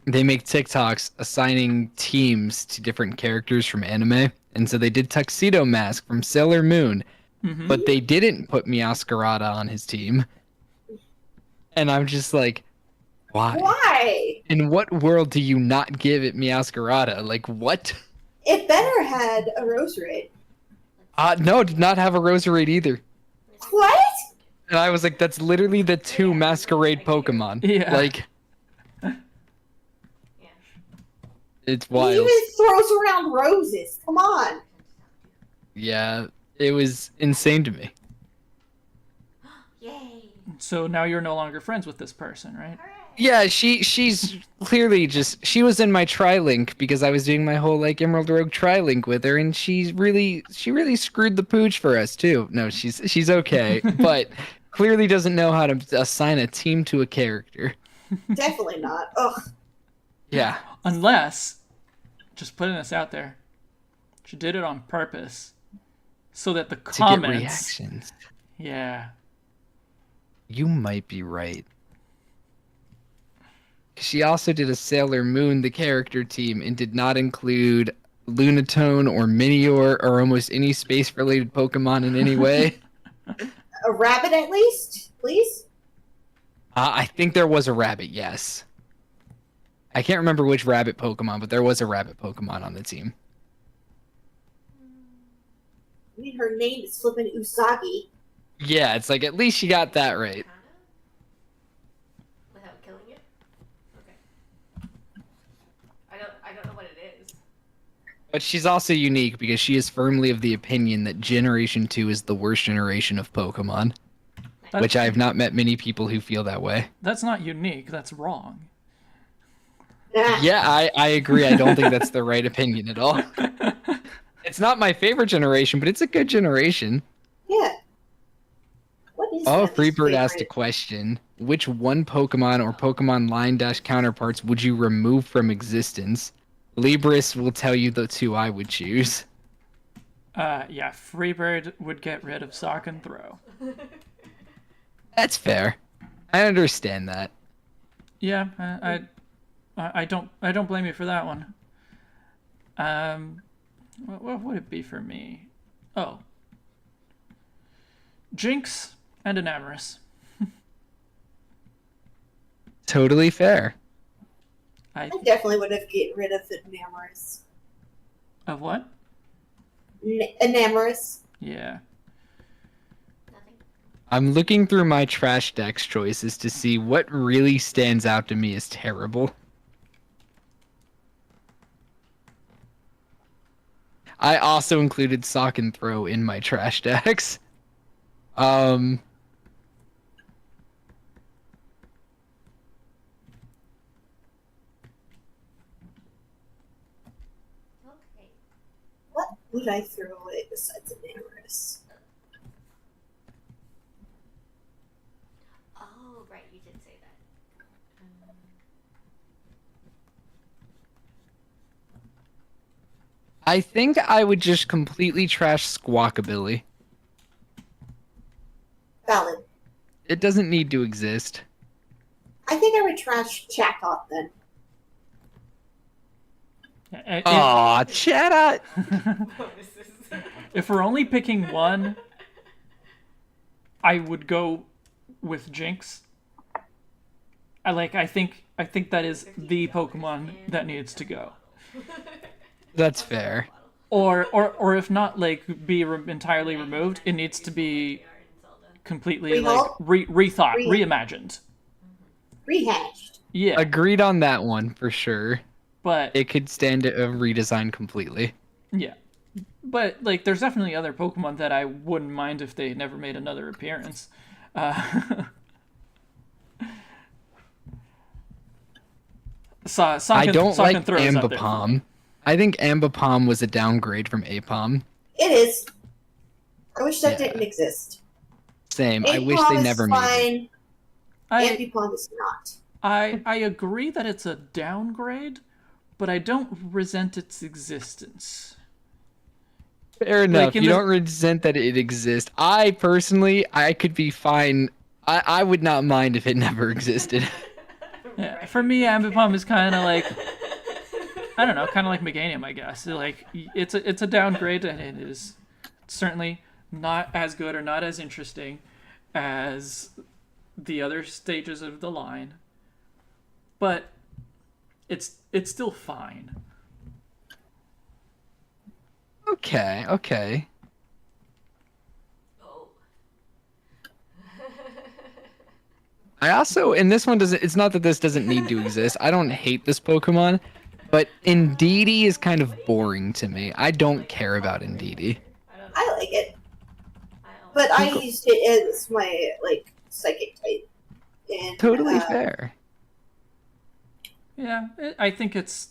they make TikToks assigning teams to different characters from anime. And so they did Tuxedo Mask from Sailor Moon, but they didn't put Meowscarada on his team. And I'm just like, why? Why? In what world do you not give it Meowscarada? Like, what? It better had a Roserade. No, it did not have a Roserade either. What? And I was like, that's literally the two Masquerade Pokemon. Yeah. Like, it's He wild. even throws around roses. Come on. Yeah, it was insane to me. Yay! So now you're no longer friends with this person, right? Yeah, she's clearly just she was in my tri-link because I was doing my whole like Emerald Rogue tri-link with her, and she really screwed the pooch for us too. No, she's okay, but clearly doesn't know how to assign a team to a character. Definitely not. Ugh. Yeah. Unless, just putting this out there, she did it on purpose so that the To get comments. reactions. Yeah. You might be right. She also did a Sailor Moon, the character team, and did not include Lunatone or Minior or almost any space-related Pokemon in any way. A rabbit at least, please? I think there was a rabbit, yes. I can't remember which rabbit Pokemon, but there was a rabbit Pokemon on the team. I mean, her name is flippin' Usagi. Yeah, it's like, at least she got that right. Without killing it? Okay. I don't know what it is. But she's also unique because she is firmly of the opinion that Generation 2 is the worst generation of Pokemon. Which I have not met many people who feel that way. That's not unique. That's wrong. Ah, Yeah, I agree. I don't think that's the right opinion at all. It's not my favorite generation, but it's a good generation. yeah. What is Oh, that Freebird asked a favorite? question. Which one Pokemon or Pokemon line dash counterparts would you remove from existence? Libris will tell you the two I would choose. Yeah, Freebird would get rid of Sock and Throw. That's fair. I understand that. Yeah, I don't blame you for that one. What would it be for me? Oh, Jinx and Enamorous. Totally fair. I definitely would have get rid of Enamorous. Of what? Enamorous. Yeah. Nothing. I'm looking through my trash decks choices to see what really stands out to me as terrible. I also included Sock and Throw in my trash decks. Okay. What would I throw away besides Amaris? Oh, right, you did say that. I think I would just completely trash Squawkabilly. Valid. It doesn't need to exist. I think I would trash Chatot then. Aw, Chatot! If we're only picking one, I would go with Jinx. I think that is the Pokemon that needs to go. That's fair. Or if not, like, be entirely removed, it needs to be completely like rethought, reimagined. Rehashed. Yeah, Agreed on that one for sure. but It could stand a redesign completely. yeah, but like, there's definitely other Pokemon that I wouldn't mind if they never made another appearance. I don't like Ambipom. Ambipom. I think Ambipom was a downgrade from Apom. It is. I wish that Yeah. didn't exist. Same. I wish Apom they is never made it. fine. Ambipom is not. I agree that it's a downgrade, but I don't resent its existence. Fair enough. in You the- don't resent that it exists. I personally, I could be fine. I would not mind if it never existed. Yeah, for me, Ambipom is kind of like, I don't know, kind of like Meganium, I guess. Like, it's a downgrade, and it is certainly not as good or not as interesting as the other stages of the line, but it's still fine. Okay. Oh. I also, and this one doesn't, it's not that this doesn't need to exist. I don't hate this Pokemon, but Indeedee is kind of boring to me. I don't care about Indeedee. I like it, but I used it as my psychic type. And, Totally fair. Yeah, I think it's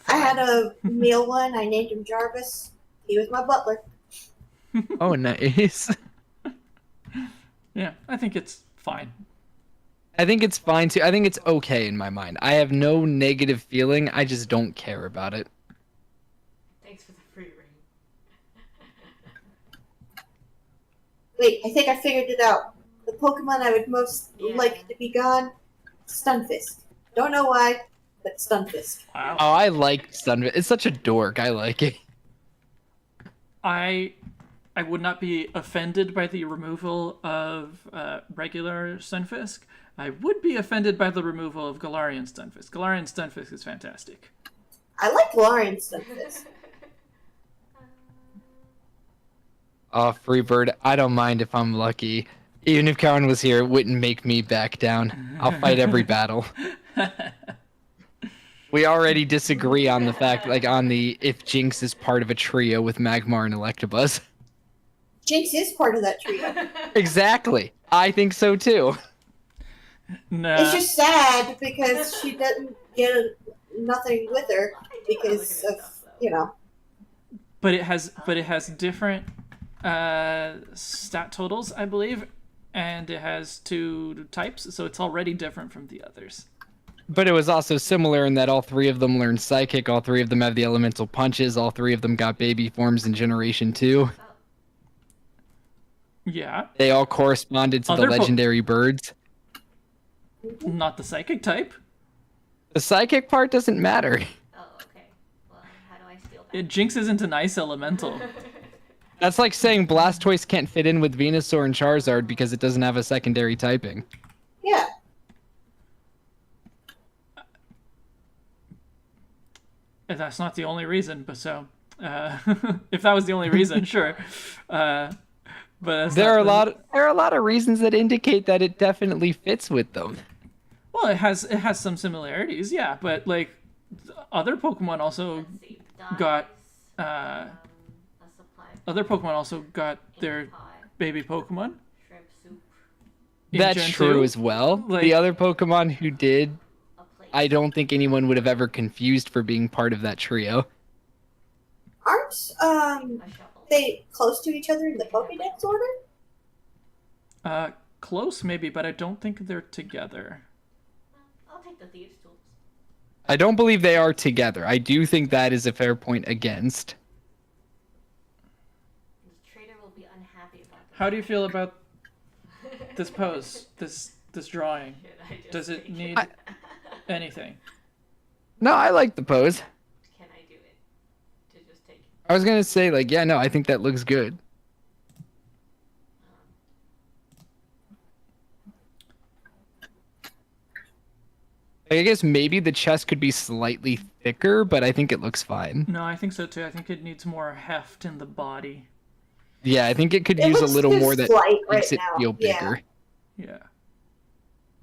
I fine. had a male one. I named him Jarvis. He was my butler. Oh, nice. Yeah, I think it's fine. I think it's fine too. I think it's okay in my mind. I have no negative feeling. I just don't care about it. Thanks for the free ring. Wait, I think I figured it out. The Pokemon I would most Yeah. like to be gone, Stunfisk. Don't know why, but Stunfisk. Wow. Oh, I like Sun. It's such a dork. I like it. I would not be offended by the removal of regular Stunfisk. I would be offended by the removal of Galarian Stunfisk. Galarian Stunfisk is fantastic. I like Galarian Stunfisk. Oh, Freebird. I don't mind if I'm lucky. Even if Cowan was here, it wouldn't make me back down. I'll fight every battle. We already disagree on the fact, on the if Jinx is part of a trio with Magmar and Electabuzz. Jinx is part of that trio. Exactly. I think so too. Nah, It's just sad because she doesn't get nothing with her because of, but it has different stat totals, I believe, and it has 2 types, so it's already different from the others. But it was also similar in that all 3 of them learned Psychic, all 3 of them have the elemental punches, all 3 of them got baby forms in Generation 2. Yeah, They all corresponded to the Other legendary birds. not the psychic type. The Psychic part doesn't matter. Oh, okay. Well, how do I steal that? Jinx isn't an ice elemental. That's like saying Blastoise can't fit in with Venusaur and Charizard because it doesn't have a secondary typing. Yeah. And that's not the only reason, but so If that was the only reason, sure. But that's There are not a lot of reasons that indicate that it definitely fits with them. Well, it has some similarities, yeah. But like other Pokemon also Let's see. got Dice, a supply of other Pokemon also got their pie, baby Pokemon. shrimp soup, In That's Gen true 2. as well. Like- The other Pokemon who did, a plate. I don't think anyone would have ever confused for being part of that trio. Aren't A shovel. they close to each other in the Pokédex order? Close maybe, but I don't think they're together. I'll take the thieves' tools. I don't believe they are together. I do think that is a fair point against. The trader will be unhappy about this. How do you feel about this pose? This drawing? Should I just Does it take need anything? No, I like the pose. Can I do it? To just take it. I was gonna say, like, yeah, no, I think that looks good. I guess maybe the chest could be slightly thicker, but I think it looks fine. No, I think so too. I think it needs more heft in the body. Yeah, I think it could It use a looks little too more that slight makes right it now. feel Yeah. bigger. Yeah.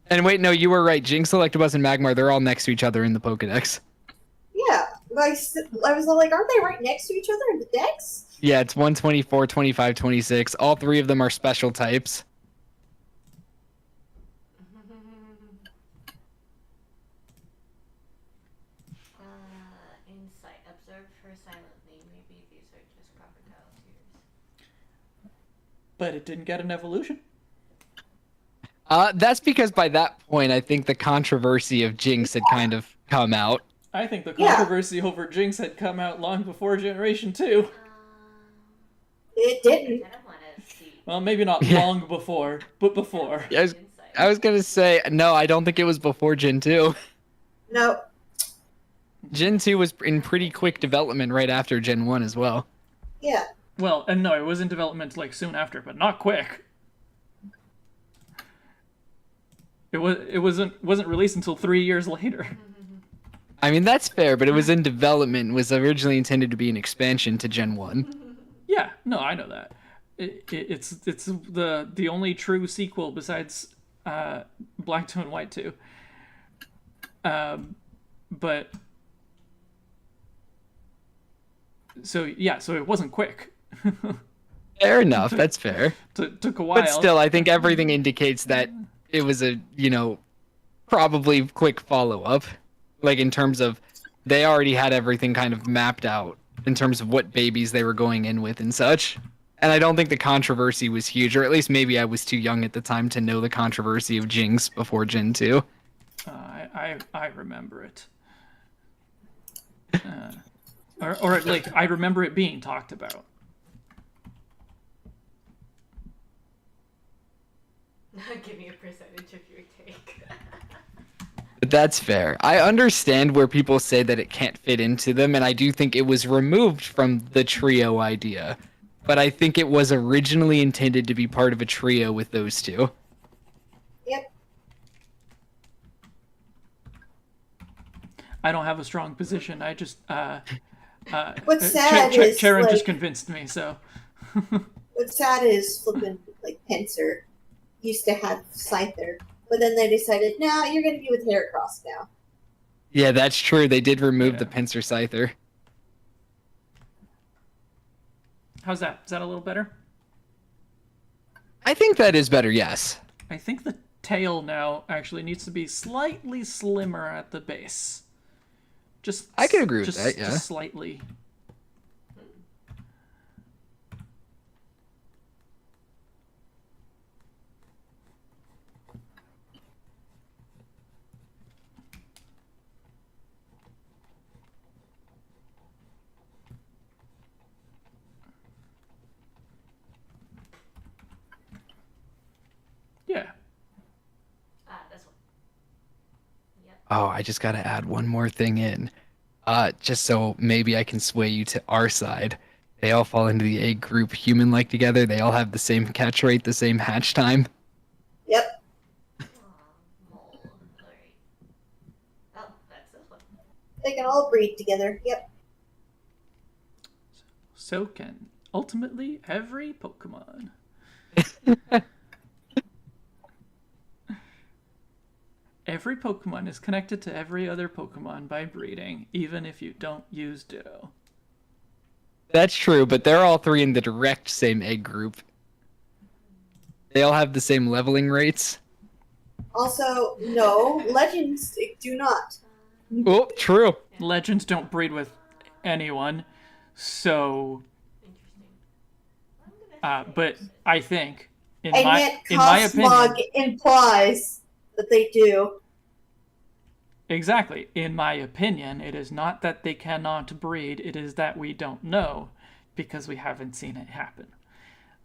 And wait, no, you were right. Jinx, Electabuzz, and Magmar, they're all next to each other in the Pokedex. Yeah. I was like, aren't they right next to each other in the decks? Yeah, it's 124, 25, 26. All three of them are special types. Insight. Observe her silently. Maybe these are just crocodile tears. But it didn't get an evolution. That's because by that point, I think the controversy of Jinx had kind of come out. I think the Yeah. controversy over Jinx had come out long before Generation 2. It didn't. I don't want to see. Well, maybe not Yeah. long before, but before. Yeah, I was gonna say, no, I don't think it was before Gen 2. No. Gen 2 was in pretty quick development right after Gen 1 as well. Yeah. Well, and no, it was in development like soon after, but not quick. It wasn't released until 3 years later. I mean, that's fair, but it was in development, was originally intended to be an expansion to Gen 1. Yeah, no, I know that. It's the only true sequel besides Black 2 and White 2. But so yeah, so it wasn't quick. Fair enough, that's fair. Took a while. But still, I think everything indicates that it was a, probably quick follow-up. Like, in terms of, they already had everything kind of mapped out in terms of what babies they were going in with and such. And I don't think the controversy was huge, or at least maybe I was too young at the time to know the controversy of Jinx before Gen 2. I remember it. Or like I remember it being talked about. Give me a percentage of your take. But that's fair. I understand where people say that it can't fit into them, and I do think it was removed from the trio idea. But I think it was originally intended to be part of a trio with those two. Yep. I don't have a strong position. I just What's sad is, Charon just like- convinced me. So What's sad is flipping like Pinsir used to have Scyther, but then they decided, nah, you're gonna be with Heracross now. Yeah, that's true. They did remove Yeah. the Pinsir Scyther. how's that? Is that a little better? I think that is better, yes. I think the tail now actually needs to be slightly slimmer at the base. Just I could agree with just, that, yeah. Just slightly. Yeah. This one. Yep. Oh, I just gotta add one more thing in. Just so maybe I can sway you to our side. They all fall into the egg group human-like together. They all have the same catch rate, the same hatch time. Yep. Mole. Alright. Oh, that's this one. They can all breed together. Yep. so can ultimately every Pokemon. Every Pokemon is connected to every other Pokemon by breeding, even if you don't use Ditto. That's true, but they're all three in the direct same egg group. They all have the same leveling rates. Also, no, legends do not. Oh, true. Legends don't breed with anyone, so. But I think, in And my yet opinion, Cosmog implies that they do. exactly. In my opinion, it is not that they cannot breed; it is that we don't know, because we haven't seen it happen.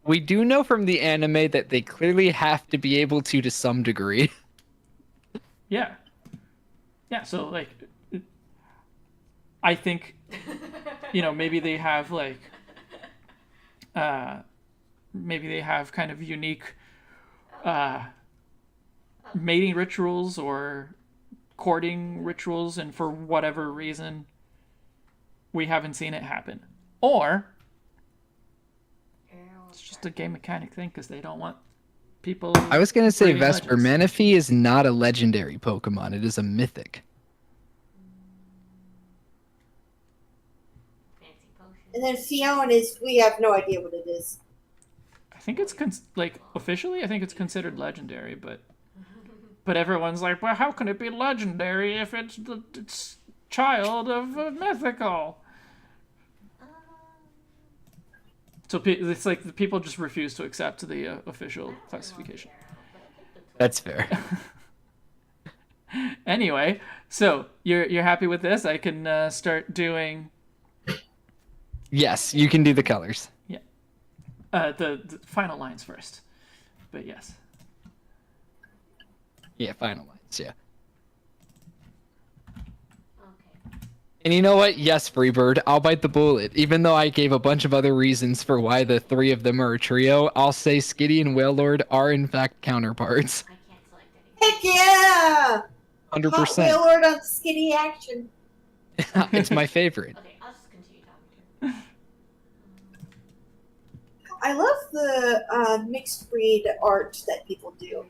We do know from the anime that they clearly have to be able to some degree. Yeah. Yeah. So like, I think, maybe they have like, maybe they have kind of unique, mating rituals or courting rituals, and for whatever reason, we haven't seen it happen. Or it's just a game mechanic thing because they don't want people. I was gonna say breeding Vesper legends. Manaphy is not a legendary Pokemon. It is a mythic. And then Fiona is, we have no idea what it is. I think it's officially, I think it's considered legendary, but everyone's like, well, how can it be legendary if it's child of a mythical? So it's like the people just refuse to accept the official classification. That's fair. Anyway, so you're happy with this? I can start doing Yes, you can do the colors. the final lines first. But yes. Yeah, final lines, yeah. Okay. And you know what? Yes, Freebird, I'll bite the bullet. Even though I gave a bunch of other reasons for why the three of them are a trio, I'll say Skitty and Wailord are in fact counterparts. I can't select anything. Heck yeah! 100%. Wailord on skinny action. It's my favorite. Okay, I'll just continue talking to I love the mixed breed art that people do.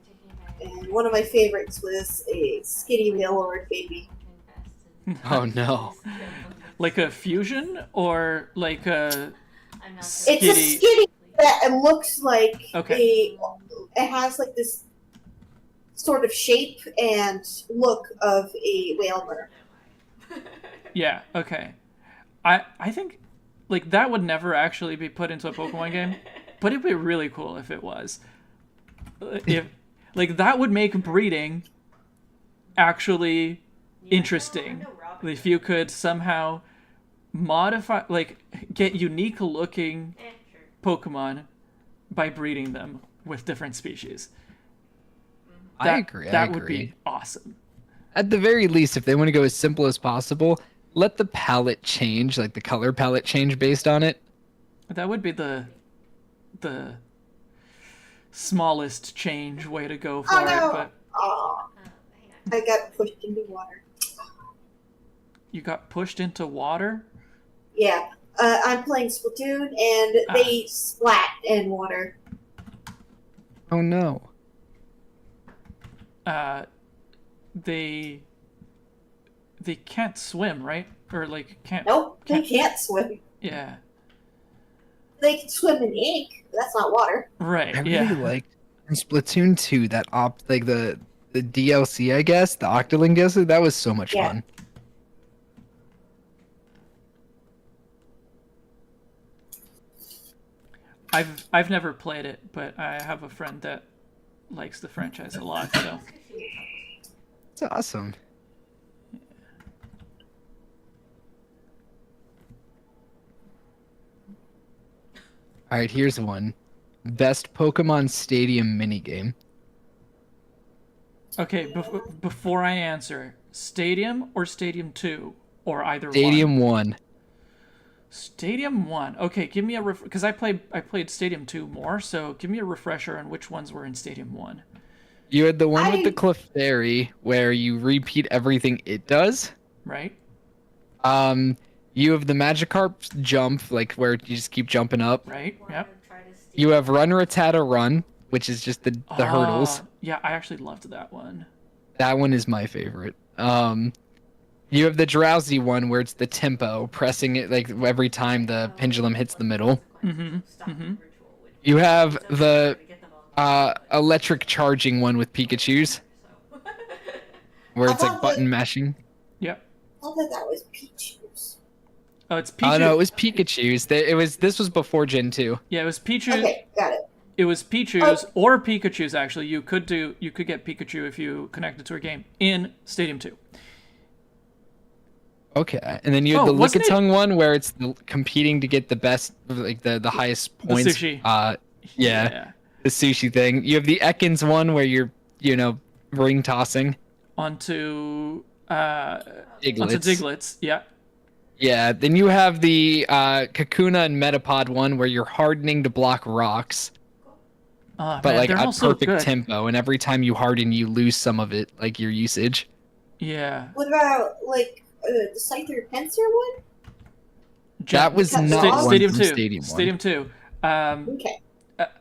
And one of my favorites was a skinny Wailord baby. Oh no. Like a fusion or like a I'm not It's a Skitty. skinny that looks like Okay. it has like this sort of shape and look of a Wailmer. Yeah, okay. I think like that would never actually be put into a Pokemon game, but it'd be really cool if it was. If like that would make breeding actually interesting. If you could somehow modify like get unique looking Sure. Pokemon by breeding them with different species. I agree. That would be awesome. At the very least, if they want to go as simple as possible, let the palette change, like the color palette change based on it. That would be the smallest change way to go for Oh it, no! but Aw, Hang on. I got pushed into water. you got pushed into water? Yeah, I'm playing Splatoon and they splat in water. Oh no. They can't swim, right? Or like can't Nope, they can't swim. Yeah. They can swim in ink, but that's not water. Right. I really yeah. liked in Splatoon 2 that like the DLC, I guess, the Octolingus, that was so much Yeah. fun. I've never played it, but I have a friend that likes the franchise a lot, so It's awesome. All right, here's one. Best Pokemon Stadium minigame. okay, before I answer, Stadium or Stadium 2 or either one? Stadium 1. Stadium 1. Okay, give me a because I played Stadium 2 more, so give me a refresher on which ones were in Stadium 1. You had the one with the I- Clefairy where you repeat everything it does. Right? You have the Magikarp's jump, like where you just keep jumping up. Right. Yep. You have Run Rattata Run, which is just the hurdles. Yeah, I actually loved that one. That one is my favorite. You have the Drowsy one where it's the tempo, pressing it like every time the pendulum hits the middle. You have the electric charging one with Pikachu's, where it's like button mashing. Yep. I thought that was Pichu's. Oh, it's Pichu. Oh no, it was Pikachu's. This was before Gen 2. Yeah, it was Pichu. Okay, got it. It was Pichu's or Pikachu's actually. You could get Pikachu if you connected to a game in Stadium 2. Okay, and then you have the wasn't it- Lickitung one where it's competing to get the best, like the highest points. The sushi. Yeah, the sushi thing. You have the Ekans one where you're, ring tossing. Onto Diglets. onto Diglets. Yeah. Yeah, then you have the Kakuna and Metapod one where you're hardening to block rocks. But But like they're at also perfect good. tempo, and every time you harden, you lose some of it, like your usage. Yeah. What about the Scyther Pinsir one? That was Sta- not one Stadium from 2. Stadium 1. Stadium 2. Okay.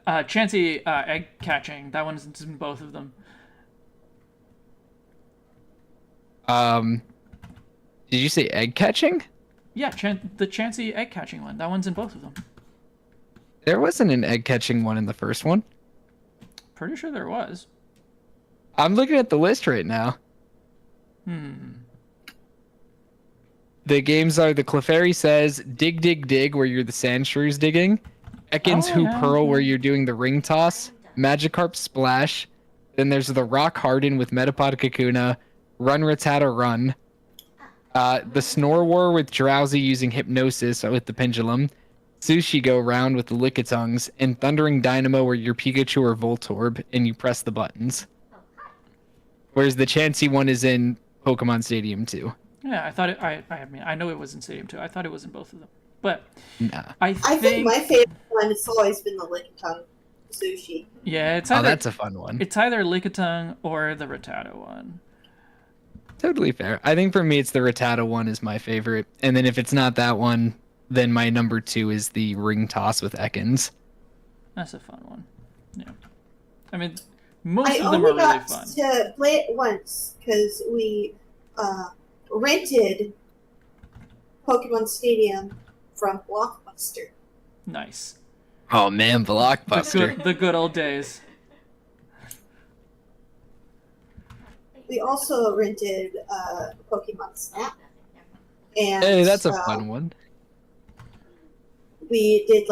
Chansey egg catching. That one's in both of them. Did you say egg catching? Yeah, the Chansey egg catching one. That one's in both of them. There wasn't an egg catching one in the first one. Pretty sure there was. I'm looking at the list right now. The games are the Clefairy Says, Dig Dig Dig, where you're the sand shrews digging, Ekans Hoop Hurl, where you're doing the ring toss, Magikarp Splash, then there's the Rock Harden with Metapod Kakuna, Run Rattata Run, the Snore War with Drowsy using Hypnosis with the Pendulum, Sushi Go Round with the Lickitungs, and Thundering Dynamo where you're Pikachu or Voltorb and you press the buttons. Whereas the Chansey one is in Pokemon Stadium 2. Yeah, I thought it. I know it was in Stadium 2. I thought it was in both of them. But Nah. I think my favorite one has always been the Lickitung sushi. Yeah, it's Oh, either that's a fun one. it's either Lickitung or the Rattata one. Totally fair. I think for me, it's the Rattata one is my favorite. And then if it's not that one, then my number 2 is the ring toss with Ekans. That's a fun one. Yeah. I mean, most I of them only are really got fun. to play it once because we rented Pokemon Stadium from Blockbuster. Nice. Oh man, Blockbuster. The good old days. We also rented Pokemon Snap. And Hey, that's a fun one. we did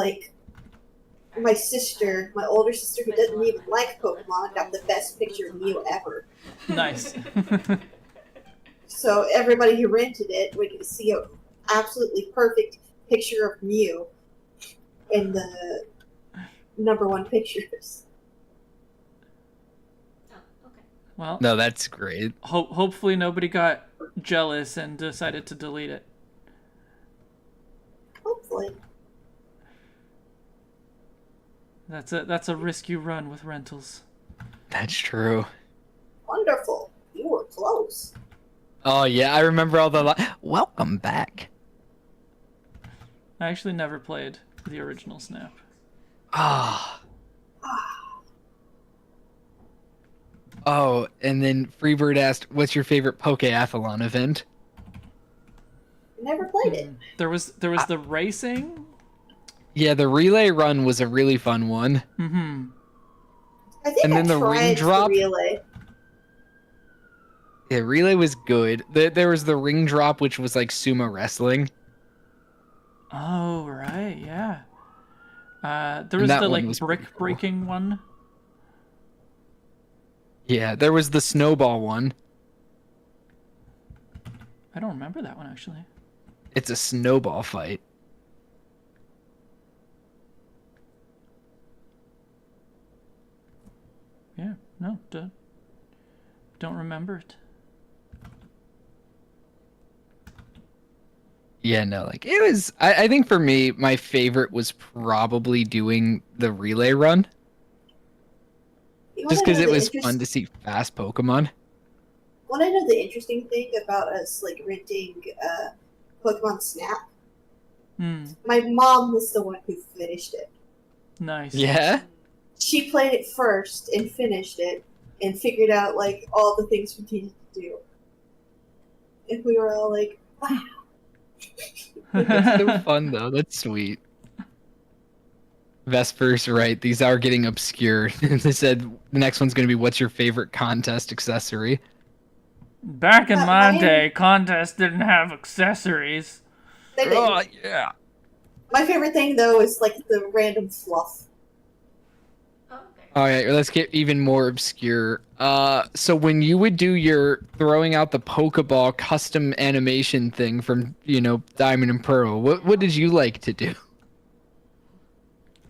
my sister, my older sister who doesn't even like Pokemon, got the best picture of Mew ever. Nice. So everybody who rented it would get to see an absolutely perfect picture of Mew in the number 1 pictures. Well, No, that's great. hopefully nobody got jealous and decided to delete it. Hopefully. That's a risk you run with rentals. That's true. Wonderful. You were close. Oh yeah, I remember all the welcome back. I actually never played the original Snap. Ah. Oh, and then Freebird asked, "What's your favorite Pokeathlon event?" Never played it. There was the racing. Yeah, the relay run was a really fun one. Mm-hmm. I think And I then the tried ring drop? the relay. Yeah, relay was good. There was the ring drop, which was like sumo wrestling. Oh right, yeah. There And was that the one was pretty brick cool. breaking one. Yeah, there was the snowball one. I don't remember that one actually. It's a snowball fight. Yeah, no, don't remember it. Yeah, no, like it was. I think for me, my favorite was probably doing the relay run, You just wanna because know it the was interest- fun to see fast Pokemon. Want to know the interesting thing about us renting Pokemon Snap? Hmm. My mom was the one who finished it. Nice. Yeah. She played it first and finished it and figured out like all the things we needed to do. And we were all like, wow. That's so fun though. That's sweet. Vesper's right. These are getting obscure. They said the next one's going to be what's your favorite contest accessory? Back in But my mine- day, contests didn't have accessories. They did. Oh yeah. My favorite thing though is like the random fluff. Oh, okay. All right, let's get even more obscure. So when you would do your throwing out the Pokeball custom animation thing from, Diamond and Pearl, what did you like to do?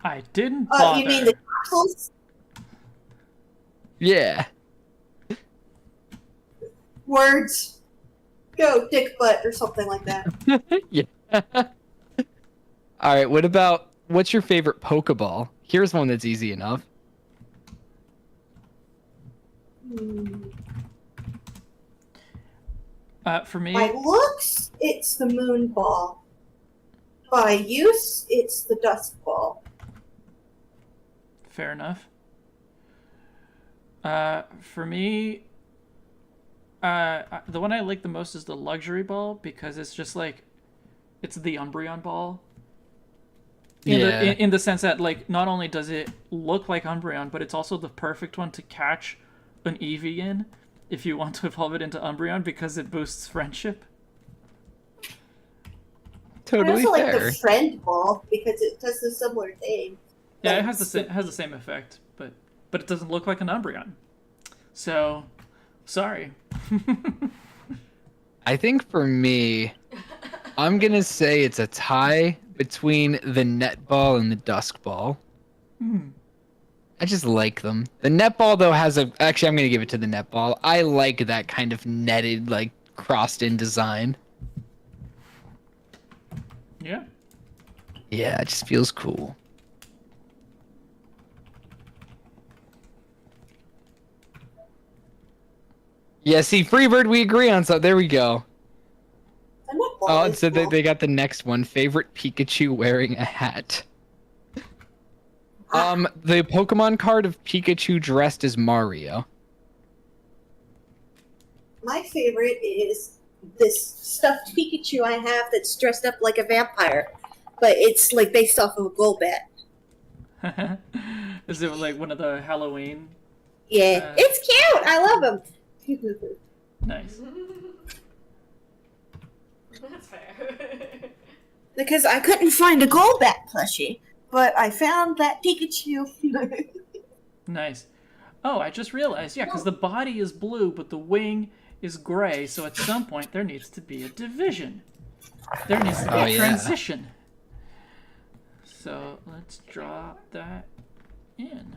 I didn't bother. You mean the capsules? Yeah. Words. Go dick butt or something like that. Yeah. All right, what's your favorite Pokeball? Here's one that's easy enough. For me, By looks, it's the moon ball. By use, it's the dust ball. fair enough. For me, the one I like the most is the luxury ball because it's just like, it's the Umbreon ball. In the sense that like not only does it look like Umbreon, but it's also the perfect one to catch an Eevee in if you want to evolve it into Umbreon because it boosts friendship. I Totally also fair. like the friend ball because it does a similar thing. Yeah, it Like, has the same effect, but it doesn't look like an Umbreon. So, sorry. I think for me, I'm gonna say it's a tie between the net ball and the dusk ball. I just like them. The net ball though actually I'm gonna give it to the net ball. I like that kind of netted, like crossed in design. Yeah. Yeah, it just feels cool. Yeah, see, Freebird, we agree on so there we go. the net ball Oh, is so cool. they got the next one. Favorite Pikachu wearing a hat. The Pokemon card of Pikachu dressed as Mario. My favorite is this stuffed Pikachu I have that's dressed up like a vampire, but it's like based off of a Golbat. Is it like one of the Halloween? Yeah, it's cute. I love him. Nice. That's fair. Because I couldn't find a Golbat plushie, but I found that Pikachu. Nice. Oh, I just realized, yeah, because the body is blue, but the wing is gray, so at some point there needs to be a division. There needs to be a transition. So let's draw that in.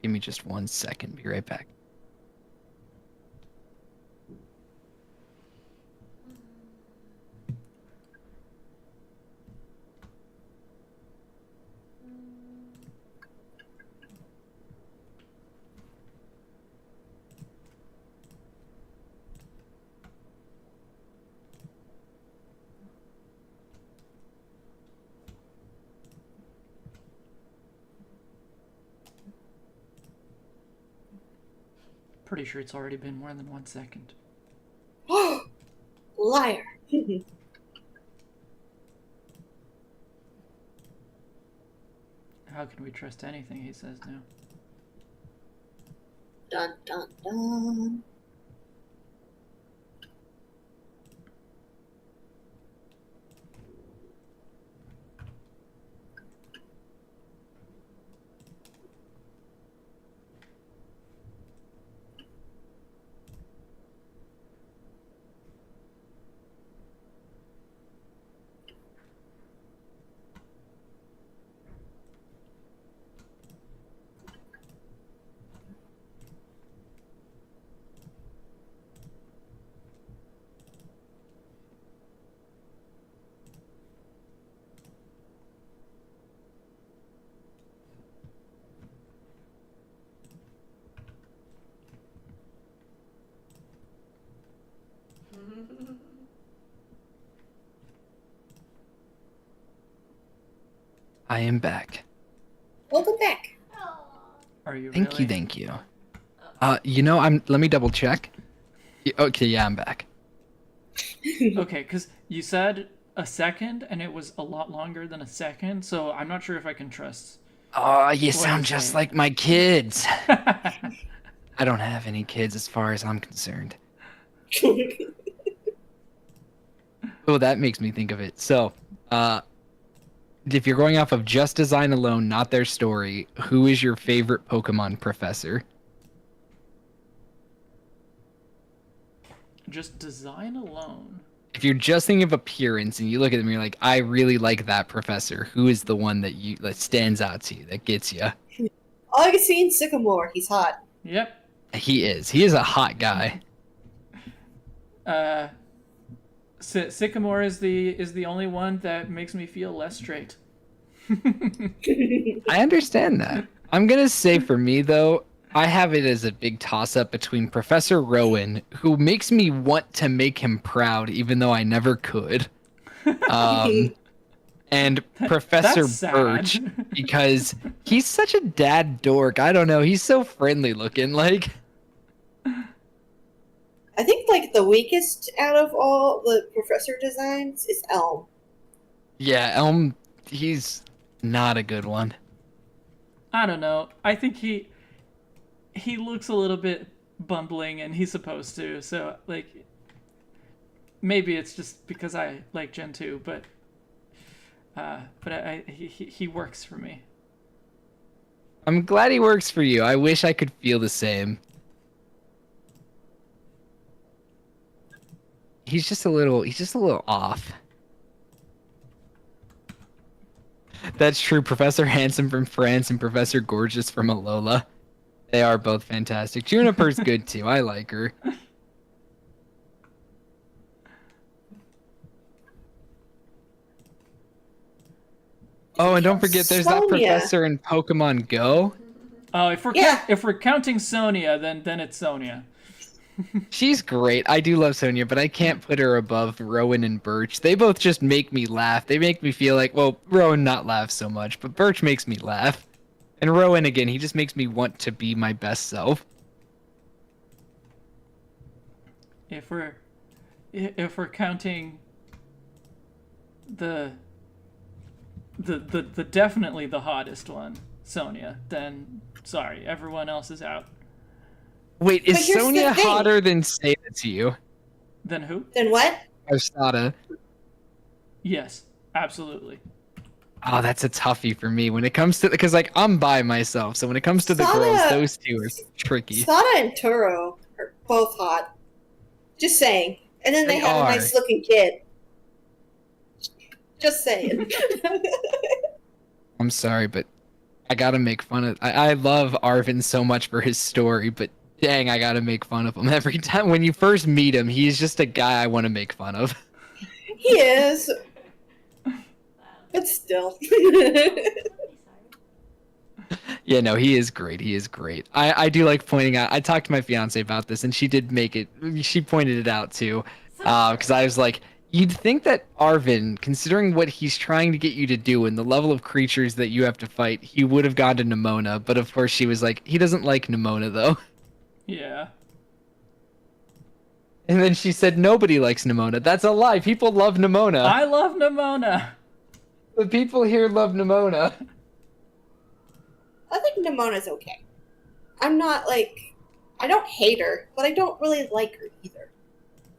Give me just 1 second. Be right back. Pretty sure it's already been more than 1 second. Liar. How can we trust anything he says now? Dun dun dun. I am back. Welcome back. Are you Thank really? you, thank you. Let me double check. Okay, yeah, I'm back. Okay, because you said a second, and it was a lot longer than a second, so I'm not sure if I can trust. Oh, you What sound is just it? like my kids. I don't have any kids as far as I'm concerned. Oh, that makes me think of it. So, if you're going off of just design alone, not their story, who is your favorite Pokemon professor? Just design alone. If you're just thinking of appearance and you look at them, you're like, I really like that professor. Who is the one that stands out to you, that gets you? All I can see in Sycamore, he's hot. Yep. He is. He is a hot guy. Sycamore is the only one that makes me feel less straight. I understand that. I'm gonna say for me though, I have it as a big toss-up between Professor Rowan, who makes me want to make him proud, even though I never could, and Professor That's sad. Birch, because he's such a dad dork. I don't know. He's so friendly looking. Like, I think like the weakest out of all the professor designs is Elm. yeah, Elm. He's not a good one. I don't know. I think he looks a little bit bumbling, and he's supposed to. So like, maybe it's just because I like Gen 2, but he works for me. I'm glad he works for you. I wish I could feel the same. He's just a little off. That's true. Professor Handsome from France and Professor Gorgeous from Alola. They are both fantastic. Juniper's good too. I like her. Oh, and don't forget there's that Sonia. professor in Pokemon Go. Oh, if we're counting Sonia, then it's Sonia. She's great. I do love Sonia, but I can't put her above Rowan and Birch. They both just make me laugh. They make me feel like, well, Rowan not laugh so much, but Birch makes me laugh. And Rowan, again, he just makes me want to be my best self. If we're counting the definitely the hottest one, Sonia, then sorry, everyone else is out. Wait, But is here's the Sonia thing. hotter than Sada to you? Then who? Then what? Or Sada? Yes, absolutely. Oh, that's a toughie for me when it comes to, because like I'm by myself, so when it comes to the Sada- girls, those two are tricky. Sada and Turo are both hot. Just saying. And then they They have are. a nice looking kid. Just saying. I'm sorry, but I gotta make fun of. I love Arvin so much for his story, but dang, I gotta make fun of him every time. When you first meet him, he's just a guy I want to make fun of. He is. But still. Yeah, no, he is great. He is great. I do like pointing out. I talked to my fiance about this, and she did make it. She pointed it out too, because I was like, you'd think that Arvin, considering what he's trying to get you to do and the level of creatures that you have to fight, he would have gone to Nimona. But of course, she was like, he doesn't like Nimona though. Yeah. And then she said, nobody likes Nimona. That's a lie. People love Nimona. I love Nimona. The people here love Nimona. I think Nimona's okay. I'm not like, I don't hate her, but I don't really like her either.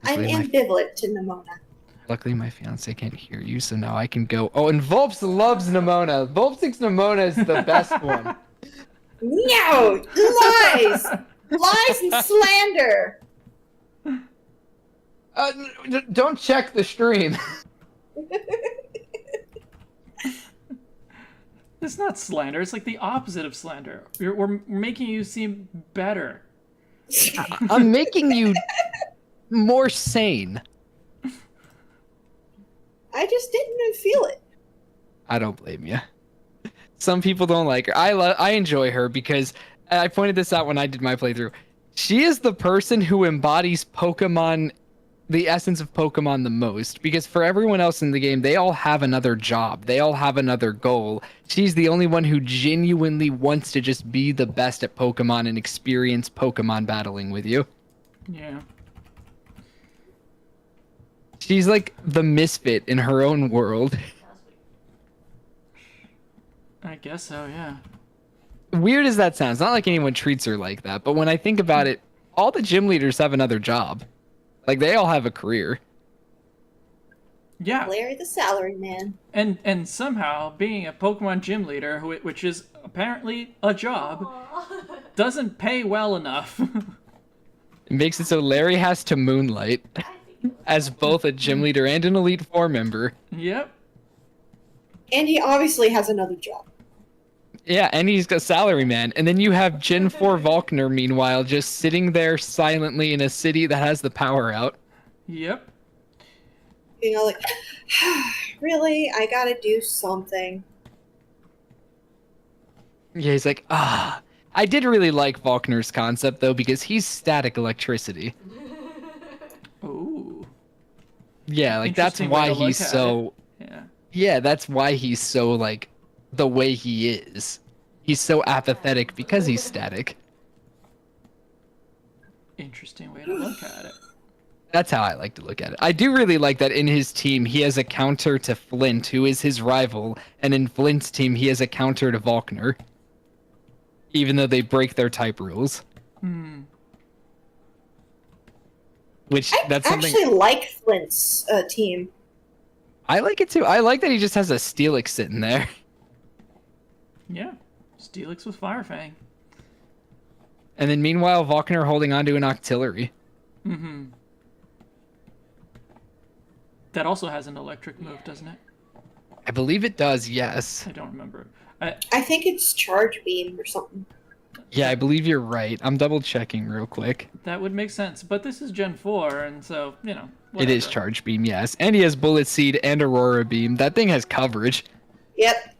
I'm Luckily, my- ambivalent to Nimona. Luckily, my fiance can't hear you, so now I can go. Oh, and Volps loves Nimona. Volps thinks Nimona is the best one. No! Lies! Lies and slander! Don't check the stream. It's not slander. It's like the opposite of slander. We're making you seem better. I'm making you more sane. I just didn't even feel it. I don't blame you. Some people don't like her. I enjoy her because I pointed this out when I did my playthrough. She is the person who embodies Pokemon the essence of Pokemon the most, because for everyone else in the game, they all have another job. They all have another goal. She's the only one who genuinely wants to just be the best at Pokemon and experience Pokemon battling with you. Yeah. She's like the misfit in her own world. I guess so, yeah. Weird as that sounds, not like anyone treats her like that, but when I think about it, all the gym leaders have another job. Like, they all have a career. Yeah. Larry the salary man. And somehow, being a Pokemon gym leader, which is apparently a job, doesn't pay well enough. It makes it so Larry has to moonlight as both a gym leader and an Elite Four member. Yep. And he obviously has another job. Yeah, and he's a salary man. And then you have Gen 4 Volkner, meanwhile, just sitting there silently in a city that has the power out. Yep. You know, like, really? I gotta do something. Yeah, he's like, I did really like Volkner's concept, though, because he's static electricity. Ooh. Yeah, like, that's Interesting way why to look he's at so... it. Yeah. Yeah, that's why he's so, like, the way he is. He's so apathetic because he's static. Interesting way to look at it. That's how I like to look at it. I do really like that in his team, he has a counter to Flint, who is his rival, and in Flint's team, he has a counter to Volkner. Even though they break their type rules. Hmm. Which, I that's something... actually like Flint's team. I like it too. I like that he just has a Steelix sitting there. Yeah. Steelix with Fire Fang. And then meanwhile, Volkner holding onto an Octillery. Mm-hmm. That also has an electric move, doesn't it? I believe it does, yes. I don't remember. I think it's Charge Beam or something. Yeah, I believe you're right. I'm double checking real quick. That would make sense. But this is Gen 4, and so, you know. It is whatever. Charge Beam, yes. And he has Bullet Seed and Aurora Beam. That thing has coverage. Yep.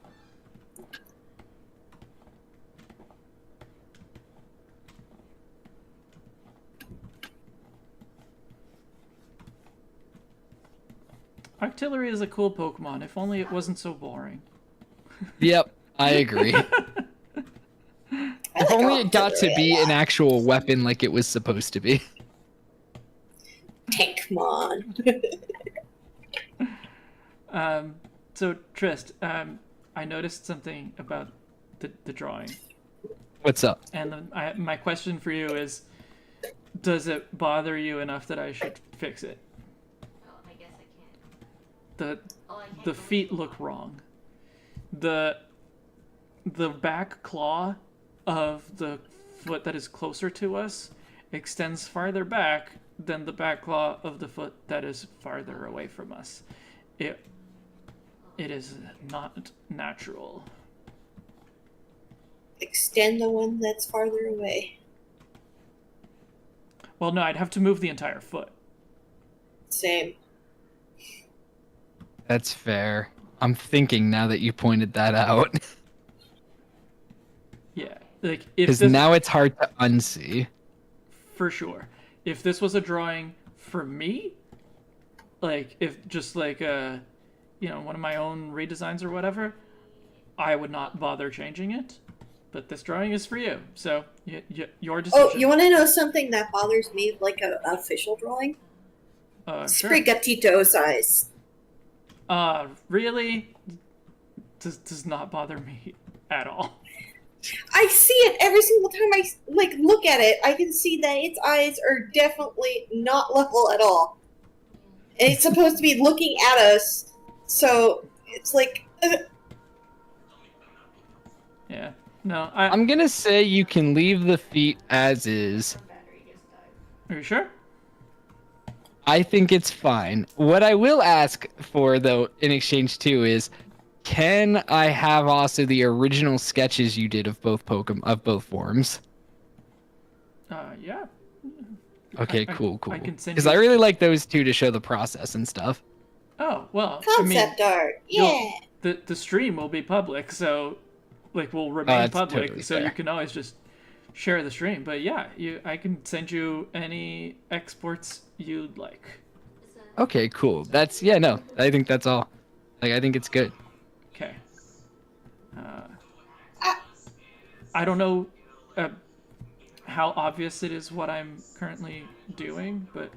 Octillery is a cool Pokemon, if only it wasn't so boring. Yep, I agree. If only it got to be an actual weapon like it was supposed to be. Tankmon. So, Trist, I noticed something about the drawing. What's up? And my question for you is, does it bother you enough that I should fix it? Oh, I guess I can't. The feet look wrong. The back claw of the foot that is closer to us extends farther back than the back claw of the foot that is farther away from us. It is not natural. Extend the one that's farther away. Well, no, I'd have to move the entire foot. Same. That's fair. I'm thinking now that you pointed that out. Yeah, like if Because this, now it's hard to unsee. for sure. If this was a drawing for me, like if just like one of my own redesigns or whatever, I would not bother changing it. But this drawing is for you, so your decision. Oh, you want to know something that bothers me, like an official drawing? Sure. Sprigatito's eyes. Really? Does not bother me at all. I see it every single time I look at it. I can see that its eyes are definitely not level at all. And it's supposed to be looking at us, so it's like. Yeah. No, I'm gonna say you can leave the feet as is. Are you sure? I think it's fine. What I will ask for, though, in exchange too, is can I have also the original sketches you did of both both forms? Yeah. Okay, cool. I can send Because you- I really like those two to show the process and stuff. Oh, well, Concept art. Yeah. the stream will be public, so will remain that's public, totally so you fair. can always just share the stream. But yeah, I can send you any exports you'd like. Okay, cool. No, I think that's all. Like, I think it's good. Okay. Ah, I don't know how obvious it is what I'm currently doing, but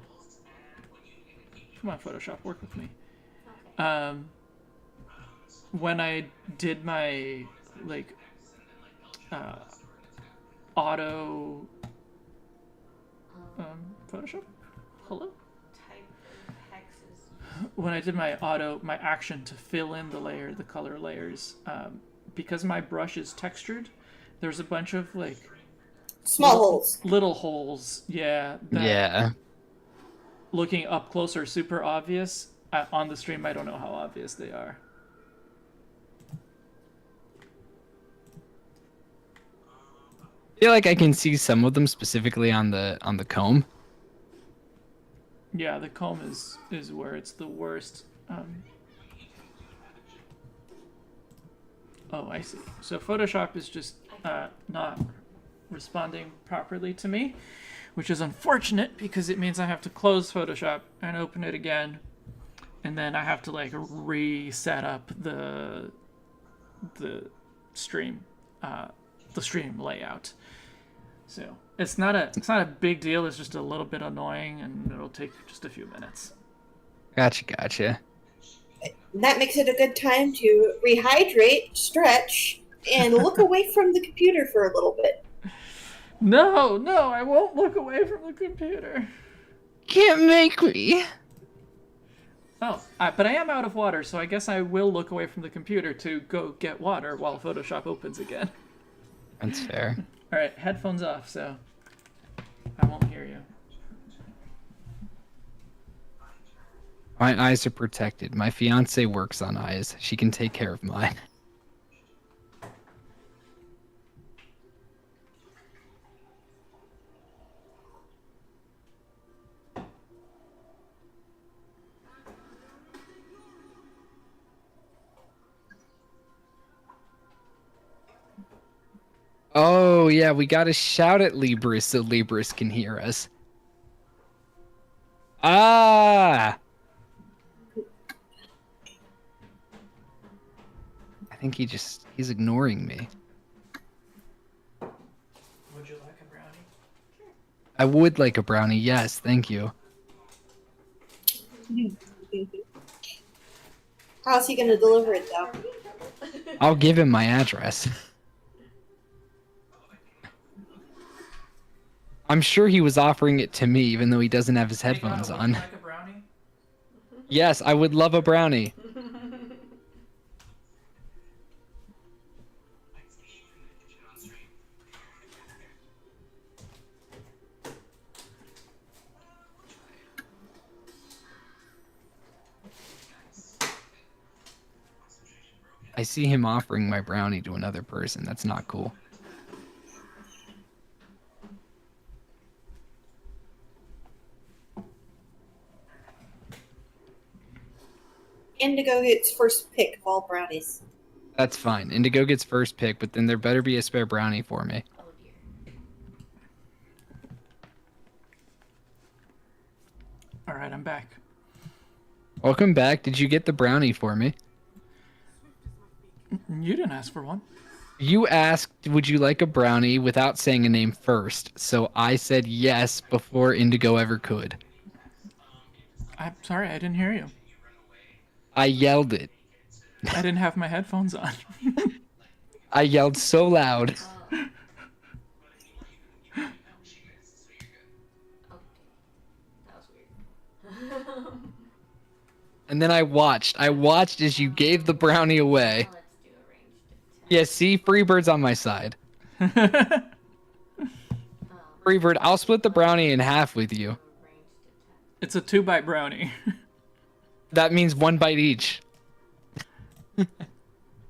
come on, Photoshop, work with me. When I did my like auto Photoshop, hello. When I did my action to fill in the color layers, because my brush is textured, there's a bunch of like small holes. little holes, that Yeah. looking up close are super obvious. On the stream, I don't know how obvious they are. I feel like I can see some of them specifically on the comb. Yeah, the comb is where it's the worst. Oh, I see. So Photoshop is just not responding properly to me, which is unfortunate because it means I have to close Photoshop and open it again, and then I have to like reset up the stream layout. So it's not a big deal. It's just a little bit annoying, and it'll take just a few minutes. Gotcha. That makes it a good time to rehydrate, stretch, and look away from the computer for a little bit. No, I won't look away from the computer. Can't make me. Oh, but I am out of water, so I guess I will look away from the computer to go get water while Photoshop opens again. That's fair. All right, headphones off, so I won't hear you. My eyes are protected. My fiance works on eyes. She can take care of mine. Oh, yeah, we gotta shout at Libris so Libris can hear us. Ah! I think he's ignoring me. Would you like a brownie? I would like a brownie, yes, thank you. How's he going to deliver it, though? I'll give him my address. I'm sure he was offering it to me, even though he doesn't have his headphones on. Would you like a brownie? Yes, I would love a brownie. I see him offering my brownie to another person. That's not cool. Indigo gets first pick of all brownies. That's fine. Indigo gets first pick, but then there better be a spare brownie for me. Oh dear. All right, I'm back. Welcome back. Did you get the brownie for me? You didn't ask for one. You asked, would you like a brownie without saying a name first, so I said yes before Indigo ever could. I'm sorry, I didn't hear you. I yelled it. I didn't have my headphones on. I yelled so loud. Okay. That was weird. And then I watched. I watched as you gave the brownie away. Let's do a ranged attack. Yeah, see? Freebird's on my side. Freebird, I'll split the brownie in half with you. Ranged attack. It's a 2-bite brownie. That means 1 bite each.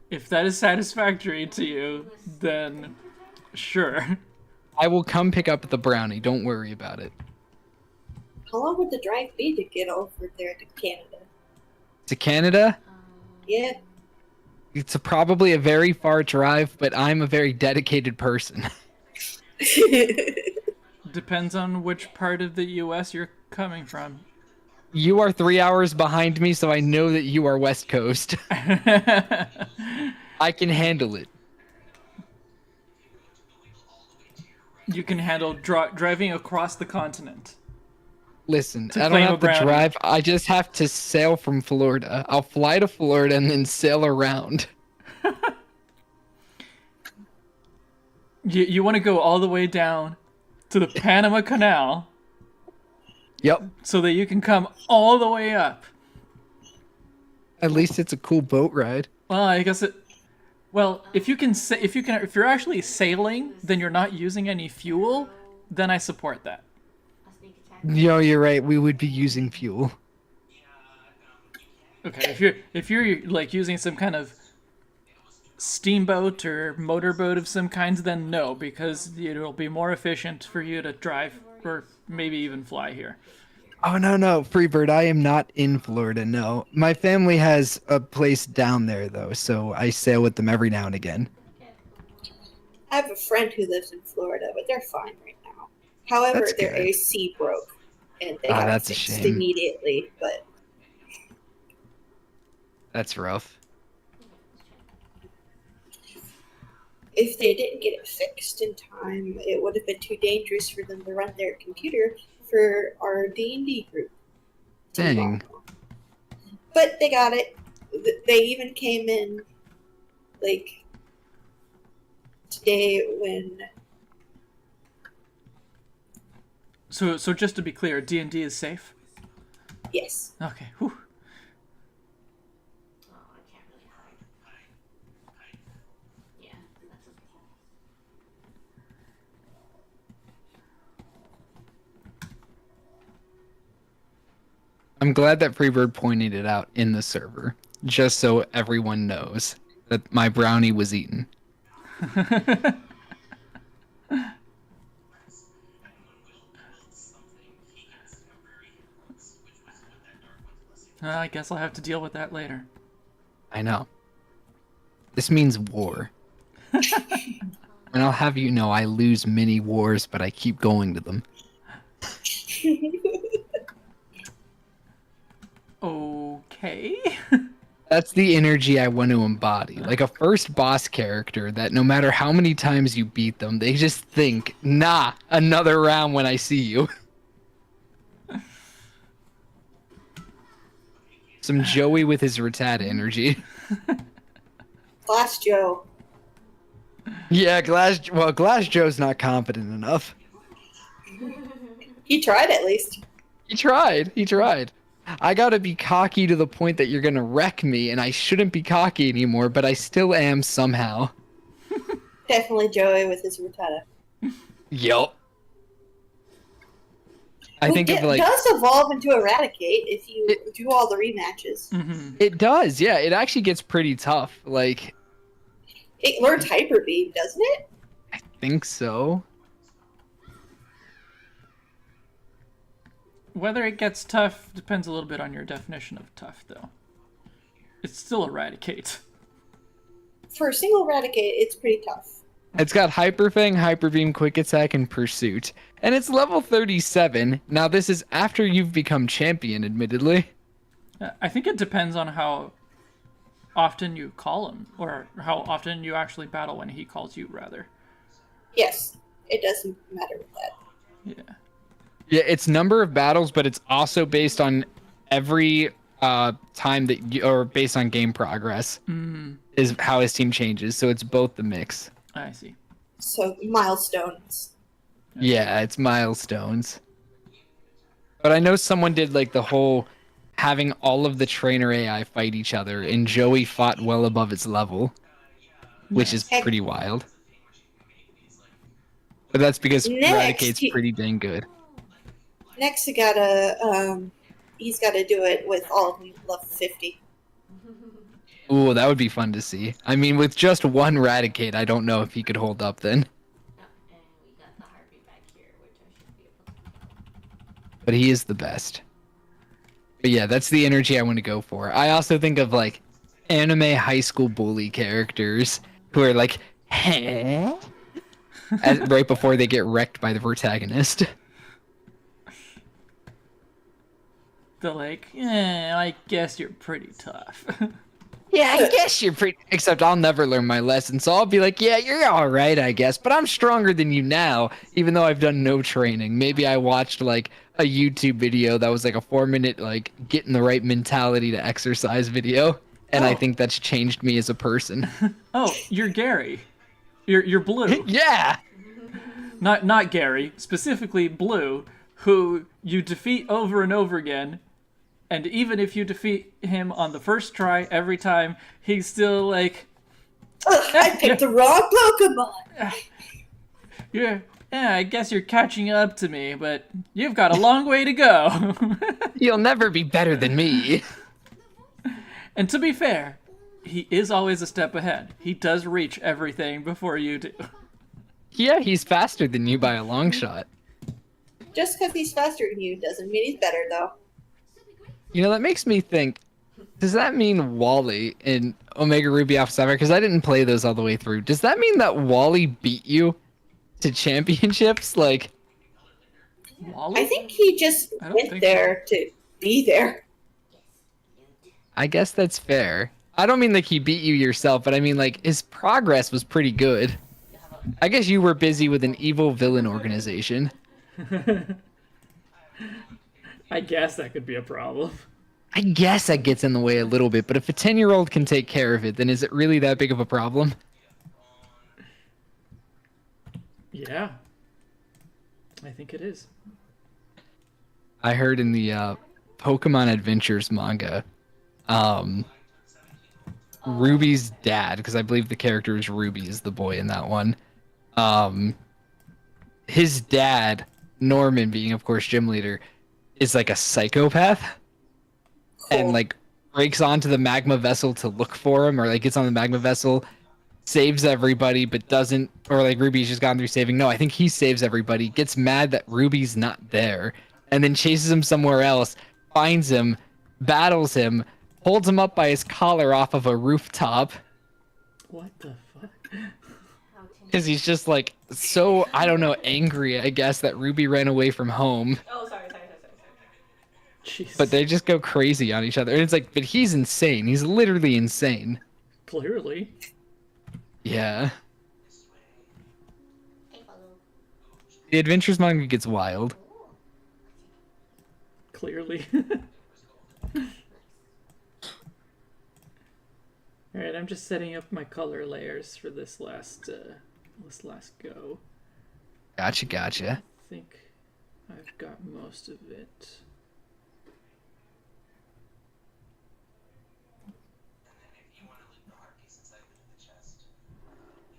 If that is satisfactory to you, then sure. I will come pick up the brownie. Don't worry about it. How long would the drive be to get over there to Canada? To Canada? Yeah. It's probably a very far drive, but I'm a very dedicated person. Depends on which part of the U.S. you're coming from. You are 3 hours behind me, so I know that you are West Coast. I can handle it. You can handle driving across the continent. Listen, To I don't claim a have to brownie. drive. I just have to sail from Florida. I'll fly to Florida and then sail around. You want to go all the way down to the Panama Canal Yep. so that you can come all the way up. At least it's a cool boat ride. Well, I guess it. Well, if you're actually sailing, then you're not using any fuel. Then I support that. Yo, you're right. We would be using fuel. Okay, if you're like using some kind of steamboat or motorboat of some kinds, then no, because it'll be more efficient for you to drive or maybe even fly here. Oh, no, Freebird. I am not in Florida, no. My family has a place down there, though, so I sail with them every now and again. I have a friend who lives in Florida, but they're fine right now. However, That's their good. AC broke, and they got that's a it fixed shame. immediately. But That's rough. if they didn't get it fixed in time, it would have been too dangerous for them to run their computer for our D&D group. Dang. But they got it. They even came in, like, today when... So just to be clear, D&D is safe? Yes. Okay. Whew. I'm glad that Freebird pointed it out in the server, just so everyone knows that my brownie was eaten. I guess I'll have to deal with that later. I know. This means war. And I'll have you know I lose many wars, but I keep going to them. Okay. That's the energy I want to embody. Like a first boss character that no matter how many times you beat them, they just think, nah, another round when I see you. Some Joey with his Rattata energy. Glass Joe. Yeah, Glass Joe's not competent enough. He tried at least. He tried. I gotta be cocky to the point that you're gonna wreck me, and I shouldn't be cocky anymore, but I still am somehow. Definitely Joey with his Rattata. Yup. I think it of like does evolve into Eradicate if you do all the rematches. Mm-hmm. it does, yeah. It actually gets pretty tough. Like It learns Hyper Beam, doesn't it? I think so. Whether it gets tough depends a little bit on your definition of tough, though. It's still Eradicate. For a single Eradicate, it's pretty tough. It's got Hyper Fang, Hyper Beam, Quick Attack, and Pursuit, and it's level 37. Now this is after you've become champion, admittedly. I think it depends on how often you call him, or how often you actually battle when he calls you, rather. Yes, it doesn't matter with that. Yeah. Yeah, it's number of battles, but it's also based on every time that you, or based on game progress, is how his team changes. So it's both the mix. I see. So, milestones. Yeah, it's milestones. But I know someone did like the whole having all of the trainer AI fight each other, and Joey fought well above its level, which is pretty wild. But that's because Eradicate's pretty dang good. Next, he's gotta do it with all of them level 50. Ooh, that would be fun to see. I mean, with just one Eradicate, I don't know if he could hold up then. But he is the best. But yeah, that's the energy I want to go for. I also think of like anime high school bully characters who are like, huh? Right before they get wrecked by the protagonist. The like, I guess you're pretty tough. Yeah, I guess you're pretty. Except I'll never learn my lesson, so I'll be like, yeah, you're all right, I guess. But I'm stronger than you now, even though I've done no training. Maybe I watched like a YouTube video that was like a 4-minute like getting the right mentality to exercise video, and I Oh. think that's changed me as a person. Oh, you're Gary. You're Blue. Yeah. Not Gary, specifically Blue, who you defeat over and over again. And even if you defeat him on the first try every time, he's still like, I picked the wrong Pokemon. yeah, I guess you're catching up to me, but you've got a long way to go. You'll never be better than me. And to be fair, he is always a step ahead. He does reach everything before you do. Yeah, he's faster than you by a long shot. Just because he's faster than you doesn't mean he's better, though. You know, that makes me think, does that mean Wally in Omega Ruby Alpha Sapphire? Because I didn't play those all the way through. Does that mean that Wally beat you to championships? Like, Wally? I think he just I don't went think there to be there. I guess that's fair. I don't mean like he beat you yourself, but I mean like his progress was pretty good. I guess you were busy with an evil villain organization. I guess that could be a problem. I guess that gets in the way a little bit, but if a 10-year-old can take care of it, then is it really that big of a problem? Yeah. I think it is. I heard in the Pokemon Adventures manga, Ruby's dad, because I believe the character is Ruby, is the boy in that one. His dad, Norman, being of course gym leader, is like a psychopath, and like breaks onto the magma vessel to look for him, or like gets on the magma vessel, saves everybody, but doesn't, or like Ruby's just gone through saving. No, I think he saves everybody, gets mad that Ruby's not there, and then chases him somewhere else, finds him, battles him, holds him up by his collar off of a rooftop, What the fuck? because he's just like so, I don't know, angry, I guess, that Ruby ran away from home. Oh, sorry. Jeez. But they just go crazy on each other. And it's like, but he's insane. He's literally insane. Clearly. Yeah. The Adventures manga gets wild. Clearly. Alright, I'm just setting up my color layers for this last go. Gotcha. I think I've got most of it.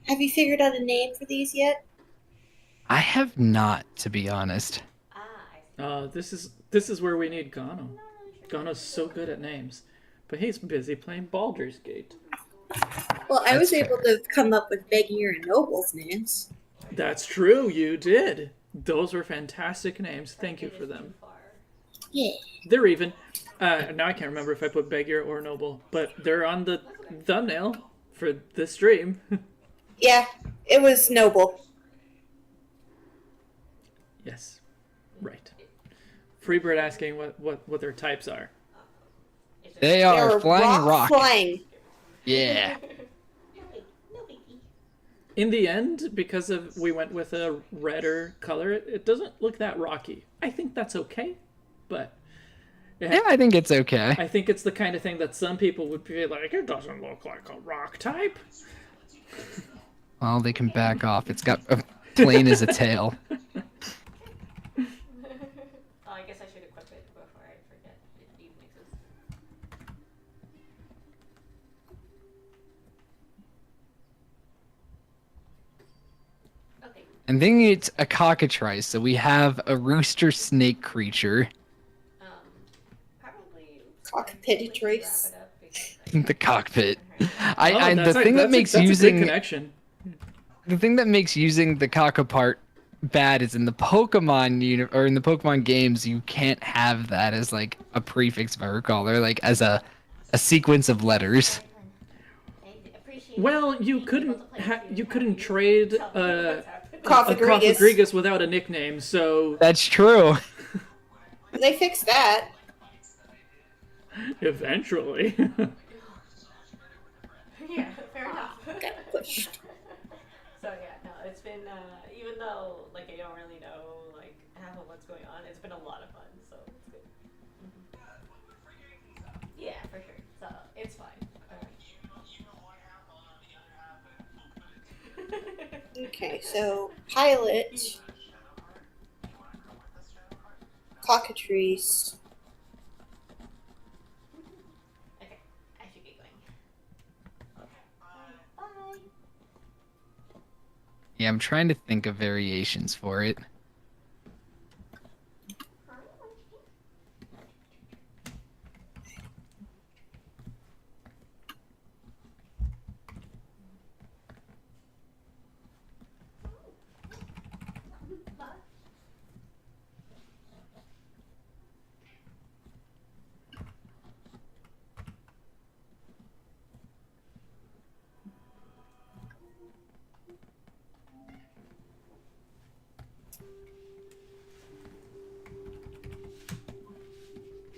Have you figured out a name for these yet? I have not, to be honest. This is where we need Gano. Gano's so good at names, but he's busy playing Baldur's Gate. Well, I was That's able to come up with Begier and Noble's names. That's true, you did. Those were fantastic names. Thank you for them. Yeah. They're even. Now I can't remember if I put Begier or Noble, but they're on the thumbnail for this stream. Yeah, it was Noble. Yes, right. Freebird asking what their types are. They are They're flying rock. Flying. Yeah. In the end, because of we went with a redder color, it doesn't look that rocky. I think that's okay, but Yeah, I think it's okay. I think it's the kind of thing that some people would be like, it doesn't look like a rock type. Well, they can back off. It's got a plain as a tail. Oh, I guess I should equip it before I forget it mixes. Okay. I'm thinking it's a cockatrice, so we have a rooster snake creature. Probably Cockpitatrice. wrap it up because The cockpit. Oh, The thing that makes that's a good using connection. the thing that makes using the caca part bad is in the Pokemon or in the Pokemon games, you can't have that as like a prefix, if I recall. They're like as a sequence of letters. Well, you couldn't trade a Coffagrigus. Coffagrigus without a nickname, so That's true. They fixed that. Eventually. Yeah, fair enough. Got pushed. So yeah, no, it's been even though like I don't really know like half of what's going on, it's been a lot of fun. So it's good. Yeah, for sure. So it's fine. Okay, so pilot, cockatrice. Okay, I should get going. Bye. Yeah, I'm trying to think of variations for it.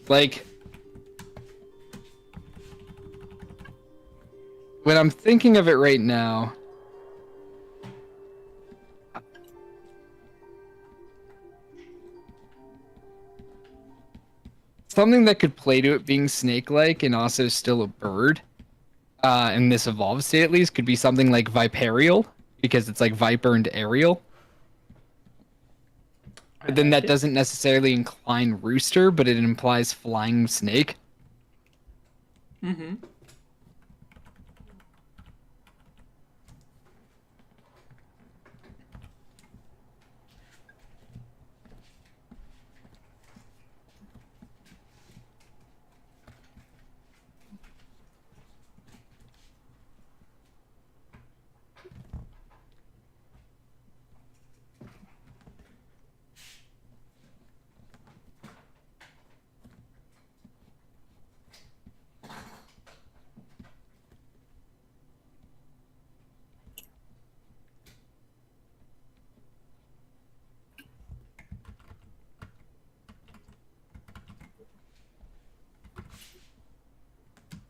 Like, when I'm thinking of it right now, something that could play to it being snake-like and also still a bird, in this evolved state at least, could be something like Viperial, because it's like Viper and Aerial. But then that doesn't necessarily incline rooster, but it implies flying snake. Mm-hmm.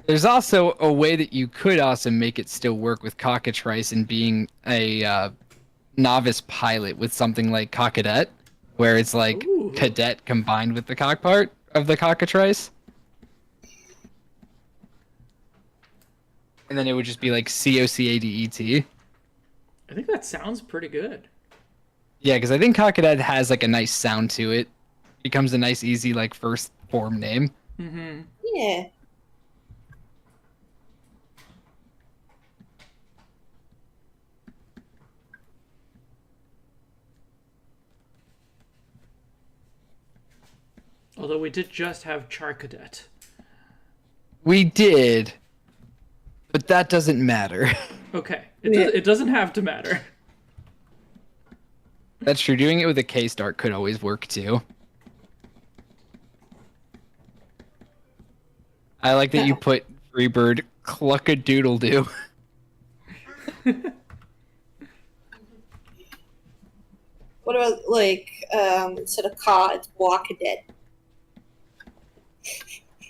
There's also a way that you could also make it still work with cockatrice and being a novice pilot with something like cockadet, where it's like Ooh. cadet combined with the cock part of the cockatrice. And then it would just be like COCADET. I think that sounds pretty good. Yeah, because I think cockadet has like a nice sound to it. Becomes a nice, easy like first form name. Mm-hmm. Yeah. Although we did just have Charcadet. We did, but that doesn't matter. Okay, it doesn't have to matter. That's true. Doing it with a K start could always work too. I like that you put Freebird Cluck-a-doodle-doo. What about like instead of caw, it's walkadet.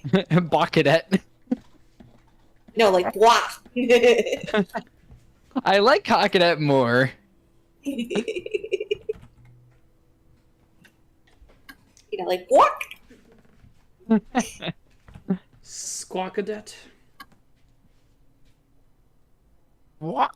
Bockadet. No, like blah. I like Cockadet more. Like walk. Squawkadet. What?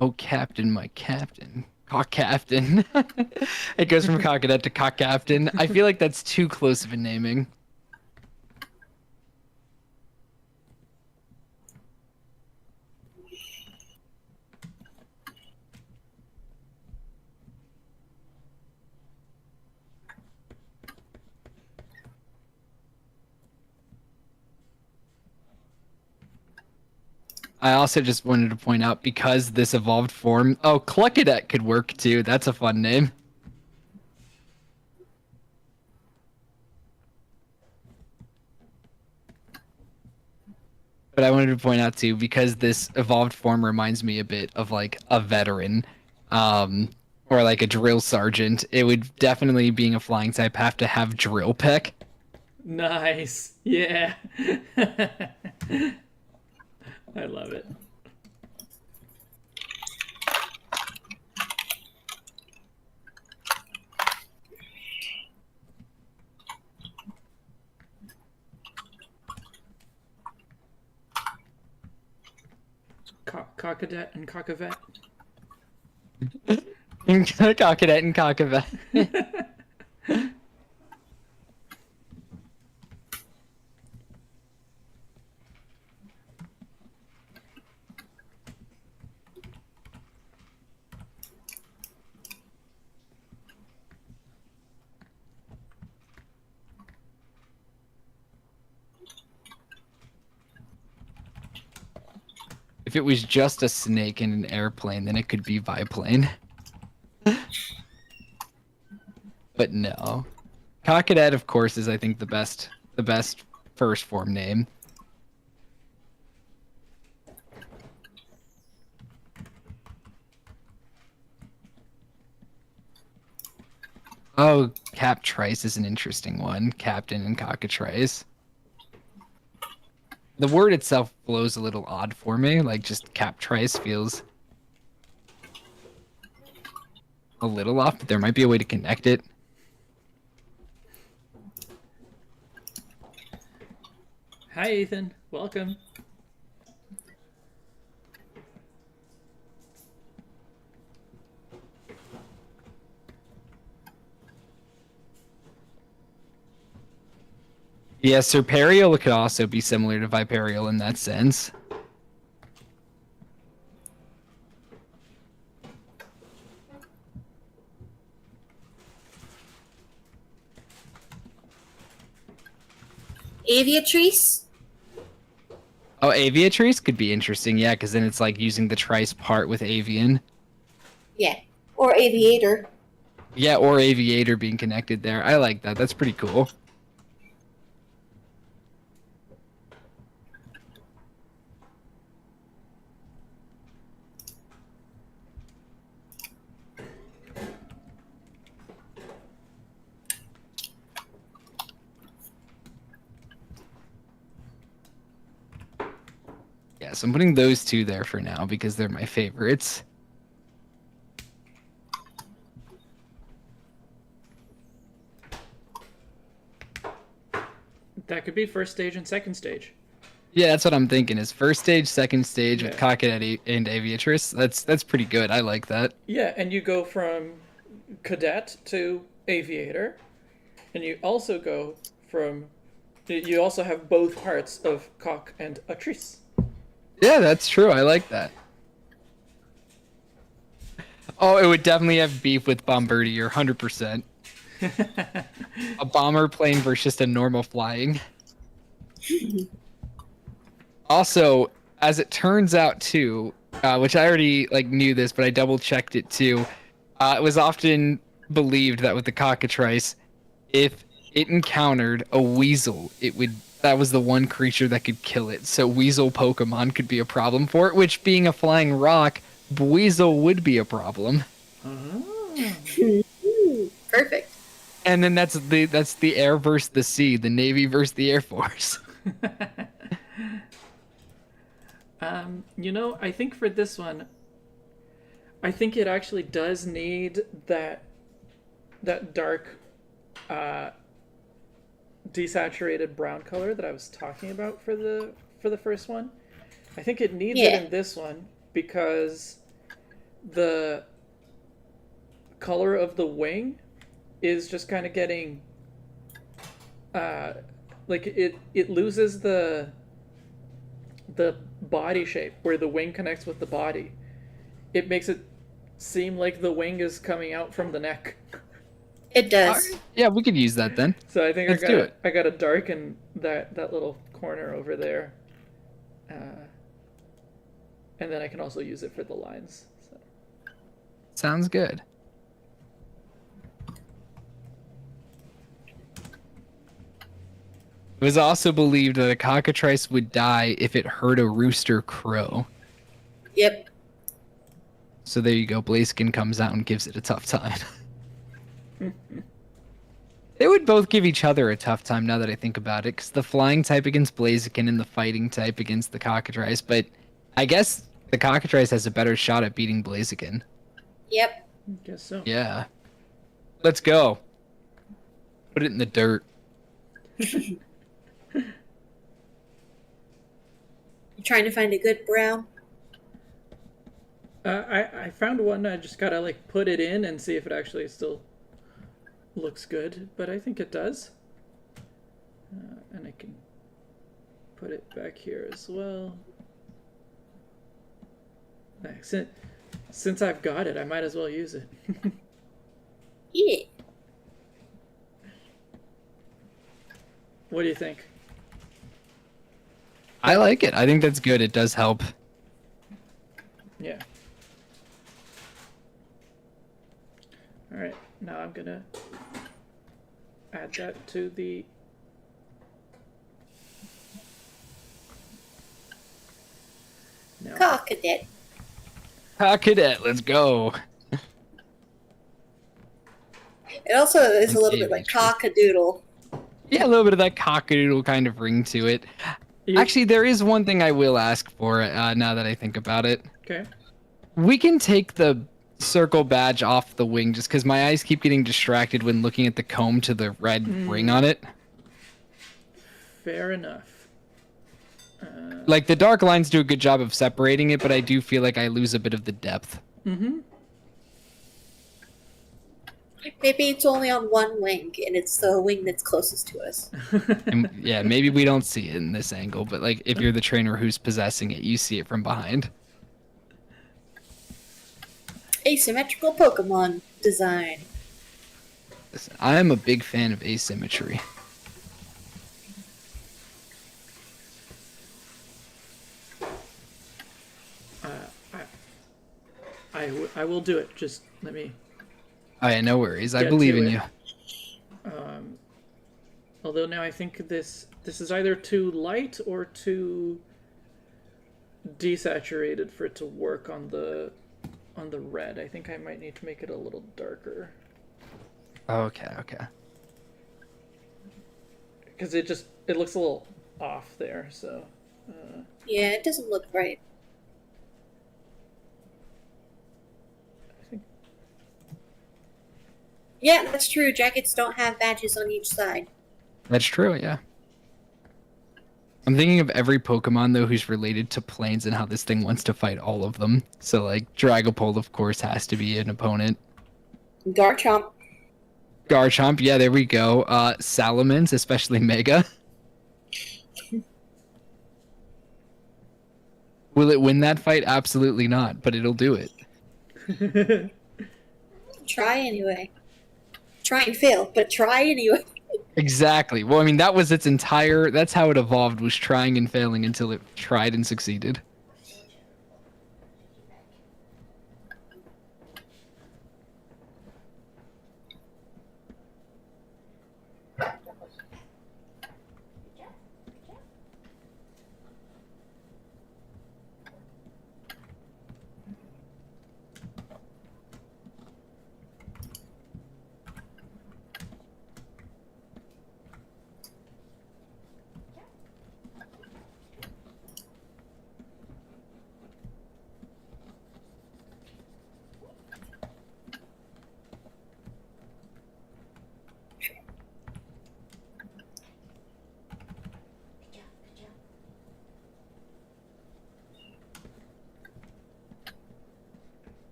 Oh, Captain, my Captain. Cock Captain. It goes from Cockadet to Cock Captain. I feel like that's too close of a naming. I also just wanted to point out, because this evolved form... Oh, Cluckadet could work too. That's a fun name. But I wanted to point out too, because this evolved form reminds me a bit of like a veteran, or like a drill sergeant. It would definitely, being a flying type, have to have drill peck. Nice. Yeah. I love it. Cockadet and cockavet. Cockadet and cockavet. If it was just a snake in an airplane, then it could be biplane. But no. Cockadet, of course, is I think the best first form name. Oh, Cap Trice is an interesting one. Captain and Cockatrice. The word itself flows a little odd for me. Like, just Cap Trice feels a little off, but there might be a way to connect it. Hi, Ethan. Welcome. Yeah, Serperial could also be similar to Viperial in that sense. Aviatrice? Oh, Aviatrice could be interesting, yeah, because then it's like using the trice part with Avian. Yeah. Or Aviator. Yeah, or Aviator being connected there. I like that. That's pretty cool. Yeah, so I'm putting those two there for now because they're my favorites. That could be first stage and second stage. Yeah, that's what I'm thinking. Is first stage, second stage with Yeah. Cockadet and Aviatrice. That's pretty good. I like that. Yeah, and you go from cadet to aviator, and you also go from. You also have both parts of cock and atrice. Yeah, that's true. I like that. Oh, it would definitely have beef with Bombardier, 100%. A bomber plane versus just a normal flying. Also, as it turns out too, which I already like knew this, but I double checked it too. It was often believed that with the cockatrice, if it encountered a weasel, that was the one creature that could kill it. So weasel Pokemon could be a problem for it, which being a flying rock, weasel would be a problem. Perfect. And then that's the air versus the sea, the Navy versus the Air Force. I think for this one, I think it actually does need that dark, desaturated brown color that I was talking about for the first one. I think it needs it in this one because the color of the wing is just kind of getting like it loses the body shape where the wing connects with the body. It makes it seem like the wing is coming out from the neck. It does. Yeah, we could use that then. So I think Let's do it. I got to darken that little corner over there, and then I can also use it for the lines. So. Sounds good. It was also believed that a cockatrice would die if it heard a rooster crow. Yep. So there you go. Blaziken comes out and gives it a tough time. They would both give each other a tough time now that I think about it, because the flying type against Blaziken and the fighting type against the cockatrice. But I guess the cockatrice has a better shot at beating Blaziken. Yep. Guess so. Yeah. Let's go. Put it in the dirt. You trying to find a good brow? I found one. I just gotta like put it in and see if it actually still looks good. But I think it does. And I can put it back here as well. Since I've got it, I might as well use it. Yeah. What do you think? I like it. I think that's good. It does help. Yeah. All right. Now I'm gonna add that to the. No. Cockadet. Cadet, let's go. It also is a little bit like cockadoodle. Yeah, a little bit of that cockadoodle kind of ring to it. Actually, there is one thing I will ask for now that I think about it. Okay. We can take the circle badge off the wing just because my eyes keep getting distracted when looking at the comb to the red ring on it. Fair enough. Like, the dark lines do a good job of separating it, but I do feel like I lose a bit of the depth. Mm-hmm. Maybe it's only on one wing, and it's the wing that's closest to us. And, yeah, maybe we don't see it in this angle, but like if you're the trainer who's possessing it, you see it from behind. Asymmetrical Pokemon design. Listen, I am a big fan of asymmetry. I will do it. Just let me. Oh yeah, no worries. I Get believe to in it. you. Although now I think this is either too light or too desaturated for it to work on the red. I think I might need to make it a little darker. Okay. Because it looks a little off there. So. Yeah, it doesn't look right. I think. Yeah, that's true. Jackets don't have badges on each side. That's true, yeah. I'm thinking of every Pokemon, though, who's related to planes and how this thing wants to fight all of them. So, like, Dragapult, of course, has to be an opponent. Garchomp. Garchomp, yeah, there we go. Salamence, especially Mega. Will it win that fight? Absolutely not, but it'll do it. Try anyway. Try and fail, but try anyway. Exactly. Well, I mean, that's how it evolved, was trying and failing until it tried and succeeded.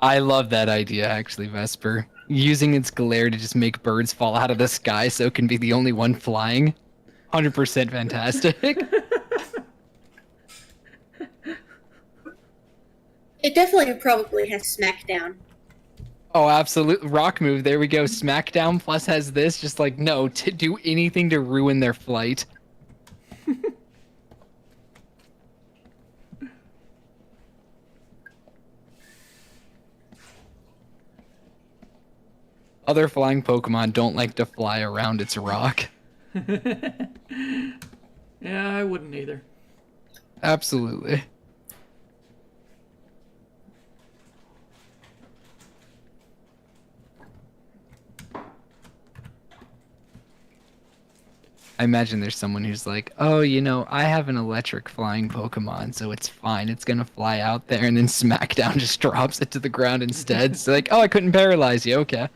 I love that idea, actually, Vesper. Using its glare to just make birds fall out of the sky so it can be the only one flying. 100% fantastic. It definitely probably has Smackdown. Oh, absolute rock move. There we go. Smackdown plus has this. Just like, no, to do anything to ruin their flight. other flying Pokemon don't like to fly around its rock. Yeah, I wouldn't either. Absolutely. I imagine there's someone who's like, oh, I have an electric flying Pokemon, so it's fine. It's gonna fly out there, and then Smackdown just drops it to the ground instead. So like, oh, I couldn't paralyze you. Okay.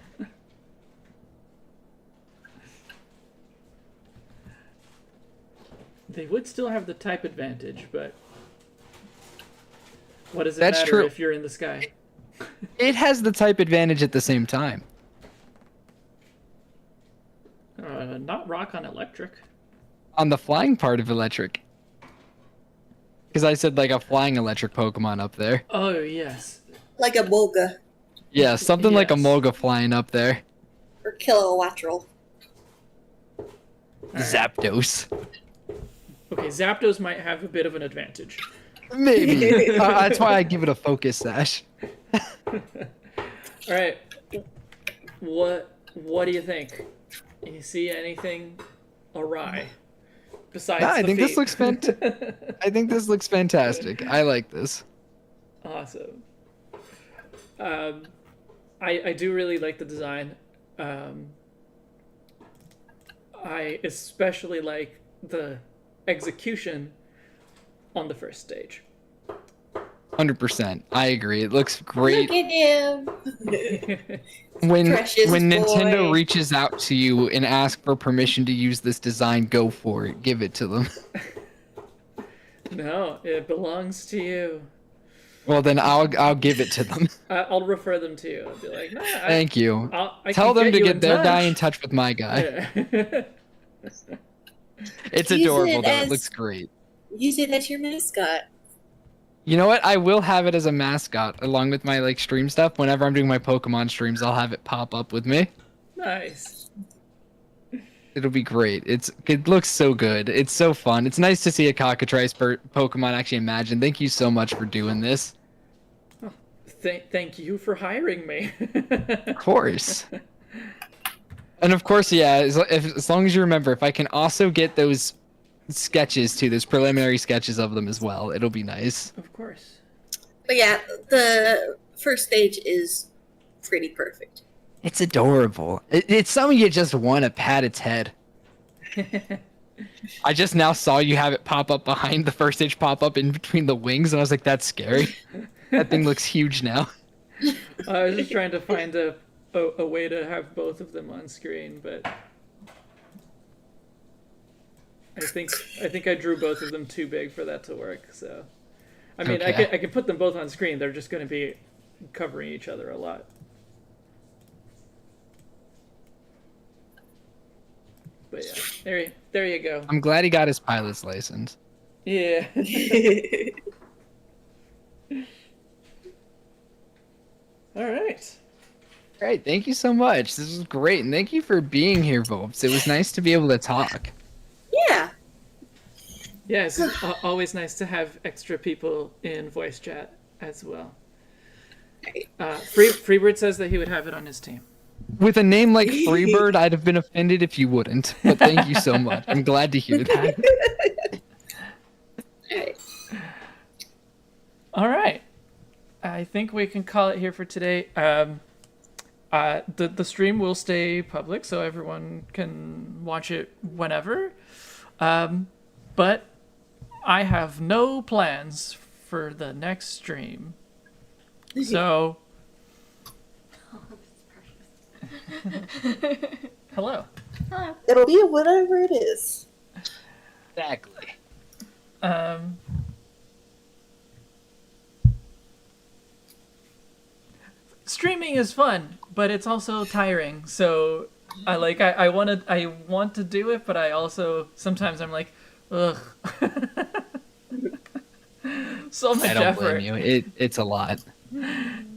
They would still have the type advantage, but what does it That's matter true. if you're in the sky? It has the type advantage at the same time. Not rock on electric. On the flying part of electric. Because I said like a flying electric Pokemon up there. Oh, yes. Like a Molga Yeah, something like a Yes. Molga flying up there. or Kilowattrel. Zapdos. Okay, Zapdos might have a bit of an advantage. Maybe. That's why I give it a focus sash. All right. What do you think? You see anything awry besides No, I the think this feet? looks I think this looks fantastic. I like this. Awesome. I do really like the design. I especially like the execution on the first stage. 100%. I agree. It looks great. Look at him. When Precious Nintendo boy. reaches out to you and asks for permission to use this design, go for it. Give it to them. No, it belongs to you. Well, then I'll give it to them. I'll refer them to you. I'll be like, nah, Thank you. I Tell can them to you get in their guy touch. in touch with my guy. Yeah. It's Use adorable it though. as- It looks great. Use it as your mascot. You know what? I will have it as a mascot along with my like stream stuff. Whenever I'm doing my Pokemon streams, I'll have it pop up with me. Nice. It'll be great. It looks so good. It's so fun. It's nice to see a cockatrice Pokemon actually imagined. Thank you so much for doing this. Thank you for hiring me. Of course. And of course, yeah, as long as you remember, if I can also get those sketches too, those preliminary sketches of them as well, it'll be nice. Of course. But yeah, the first stage is pretty perfect. It's adorable. It's something you just want to pat its head. I just now saw you have it pop up behind the first stage, pop up in between the wings, and I was like, that's scary. That thing looks huge now. I was just trying to find a way to have both of them on screen, but I think I drew both of them too big for that to work. So, I mean, Okay. I can put them both on screen. They're just going to be covering each other a lot. But yeah, there you go. I'm glad he got his pilot's license. Yeah. All right. Great, thank you so much. This was great, and thank you for being here, Volps. It was nice to be able to talk. Yeah. Yeah, it's always nice to have extra people in voice chat as well. Freebird says that he would have it on his team. With a name like Freebird, I'd have been offended if you wouldn't. But thank you so much. I'm glad to hear that. Alright. All right. I think we can call it here for today. The stream will stay public, so everyone can watch it whenever. But I have no plans for the next stream. So, hello. It'll be whatever it is. Exactly. Streaming is fun, but it's also tiring. So I want to do it, but I also sometimes I'm like, ugh. So much I don't effort. blame you. It's a lot.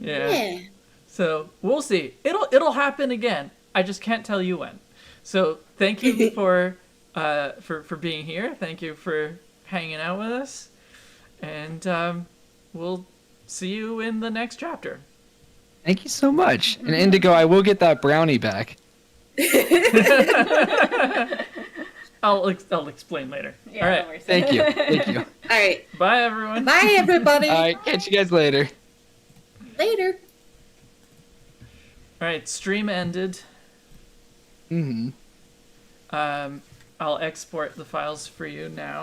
Yeah. So we'll see. It'll happen again. I just can't tell you when. So thank you for being here. Thank you for hanging out with us, and we'll see you in the next chapter. Thank you so much. And Indigo, I will get that brownie back. I'll explain later. Yeah, All no right. worries. Thank you. Thank you. All right. Bye, everyone. Bye, everybody. All right, catch you guys later. Later. All right, stream ended. Mm-hmm. I'll export the files for you now.